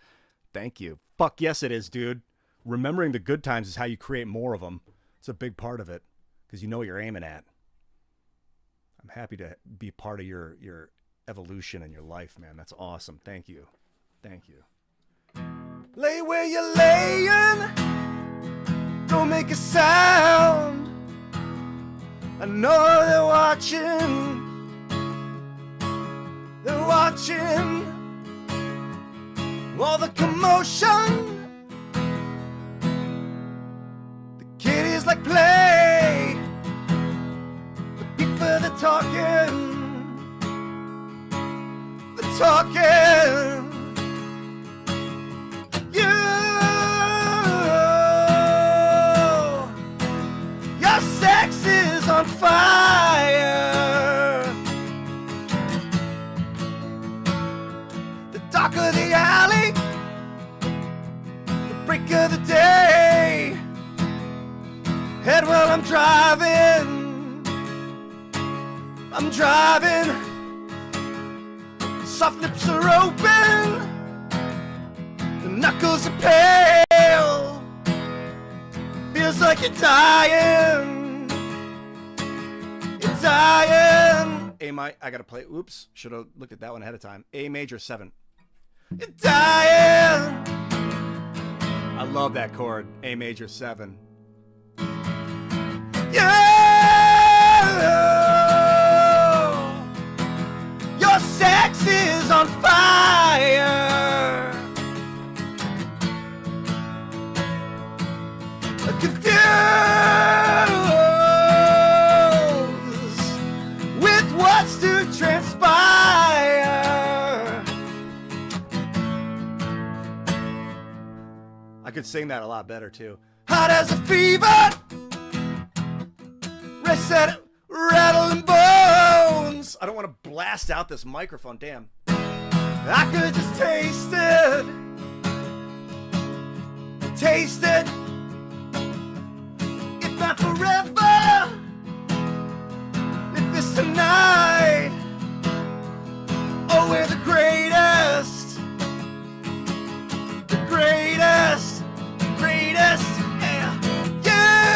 Thank you. Fuck yes, it is, dude. Remembering the good times is how you create more of them. It's a big part of it because you know what you're aiming at. I'm happy to be part of your evolution in your life, man. That's awesome. Thank you. Thank you. Lay where you're laying. Don't make a sound. I know they're watching. They're watching all the commotion. The kitties like play. The people they're talking. They're talking. Your sex is on fire. The dark of the alley, the break of the day. Head while I'm driving. I'm driving. Soft lips are open. The knuckles are pale. Feels like you're dying. You're dying. I gotta play. Oops. Should have looked at that one ahead of time. A major 7. You're dying. I love that chord. A major 7. Yeah. Your sex is on fire. Confused with what's to transpire. I could sing that a lot better too. Hot as a fever, rattling bones. I don't want to blast out this microphone, damn. I could just taste it. Not forever. If this tonight, oh, we're the greatest, yeah, yeah.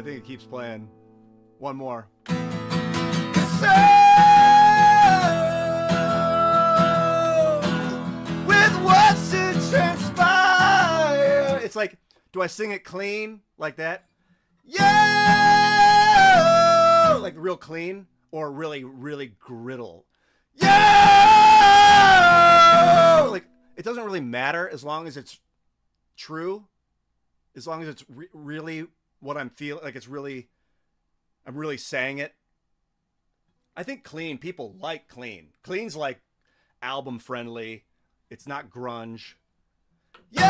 I think it keeps playing. One more. With what's to transpire. It's like, do I sing it clean like that? Yeah, like real clean, or really, really griddle. Yeah, like it doesn't really matter as long as it's true, as long as it's really what I'm feeling. Like it's really, I'm really saying it. I think clean, people like clean. Clean's like album friendly. It's not grunge. Yeah.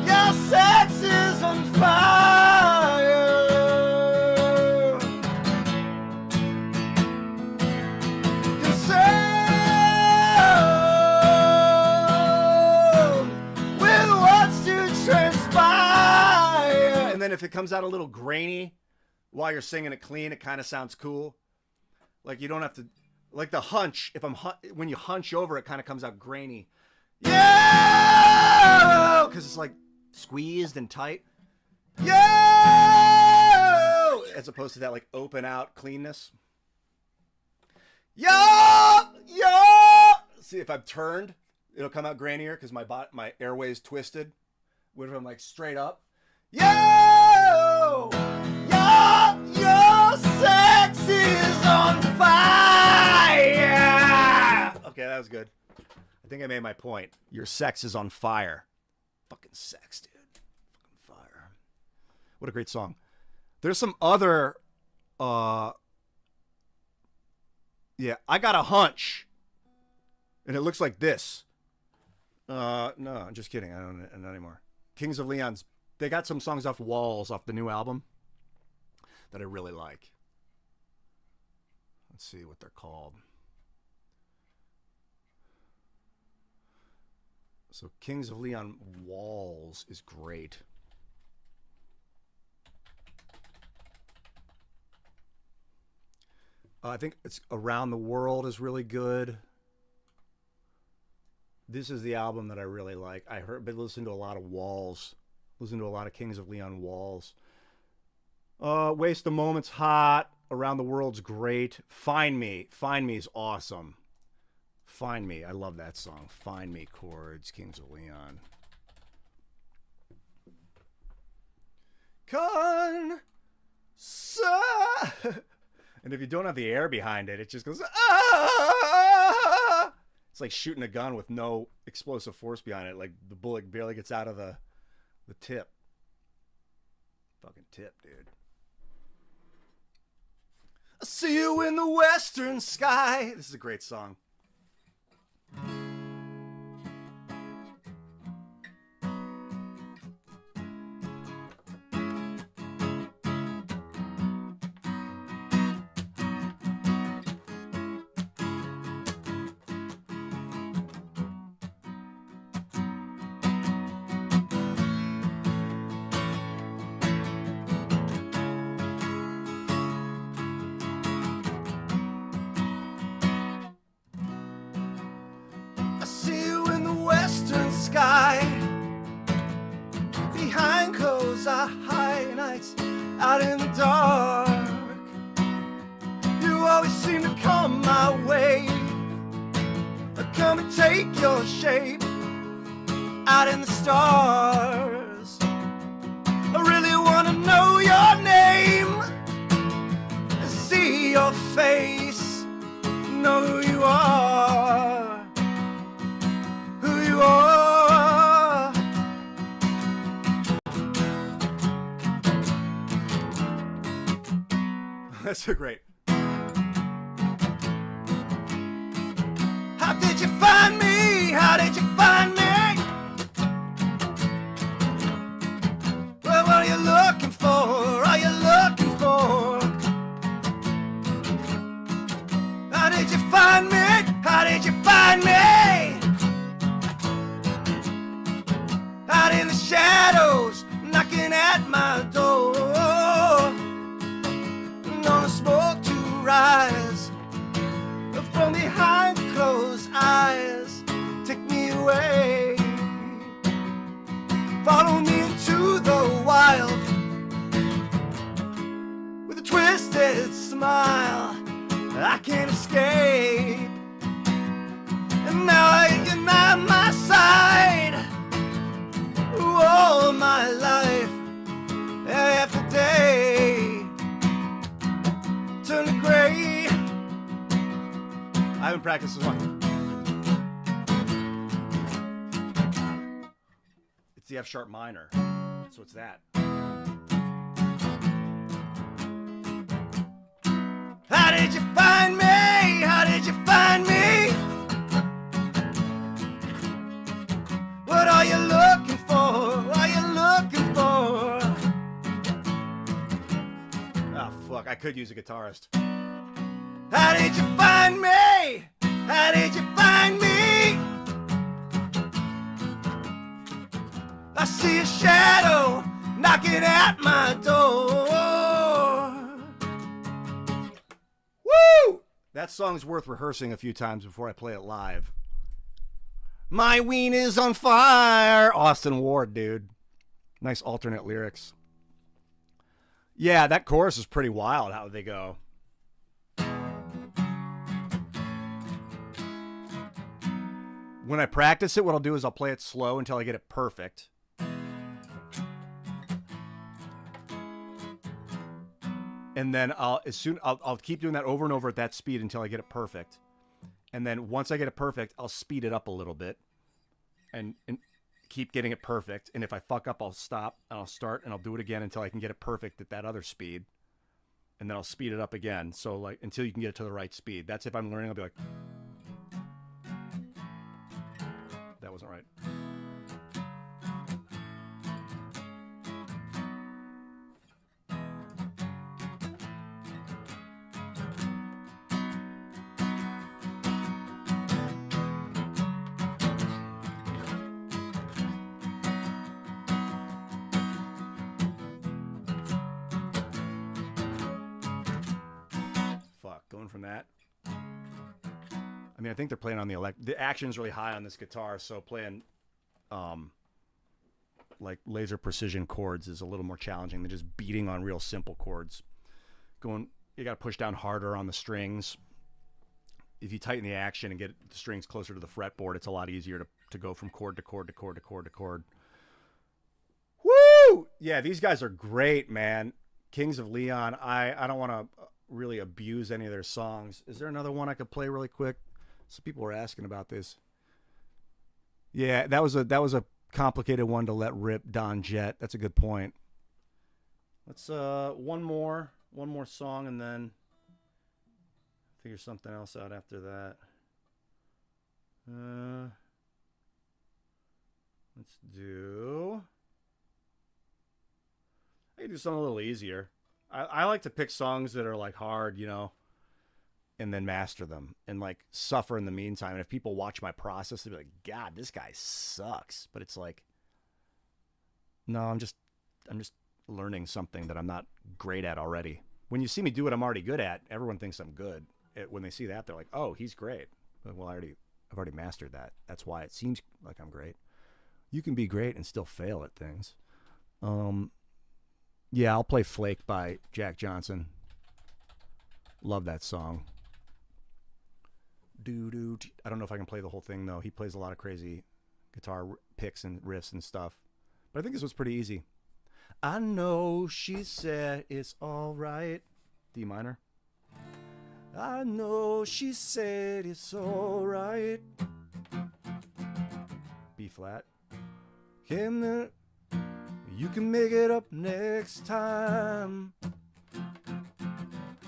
Your sex is on fire. Concerned with what's to transpire. And then if it comes out a little grainy while you're singing it clean, it kind of sounds cool. Like you don't have to, like the hunch. If when you hunch over, it kind of comes out grainy. Yeah, because it's like squeezed and tight. Yo! As opposed to that like open out cleanness. Yo! Yo! See, if I'm turned, it'll come out grainier because my airways twisted. What if I'm like straight up? Yo! Yo! Your sex is on fire! Okay, that was good. I think I made my point. Your sex is on fire. Fucking sex, dude. Fucking fire. What a great song. There's some other yeah, I got a hunch. And it looks like this. No, I'm just kidding. I don't not anymore. Kings of Leon's, they got some songs off Walls off the new album that I really like. Let's see what they're called. So Kings of Leon Walls is great. I think it's Around the World is really good. This is the album that I really like. Been listening to a lot of Walls. Listen to a lot of Kings of Leon Walls. Waste a Moment's hot. Around the World's great. Find Me. Find Me is awesome. Find Me. I love that song. Find Me chords. Kings of Leon. And if you don't have the air behind it, it just goes. Ah! It's like shooting a gun with no explosive force behind it. Like the bullet barely gets out of the tip. Fucking tip, dude. I see you in the western sky. This is a great song. Behind closed high nights out in the dark, you always seem to come my way. I come and take your shape out in the stars. I really want to know your name, see your face, know who you are, who you are. That's so great. How did you find me? How did you find me? Well, what are you looking for? Are you looking for? How did you find me? How did you find me? Out in the shadows, knocking at my door. Gonna smoke Follow me into the wild with a twisted smile. I can't escape, and now you're not my side. All my life, day after day, turn to gray. I haven't practiced this one. It's the F sharp minor, so it's that. How did you find me? How did you find me? What are you looking for? What are you looking for? Oh, fuck. I could use a guitarist. How did you find me? How did you find me? I see a shadow knocking at my door. Woo! That song's worth rehearsing a few times before I play it live. My ween is on fire. Austin Ward, dude. Nice alternate lyrics. Yeah, that chorus is pretty wild how they go. When I practice it, what I'll do is I'll play it slow until I get it perfect. And then I'll keep doing that over and over at that speed until I get it perfect. And then once I get it perfect, I'll speed it up a little bit and keep getting it perfect. And if I fuck up, I'll stop and I'll start and I'll do it again until I can get it perfect at that other speed. And then I'll speed it up again. So like until you can get it to the right speed. That's if I'm learning, I'll be like, that wasn't right. Going from that. I mean, I think they're playing on the action's really high on this guitar, so playing like laser precision chords is a little more challenging than just beating on real simple chords. You got to push down harder on the strings. If you tighten the action and get the strings closer to the fretboard, it's a lot easier to go from chord to chord to chord to chord to chord. Woo! Yeah, these guys are great, man. Kings of Leon. I don't want to really abuse any of their songs. Is there another one I could play really quick? Some people were asking about this. Yeah, that was a complicated one to let rip. Don Jett. That's a good point. Let's one more song and then figure something else out after that. Let's do. I can do something a little easier. I like to pick songs that are like hard, you know, and then master them and like suffer in the meantime. And if people watch my process, they'll be like, God, this guy sucks. But it's like, no, I'm just learning something that I'm not great at already. When you see me do what I'm already good at, everyone thinks I'm good. When they see that, they're like, oh, he's great. But, well, I've already mastered that. That's why it seems like I'm great. You can be great and still fail at things. Yeah, I'll play Flake by Jack Johnson. Love that song. I don't know if I can play the whole thing, though. He plays a lot of crazy guitar picks and riffs and stuff. But I think this was pretty easy. I know she said it's all right. D minor. I know she said it's all right. B flat. You can make it up next time.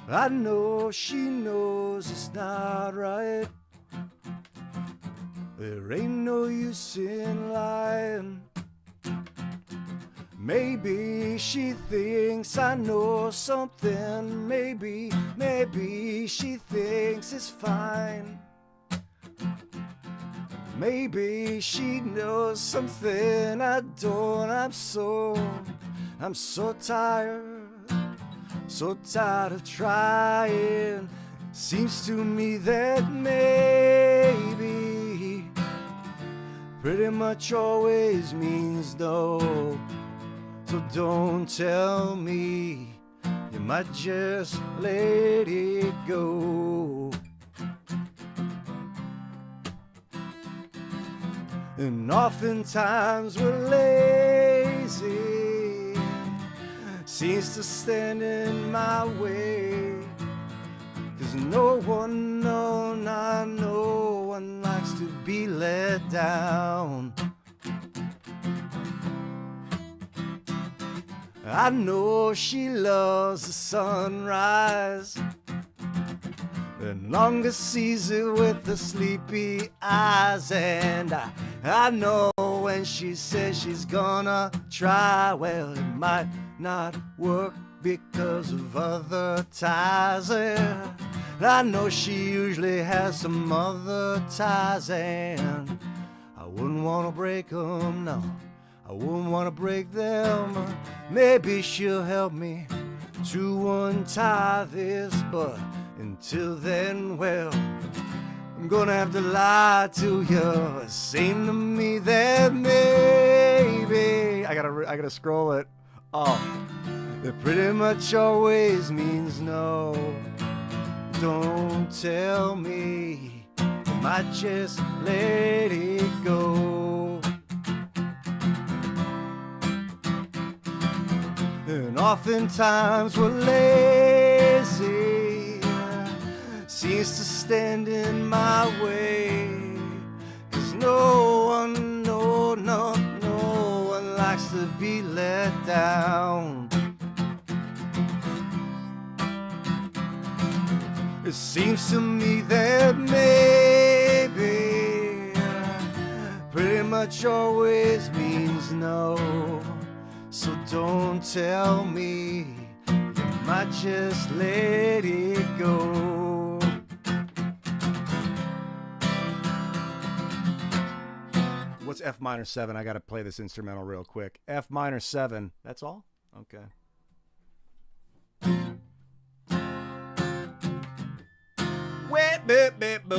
I know she knows it's not right. There ain't no use in lying. Maybe she thinks I know something. Maybe she thinks it's fine. Maybe she knows something I don't. I'm so tired of trying. Seems to me that maybe pretty much always means no. So don't tell me, you might just let it go. And oftentimes we're lazy, seems to stand in my way. 'Cause no one, no, not no one likes to be let down. I know she loves the sunrise and longer sees it with the sleepy eyes. And I know when she says she's gonna try, well, it might not work because of other ties. And I know she usually has some other ties, and I wouldn't want to break them, no. I wouldn't want to break them. Maybe she'll help me to untie this, but until then, well, I'm gonna have to lie to you. It seemed to me that maybe I gotta scroll it. Oh, it pretty much always means no. Don't tell me, I might just let it go. And oftentimes we're lazy, seems to stand in my way. 'Cause no one, no one likes to be let down. It seems to me that maybe pretty much always means no. So don't tell me, you might just let it go. What's F minor 7? I gotta play this instrumental real quick. F minor 7. That's all? Okay.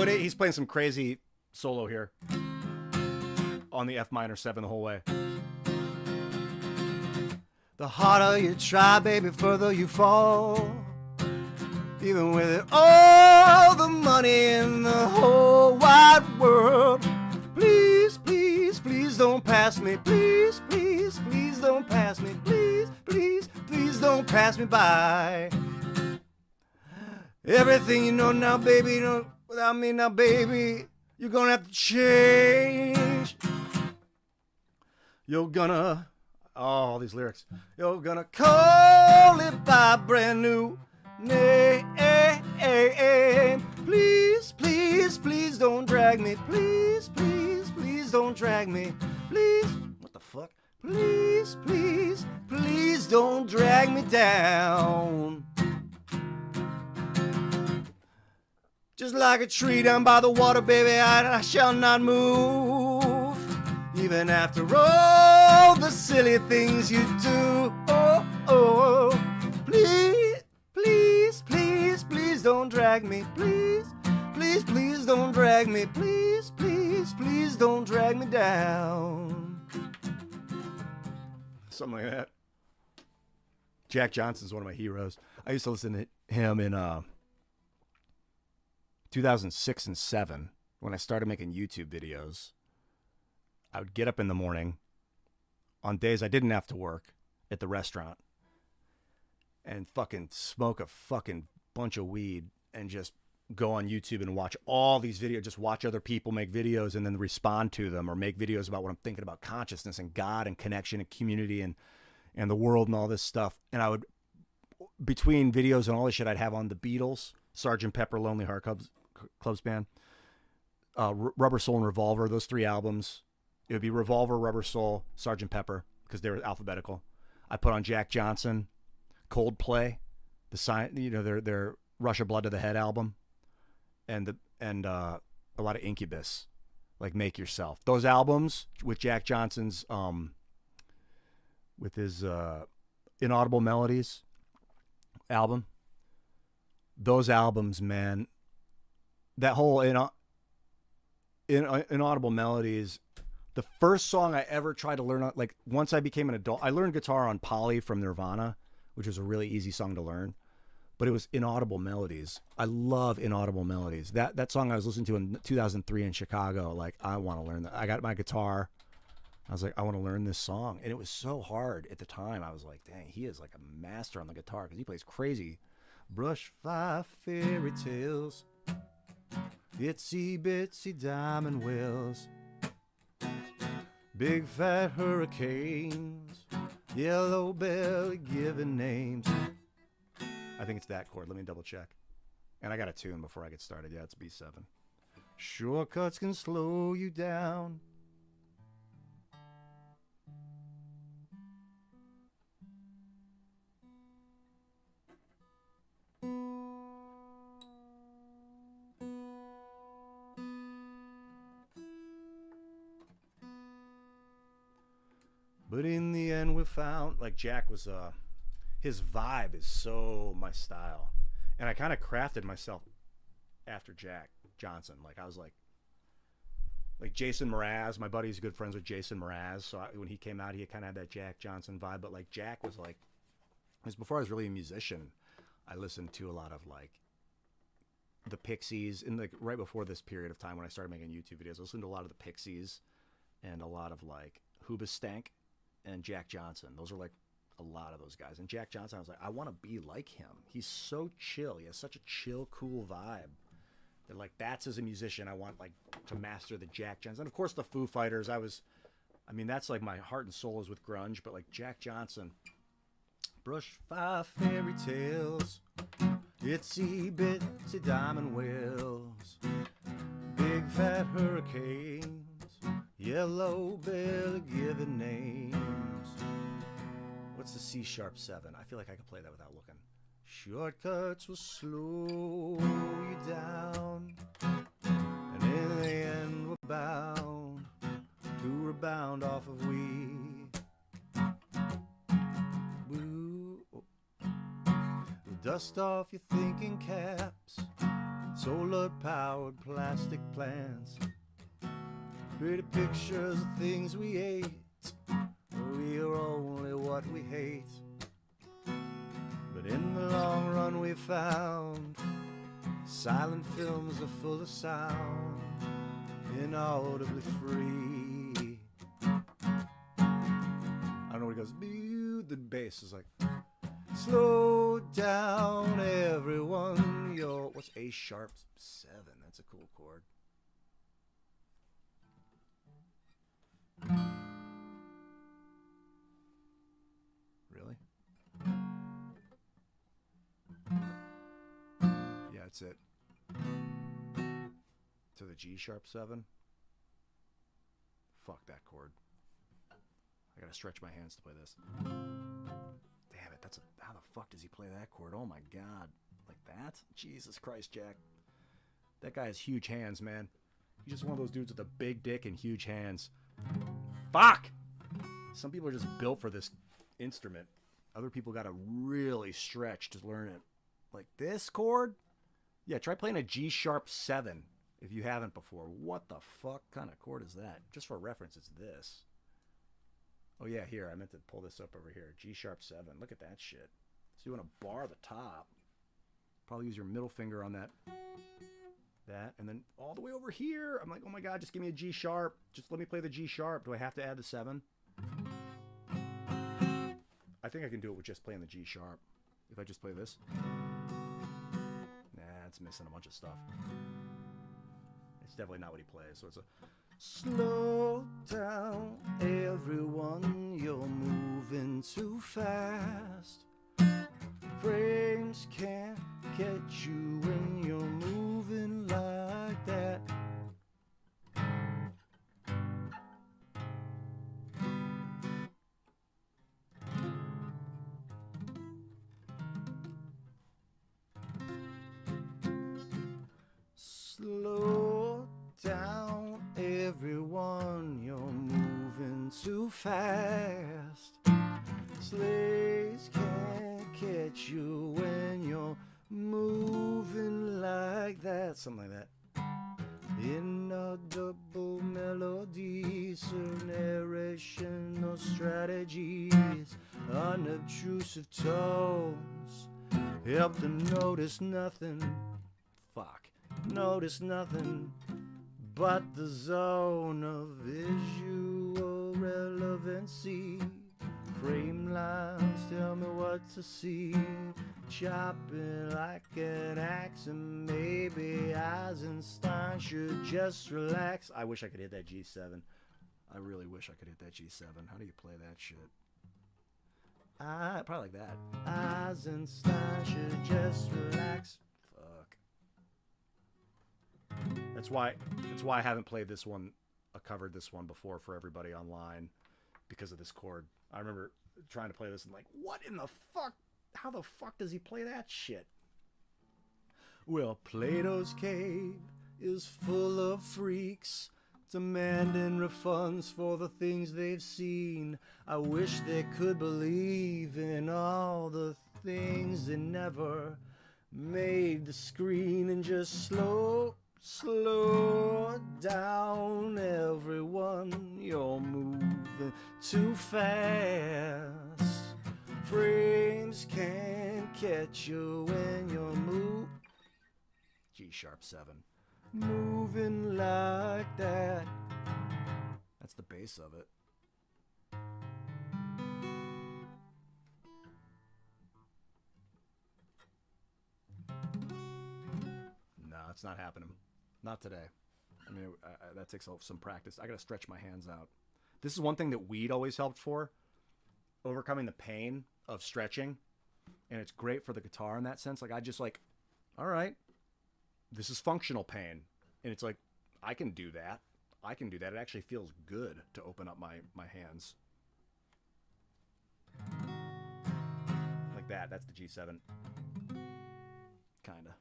He's playing some crazy solo here on the F minor 7 the whole way. The harder you try, baby, further you fall. Even with all the money in the whole wide world. Please, please, please don't pass me. Please, please, please don't pass me. Please, please, please don't pass me by. Everything you know now, baby, without me now, baby, you're gonna have to change. You're gonna, all these lyrics. You're gonna call it by brand new name. Please, please, please don't drag me. Please, please, please don't drag me. Please, what the fuck? Please, please, please don't drag me down. Just like a tree down by the water, baby, I shall not move. Even after all the silly things you do. Oh, oh, please, please, please, please don't drag me. Please, please, please don't drag me. Please, please, please don't drag me down. Something like that. Jack Johnson's one of my heroes. I used to listen to him in 2006 and 7 when I started making YouTube videos. I would get up in the morning on days I didn't have to work at the restaurant and fucking smoke a fucking bunch of weed and just go on YouTube and watch all these videos, just watch other people make videos and then respond to them, or make videos about what I'm thinking about consciousness and God and connection and community and the world and all this stuff. And I would, between videos and all this shit, I'd have on the Beatles, Sgt. Pepper, Lonely Heart Clubs Band, Rubber Soul and Revolver, those 3 albums. It would be Revolver, Rubber Soul, Sgt. Pepper, because they were alphabetical. I put on Jack Johnson, Coldplay, their Rush of Blood to the Head album, and a lot of Incubus, like Make Yourself. Those albums with Jack Johnson's with his Inaudible Melodies album. Those albums, man, that whole Inaudible Melodies, The first song I ever tried to learn, like once I became an adult, I learned guitar on Polly from Nirvana, which was a really easy song to learn. But it was Inaudible Melodies. I love Inaudible Melodies. That song I was listening to in 2003 in Chicago. Like, I want to learn that. I got my guitar. I was like, I want to learn this song. And it was so hard at the time. I was like, dang, he is like a master on the guitar because he plays crazy. Brush 5 fairy tales, itsy bitsy diamond wells, big fat hurricanes, yellow belly giving names. I think it's that chord. Let me double check. And I got a tune before I get started. Yeah, it's B7. Shortcuts can slow you down. But in the end, we found, like, Jack was, his vibe is so my style. And I kind of crafted myself after Jack Johnson. Like, I was like Jason Mraz, my buddy's good friends with Jason Mraz. So when he came out, he kind of had that Jack Johnson vibe. But like Jack was like, it was before I was really a musician. I listened to a lot of like the Pixies in like right before this period of time when I started making YouTube videos. I listened to a lot of the Pixies and a lot of like Hoobastank and Jack Johnson. Those are like a lot of those guys. And Jack Johnson, I was like, I want to be like him. He's so chill. He has such a chill, cool vibe. That like that's as a musician, I want like to master the Jack Johnson. And of course the Foo Fighters. I mean that's like my heart and soul is with grunge, but like Jack Johnson. Brush 5 fairy tales, itsy bitsy diamond wells, big fat hurricanes, yellow belly giving names. What's the C-sharp 7? I feel like I could play that without looking. Shortcuts will slow you down, and in the end we're bound to rebound off of weed. Dust off your thinking caps, solar-powered plastic plants, pretty pictures of things we ate. We are only what we hate. But in the long run we found silent films are full of sound, inaudibly free. I don't know what he goes, the bass is like, slow down everyone, yo. What's A sharp 7? That's a cool chord. Really? Yeah, that's it. To the G sharp 7? Fuck that chord. I gotta stretch my hands to play this. Damn it, how the fuck does he play that chord? Oh my god. Like that? Jesus Christ, Jack. That guy has huge hands, man. He's just one of those dudes with a big dick and huge hands. Fuck! Some people are just built for this instrument. Other people gotta really stretch to learn it. Like this chord? Yeah, try playing a G sharp 7 if you haven't before. What the fuck kind of chord is that? Just for reference, it's this. Oh yeah, here, I meant to pull this up over here. G sharp 7. Look at that shit. So you want to bar the top. Probably use your middle finger on that. And then all the way over here. I'm like, oh my god, just give me a G sharp. Just let me play the G sharp. Do I have to add the 7? I think I can do it with just playing the G sharp. If I just play this. Nah, it's missing a bunch of stuff. It's definitely not what he plays. So it's a... Slow down, everyone, you're moving too fast. Frames can't catch you when you're moving like that. Slow down, everyone, you're moving too fast. Sleighs can't catch you when you're moving like that. Something like that. Inaudible melodies, narration, no strategies, unobtrusive tones. Help them notice nothing. Fuck. Notice nothing but the zone of visual relevancy. Frame lines tell me what to see. Chopping like an axe, and maybe Eisenstein should just relax. I wish I could hit that G7. I really wish I could hit that G7. How do you play that shit? Probably like that. Eisenstein should just relax. Fuck. That's why I haven't played this one, covered this one before for everybody online, because of this chord. I remember trying to play this and like, what in the fuck? How the fuck does he play that shit? Well, Plato's cave is full of freaks demanding refunds for the things they've seen. I wish they could believe in all the things they never made the screen, and just slow down, everyone. You're moving too fast. Frames can't catch you when you're G#7. Moving like that. That's the bass of it. No, it's not happening. Not today. I mean, that takes some practice. I gotta stretch my hands out. This is one thing that weed always helped for. Overcoming the pain of stretching. And it's great for the guitar in that sense. Like, I just like, all right, this is functional pain. And it's like, I can do that. I can do that. It actually feels good to open up my hands. Like that. That's the G7. Kinda.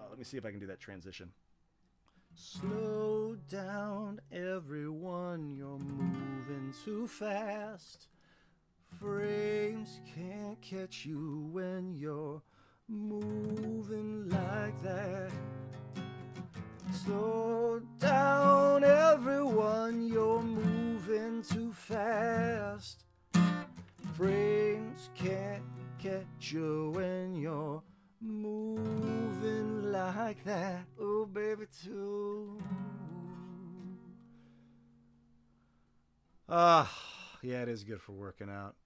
Let me see if I can do that transition. Slow down, everyone. You're moving too fast. Frames can't catch you when you're moving like that. Slow down, everyone. You're moving too fast. Frames can't catch you when you're moving like that. Oh, baby, too. Yeah, it is good for working out.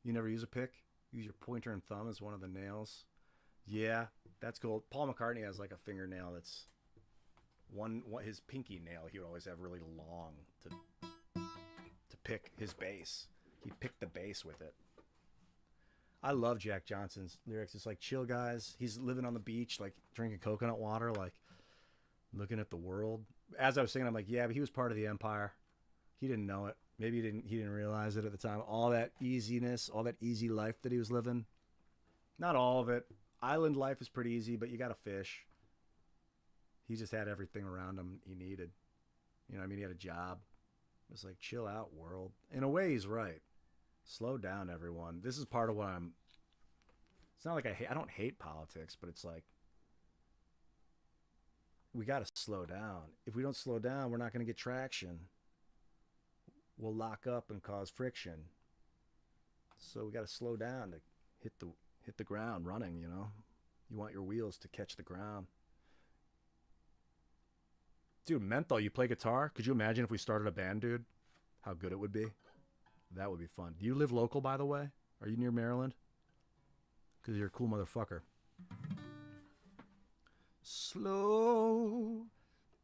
You never use a pick? Use your pointer and thumb as one of the nails. Yeah, that's cool. Paul McCartney has like a fingernail that's his pinky nail. He would always have really long to pick his bass. He picked the bass with it. I love Jack Johnson's lyrics. It's like, chill guys. He's living on the beach, like drinking coconut water, like looking at the world. As I was singing, I'm like, yeah, but he was part of the empire. He didn't know it. Maybe he didn't realize it at the time. All that easiness, all that easy life that he was living. Not all of it. Island life is pretty easy, but you got to fish. He just had everything around him he needed. You know what I mean? He had a job. It was like, chill out, world. In a way, he's right. Slow down, everyone. This is part of what I'm... It's not like I don't hate politics, but it's like, we got to slow down. If we don't slow down, we're not going to get traction. We'll lock up and cause friction. So we got to slow down to hit the ground running, you know? You want your wheels to catch the ground. Dude, Menthol, you play guitar? Could you imagine if we started a band, dude? How good it would be? That would be fun. Do you live local, by the way? Are you near Maryland? Because you're a cool motherfucker. Slow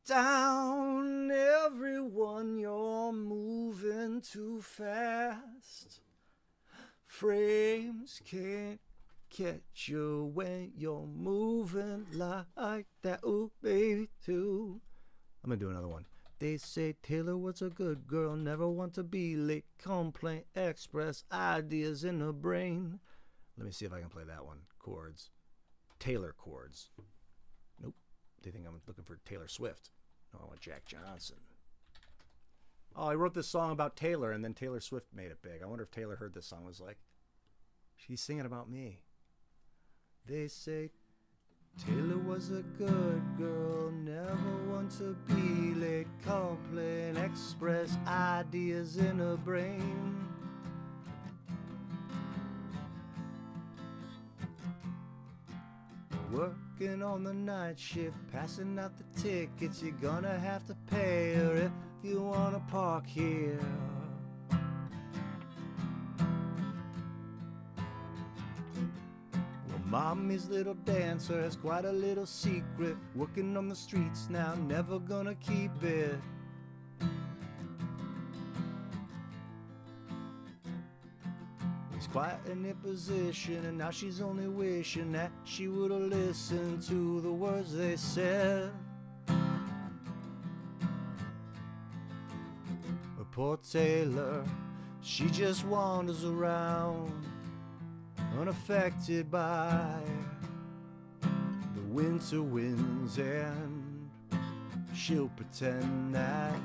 down, everyone. You're moving too fast. Frames can't catch you when you're moving like that. Ooh, baby, too. I'm going to do another one. They say Taylor was a good girl, never want to be late. Complaint express ideas in her brain. Let me see if I can play that one. Chords. Taylor chords. Nope. They think I'm looking for Taylor Swift. No, I want Jack Johnson. Oh, I wrote this song about Taylor, and then Taylor Swift made it big. I wonder if Taylor heard this song and was like, she's singing about me. They say Taylor was a good girl, never one to be late. Complain, express ideas in her brain. Working on the night shift, passing out the tickets. You're gonna have to pay her if you wanna park here. Well, mommy's little dancer has quite a little secret. Working on the streets now, never gonna keep it. Quite an imposition, and now she's only wishing that she would have listened to the words they said. But poor Taylor, she just wanders around, unaffected by the winter winds, and she'll pretend that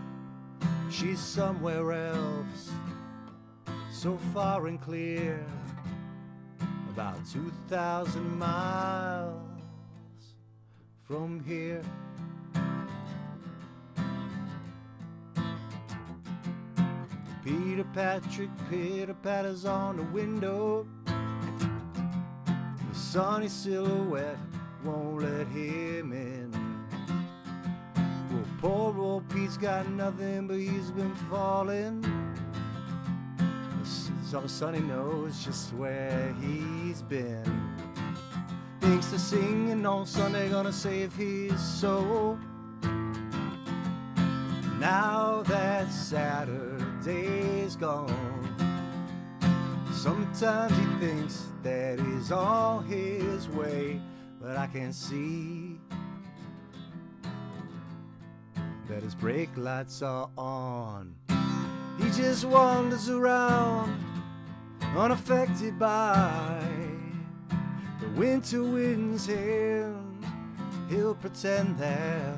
she's somewhere else, so far and clear, about 2,000 miles from here. Peter Patrick pitter-patters on the window. The sunny silhouette won't let him in. Well, poor old Pete's got nothing, but he's been falling. All of a sudden he knows just where he's been. Thinks the singing on Sunday gonna save his soul. Now that Saturday's gone, sometimes he thinks that he's on his way, but I can see that his brake lights are on. He just wanders around, unaffected by the winter winds here. He'll pretend that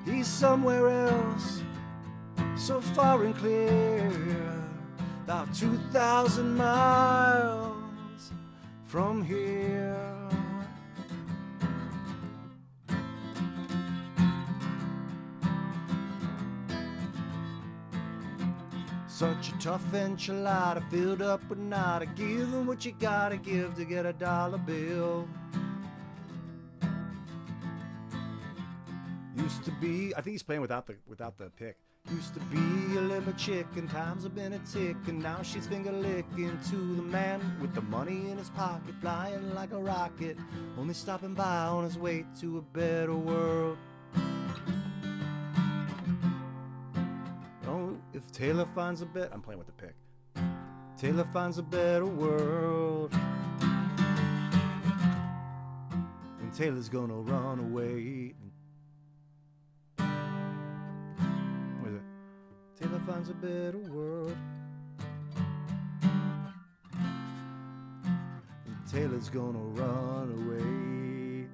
he's somewhere else, so far and clear, about 2,000 miles from here. Such a tough enchilada filled up with nada. Give them what you gotta give to get a dollar bill. Used to be, I think he's playing without the pick. Used to be a limber chick, and times have been a tick, and now she's finger licking to the man with the money in his pocket, flying like a rocket, only stopping by on his way to a better world. If Taylor finds a bet, I'm playing with the pick. Taylor finds a better world, and Taylor's gonna run away. What is it? Taylor finds a better world, and Taylor's gonna run away.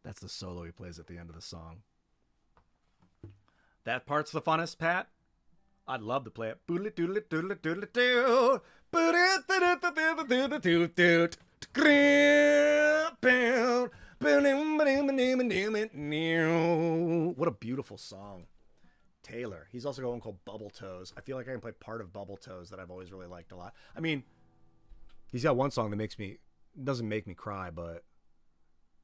That's the solo he plays at the end of the song. That part's the funnest, Pat. I'd love to play it. What a beautiful song. Taylor. He's also got one called Bubble Toes. I feel like I can play part of Bubble Toes that I've always really liked a lot. I mean, he's got one song that doesn't make me cry, but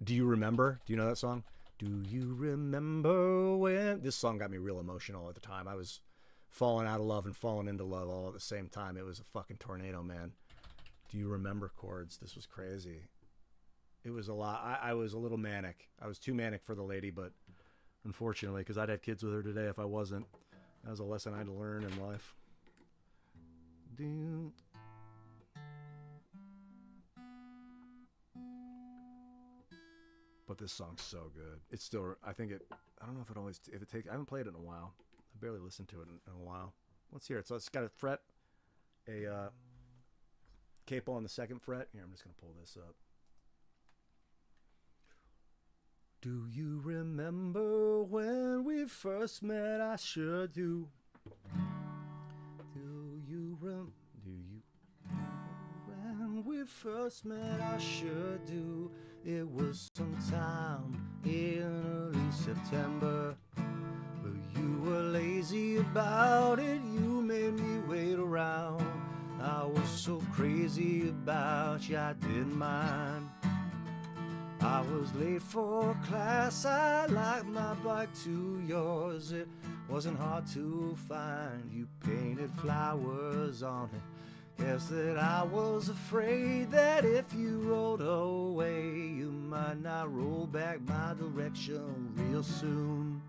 Do You Remember? Do you know that song? Do you remember when? This song got me real emotional at the time. I was falling out of love and falling into love all at the same time. It was a fucking tornado, man. Do you remember chords? This was crazy. It was a lot. I was a little manic. I was too manic for the lady, but unfortunately, because I'd have kids with her today if I wasn't. That was a lesson I had to learn in life. But this song's so good. It's still, I think it, I don't know if it always, if it takes, I haven't played it in a while. I barely listened to it in a while. Let's hear it. So it's got a fret, a capo on the 2nd fret. Here, I'm just going to pull this up. Do you remember when we first met? I sure do. Do you when we first met? I sure do. It was sometime in early September. But you were lazy about it. You made me wait around. I was so crazy about you, I didn't mind. I was late for class, I liked my bike to yours. It wasn't hard to find, you painted flowers on it. Guess that I was afraid that if you rolled away, you might not roll back my direction real soon.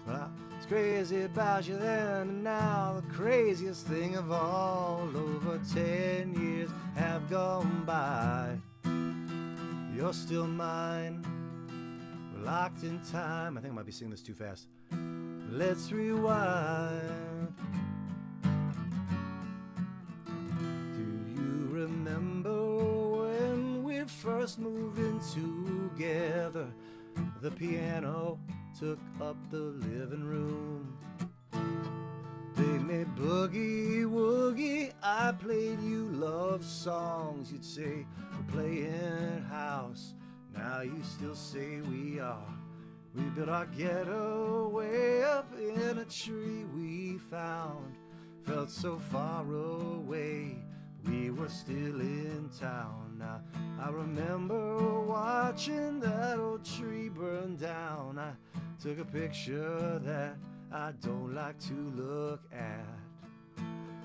I was crazy about you then and now, the craziest thing of all. Over 10 years have gone by. You're still mine, we're locked in time. I think I might be singing this too fast. Let's rewind. Do you remember when we first moved in together? The piano took up the living room. They made boogie woogie. I played you love songs. You'd say we're playing house. Now you still say we are. We built our ghetto way up in a tree we found. Felt so far away, we were still in town. Now I remember watching that old tree burn down. I took a picture that I don't like to look at.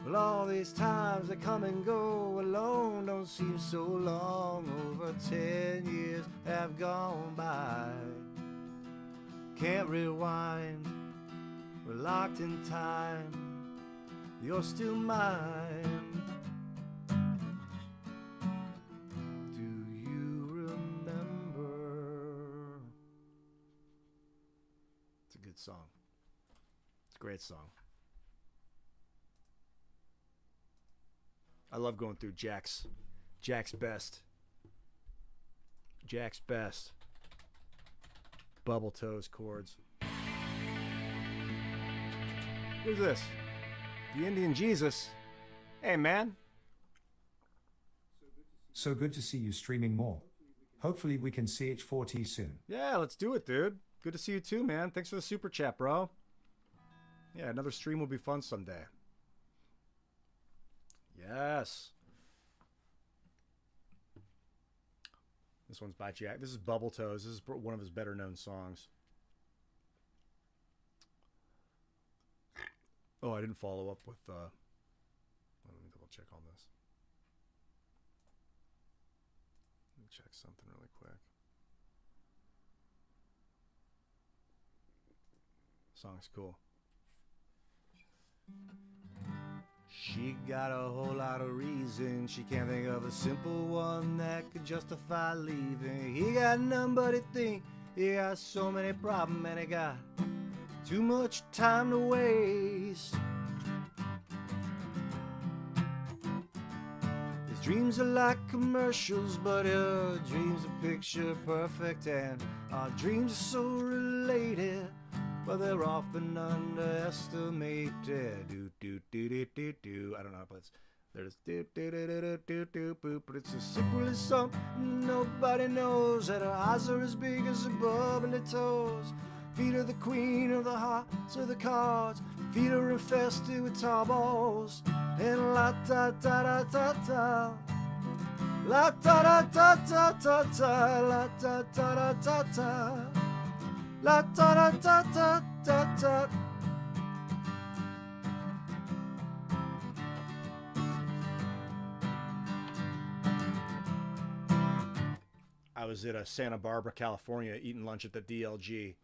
Well, all these times that come and go alone don't seem so long. Over 10 years have gone by. Can't rewind, we're locked in time. You're still mine. Do you remember? It's a good song. It's a great song. I love going through Jack's best. Jack's best. Bubble toes chords. Who's this? The Indian Jesus. Hey, man. So good to see you streaming more. Hopefully we can CH4T soon. Yeah, let's do it, dude. Good to see you too, man. Thanks for the super chat, bro. Yeah, another stream will be fun someday. Yes. This one's by Jack. This is Bubble Toes. This is one of his better known songs. Oh, I didn't follow up with let me double check on this. Let me check something really quick. Song's cool. She got a whole lot of reasons. She can't think of a simple one that could justify leaving. He got none but he think he got so many problems, and he got too much time to waste. His dreams are like commercials, but her dreams are picture perfect, and our dreams are so related, but they're often underestimated. Do do do do do do. I don't know how to play this. There's do do do do do do do. But it's as simple as something nobody knows. That her eyes are as big as her bubbly toes. Feet are the queen of the hearts of the cards. Feet are infested with tar balls. And la ta ta ta ta ta. La ta ta ta ta ta ta. La ta ta ta ta ta. La ta ta ta ta ta ta. I was at Santa Barbara, California, eating lunch at the DLG.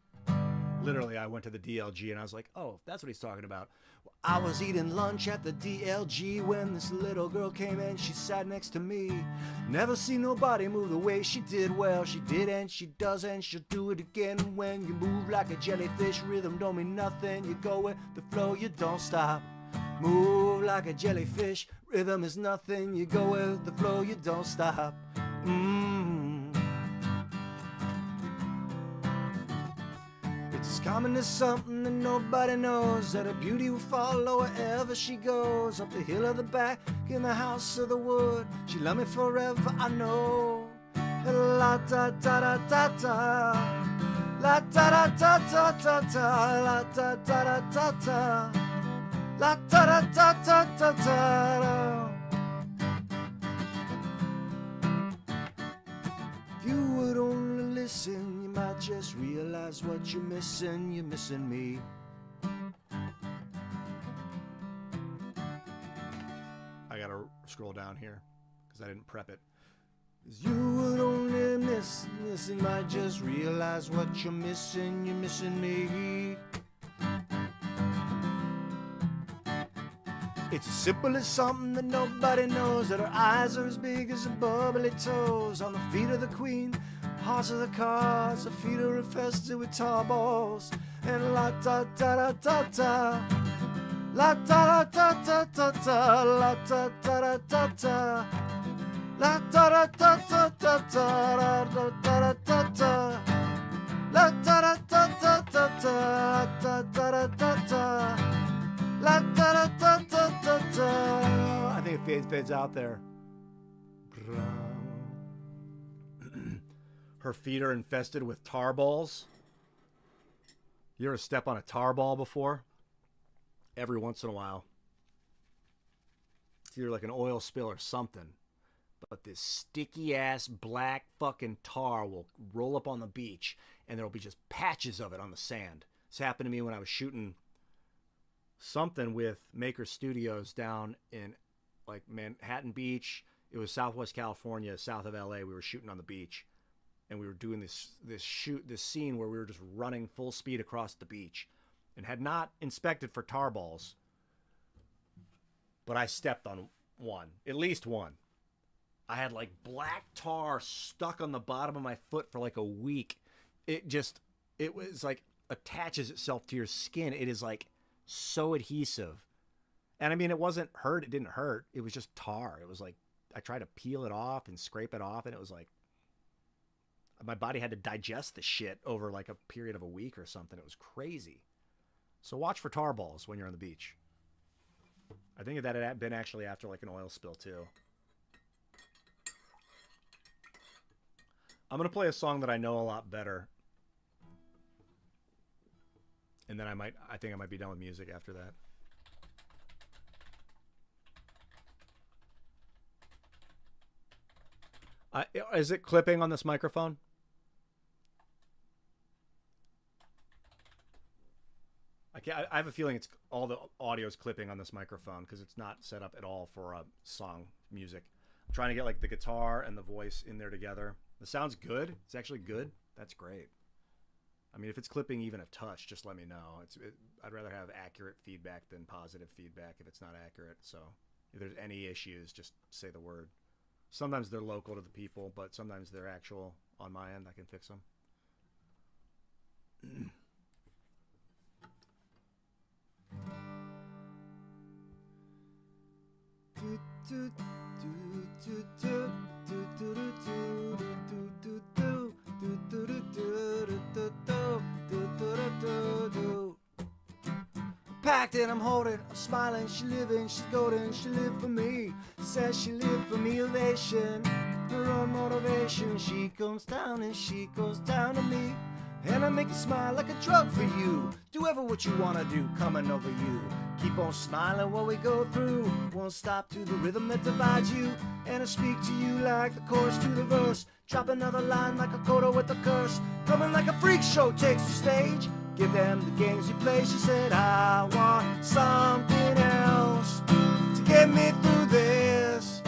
Literally, I went to the DLG and I was like, oh, that's what he's talking about. Well, I was eating lunch at the DLG when this little girl came in. She sat next to me. Never seen nobody move the way she did. Well, she did and she does and she'll do it again. When you move like a jellyfish, rhythm don't mean nothing. You go with the flow, you don't stop. Move like a jellyfish, Rhythm is nothing, you go with the flow, you don't stop. It's as common as something that nobody knows, that her beauty will follow wherever she goes. Up the hill or the back, in the house or the wood, she love me forever, I know. La da da da da da, la da da da da da da, la da da da da da, la da da da da da da. If you would only listen, you might just realize what you're missing. You're missing me. I gotta scroll down here because I didn't prep it. You would only listen, might just realize what you're missing. You're missing me. It's as simple as something that nobody knows, that her eyes are as big as her bubbly toes. On the feet of the queen, hearts of the cards, her feet are infested with tar balls. And la da da da da da, la da da da da da, la da da da da. La da da da da da da, la da da da da, la da da da da da da, da da da da, la da da da da da da. I think it fades out there. Her feet are infested with tar balls. You ever step on a tar ball before? Every once in a while. It's either like an oil spill or something. But this sticky ass black fucking tar will roll up on the beach and there'll be just patches of it on the sand. This happened to me when I was shooting something with Maker Studios down in like Manhattan Beach. It was Southwest California, south of LA. We were shooting on the beach and we were doing this scene where we were just running full speed across the beach and had not inspected for tar balls. But I stepped on one, at least one. I had like black tar stuck on the bottom of my foot for like a week. It was like attaches itself to your skin. It is like so adhesive. And I mean, it wasn't hurt. It didn't hurt. It was just tar. It was like, I tried to peel it off and scrape it off. And it was like, my body had to digest the shit over like a period of a week or something. It was crazy. So watch for tar balls when you're on the beach. I think that had been actually after like an oil spill too. I'm going to play a song that I know a lot better. And then I think I might be done with music after that. Is it clipping on this microphone? I have a feeling it's all the audio is clipping on this microphone because it's not set up at all for a song music. I'm trying to get like the guitar and the voice in there together. The sound's good. It's actually good. That's great. I mean, if it's clipping even a touch, just let me know. I'd rather have accurate feedback than positive feedback if it's not accurate. So if there's any issues, just say the word. Sometimes they're local to the people, but sometimes they're actual on my end. I can fix them. Packed and I'm holding, I'm smiling, she living, she's golden, she lived for me. Says she lived for me, elation, her own motivation. She comes down and she goes down to me. And I make you smile like a drug for you. Do ever what you wanna do, coming over you. Keep on smiling while we go through. Won't stop to the rhythm that divides you. And I speak to you like the chorus to the verse. Drop another line like a coda with a curse. Coming like a freak show takes the stage. Give them the games you play. She said, I want something else to get me through this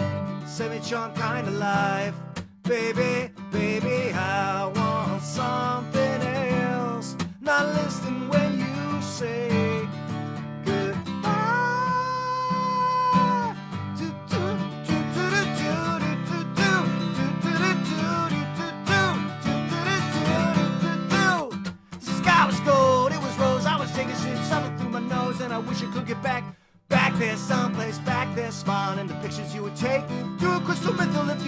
semi-charmed kind of life. Baby, baby, I want something else. Not listening when you say goodbye. The sky was gold, it was rose. I was taking shit, something through my nose, and I wish I could get back there someplace, back there smiling. The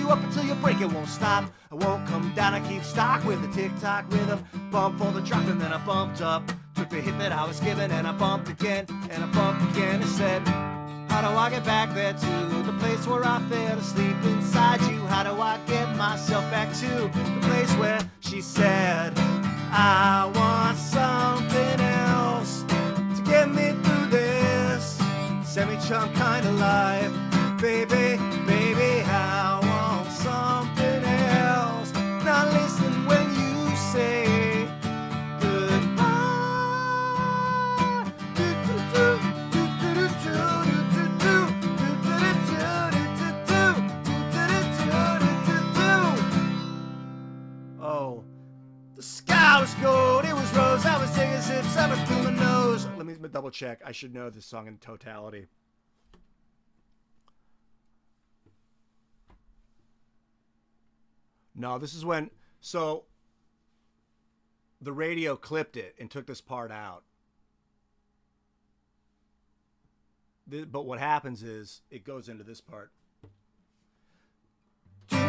you up until you break, it won't stop. I won't come down, I keep stock with the tick-tock rhythm. Bump for the drop and then I bumped up. Took the hit that I was given and I bumped again, and I bumped again and said, how do I get back there to the place where I fell asleep inside you? How do I get myself back to the place where she said, I want something else to get me through this semi-chunk kind of life. Baby, baby, I want something else. Now listen when you say goodbye. Oh, the sky was gold, it was rose. I was taking sips of it through my nose. Let me double check. I should know this song in totality. No, this is when, so the radio clipped it and took this part out. But what happens is it goes into this part. What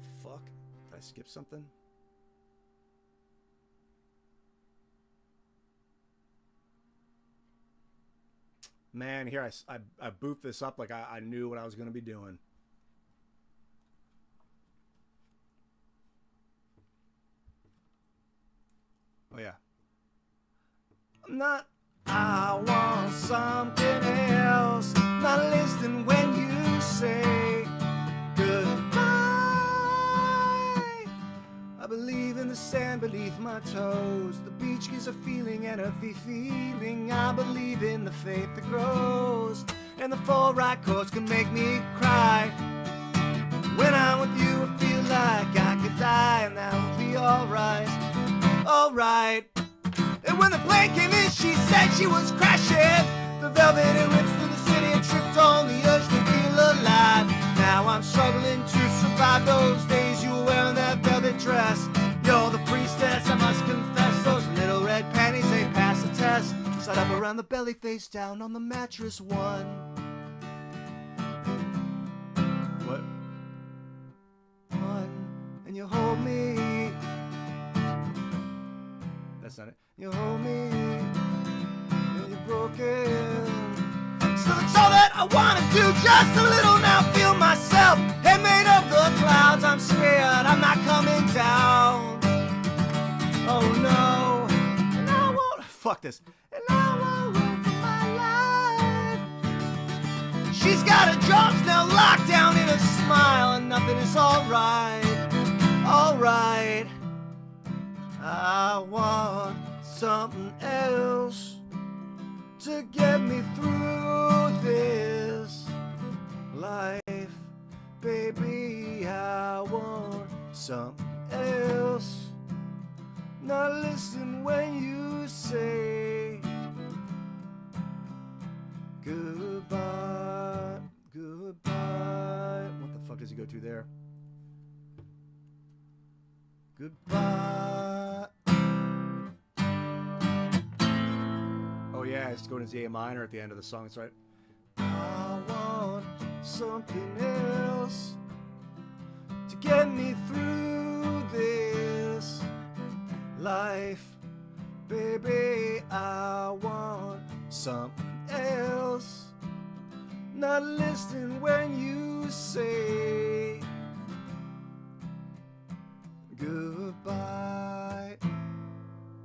the fuck? Did I skip something? Man, here I boofed this up like I knew what I was going to be doing. Oh, yeah. I want something else. Not listening when you say goodbye. I believe in the sand beneath my toes. The beach gives a feeling and a feeling. I believe in the faith that grows. And the full right chords can make me cry. When I'm with you, I feel like I could die, and that would be alright. Alright. And when the plane came in, she said she was crashing. The velvet it rips through the city and tripped on the urge to feel alive. Now I'm struggling to survive those days you were wearing that velvet dress. You're the priestess, I must confess. Those little red panties, they pass the test. Side up around the belly, face down on the mattress one. What? One, and you hold me. That's not it. You hold me, and you're broken. So that's all that I wanna do, just a little now. Feel myself, head made of the clouds. I'm scared, I'm not coming down. Oh no, and I won't. Fuck this. And I won't run for my life. She's got her jaws now locked down in a smile, and nothing is alright. Alright. I want something else to get me through this life. Baby, I want something else. Now listen when you say goodbye, goodbye. What the fuck does he go to there? Goodbye. Oh yeah, it's going to A minor at the end of the song, that's right. I want something else to get me through this life. Baby, I want something else. Not listening when you say goodbye.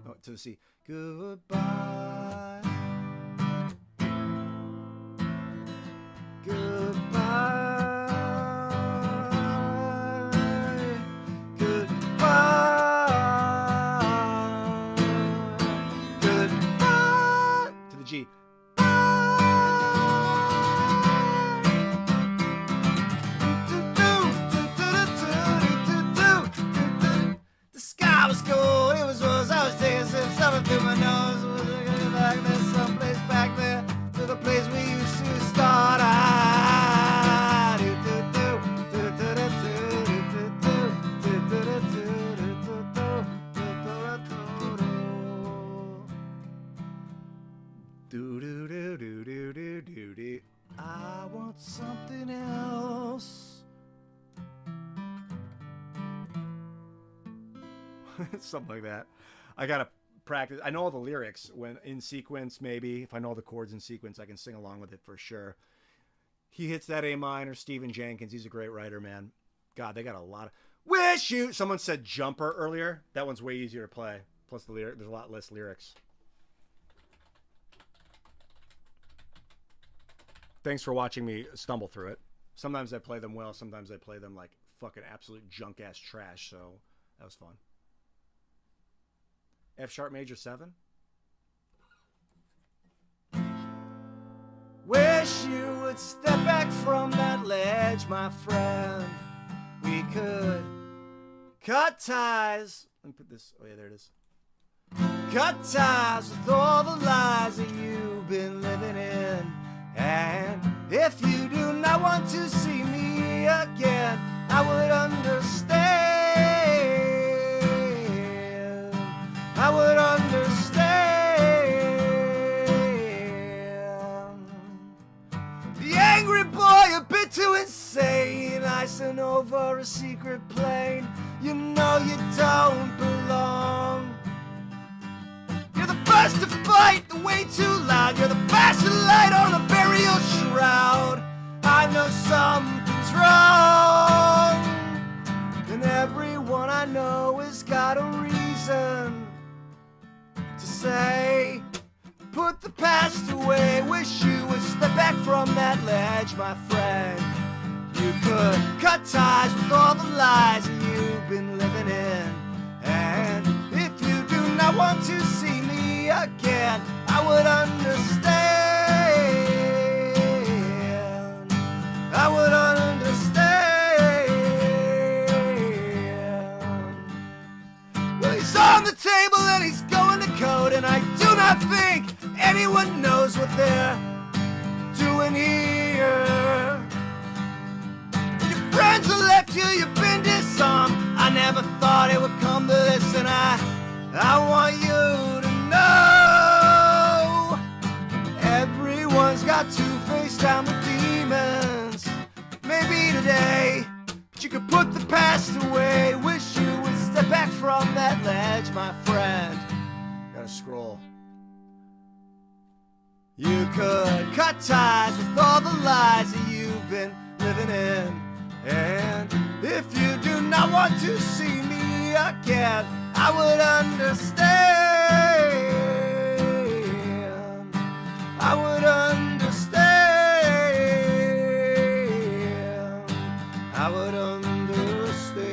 Oh, to the C. Goodbye. Goodbye. Goodbye. Goodbye. To the G. The sky was gold, it was rose. I was taking some summer through my nose. Was looking back there, someplace back there, to the place we used to start. Do do do do do do do do. I want something else. Something like that. I gotta practice. I know all the lyrics when in sequence. Maybe if I know the chords in sequence, I can sing along with it for sure. He hits that A minor. Stephen Jenkins. He's a great writer, man. God, they got a lot of. Wish you. Someone said Jumper earlier. That one's way easier to play. Plus the lyric. There's a lot less lyrics. Thanks for watching me stumble through it. Sometimes I play them well. Sometimes I play them like fucking absolute junk ass trash. So that was fun. F sharp major 7. Wish you would step back from that ledge, my friend. We could cut ties. Let me put this. Oh yeah, there it is. Cut ties with all the lies that you've been living in. And if you do not want to see me again, I would understand. I would understand. The angry boy, a bit too insane, icing over a secret plane. You know you don't belong. You're the first to fight, the way too loud. You're the flashing light on a burial shroud. I know something's wrong, and everyone I know has got a reason to say, put the past away. Wish you would step back from that ledge, my friend. You could cut ties with all the lies that you've been living in. And if you do not want to see me again, I would understand. I would understand. Well, he's on the table and he's going to code, and I do not think anyone knows what they're doing here. Your friends have left you, you've been disarmed. I never thought it would come to this, and I want you to know everyone's got to face down the demons. Maybe today, but you could put the past away. Wish you would step back from that ledge, my friend. Gotta scroll. You could cut ties with all the lies that you've been living in. And if you do not want to see me again, I would understand. I would understand. I would understand.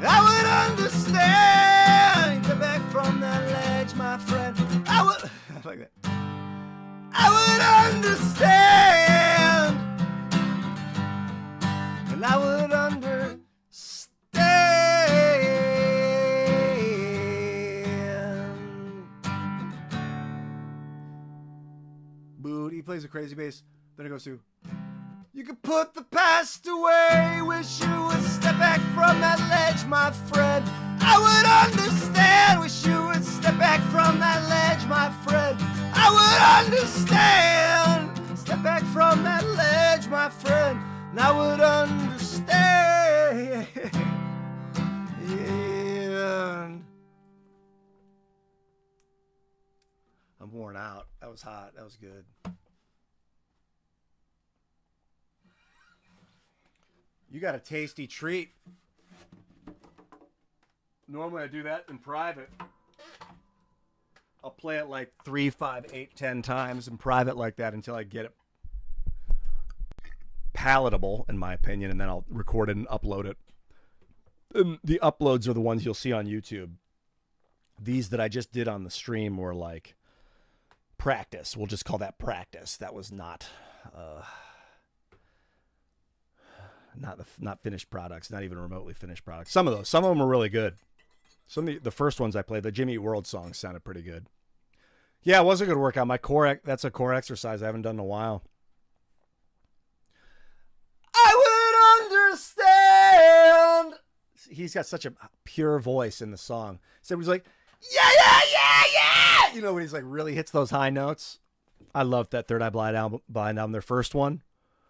I would understand. Get back from that ledge, my friend. I would. I like that. I would understand. And I would understand. Booty plays a crazy bass. Then it goes to. You could put the past away. Wish you would step back from that ledge, my friend. I would understand. Wish you would step back from that ledge, my friend. I would understand. Step back from that ledge, my friend. And I would understand. I'm worn out. That was hot. That was good. You got a tasty treat. Normally I do that in private. I'll play it like 3, 5, 8, 10 times in private like that until I get it palatable, in my opinion, and then I'll record it and upload it. And the uploads are the ones you'll see on YouTube. These that I just did on the stream were like practice. We'll just call that practice. That was not finished products, not even remotely finished products. Some of them were really good. Some of the first ones I played, the Jimmy Eat World songs sounded pretty good. Yeah, it was a good workout. That's a core exercise I haven't done in a while. I would understand. He's got such a pure voice in the song. So he's like, yeah, yeah, yeah, yeah. You know, when he's like really hits those high notes. I loved that Third Eye Blind album, their first one.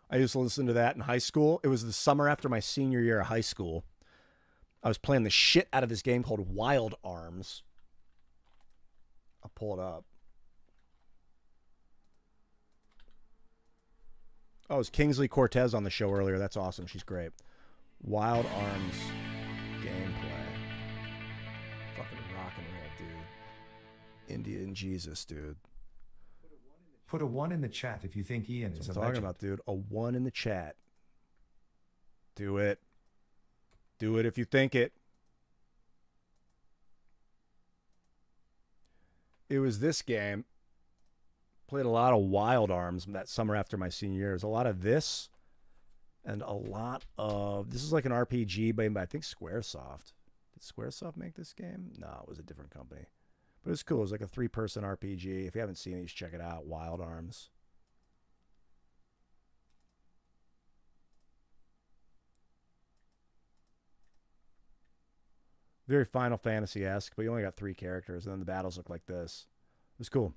I used to listen to that in high school. It was the summer after my senior year of high school. I was playing the shit out of this game called Wild Arms. I'll pull it up. Oh, it was Kingsley Cortez on the show earlier. That's awesome. She's great. Wild Arms gameplay. Fucking rock and roll, dude. Indian Jesus, dude. Put a 1 in the chat if you think Ian is a talking legend. about, dude. A 1 in the chat. Do it. Do it if you think it. It was this game. Played a lot of Wild Arms that summer after my senior year. There's a lot of this and a lot of... This is like an RPG made by, I think, Squaresoft. Did Squaresoft make this game? No, it was a different company. But it was cool. It was like a 3-person RPG. If you haven't seen it, you should check it out. Wild Arms. Very Final Fantasy-esque, but you only got 3 characters, and then the battles look like this. It was cool.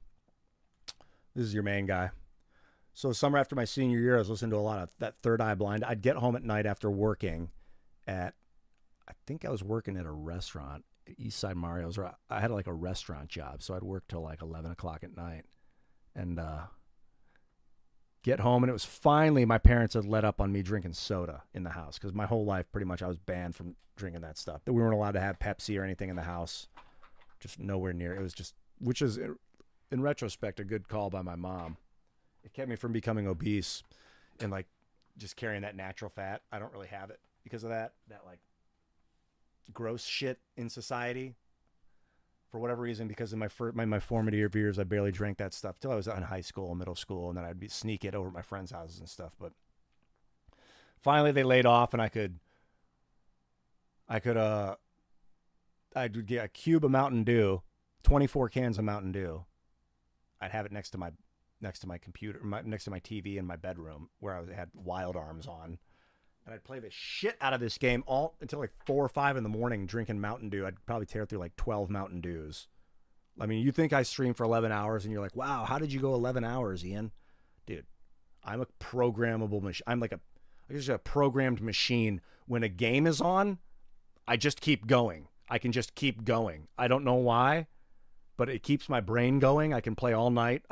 This is your main guy. So summer after my senior year, I was listening to a lot of that Third Eye Blind. I'd get home at night after working at, I think I was working at a restaurant, Eastside Mario's, or I had like a restaurant job, so I'd work till like 11 o'clock at night. And get home, and it was finally my parents had let up on me drinking soda in the house, because my whole life pretty much I was banned from drinking that stuff. That we weren't allowed to have Pepsi or anything in the house, just nowhere near. It was just, which is in retrospect a good call by my mom. It kept me from becoming obese and like just carrying that natural fat. I don't really have it because of that like gross shit in society. For whatever reason, because in my formative years, I barely drank that stuff till I was in high school and middle school, and then I'd sneak it over at my friends' houses and stuff. But finally, they laid off, and I'd get a cube of Mountain Dew, 24 cans of Mountain Dew. I'd have it next to my computer, next to my TV in my bedroom, where I had Wild Arms on. And I'd play the shit out of this game all until like 4 or 5 in the morning drinking Mountain Dew. I'd probably tear through like 12 Mountain Dews. I mean, you think I streamed for 11 hours and you're like, wow, how did you go 11 hours, Ian? Dude, I'm a programmable machine. I'm just a programmed machine. When a game is on, I just keep going. I can just keep going. I don't know why, but it keeps my brain going. I can play all night.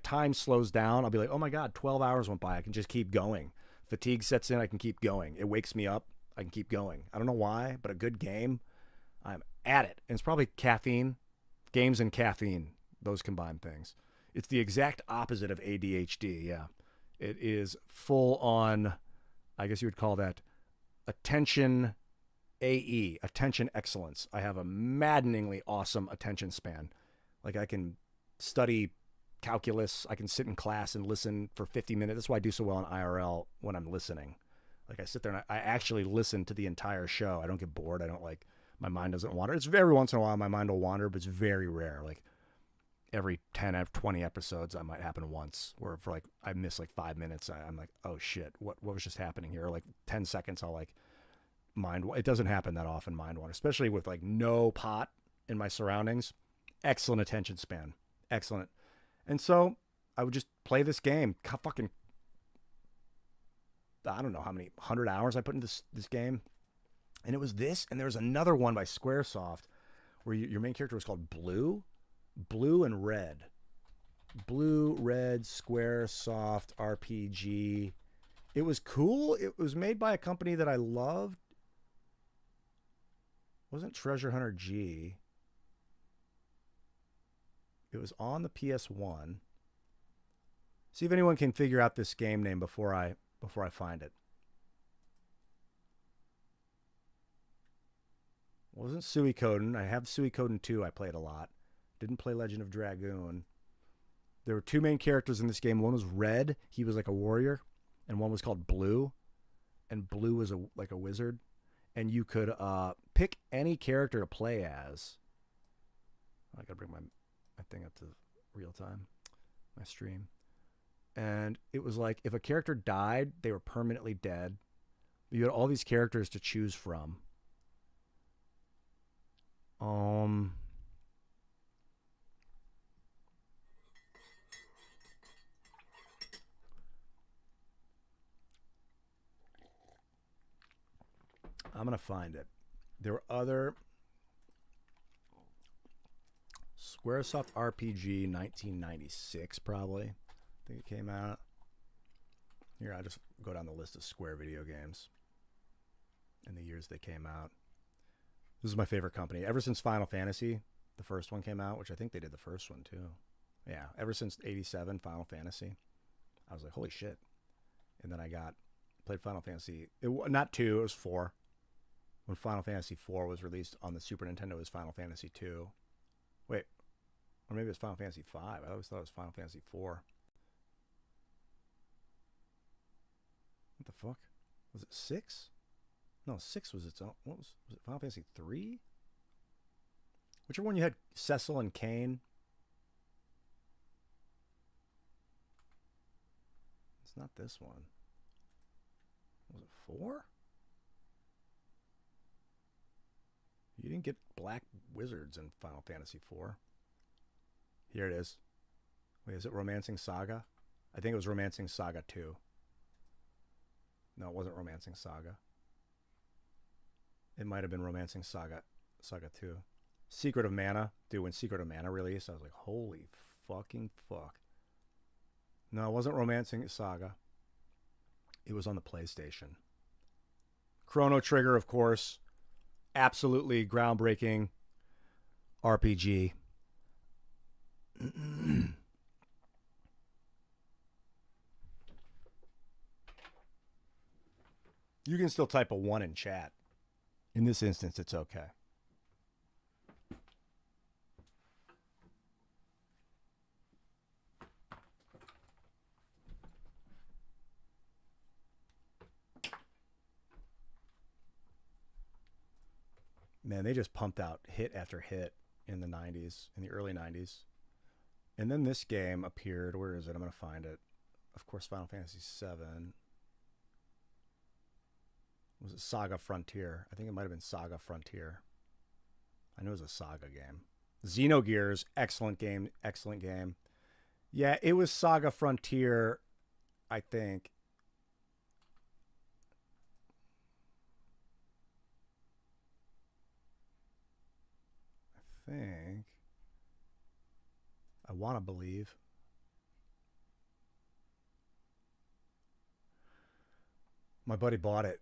Time slows down. I'll be like, oh my God, 12 hours went by. I can just keep going. Fatigue sets in, I can keep going. It wakes me up, I can keep going. I don't know why, but a good game, I'm at it. And it's probably caffeine, games and caffeine, those combined things. It's the exact opposite of ADHD, yeah. It is full on, I guess you would call that attention AE, attention excellence. I have a maddeningly awesome attention span. Like I can study calculus. I can sit in class and listen for 50 minutes. That's why I do so well in IRL when I'm listening. Like I sit there and I actually listen to the entire show. I don't get bored. My mind doesn't wander. It's every once in a while my mind will wander, but it's very rare. Like every 10 or 20 episodes, I might happen once where for like, I miss like 5 minutes. I'm like, oh shit, what was just happening here? Or like 10 seconds, I'll like it doesn't happen that often, mind wander, especially with like no pot in my surroundings. Excellent attention span. Excellent. And so I would just play this game. Fucking, I don't know how many 100 hours I put into this game. And it was this, and there was another one by Squaresoft where your main character was called Blue and Red. Blue, Red, Squaresoft RPG. It was cool. It was made by a company that I loved. It wasn't Treasure Hunter G. It was on the PS1. See if anyone can figure out this game name before I find it. It wasn't Suikoden. I have Suikoden 2 I played a lot. Didn't play Legend of Dragoon. There were two main characters in this game. One was Red. He was like a warrior. And one was called Blue. And Blue was like a wizard. And you could pick any character to play as. I got to bring my thing up to real time. My stream. And it was like if a character died, they were permanently dead. You had all these characters to choose from. I'm going to find it. There were other Squaresoft RPG 1996 probably. I think it came out. Here, I'll just go down the list of Square video games and the years they came out. This is my favorite company. Ever since Final Fantasy, the first one came out, which I think they did the first one too. Yeah, ever since 87, Final Fantasy. I was like, holy shit. And then I played Final Fantasy, not 2, it was 4. When Final Fantasy 4 was released on the Super Nintendo, it was Final Fantasy 2. Wait, or maybe it was Final Fantasy 5. I always thought it was Final Fantasy 4. What the fuck? Was it 6? No, 6 was its own. What was it Final Fantasy 3? Which one you had Cecil and Kane? It's not this one. Was it 4? You didn't get black wizards in Final Fantasy 4. Here it is. Wait, is it Romancing Saga? I think it was Romancing Saga 2. No, it wasn't Romancing Saga. It might have been Romancing Saga 2. Secret of Mana. Dude, when Secret of Mana released, I was like, holy fucking fuck. No, it wasn't Romancing Saga. It was on the PlayStation. Chrono Trigger, of course. Absolutely groundbreaking RPG. You can still type a 1 in chat. In this instance, it's okay. Man, they just pumped out hit after hit in the 90s, in the early 90s. And then this game appeared. Where is it? I'm going to find it. Of course, Final Fantasy VII. Was it Saga Frontier? I think it might have been Saga Frontier. I know it was a Saga game. Xenogears, excellent game, excellent game. Yeah, it was Saga Frontier, I think. I want to believe. My buddy bought it.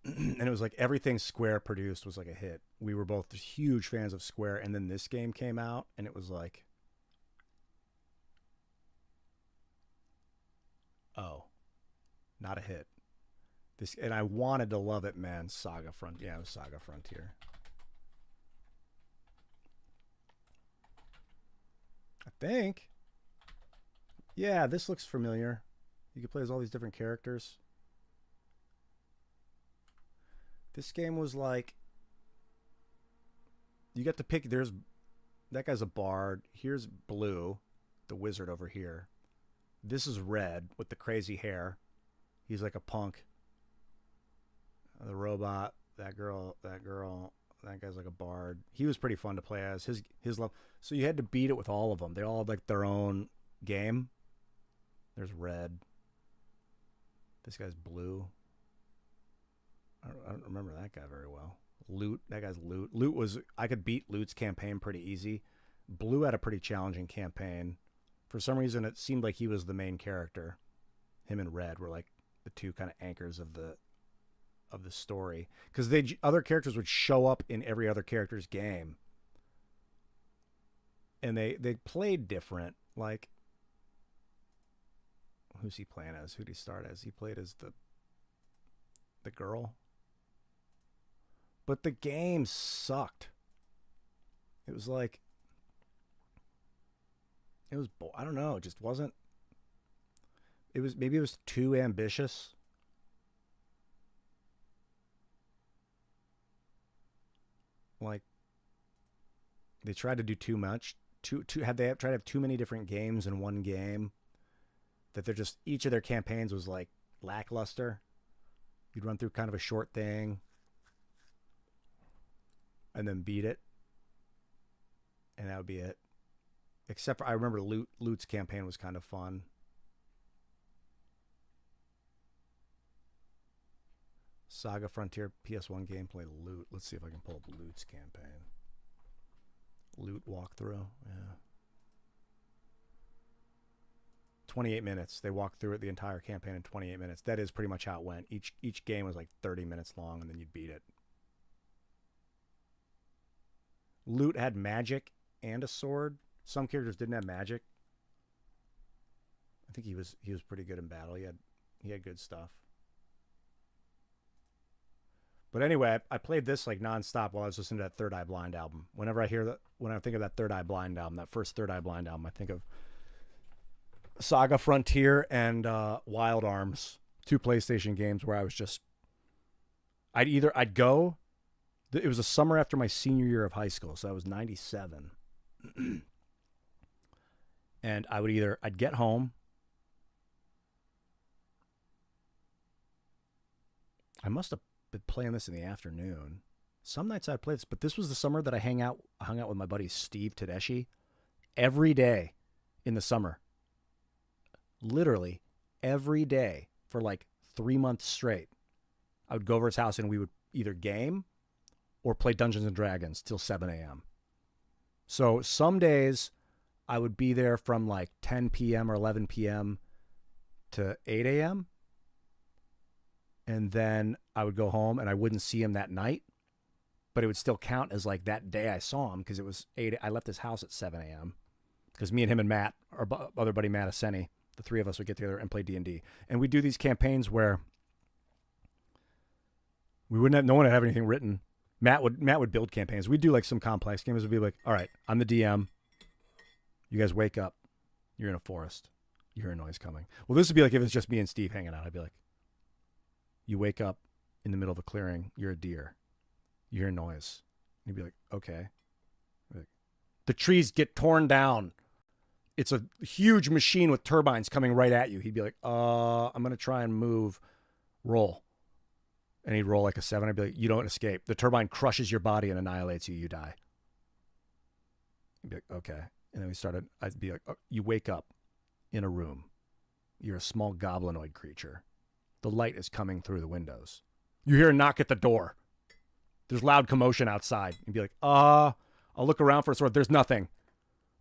And it was like everything Square produced was like a hit. We were both huge fans of Square. And then this game came out and it was like, oh, not a hit. And I wanted to love it, man. Saga Frontier. Yeah, it was Saga Frontier. I think. Yeah, this looks familiar. You can play as all these different characters. This game was like, you get to pick. There's that guy's a bard. Here's Blue, the wizard over here. This is Red with the crazy hair. He's like a punk. The robot, that girl, that guy's like a bard. He was pretty fun to play as. His love. So you had to beat it with all of them. They all had like their own game. There's Red. This guy's Blue. I don't remember that guy very well. Loot. That guy's Loot. Loot was... I could beat Loot's campaign pretty easy. Blue had a pretty challenging campaign. For some reason, it seemed like he was the main character. Him and Red were like the two kind of anchors of the story. Because other characters would show up in every other character's game. And they played different. Like... Who's he playing as? Who'd he start as? He played as the girl. But the game sucked. It was like... It was, I don't know, it just wasn't. Maybe it was too ambitious. Like, they tried to do too much. They tried to have too many different games in one game. That they're just, each of their campaigns was like lackluster. You'd run through kind of a short thing and then beat it, and that would be it. Except for, I remember Loot's campaign was kind of fun. Saga Frontier PS1 gameplay Loot. Let's see if I can pull up Loot's campaign. Loot walkthrough. Yeah. 28 minutes. They walked through it, the entire campaign, in 28 minutes. That is pretty much how it went. Each game was like 30 minutes long, and then you'd beat it. Loot had magic and a sword. Some characters didn't have magic. I think he was pretty good in battle. He had good stuff. But anyway, I played this like nonstop while I was listening to that Third Eye Blind album. Whenever I hear that, when I think of that Third Eye Blind album, that first Third Eye Blind album, I think of Saga Frontier and Wild Arms, 2 PlayStation games where I was just, I'd go. It was a summer after my senior year of high school, so I was 97. And I'd get home. I must have been playing this in the afternoon. Some nights I'd play this, but this was the summer that I hung out with my buddy Steve Tedeschi every day in the summer. Literally every day for like 3 months straight. I would go over his house and we would either game or play Dungeons and Dragons till 7 a.m. So some days I would be there from like 10 p.m. or 11 p.m. to 8 a.m. And then I would go home and I wouldn't see him that night, but it would still count as like that day I saw him because it was 8. I left his house at 7 a.m. because me and him and Matt, our other buddy Matt Aseni, the 3 of us would get together and play D&D. And we'd do these campaigns where we wouldn't have, no one would have anything written. Matt would build campaigns. We'd do like some complex games. We'd be like, all right, I'm the DM. You guys wake up. You're in a forest. You hear a noise coming. Well, this would be like if it's just me and Steve hanging out. I'd be like, you wake up in the middle of a clearing. You're a deer. You hear a noise. You'd be like, okay. Like, the trees get torn down. It's a huge machine with turbines coming right at you. He'd be like, I'm going to try and move. Roll. And he'd roll like a 7. I'd be like, you don't escape. The turbine crushes your body and annihilates you. You die. He'd be like, okay. And then I'd be like, oh, you wake up in a room. You're a small goblinoid creature. The light is coming through the windows. You hear a knock at the door. There's loud commotion outside. You'd be like, I'll look around for a sword. There's nothing.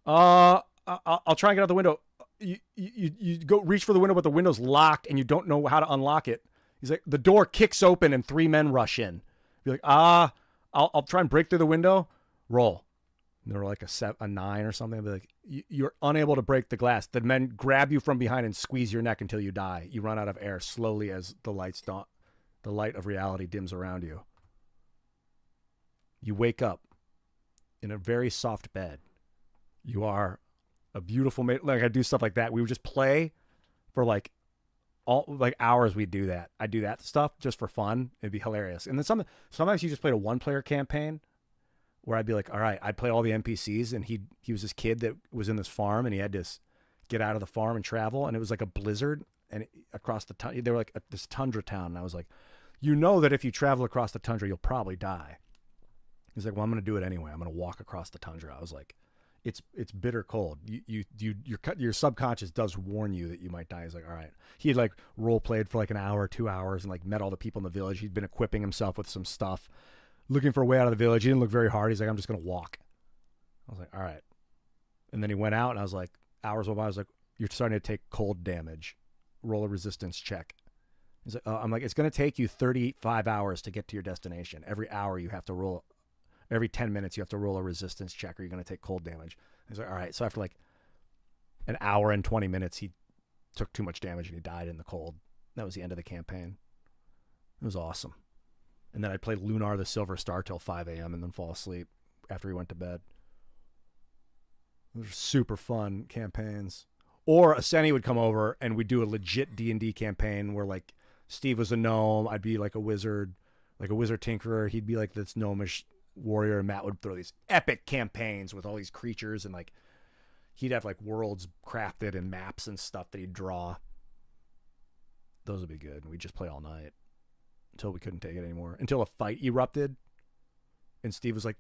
I'll try and get out the window. You go reach for the window, but the window's locked and you don't know how to unlock it. He's like, the door kicks open and 3 men rush in. Be like, I'll try and break through the window. Roll. And they're like a 9 or something. I'd be like, you're unable to break the glass. The men grab you from behind and squeeze your neck until you die. You run out of air slowly as the light of reality dims around you. You wake up in a very soft bed. You are a beautiful mate. Like, I do stuff like that. We would just play for like hours. We'd do that. I'd do that stuff just for fun. It'd be hilarious. And then sometimes you just played a 1-player campaign where I'd be like, all right, I'd play all the NPCs, and he was this kid that was in this farm, and he had to get out of the farm and travel, and it was like a blizzard, and across the tundra, they were like this tundra town, and I was like, you know that if you travel across the tundra, you'll probably die. He's like, well, I'm going to do it anyway. I'm going to walk across the tundra. I was like, it's bitter cold. Your subconscious does warn you that you might die. He's like, all right. He had like role played for like an hour, 2 hours, and like met all the people in the village. He'd been equipping himself with some stuff, looking for a way out of the village. He didn't look very hard. He's like, I'm just going to walk. I was like, all right. And then he went out, and I was like, hours went by. I was like, you're starting to take cold damage. Roll a resistance check. He's like, I'm like, it's going to take you 35 hours to get to your destination. Every hour you have to roll. Every 10 minutes you have to roll a resistance check, or you're going to take cold damage. He's like, all right. So after like an hour and 20 minutes, he took too much damage and he died in the cold. That was the end of the campaign. It was awesome. And then I'd play Lunar the Silver Star till 5 a.m. and then fall asleep after he went to bed. Those are super fun campaigns. Or Aseni would come over and we'd do a legit D&D campaign where like Steve was a gnome, I'd be like a wizard tinkerer, he'd be like this gnomish warrior, and Matt would throw these epic campaigns with all these creatures, and like he'd have like worlds crafted and maps and stuff that he'd draw. Those would be good. We'd just play all night until we couldn't take it anymore. Until a fight erupted and Steve was like,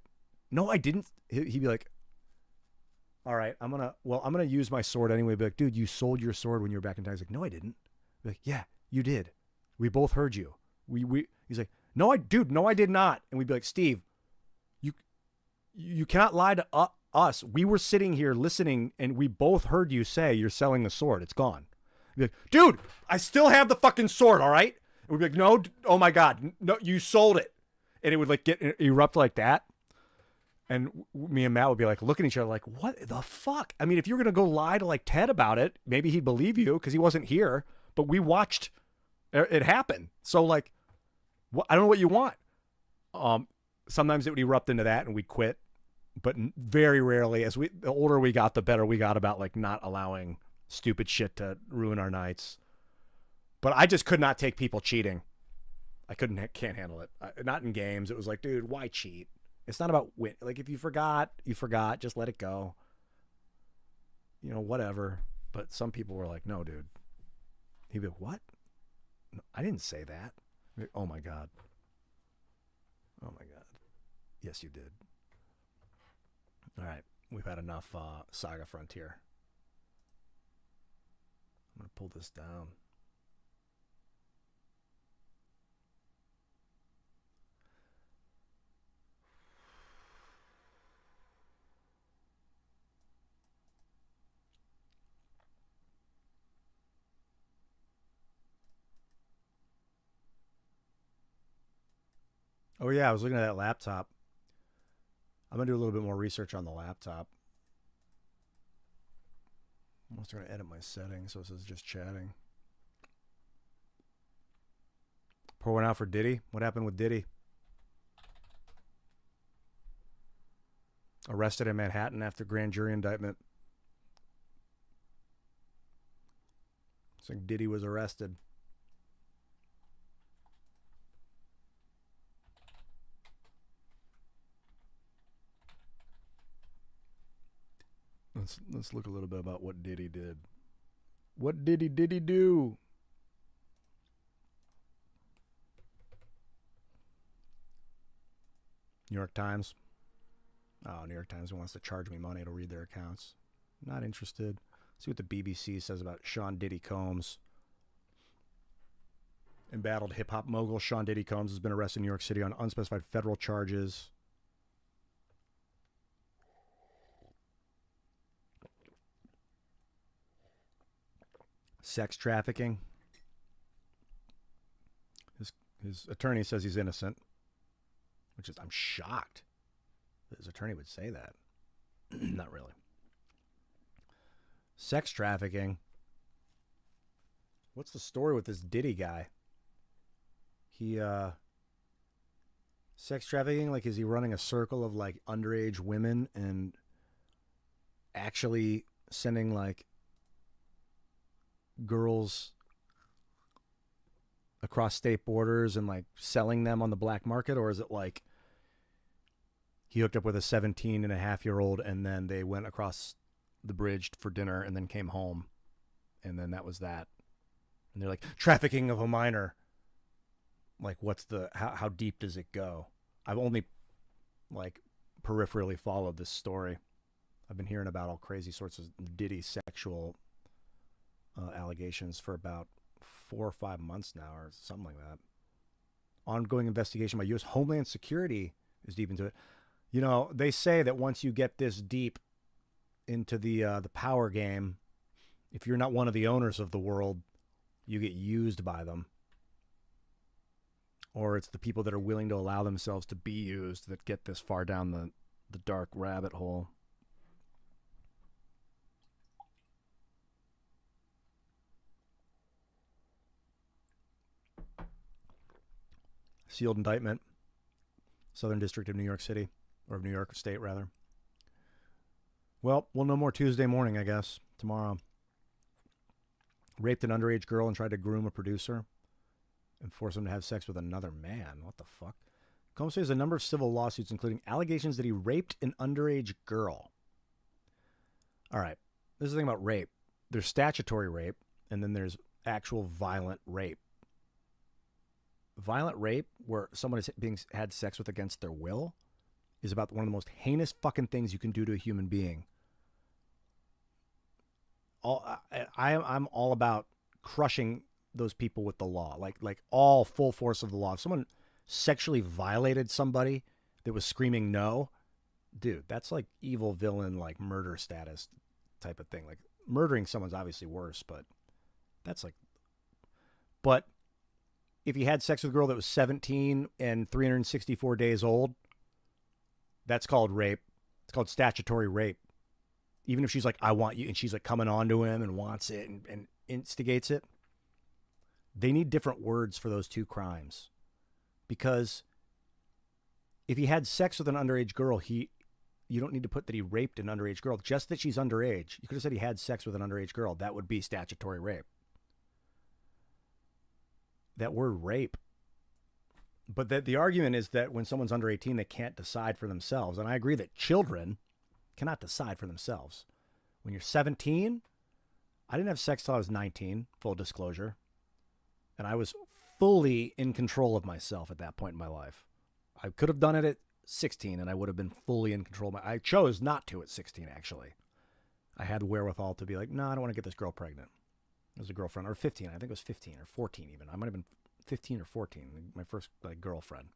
no, I didn't. He'd be like, all right, I'm gonna use my sword anyway. Be like, dude, you sold your sword when you were back in town. He's like, no, I didn't. Be like, yeah, you did. We both heard you. He's like, no, I did not. And we'd be like, Steve, you cannot lie to us. We were sitting here listening, and we both heard you say you're selling the sword. It's gone. We'd be like, dude, I still have the fucking sword. All right. And we'd be like, no, oh my god, no, you sold it. And it would like erupt like that. And me and Matt would be like looking at each other like, what the fuck? I mean, if you're going to go lie to like Ted about it, maybe he'd believe you because he wasn't here, but we watched it happen. So like, I don't know what you want. Sometimes it would erupt into that and we'd quit, but very rarely. The older we got, the better we got about like not allowing stupid shit to ruin our nights. But I just could not take people cheating. I can't handle it. Not in games. It was like, dude, why cheat? It's not about win. Like if you forgot, just let it go. You know, whatever. But some people were like, no, dude. He'd be like, what? No, I didn't say that. Like, oh my God. Oh my God. Yes, you did. All right. We've had enough Saga Frontier. I'm going to pull this down. Oh yeah, I was looking at that laptop. I'm going to do a little bit more research on the laptop. I'm also going to edit my settings so it says just chatting. Pour one out for Diddy. What happened with Diddy? Arrested in Manhattan after grand jury indictment. It's like Diddy was arrested. Let's look a little bit about what Diddy did. What did he do? New York Times. Oh, New York Times wants to charge me money to read their accounts. Not interested. See what the BBC says about Sean Diddy Combs. Embattled hip-hop mogul Sean Diddy Combs has been arrested in New York City on unspecified federal charges. Sex trafficking. His attorney says he's innocent, which is, I'm shocked that his attorney would say that. Not really. Sex trafficking. What's the story with this Diddy guy? Sex trafficking, like, is he running a circle of like underage women and actually sending like girls across state borders and like selling them on the black market? Or is it like he hooked up with a 17-and-a-half-year-old and then they went across the bridge for dinner and then came home and then that was that? And they're like, trafficking of a minor. Like, what's how deep does it go? I've only like peripherally followed this story. I've been hearing about all crazy sorts of Diddy sexual allegations for about 4 or 5 months now, or something like that. Ongoing investigation by U.S. Homeland Security is deep into it. You know, they say that once you get this deep into the power game, if you're not one of the owners of the world, you get used by them. Or it's the people that are willing to allow themselves to be used that get this far down the dark rabbit hole. Sealed indictment, Southern District of New York City, or of New York State, rather. Well, we'll know more Tuesday morning, I guess. Tomorrow. Raped an underage girl and tried to groom a producer and force him to have sex with another man. What the fuck? Combs says a number of civil lawsuits, including allegations that he raped an underage girl. All right. This is the thing about rape. There's statutory rape, and then there's actual violent rape. Violent rape, where someone is being had sex with against their will, is about one of the most heinous fucking things you can do to a human being. I'm all about crushing those people with the law, like all full force of the law. If someone sexually violated somebody that was screaming no, dude, that's like evil villain, like murder status type of thing. Like murdering someone's obviously worse, but that's like, but if you had sex with a girl that was 17 and 364 days old, that's called rape. It's called statutory rape. Even if she's like, I want you, and she's like coming on to him and wants it and instigates it, they need different words for those two crimes. Because if he had sex with an underage girl, you don't need to put that he raped an underage girl. Just that she's underage. You could have said he had sex with an underage girl. That would be statutory rape. That word rape. But the argument is that when someone's under 18, they can't decide for themselves. And I agree that children cannot decide for themselves. When you're 17, I didn't have sex till I was 19, full disclosure. And I was fully in control of myself at that point in my life. I could have done it at 16 and I would have been fully in control. I chose not to at 16, actually. I had the wherewithal to be like, no, I don't want to get this girl pregnant. It was a girlfriend, or 15. I think it was 15 or 14 even. I might have been 15 or 14, my first girlfriend.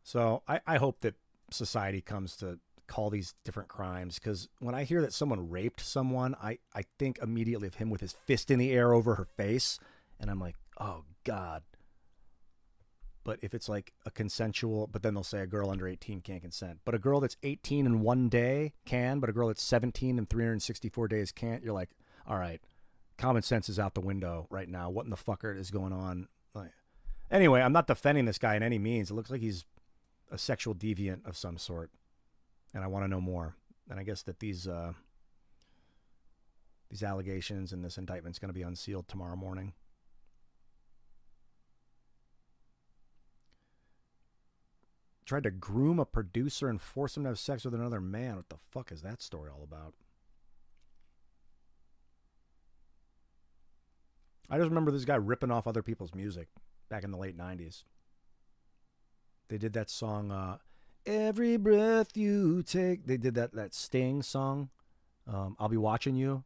So I hope that society comes to call these different crimes, because when I hear that someone raped someone, I think immediately of him with his fist in the air over her face, and I'm like, oh God. But if it's like a consensual, but then they'll say a girl under 18 can't consent. But a girl that's 18 in one day can, but a girl that's 17 in 364 days can't. You're like, all right, common sense is out the window right now. What in the fucker is going on? Like, anyway, I'm not defending this guy in any means. It looks like he's a sexual deviant of some sort, and I want to know more. And I guess that these allegations and this indictment is going to be unsealed tomorrow morning. Tried to groom a producer and force him to have sex with another man. What the fuck is that story all about? I just remember this guy ripping off other people's music back in the late 90s. They did that song, Every Breath You Take. They did that Sting song, I'll Be Watching You.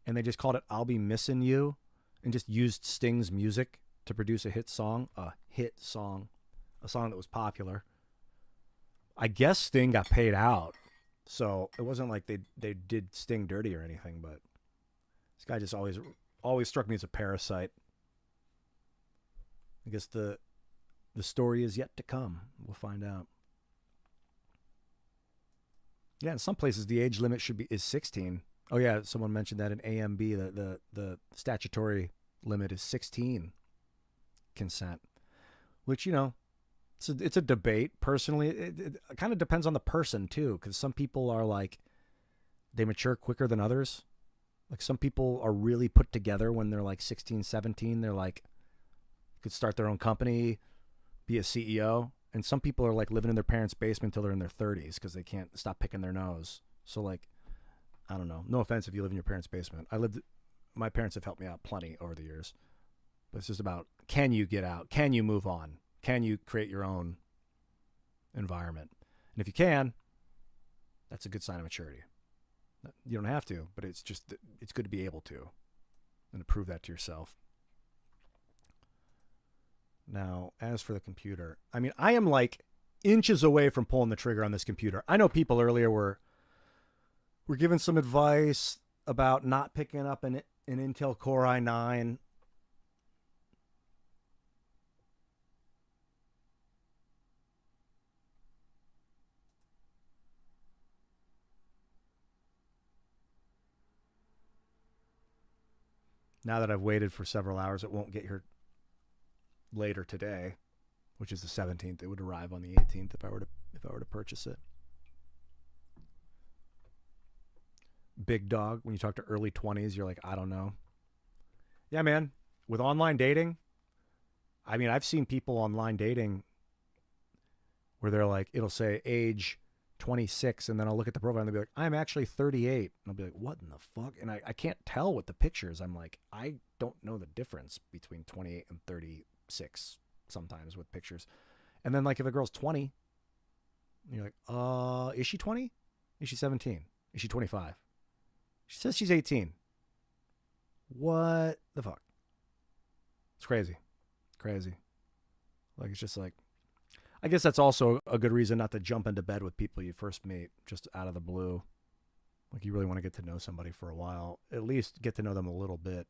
And they just called it I'll Be Missing You, and just used Sting's music to produce a hit song. A song that was popular. I guess Sting got paid out, so it wasn't like they did Sting dirty or anything, but this guy just always struck me as a parasite. I guess the story is yet to come. We'll find out. Yeah, in some places the age limit is 16. Oh yeah, someone mentioned that in AMB, the statutory limit is 16 consent, which, you know, it's a debate. Personally, it kind of depends on the person too, because some people are like, they mature quicker than others. Like some people are really put together when they're like 16, 17. They're like, could start their own company, be a CEO. And some people are like living in their parents' basement until they're in their 30s because they can't stop picking their nose. So like, I don't know. No offense if you live in your parents' basement. My parents have helped me out plenty over the years. But it's just about, can you get out? Can you move on? Can you create your own environment? And if you can, that's a good sign of maturity. You don't have to, but it's good to be able to, and to prove that to yourself. Now, as for the computer, I mean, I am like inches away from pulling the trigger on this computer. I know people earlier were given some advice about not picking up an Intel Core i9. Now that I've waited for several hours, it won't get here later today, which is the 17th. It would arrive on the 18th if I were to purchase it. big dog. When you talk to early 20s, you're like, I don't know. Yeah, man. With online dating, I mean, I've seen people online dating where they're like, it'll say age 26, and then I'll look at the profile and they'll be like, I'm actually 38. And I'll be like, what in the fuck? And I can't tell with the pictures. I'm like, I don't know the difference between 28 and 36 sometimes with pictures. And then, like, if a girl's 20, you're like, is she 20? Is she 17? Is she 25? She says she's 18. What the fuck? It's crazy. Crazy. Like, it's just like, I guess that's also a good reason not to jump into bed with people you first meet just out of the blue. Like, you really want to get to know somebody for a while. At least get to know them a little bit.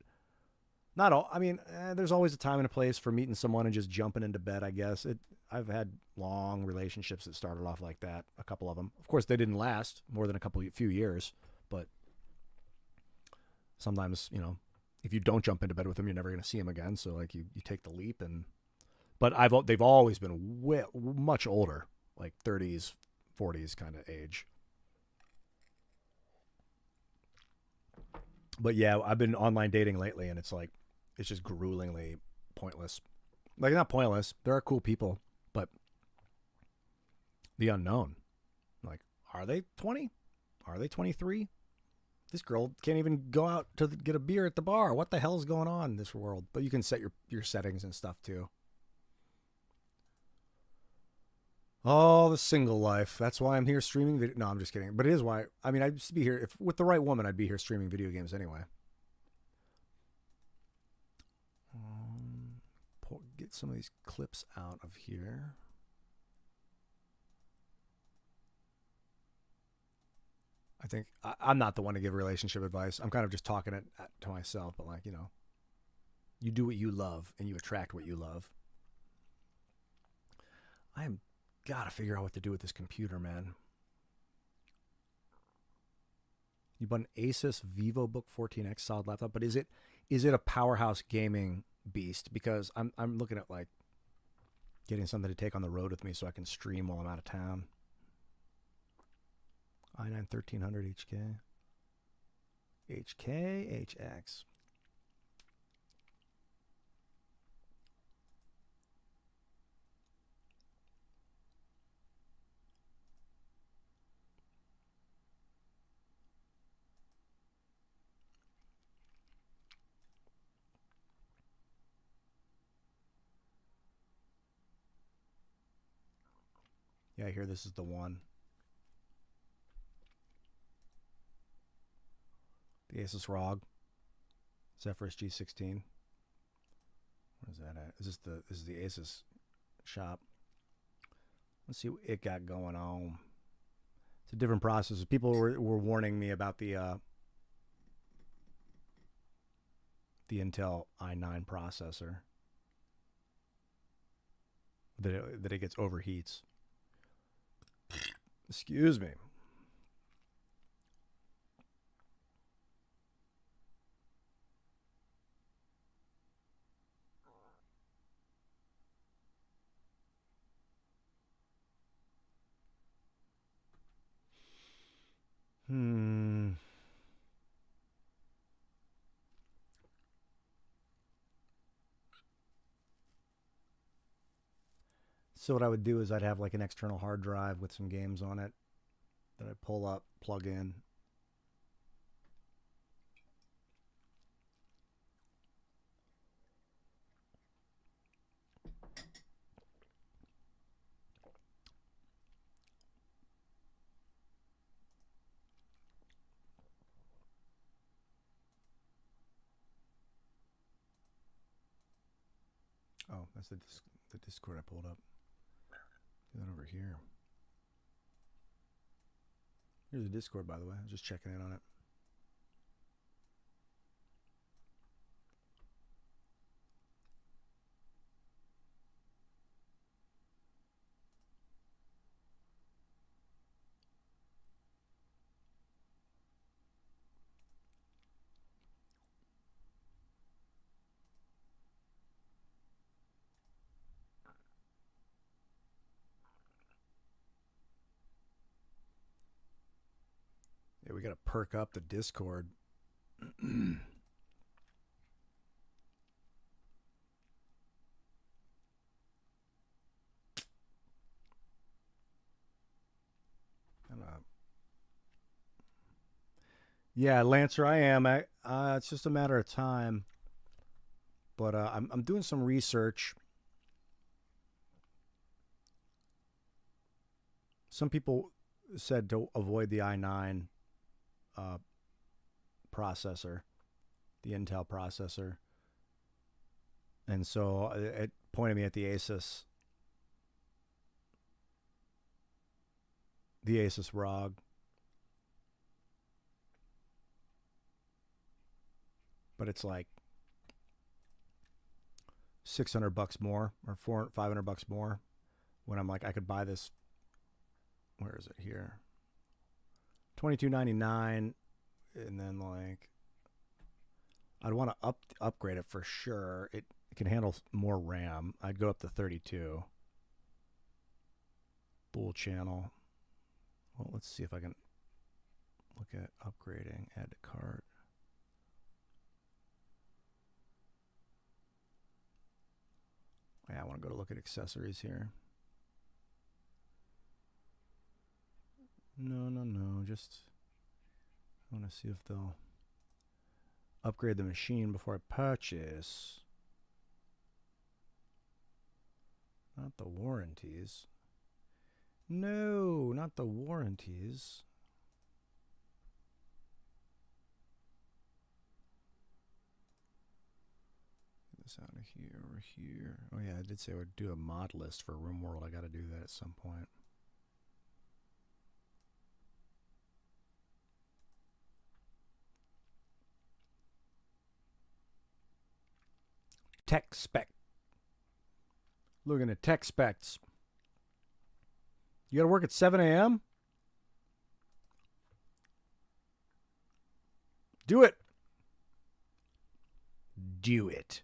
Not all. I mean, there's always a time and a place for meeting someone and just jumping into bed, I guess. I've had long relationships that started off like that, a couple of them. Of course, they didn't last more than few years, but sometimes, you know, if you don't jump into bed with them, you're never going to see them again. So, like, you take the leap. But they've always been much older, like 30s, 40s kind of age. But yeah, I've been online dating lately, and it's like, it's just gruelingly pointless. Like, not pointless. There are cool people, but the unknown. Like, are they 20? Are they 23? This girl can't even go out to get a beer at the bar. What the hell is going on in this world? But you can set your settings and stuff too. Oh, the single life. That's why I'm here streaming video. No, I'm just kidding. But it is why. I mean, I'd just be here. If with the right woman, I'd be here streaming video games anyway. Get some of these clips out of here. I think I'm not the one to give relationship advice. I'm kind of just talking it to myself. But, like, you know, you do what you love and you attract what you love. I am gotta figure out what to do with this computer, man. You bought an Asus VivoBook 14X solid laptop, but is it a powerhouse gaming beast? Because I'm looking at, like, getting something to take on the road with me so I can stream while I'm out of town. i9 1300 HK. HX. Yeah, I hear this is the one. The Asus ROG. Zephyrus G16. What is that at? This is the Asus shop. Let's see what it got going on. It's a different processor. People were warning me about the Intel i9 processor. That it gets overheats. Excuse me. So what I would do is I'd have, like, an external hard drive with some games on it that I'd pull up, plug in. Oh, that's the Discord I pulled up. Do that over here. Here's the Discord, by the way. I was just checking in on it. Yeah, we gotta perk up the Discord. Yeah, Lancer, I am. It's just a matter of time. But I'm doing some research. Some people said to avoid the i9 processor, the Intel processor. And so it pointed me at the Asus ROG. But it's like $600 more or $500 more when I'm like, I could buy this. Where is it here? $22.99, and then like I'd want to upgrade it for sure. It can handle more RAM. I'd go up to 32. Dual channel. Well, let's see if I can look at upgrading. Add to cart. Yeah, I want to go to look at accessories here. No. Just I want to see if they'll upgrade the machine before I purchase. Not the warranties. No, not the warranties. Get this out of here, over here. Oh yeah, I did say I would do a mod list for RimWorld. I got to do that at some point. Tech spec. Looking at tech specs. You got to work at 7 a.m.? Do it. Do it.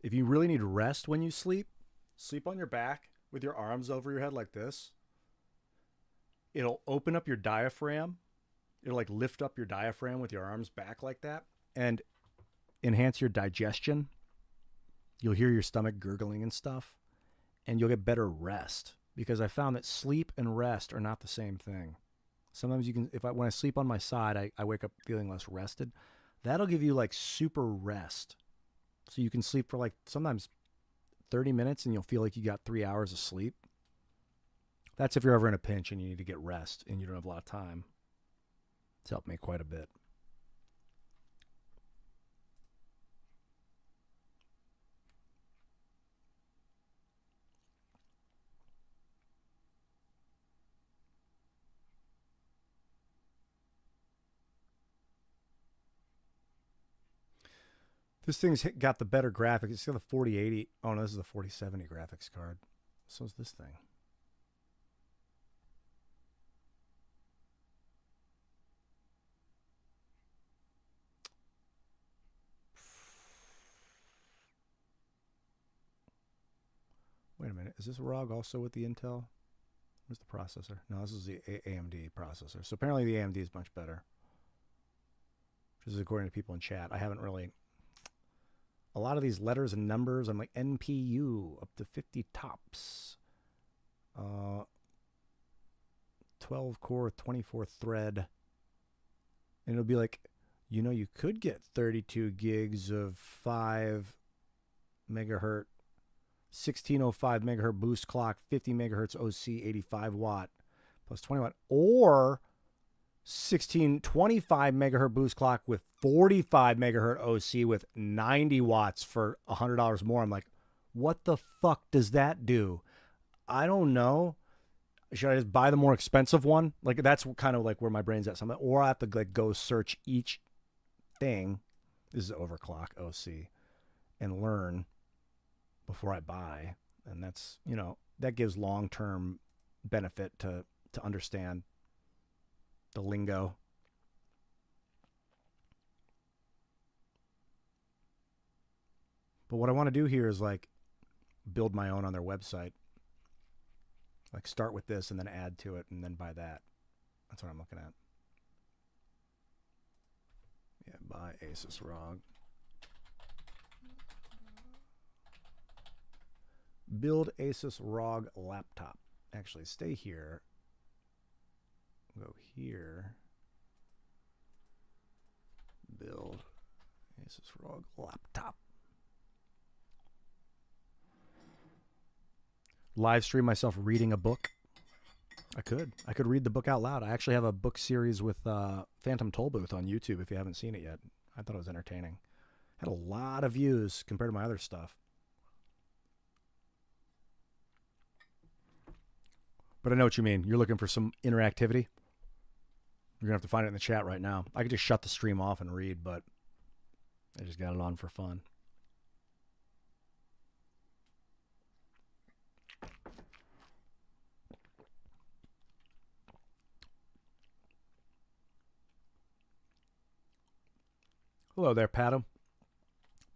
If you really need rest when you sleep, sleep on your back with your arms over your head like this. It'll open up your diaphragm. It'll like lift up your diaphragm with your arms back like that and enhance your digestion. You'll hear your stomach gurgling and stuff, and you'll get better rest, because I found that sleep and rest are not the same thing. Sometimes you can, when I sleep on my side, I wake up feeling less rested. That'll give you like super rest. So you can sleep for like sometimes 30 minutes and you'll feel like you got 3 hours of sleep. That's if you're ever in a pinch and you need to get rest and you don't have a lot of time. It's helped me quite a bit. This thing's got the better graphics. It's got the 4080. Oh, no, this is the 4070 graphics card. So is this thing. Wait a minute. Is this ROG also with the Intel? Where's the processor? No, this is the AMD processor. So apparently the AMD is much better. This is according to people in chat. I haven't really... A lot of these letters and numbers, I'm like NPU, up to 50 tops. 12 core, 24 thread. And it'll be like, you know, you could get 32 gigs of 5 megahertz, 1605 megahertz boost clock, 50 megahertz OC, 85 watt, plus 20 watt, or 1625 megahertz boost clock with 45 megahertz OC with 90 watts for $100 more. I'm like, what the fuck does that do? I don't know. Should I just buy the more expensive one? Like, that's kind of like where my brain's at. Something, or I have to like go search each thing. This is overclock OC and learn before I buy. And that's, you know, that gives long-term benefit to understand the lingo. But what I want to do here is like build my own on their website. Like start with this and then add to it and then buy that. That's what I'm looking at. Yeah, buy Asus ROG. Build Asus ROG laptop. Actually, stay here. Go here. Build Asus ROG laptop. Live stream myself reading a book. I could read the book out loud. I actually have a book series with Phantom Tollbooth on YouTube if you haven't seen it yet. I thought it was entertaining. Had a lot of views compared to my other stuff. But I know what you mean. You're looking for some interactivity. You're going to have to find it in the chat right now. I could just shut the stream off and read, but I just got it on for fun. Hello there, Paddle.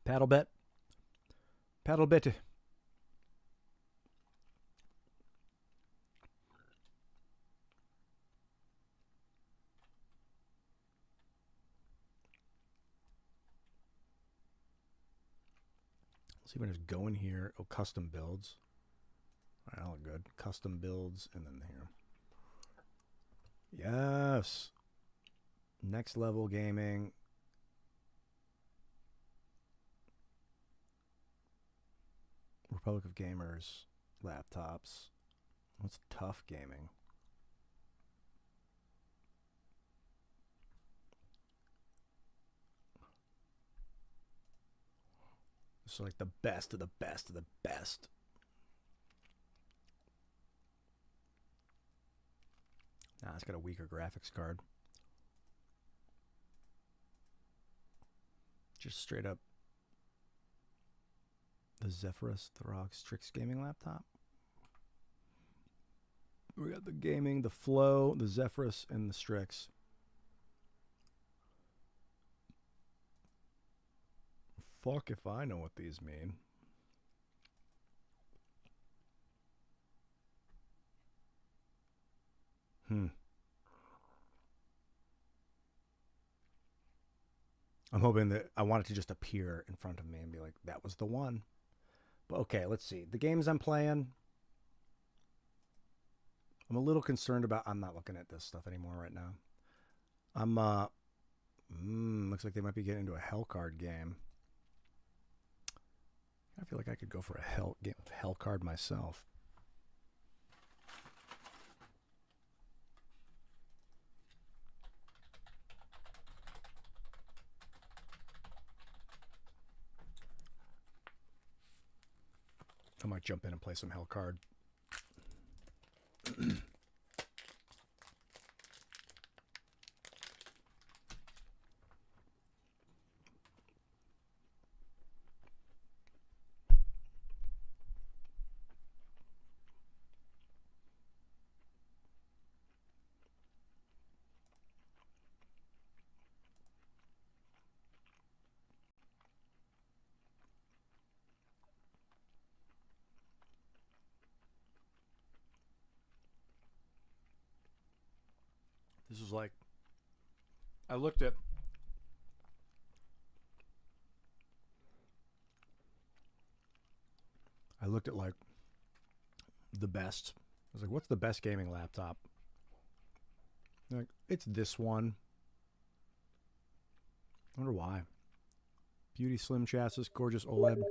Paddlebet. Paddlebet. Let's see if I just go in here. Oh, custom builds. All right, all good. Custom builds, and then here. Yes. Next level gaming. Republic of Gamers. Laptops. What's tough gaming? It's like the best of the best of the best. Nah, it's got a weaker graphics card. Just straight up the Zephyrus Throg Strix gaming laptop. We got the gaming, the Flow, the Zephyrus, and the Strix. Fuck if I know what these mean. I'm hoping that I want it to just appear in front of me and be like, that was the one. But okay, let's see. The games I'm playing, I'm a little concerned about. I'm not looking at this stuff anymore right now. I'm, looks like they might be getting into a Hellcard game. I feel like I could go for a game of Hellcard myself. I might jump in and play some Hellcard. This is like, I looked at like the best. I was like, what's the best gaming laptop? Like, it's this one. I wonder why. Beauty slim chassis, gorgeous OLED.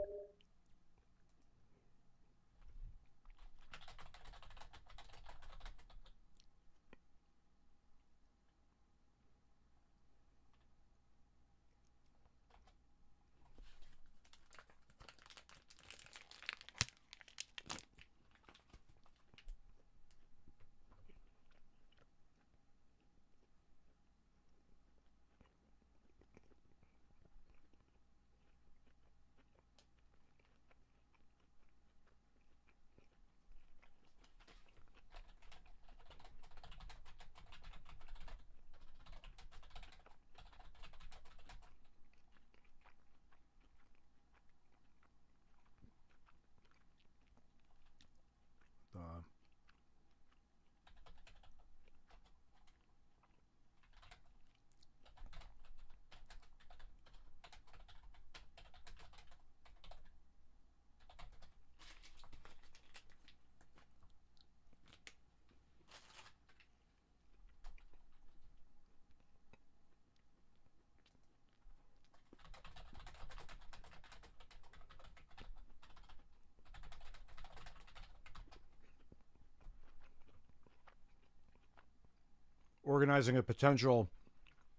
organizing a potential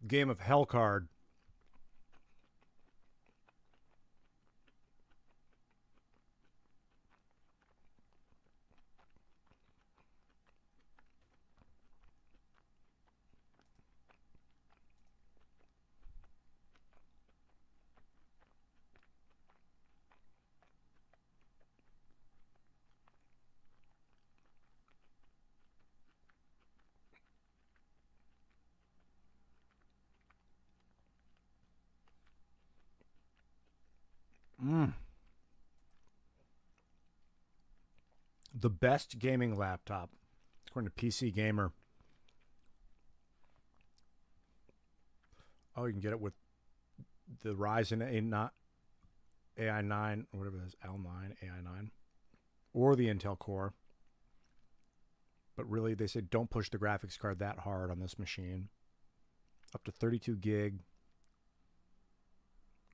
game of hell card. The best gaming laptop, according to PC Gamer. Oh, you can get it with the Ryzen AI9, or whatever it is, L9, AI9, or the Intel Core. But really, they say don't push the graphics card that hard on this machine. Up to 32 gig.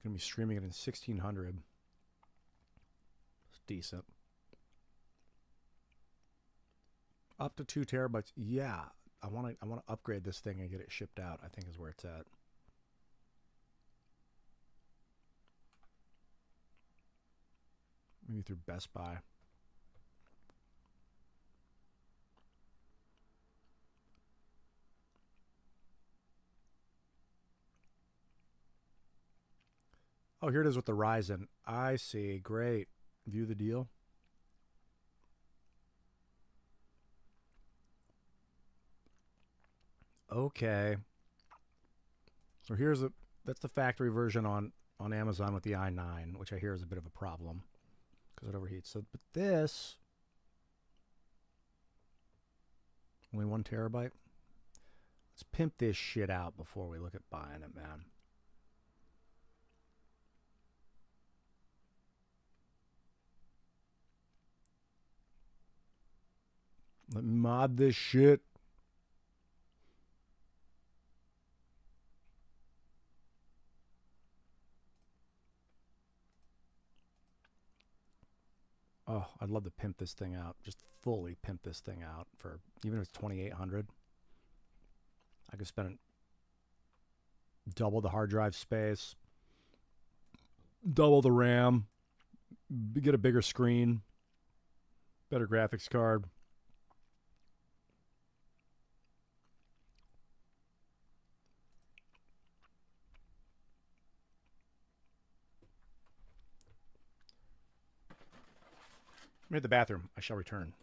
Going to be streaming it in 1600. It's decent. Up to 2 terabytes. Yeah, I want to upgrade this thing and get it shipped out, I think is where it's at. Maybe through Best Buy. Oh, here it is with the Ryzen. I see. Great. View the deal. Okay. So here's that's the factory version on Amazon with the i9, which I hear is a bit of a problem because it overheats. So, but this only 1 terabyte. Let's pimp this shit out before we look at buying it, man. Let me mod this shit. Oh, I'd love to pimp this thing out. Just fully pimp this thing out for, even if it's 2,800. I could spend double the hard drive space, double the RAM, get a bigger screen, better graphics card. I'm at the bathroom. I shall return.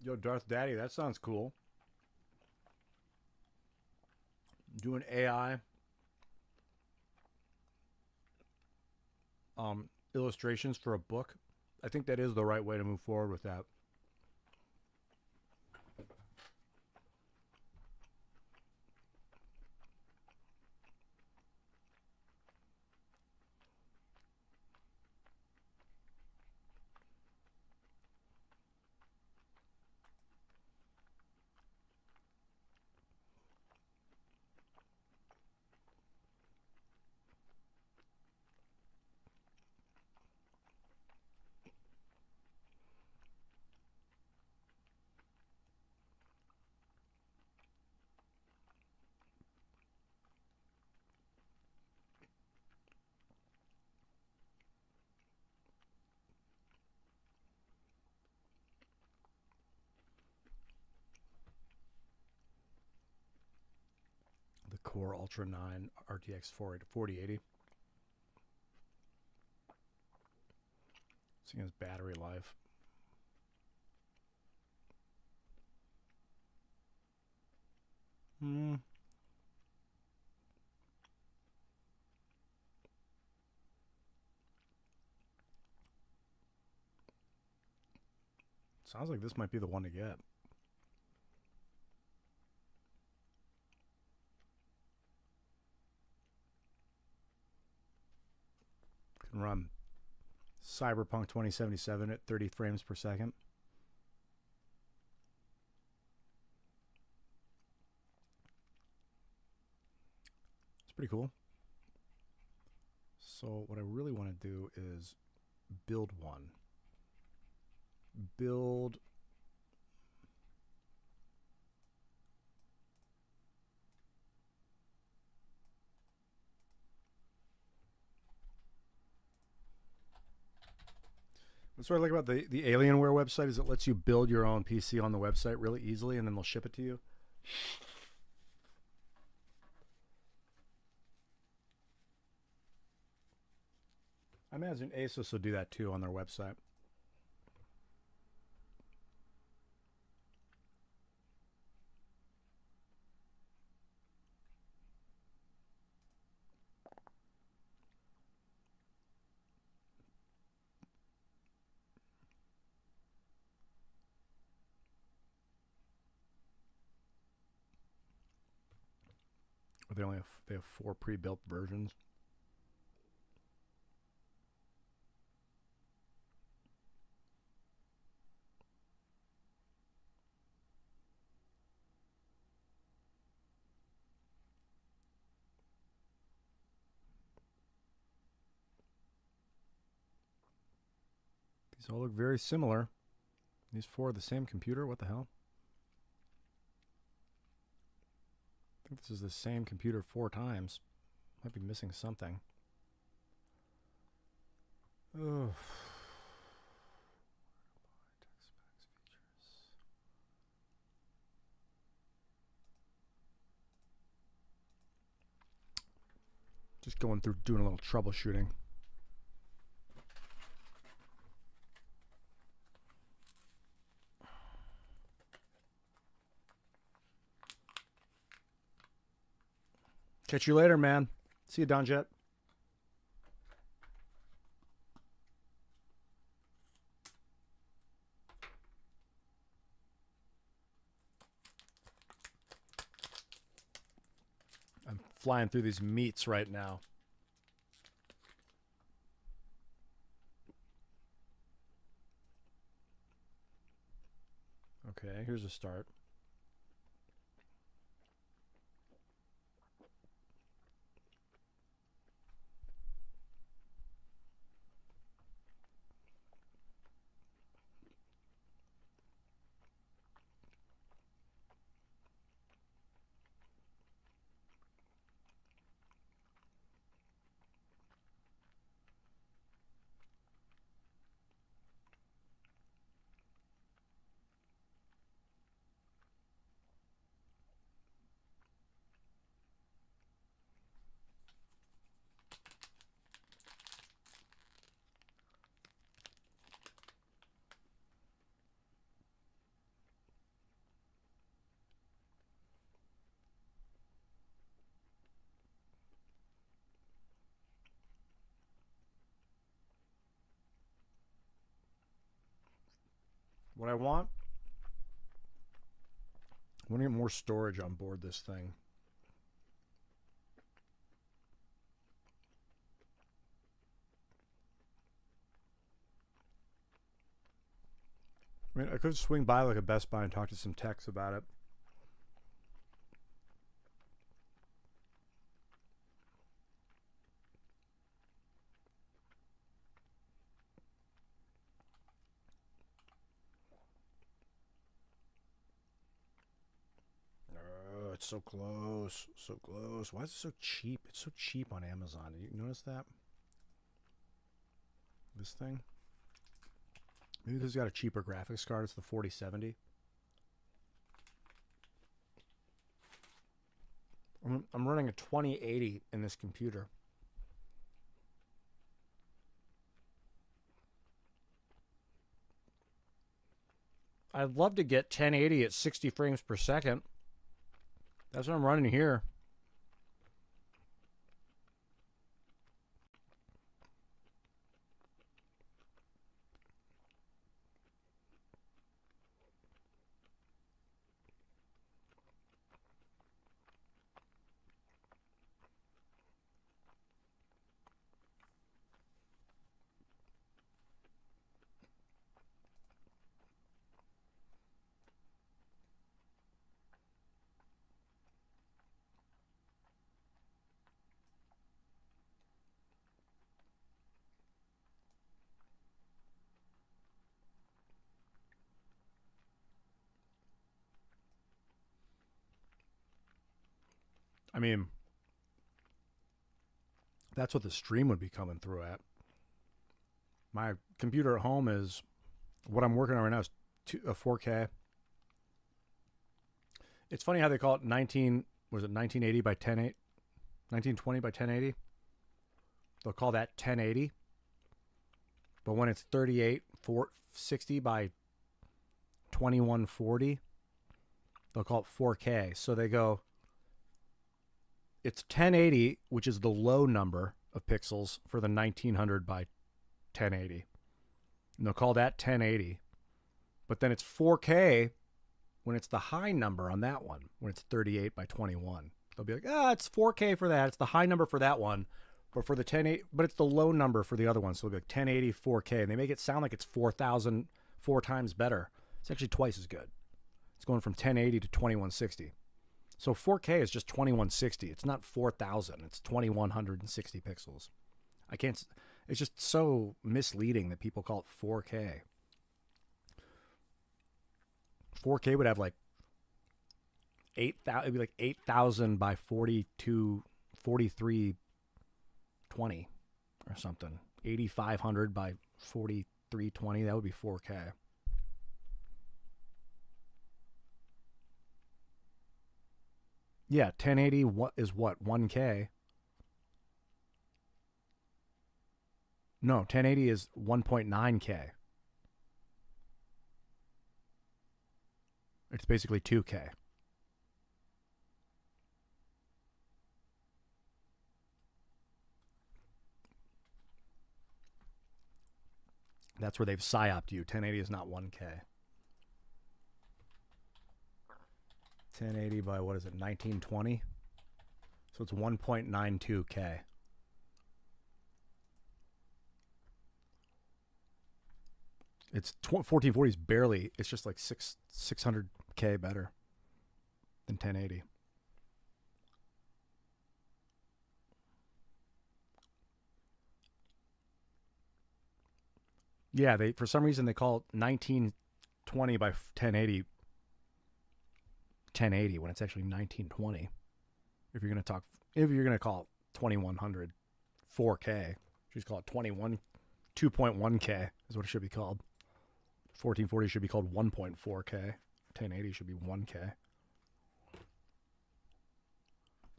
Yo, Darth Daddy, that sounds cool. Doing AI illustrations for a book. I think that is the right way to move forward with that. Core Ultra 9 RTX 4080. Seeing his battery life. Sounds like this might be the one to get. Can run Cyberpunk 2077 at 30 frames per second. It's pretty cool. So what I really want to do is build one. Build What's what I like about the Alienware website is it lets you build your own PC on the website really easily, and then they'll ship it to you. I imagine Asus will do that too on their website. They have 4 pre-built versions. These all look very similar. These 4 are the same computer. What the hell? I think this is the same computer 4 times. Might be missing something. Oh. Just going through doing a little troubleshooting. Catch you later, man. See you, Don Jet. I'm flying through these meats right now. Okay, here's a start. What I want to get more storage on board this thing. I mean, I could swing by like a Best Buy and talk to some techs about it. It's so close, so close. Why is it so cheap? It's so cheap on Amazon. Did you notice that? This thing? Maybe because it's got a cheaper graphics card. It's the 4070. I'm running a 2080 in this computer. I'd love to get 1080 at 60 frames per second. That's what I'm running here. I mean, that's what the stream would be coming through at. My computer at home is, what I'm working on right now is 4K. It's funny how they call it 1980 by 1080? 1920 by 1080? They'll call that 1080. But when it's 3860 by 2140, they'll call it 4K. So they go, it's 1080, which is the low number of pixels for the 1900 by 1080. And they'll call that 1080. But then it's 4K when it's the high number on that one, when it's 38 by 21. They'll be like, it's 4K for that. It's the high number for that one. But for the 1080, but it's the low number for the other one. So it'll be like 1080 4K. And they make it sound like it's 4 times better. It's actually twice as good. It's going from 1080 to 2160. So 4K is just 2160. It's not 4000. It's 2160 pixels. It's just so misleading that people call it 4K. 4K would have like 8,000, it'd be like 8,000 by 4320 or something. 8,500 by 4320. That would be 4K. Yeah, 1080 is what? 1K. No, 1080 is 1.9K. It's basically 2K. That's where they've psyoped you. 1080 is not 1K. 1080 by, what is it, 1920? So it's 1.92K. It's 1440 is barely, it's just like 600K better than 1080. Yeah, for some reason they call it 1920 by 1080 when it's actually 1920. If you're going to call it 2100 4K, just call it 2.1K is what it should be called. 1440 should be called 1.4K. 1080 should be 1K.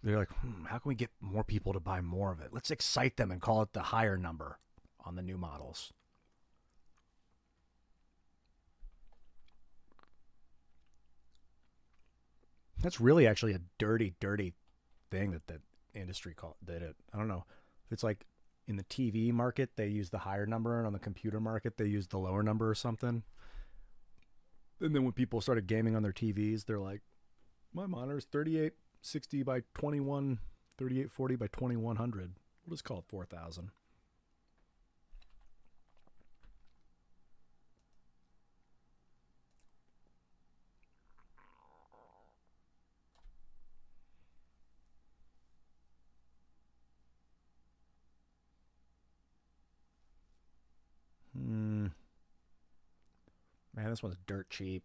They're like, how can we get more people to buy more of it? Let's excite them and call it the higher number on the new models. That's really actually a dirty thing that the industry did it. I don't know. It's like in the TV market, they use the higher number, and on the computer market, they use the lower number or something. And then when people started gaming on their TVs, they're like, my monitor is 3860 by 3840 by 2100. We'll just call it 4000. Man, this one's dirt cheap.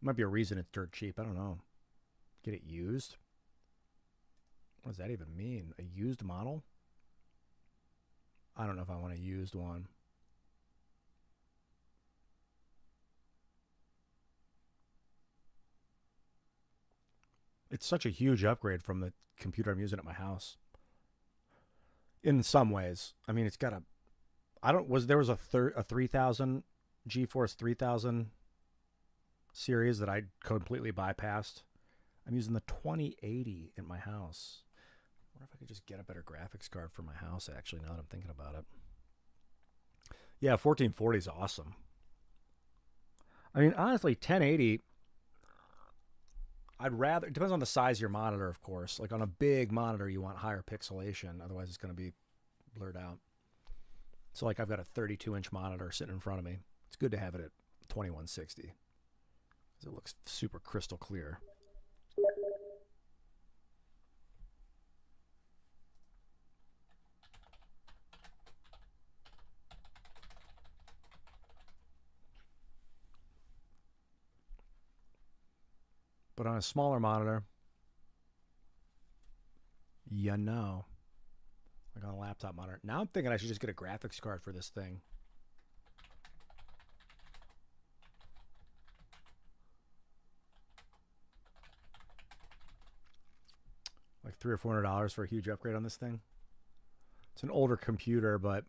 Might be a reason it's dirt cheap. I don't know. Get it used? What does that even mean? A used model? I don't know if I want a used one. It's such a huge upgrade from the computer I'm using at my house. In some ways, I mean, it's got a. I don't was there was a 3000 GeForce 3000 series that I completely bypassed. I'm using the 2080 in my house. I wonder if I could just get a better graphics card for my house. Actually, now that I'm thinking about it. Yeah, 1440 is awesome. I mean, honestly, 1080. I'd rather. It depends on the size of your monitor, of course. Like on a big monitor, you want higher pixelation. Otherwise, it's going to be blurred out. So, like, I've got a 32-inch monitor sitting in front of me. It's good to have it at 2160 because it looks super crystal clear. But on a smaller monitor, you know, like on a laptop monitor. Now I'm thinking I should just get a graphics card for this thing. Like $300 or $400 for a huge upgrade on this thing. It's an older computer, but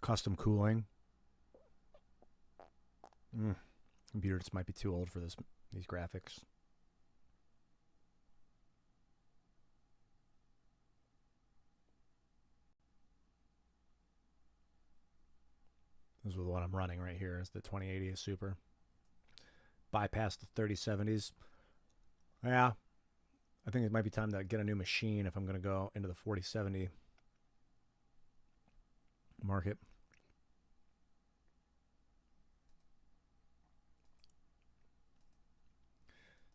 custom cooling. Computer just might be too old for these graphics. This is the one I'm running right here. Is the 2080 is super. Bypass the 3070s. Yeah, I think it might be time to get a new machine if I'm going to go into the 4070 market.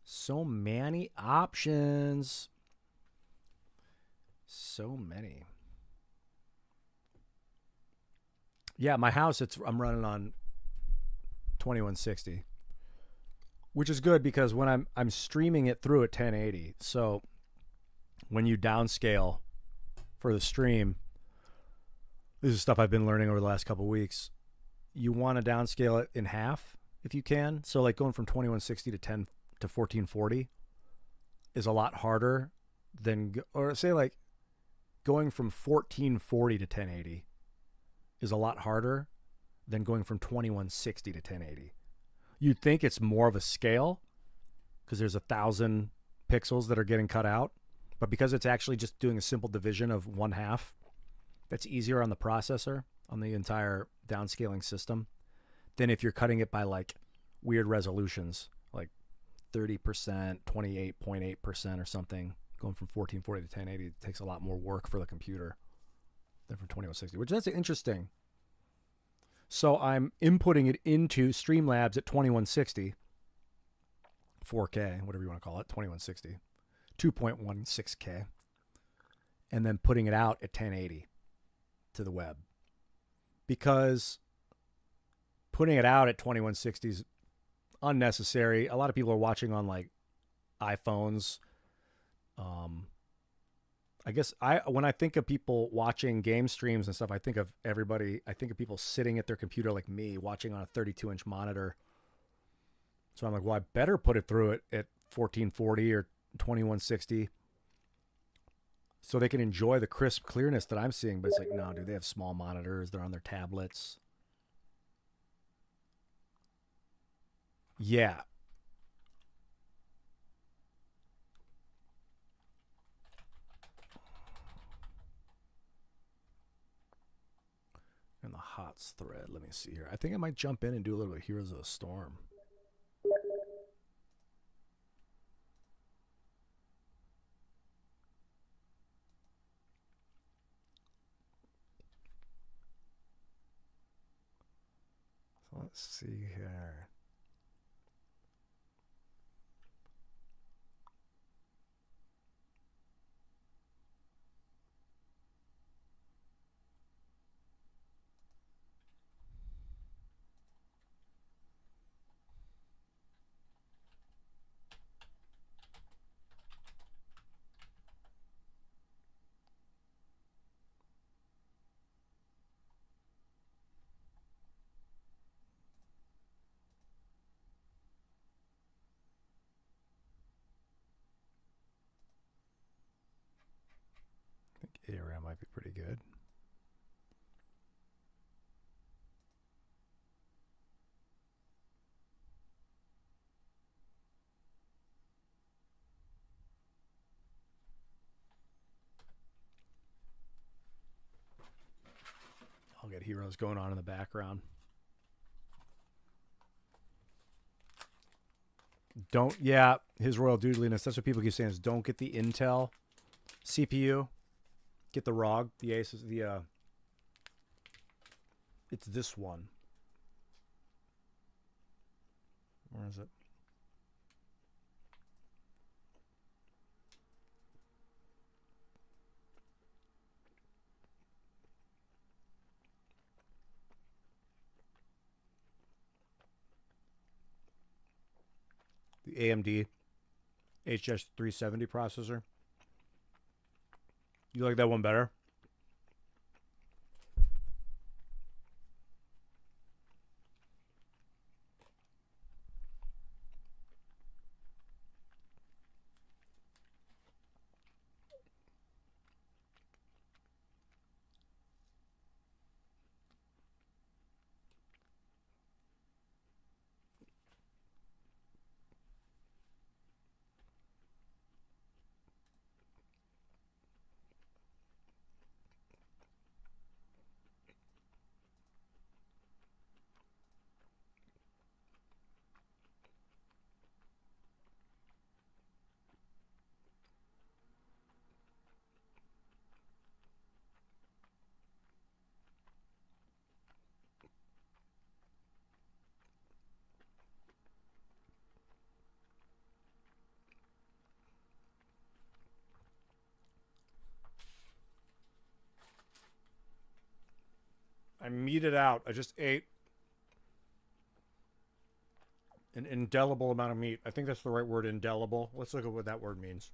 So many options. So many. Yeah, my house, I'm running on 2160, which is good because when I'm streaming it through at 1080. So when you downscale for the stream, this is stuff I've been learning over the last couple of weeks. You want to downscale it in half if you can. So like going from 2160 to 1440 is a lot harder than, or say like going from 1440 to 1080 is a lot harder than going from 2160 to 1080. You'd think it's more of a scale because there's 1,000 pixels that are getting cut out, but because it's actually just doing a simple division of 1/2, that's easier on the processor, on the entire downscaling system, than if you're cutting it by like weird resolutions, like 30%, 28.8% or something, going from 1440 to 1080. It takes a lot more work for the computer than from 2160, which that's interesting. So I'm inputting it into Streamlabs at 2160, 4K, whatever you want to call it, 2160, 2.16K, and then putting it out at 1080 to the web. Because putting it out at 2160 is unnecessary. A lot of people are watching on like iPhones. I guess when I think of people watching game streams and stuff, I think of people sitting at their computer like me watching on a 32-inch monitor. So I'm like, well, I better put it through it at 1440 or 2160 so they can enjoy the crisp clearness that I'm seeing. But it's like, no, dude, they have small monitors. They're on their tablets. Yeah. In the HOTS thread, let me see here. I think I might jump in and do a little bit of Heroes of the Storm. So let's see here. might be pretty good. I'll get heroes going on in the background. Yeah, his royal doodliness. That's what people keep saying is don't get the Intel CPU. Get the ROG, the Asus, it's this one. Where is it? The AMD HS370 processor. You like that one better? I meted out. I just ate an indelible amount of meat. I think that's the right word, indelible. Let's look at what that word means.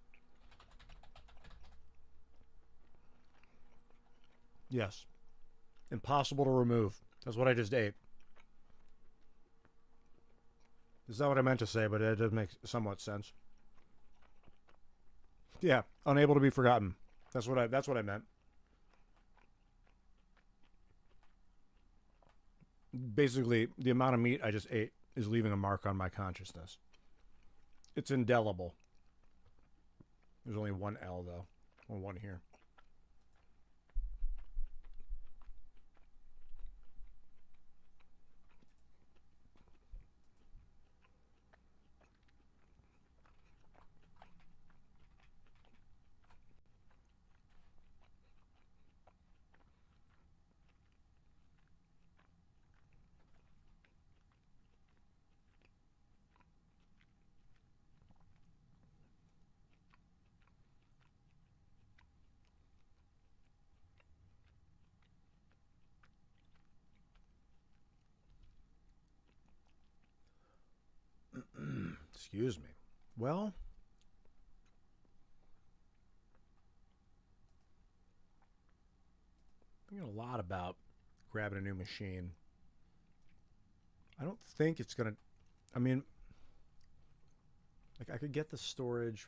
Yes. Impossible to remove. That's what I just ate. Is that what I meant to say, but it does make somewhat sense. Yeah, unable to be forgotten. That's what I meant. Basically, the amount of meat I just ate is leaving a mark on my consciousness. It's indelible. There's only one L, though. Or one here. Excuse me. Well, thinking a lot about grabbing a new machine. I don't think it's gonna. I mean, like I could get the storage.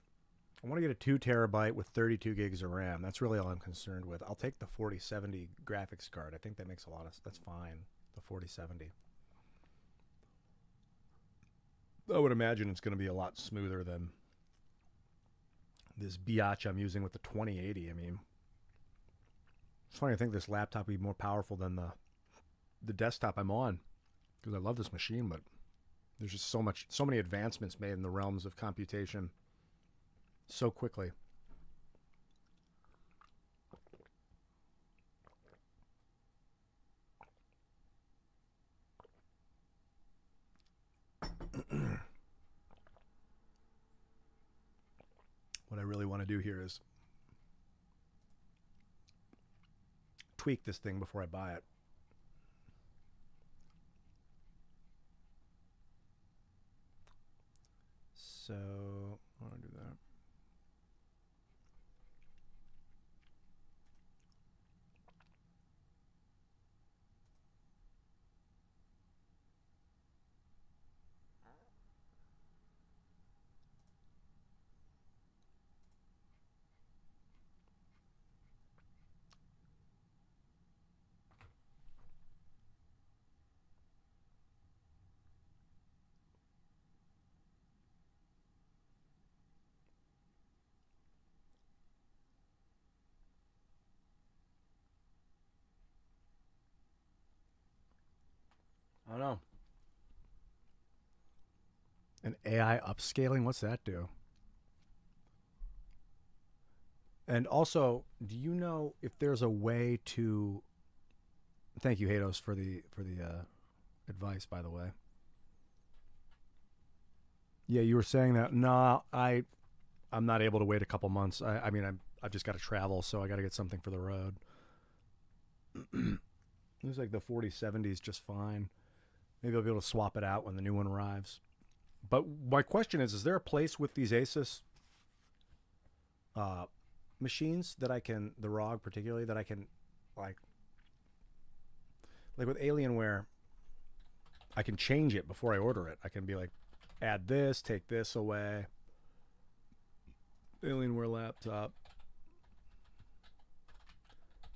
I want to get a 2 terabyte with 32 gigs of RAM. That's really all I'm concerned with. I'll take the 4070 graphics card. I think that makes a lot of. That's fine. The 4070. I would imagine it's going to be a lot smoother than this biatch I'm using with the 2080. I mean, it's funny to think this laptop would be more powerful than the desktop I'm on, because I love this machine, but there's just so many advancements made in the realms of computation so quickly. What I really want to do here is tweak this thing before I buy it. So I want to do that. I know. An AI upscaling? What's that do? And also, do you know if there's a way to? Thank you, Hados, for the advice. By the way, yeah, you were saying that. No, I'm not able to wait a couple months. I mean, I've just got to travel, so I got to get something for the road. Looks like the 4070 is just fine. Maybe I'll be able to swap it out when the new one arrives. But my question is there a place with these Asus machines that I can, the ROG particularly, that I can, like with Alienware, I can change it before I order it. I can be like, add this, take this away. Alienware laptop.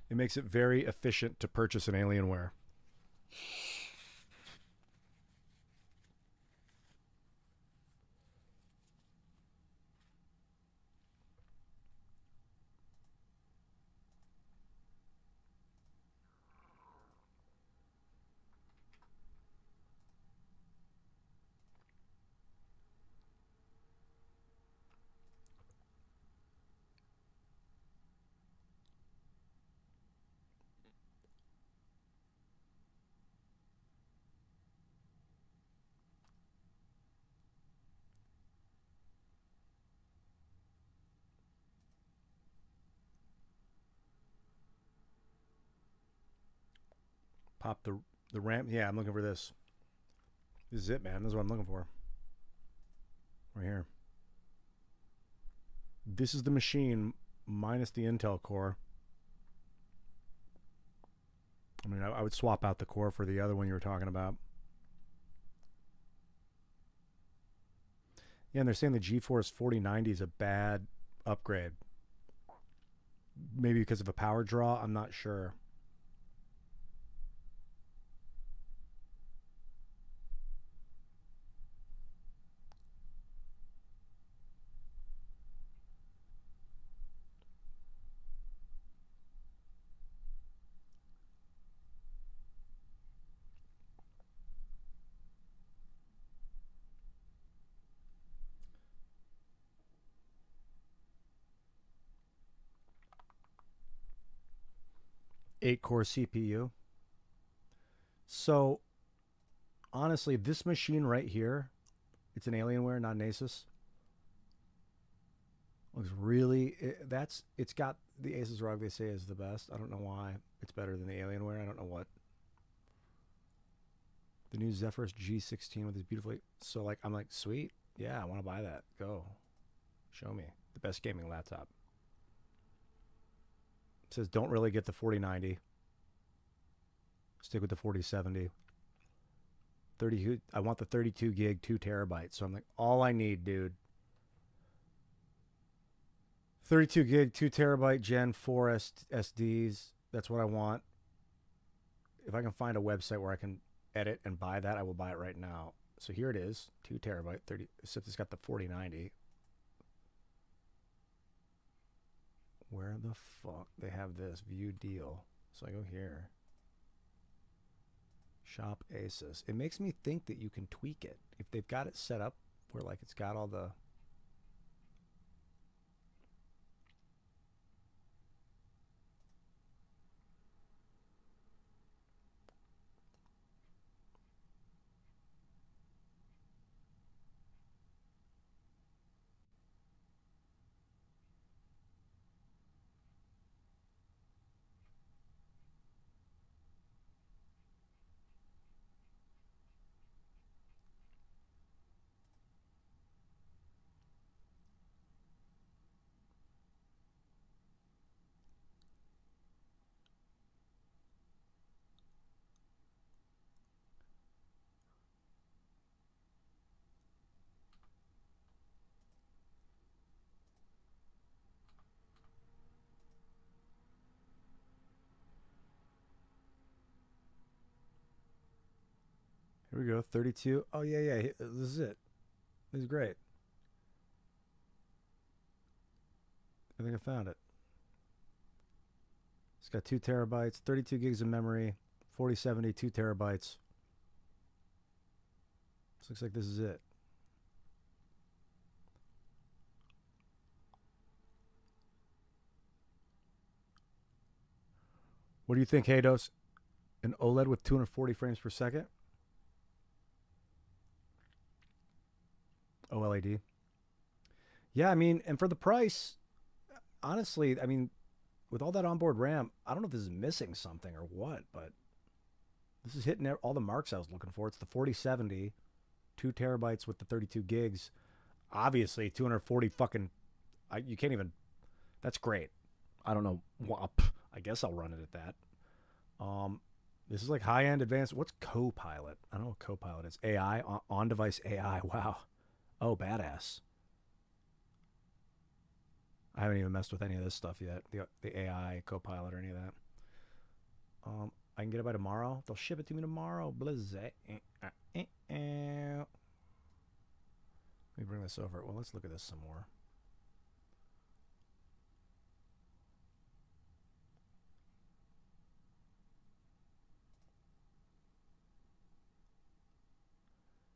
It makes it very efficient to purchase an Alienware. Pop the RAM. Yeah, I'm looking for this. This is it, man. This is what I'm looking for. Right here. This is the machine minus the Intel core. I mean, I would swap out the core for the other one you were talking about. Yeah, and they're saying the GeForce 4090 is a bad upgrade. Maybe because of a power draw. I'm not sure. Eight-core CPU. So, honestly, this machine right here, it's an Alienware, not an Asus. Looks really, it's got the Asus ROG they say is the best. I don't know why it's better than the Alienware. I don't know what. The new Zephyrus G16 with this beautifully, so like, I'm like, sweet. Yeah, I want to buy that. Go. Show me. The best gaming laptop. It says don't really get the 4090. Stick with the 4070. I want the 32 gig, 2 terabytes. So I'm like, all I need, dude. 32 gig, 2 terabyte Gen 4 SDs. That's what I want. If I can find a website where I can edit and buy that, I will buy it right now. So here it is, 2 terabyte, 30. Except it's got the 4090. Where the fuck they have this view deal? So I go here. Shop Asus. It makes me think that you can tweak it if they've got it set up where like it's got all the. Here we go, 32. Oh, yeah. This is it. This is great. I think I found it. It's got 2 terabytes, 32 gigs of memory, 4070, 2 terabytes. looks like this is it. What do you think, Hados? An OLED with 240 frames per second? OLED. Yeah, I mean, and for the price, honestly, I mean, with all that onboard RAM, I don't know if this is missing something or what, but this is hitting all the marks I was looking for. It's the 4070, 2 terabytes with the 32 gigs. Obviously, 240 fucking, you can't even, that's great. I don't know. I guess I'll run it at that. This is like high-end advanced. What's Copilot? I don't know what Copilot is. AI, on-device AI. Wow. Oh, badass. I haven't even messed with any of this stuff yet. The AI, Copilot, or any of that. I can get it by tomorrow. They'll ship it to me tomorrow. Blizz. Let me bring this over. Well, let's look at this some more.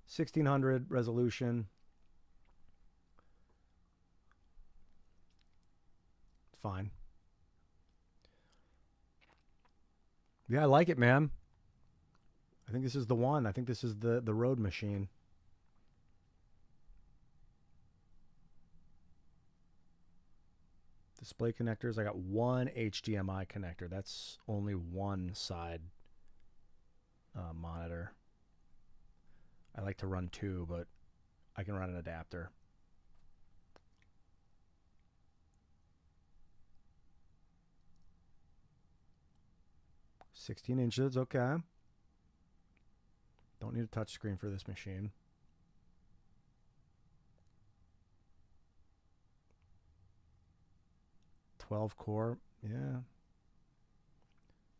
$1600 resolution. Fine. Yeah, I like it, man. I think this is the one. I think this is the road machine. Display connectors. I got one HDMI connector. That's only one side monitor. I like to run 2, but I can run an adapter. $16 okay. Don't need a touch screen for this machine. core, yeah.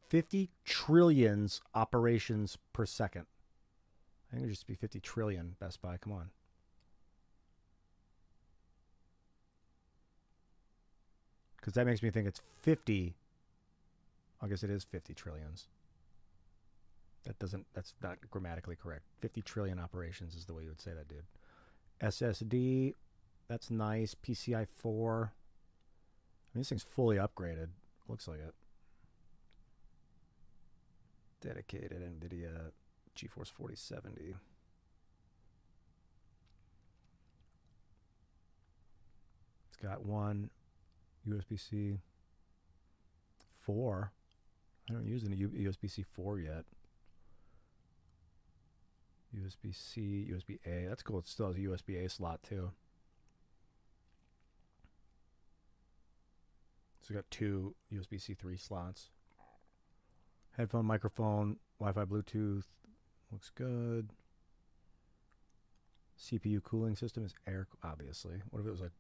50 trillions operations per second. I think it would just be 50 trillion, Best Buy. Come on. Because that makes me think it's 50. I guess it is 50 trillions. That's not grammatically correct. 50 trillion operations is the way you would say that, dude. SSD, that's nice. PCI 4. I mean, this thing's fully upgraded. Looks like it. Dedicated NVIDIA GeForce 4070. It's got one USB-C 4. I haven't used any USB-C 4 yet. USB-C, USB-A. That's cool. It still has a USB-A slot too. So we got 2 USB-C 3 slots. Headphone, microphone, Wi-Fi, Bluetooth. Looks good. CPU cooling system is air, obviously. What if it was like,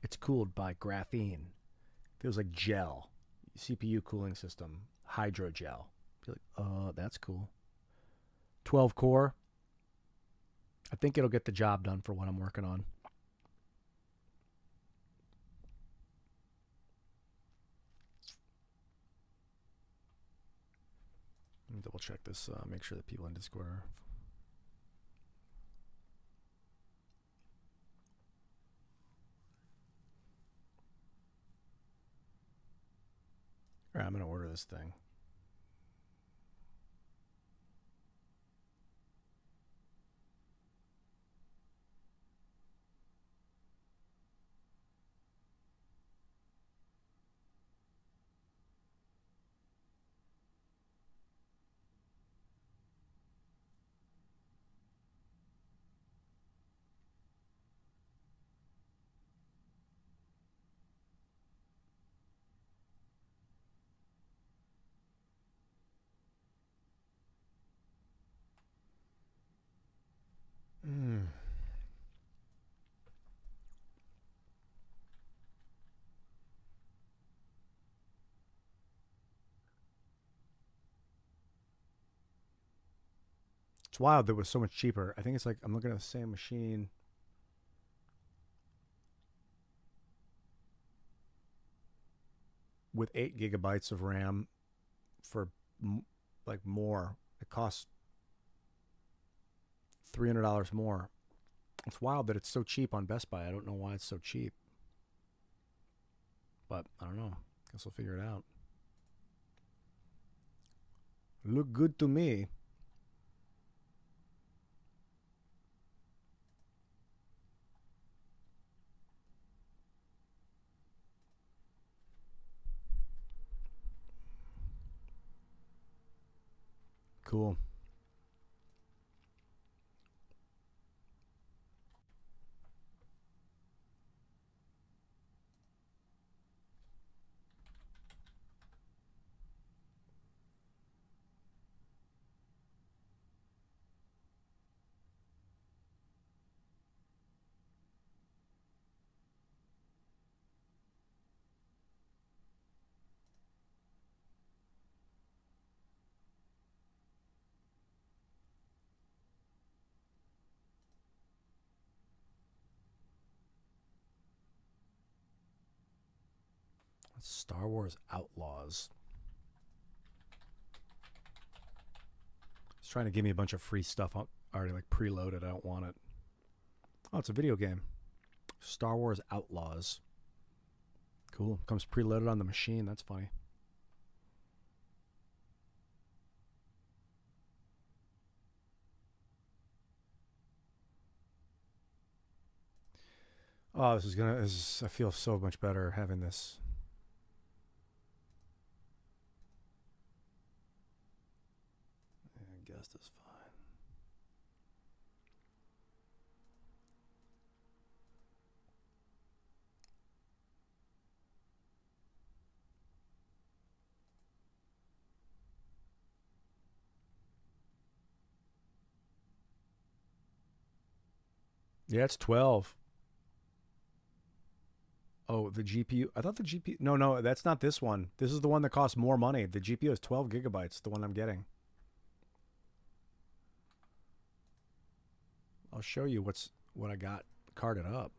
it's cooled by graphene? If it was like gel. CPU cooling system, hydrogel. Be like, that's cool. 12 core. I think it'll get the job done for what I'm working on. Let me double check this, make sure that people in Discord are. All right, I'm going to order this thing. It's wild that it was so much cheaper. I think it's like, I'm looking at the same machine. With 8 gigabytes of RAM for like more. It costs $300 more. It's wild that it's so cheap on Best Buy. I don't know why it's so cheap. But I don't know. Guess we'll figure it out. Look good to me. Cool. Star Wars Outlaws. It's trying to give me a bunch of free stuff already like preloaded. I don't want it. Oh, it's a video game. Star Wars Outlaws. Cool. Comes preloaded on the machine. That's funny. Oh, this is gonna. I feel so much better having this. Guest is fine. Yeah, it's 12. Oh, the GPU. I thought the GPU. No, that's not this one. This is the one that costs more money. The GPU is 12 gigabytes, the one I'm getting. I'll show you what I got carded up.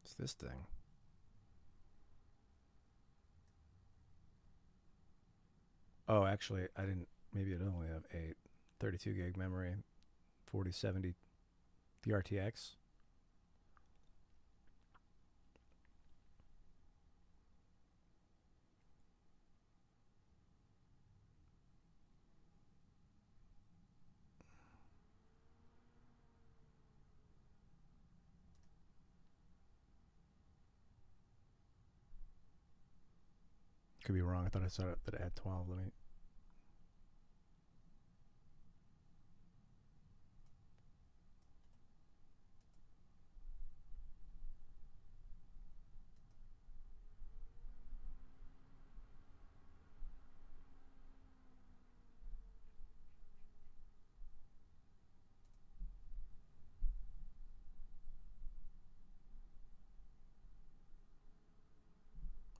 It's this thing. Oh, actually, I didn't. Maybe it only have 8. 32 gig memory, 4070, the RTX. Could be wrong. I thought I saw that it had 12. Let me.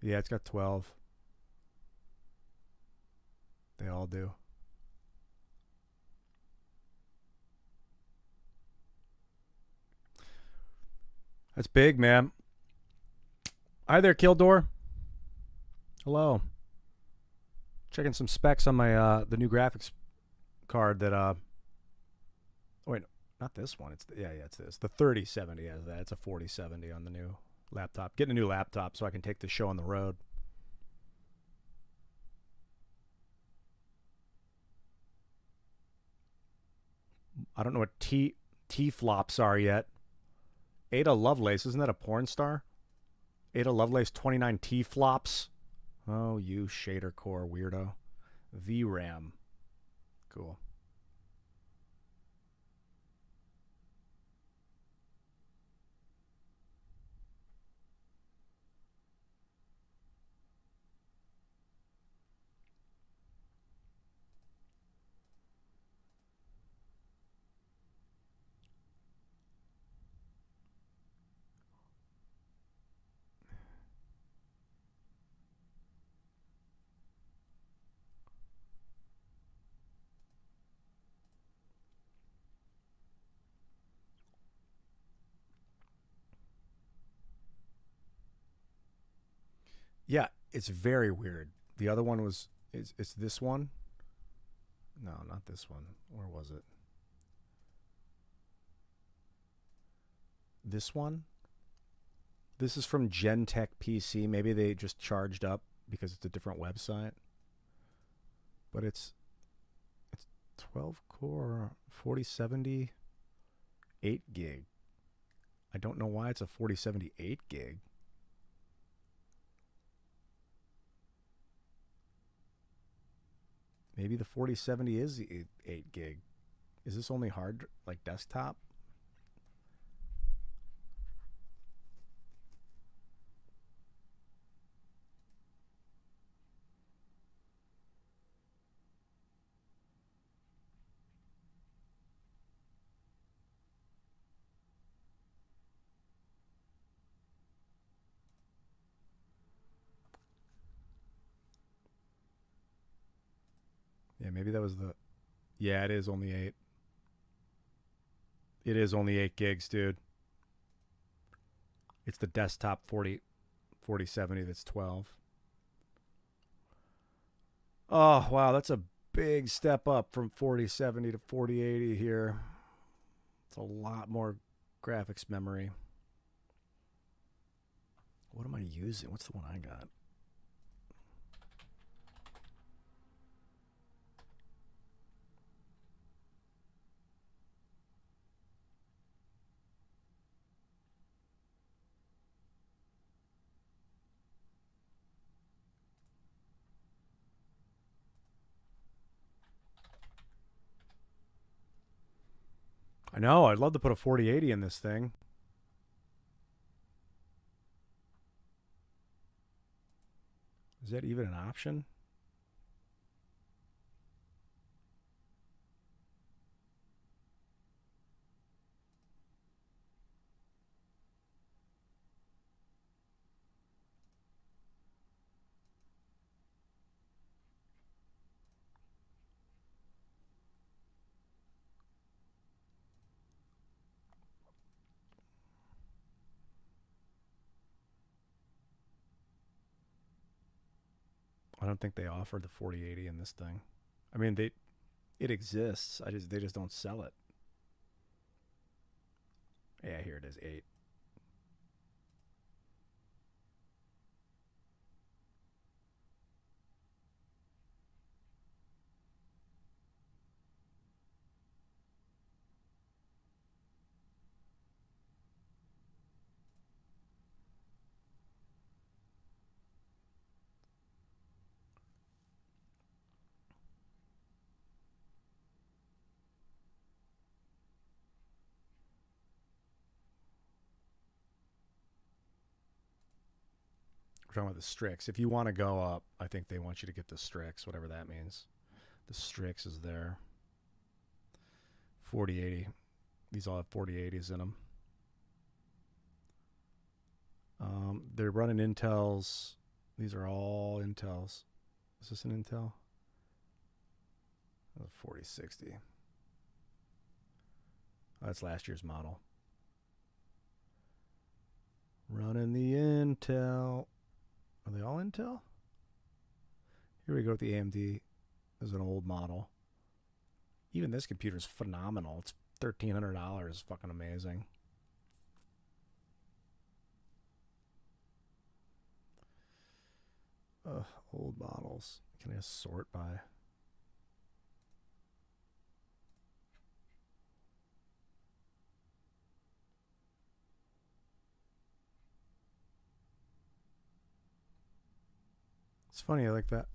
Yeah, it's got 12. They all do. That's big, man. Hi there, Kildor. Hello. Checking some specs on my the new graphics card that oh wait, not this one. It's it's this. The 3070 has that. It's a 4070 on the new laptop. Getting a new laptop so I can take the show on the road. I don't know what T flops are yet. Ada Lovelace, isn't that a porn star? Ada Lovelace 29 T flops. Oh, you shader core weirdo. VRAM. Cool. Yeah, it's very weird. The other one was it's this one. No, not this one. Where was it? This one? This is from Gentech PC. Maybe they just charged up because it's a different website. But it's 12 core 4070 8 gig. I don't know why it's a 4070 8 gig. Maybe the 4070 is the 8 gig. Is this only hard, like desktop? Yeah, maybe that was the... Yeah, it is only 8. It is only 8 gigs, dude. It's the desktop 4070 that's 12. Oh, wow, that's a big step up from 4070 to 4080 here. It's a lot more graphics memory. What am I using? What's the one I got? I know. I'd love to put a 4080 in this thing. Is that even an option? I don't think they offer the 4080 in this thing. I mean, it exists. They just don't sell it. Yeah, here it is, 8. We're talking about the Strix. If you want to go up, I think they want you to get the Strix, whatever that means. The Strix is there. 4080. These all have 4080s in them. They're running Intels. These are all Intels. Is this an Intel? 4060. Oh, that's last year's model. Running the Intel. Are they all Intel? Here we go with the AMD. This is an old model. Even this computer is phenomenal. It's $1,300. Fucking amazing. Old models. Can I just sort by? It's funny, I like that.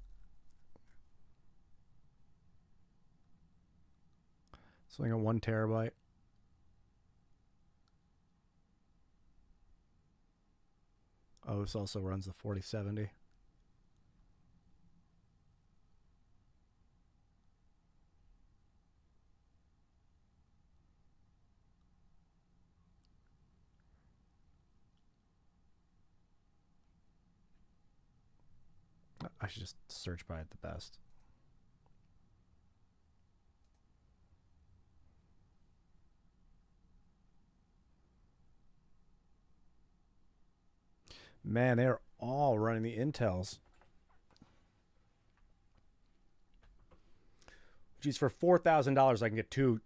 Something at 1 terabyte. Oh, this also runs the 4070. I should just search by it the best. Man, they're all running the Intels. Geez, for $4,000, I can get two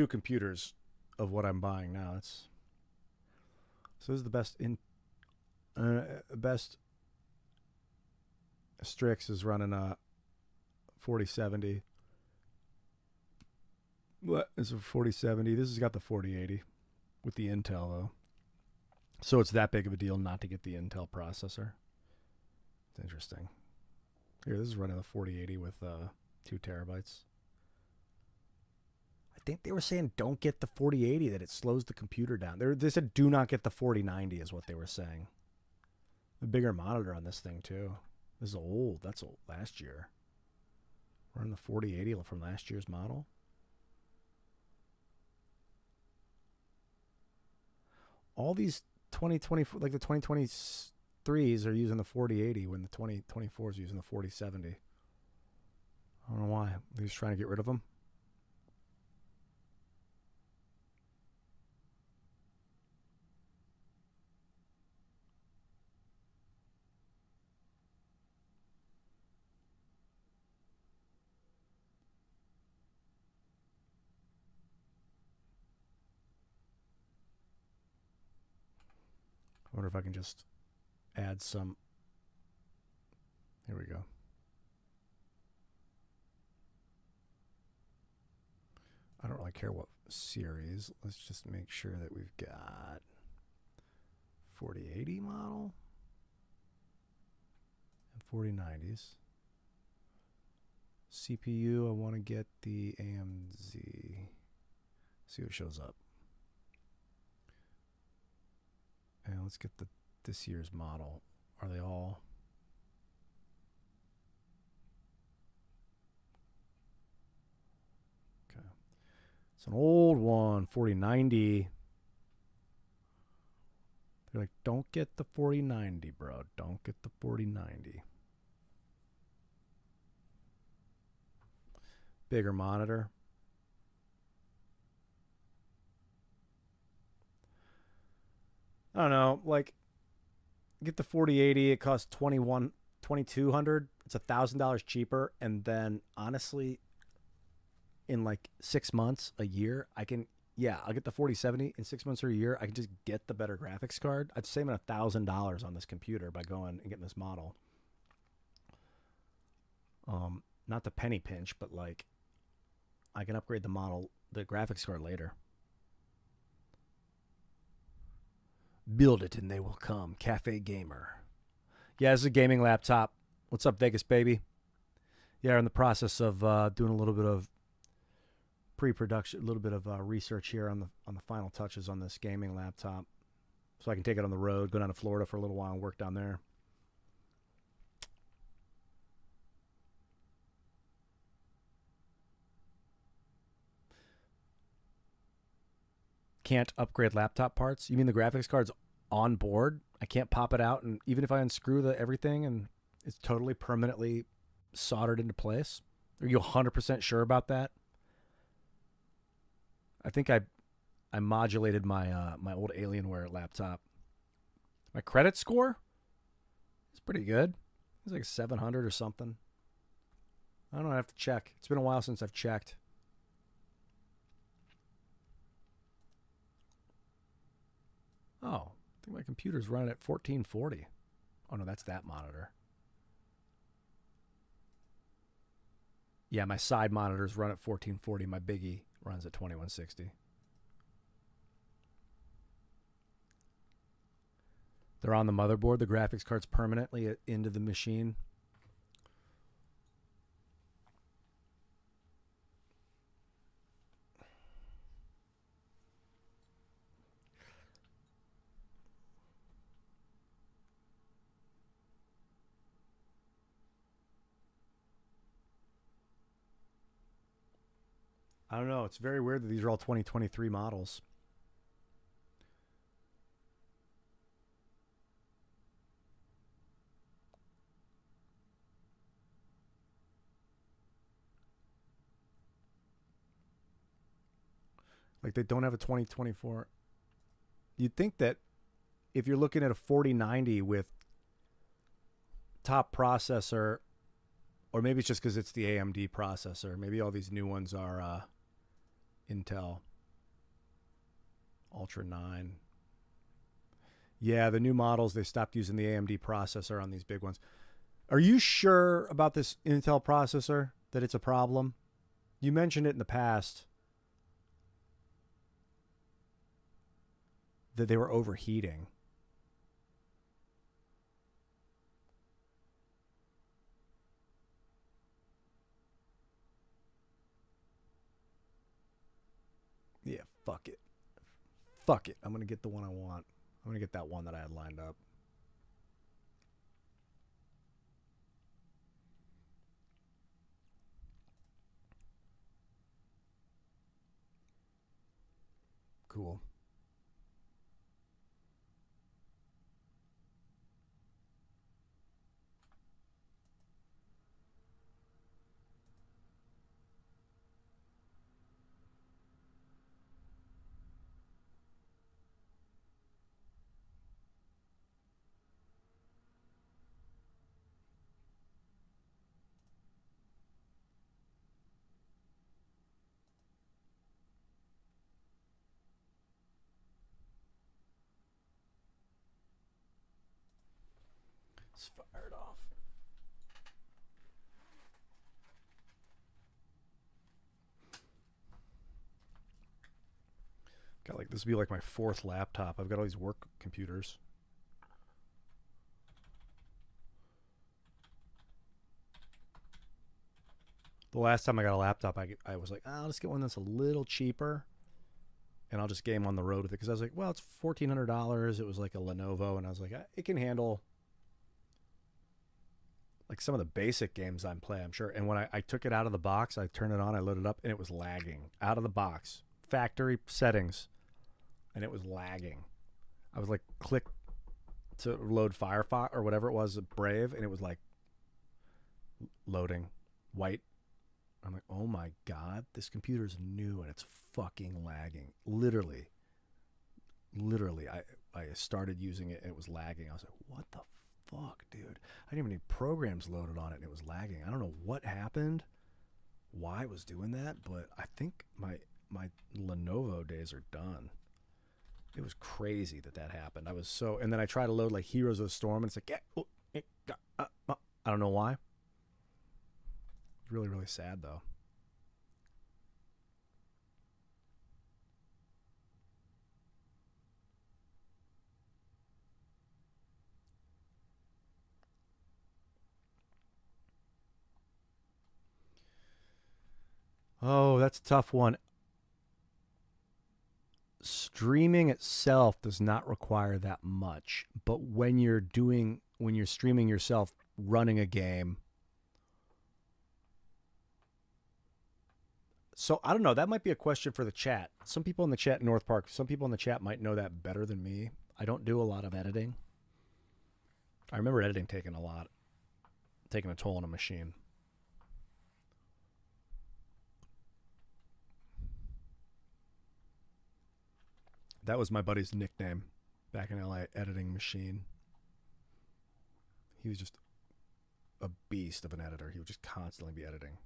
computers of what I'm buying now. So this is the best Strix is running a 4070. What is a 4070? This has got the 4080 with the Intel though. So it's that big of a deal not to get the Intel processor. It's interesting. Here, this is running the 4080 with 2 terabytes. I think they were saying don't get the 4080, that it slows the computer down. They said do not get the 4090 is what they were saying. The bigger monitor on this thing too. This is old. That's old. Last year. Running the 4080 from last year's model. All these 2024, like the 2023s are using the 4080 when the 2024s using the 4070. I don't know why. They're just trying to get rid of them. I wonder if I can just add some. Here we go. I don't really care what series. Let's just make sure that we've got 4080 model and 4090s. CPU, I want to get the AMZ. See what shows up. And let's get this year's model. Are they all? Okay. It's an old one, 4090. They're like, don't get the 4090, bro. Don't get the 4090. Bigger monitor. I don't know, like, get the 4080, it costs $2,200. It's $1,000 cheaper, and then honestly, in like 6 months, a year, I'll get the 4070 in 6 months or a year. I can just get the better graphics card. I'd save $1,000 on this computer by going and getting this model. Not the penny pinch, but like, I can upgrade the graphics card later. Build it and they will come. Cafe Gamer. Yeah, this is a gaming laptop. What's up, Vegas, baby? Yeah, we're in the process of doing a little bit of pre-production, a little bit of research here on the final touches on this gaming laptop, so I can take it on the road, go down to Florida for a little while and work down there. Can't upgrade laptop parts? You mean the graphics card's on board? I can't pop it out, and even if I unscrew everything and it's totally permanently soldered into place? Are you 100% sure about that? I think I modulated my my old Alienware laptop. My credit score is pretty good. It's like 700 or something. I don't know. I have to check. It's been a while since I've checked. Oh, I think my computer's running at 1440. Oh, no, that's that monitor. Yeah, my side monitors run at 1440. My biggie runs at 2160. They're on the motherboard. The graphics card's permanently into the machine. I don't know. It's very weird that these are all 2023 models. Like they don't have a 2024. You'd think that if you're looking at a 4090 with top processor, or maybe it's just because it's the AMD processor. Maybe all these new ones are Intel Ultra 9. Yeah, the new models, they stopped using the AMD processor on these big ones. Are you sure about this Intel processor, that it's a problem? You mentioned it in the past that they were overheating. Yeah, fuck it. Fuck it. I'm going to get the one I want. I'm going to get that one that I had lined up. Cool. It's fired off. Got like, this would be like my fourth laptop. I've got all these work computers. The last time I got a laptop, I was like, I'll just get one that's a little cheaper, and I'll just game on the road with it. Because I was like, well, it's $1,400. It was like a Lenovo, and I was like, it can handle like some of the basic games I'm playing, I'm sure. And when I took it out of the box, I turned it on, I loaded it up, and it was lagging. Out of the box. Factory settings. And it was lagging. I was like, click to load Firefox or whatever it was, Brave, and it was like loading white. I'm like, oh my God, this computer's new and it's fucking lagging. Literally, I started using it and it was lagging. I was like, what the fuck, dude? I didn't even need programs loaded on it and it was lagging. I don't know what happened, why it was doing that, but I think my Lenovo days are done. It was crazy that happened. I was so, and then I tried to load like Heroes of the Storm, and it's like, I don't know why. It's really, really sad though. Oh, that's a tough one. Streaming itself does not require that much, but when you're streaming yourself running a game, so I don't know, that might be a question for the chat. Some people in the chat in North Park, some people in the chat might know that better than me. I don't do a lot of editing. I remember editing taking a toll on a machine. That was my buddy's nickname back in LA, Editing Machine. He was just a beast of an editor. He would just constantly be editing.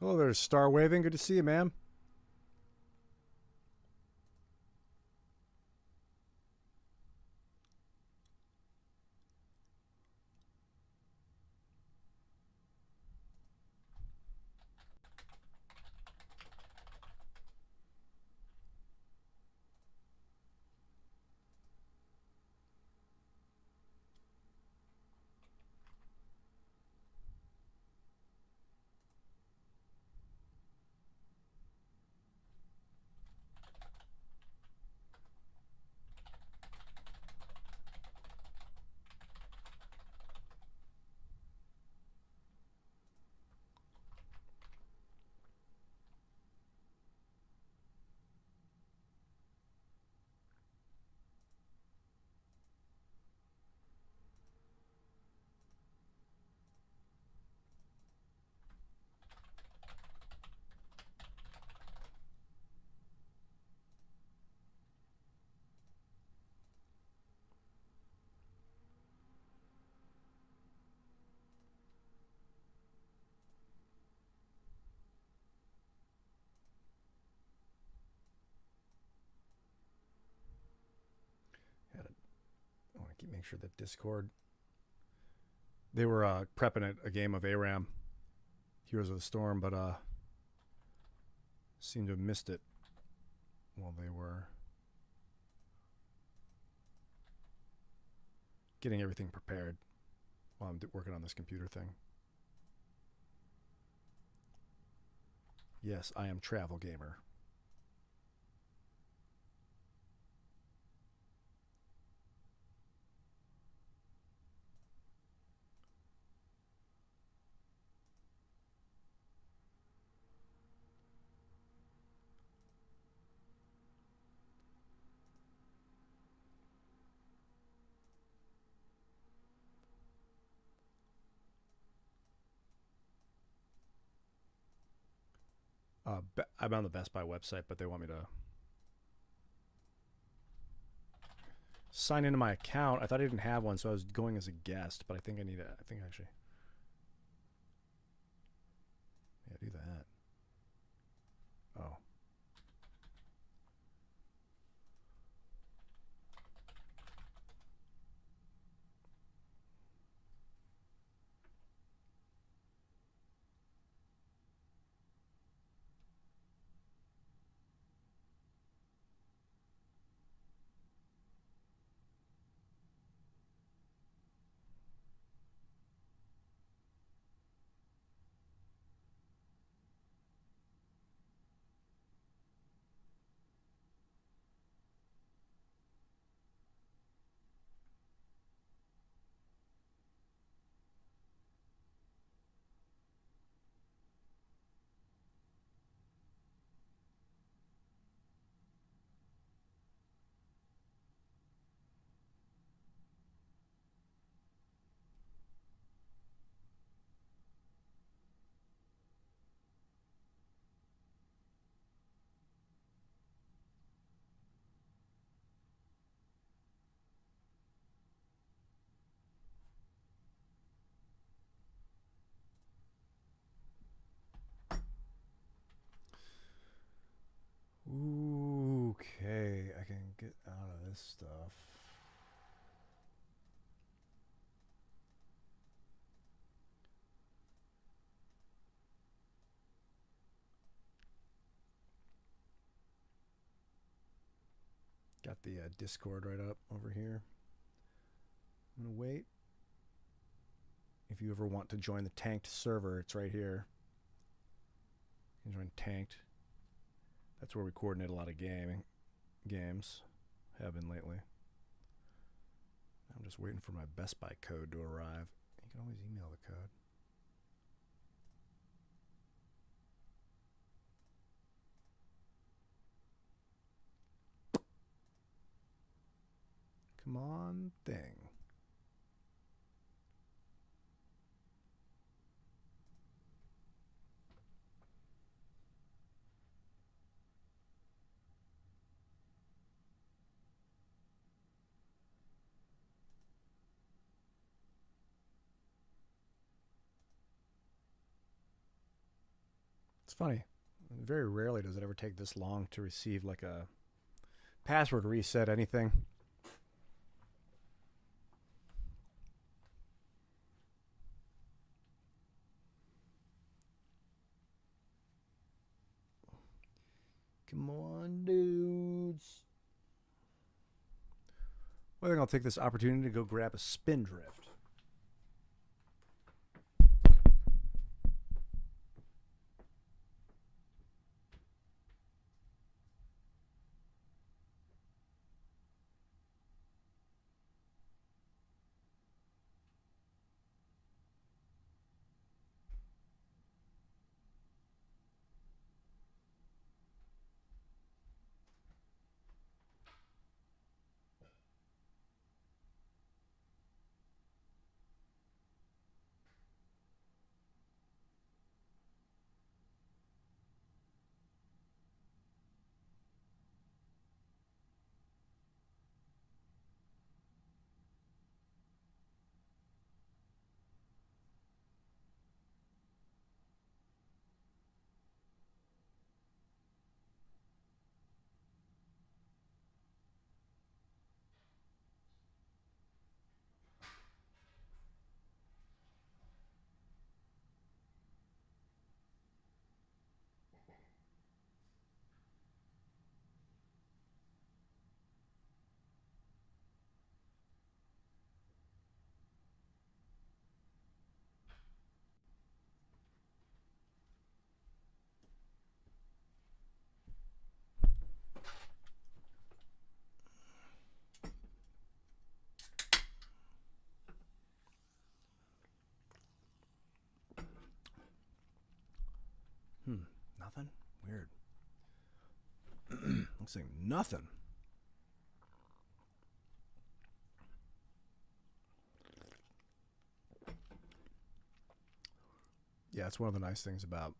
Hello there, Star Waving. Good to see you, man. Keep making sure that Discord. They were prepping a game of ARAM, Heroes of the Storm, but seemed to have missed it while they were getting everything prepared while I'm working on this computer thing. Yes, I am Travel Gamer. I'm on the Best Buy website, but they want me to sign into my account. I thought I didn't have one, so I was going as a guest, but I think I need it. I think actually. Yeah, do that. Oh. Okay, I can get out of this stuff. Got the Discord right up over here. I'm going to wait. If you ever want to join the Tanked server, it's right here. You can join Tanked. That's where we coordinate a lot of games. Have been lately. I'm just waiting for my Best Buy code to arrive. You can always email the code. Come on, thing. It's funny. Very rarely does it ever take this long to receive like a password reset, anything. Come on, dudes. Well, I think I'll take this opportunity to go grab a Spindrift. Nothing? Weird. Looks like nothing. Yeah, it's one of the nice things about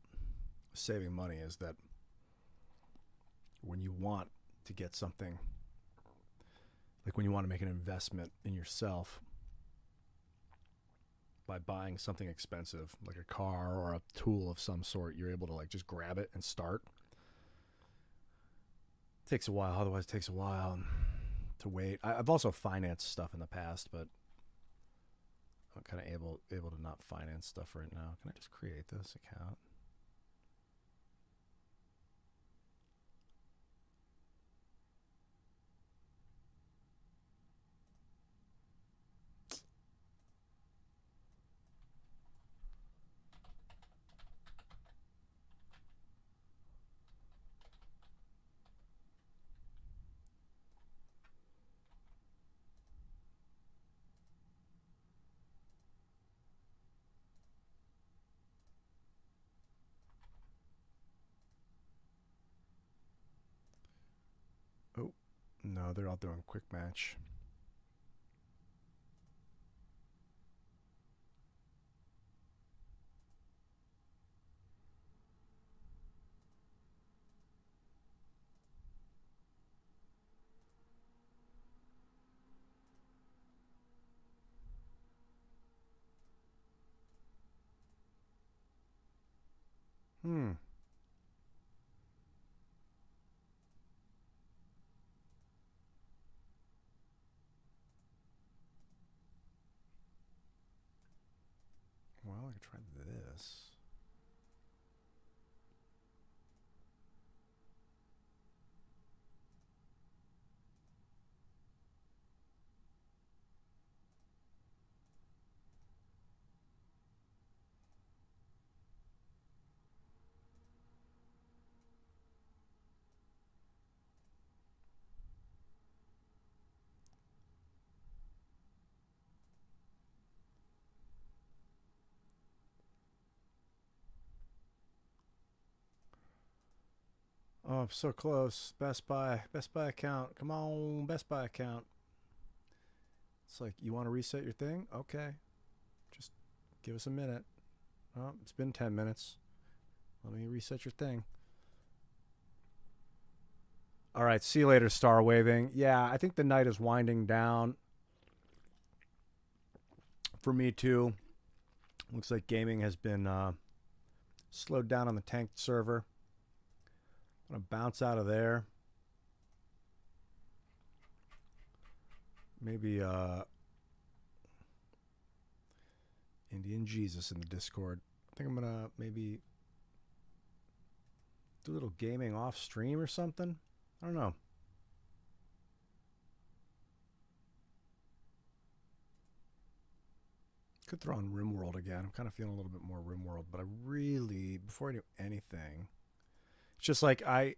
saving money is that when you want to get something, like when you want to make an investment in yourself by buying something expensive, like a car or a tool of some sort, you're able to like just grab it and start. It takes a while, otherwise it takes a while to wait. I've also financed stuff in the past, but I'm kind of able to not finance stuff right now. Can I just create this account? Oh, no, they're all doing quick match. Hmm. Well, I could try this. Oh, I'm so close. Best Buy account. Come on, Best Buy account. It's like, you want to reset your thing? Okay. Just give us a minute. Oh, it's been 10 minutes. Let me reset your thing. All right, see you later, Star Waving. Yeah, I think the night is winding down. For me, too. Looks like gaming has been slowed down on the tanked server. I'm going to bounce out of there. Maybe Indian Jesus in the Discord. I think I'm going to maybe do a little gaming off stream or something. I don't know. Could throw on RimWorld again. I'm kind of feeling a little bit more RimWorld, but I really, before I do anything, it's just like I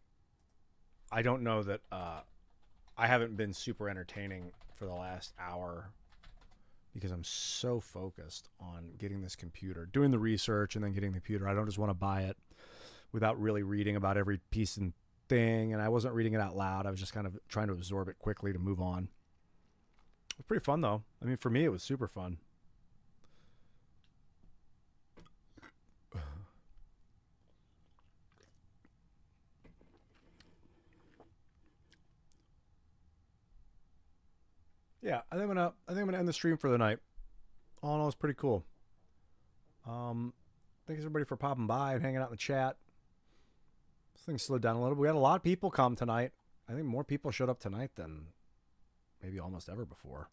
don't know that I haven't been super entertaining for the last hour because I'm so focused on getting this computer, doing the research and then getting the computer. I don't just want to buy it without really reading about every piece and thing, and I wasn't reading it out loud. I was just kind of trying to absorb it quickly to move on. It was pretty fun, though. I mean, for me, it was super fun. Yeah, I think I'm gonna end the stream for the night. All in all, it's pretty cool. Thanks everybody for popping by and hanging out in the chat. This thing slowed down a little. We had a lot of people come tonight. I think more people showed up tonight than maybe almost ever before.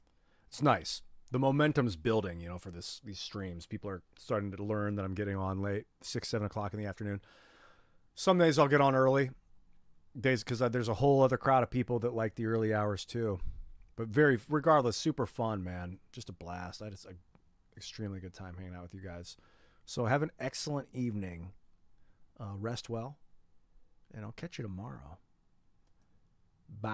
It's nice. The momentum's building, you know, for these streams. People are starting to learn that I'm getting on late, 6, 7 o'clock in the afternoon. Some days I'll get on early. Days because there's a whole other crowd of people that like the early hours too. But regardless, super fun, man. Just a blast. I had an extremely good time hanging out with you guys. So have an excellent evening. Rest well. And I'll catch you tomorrow. Bye.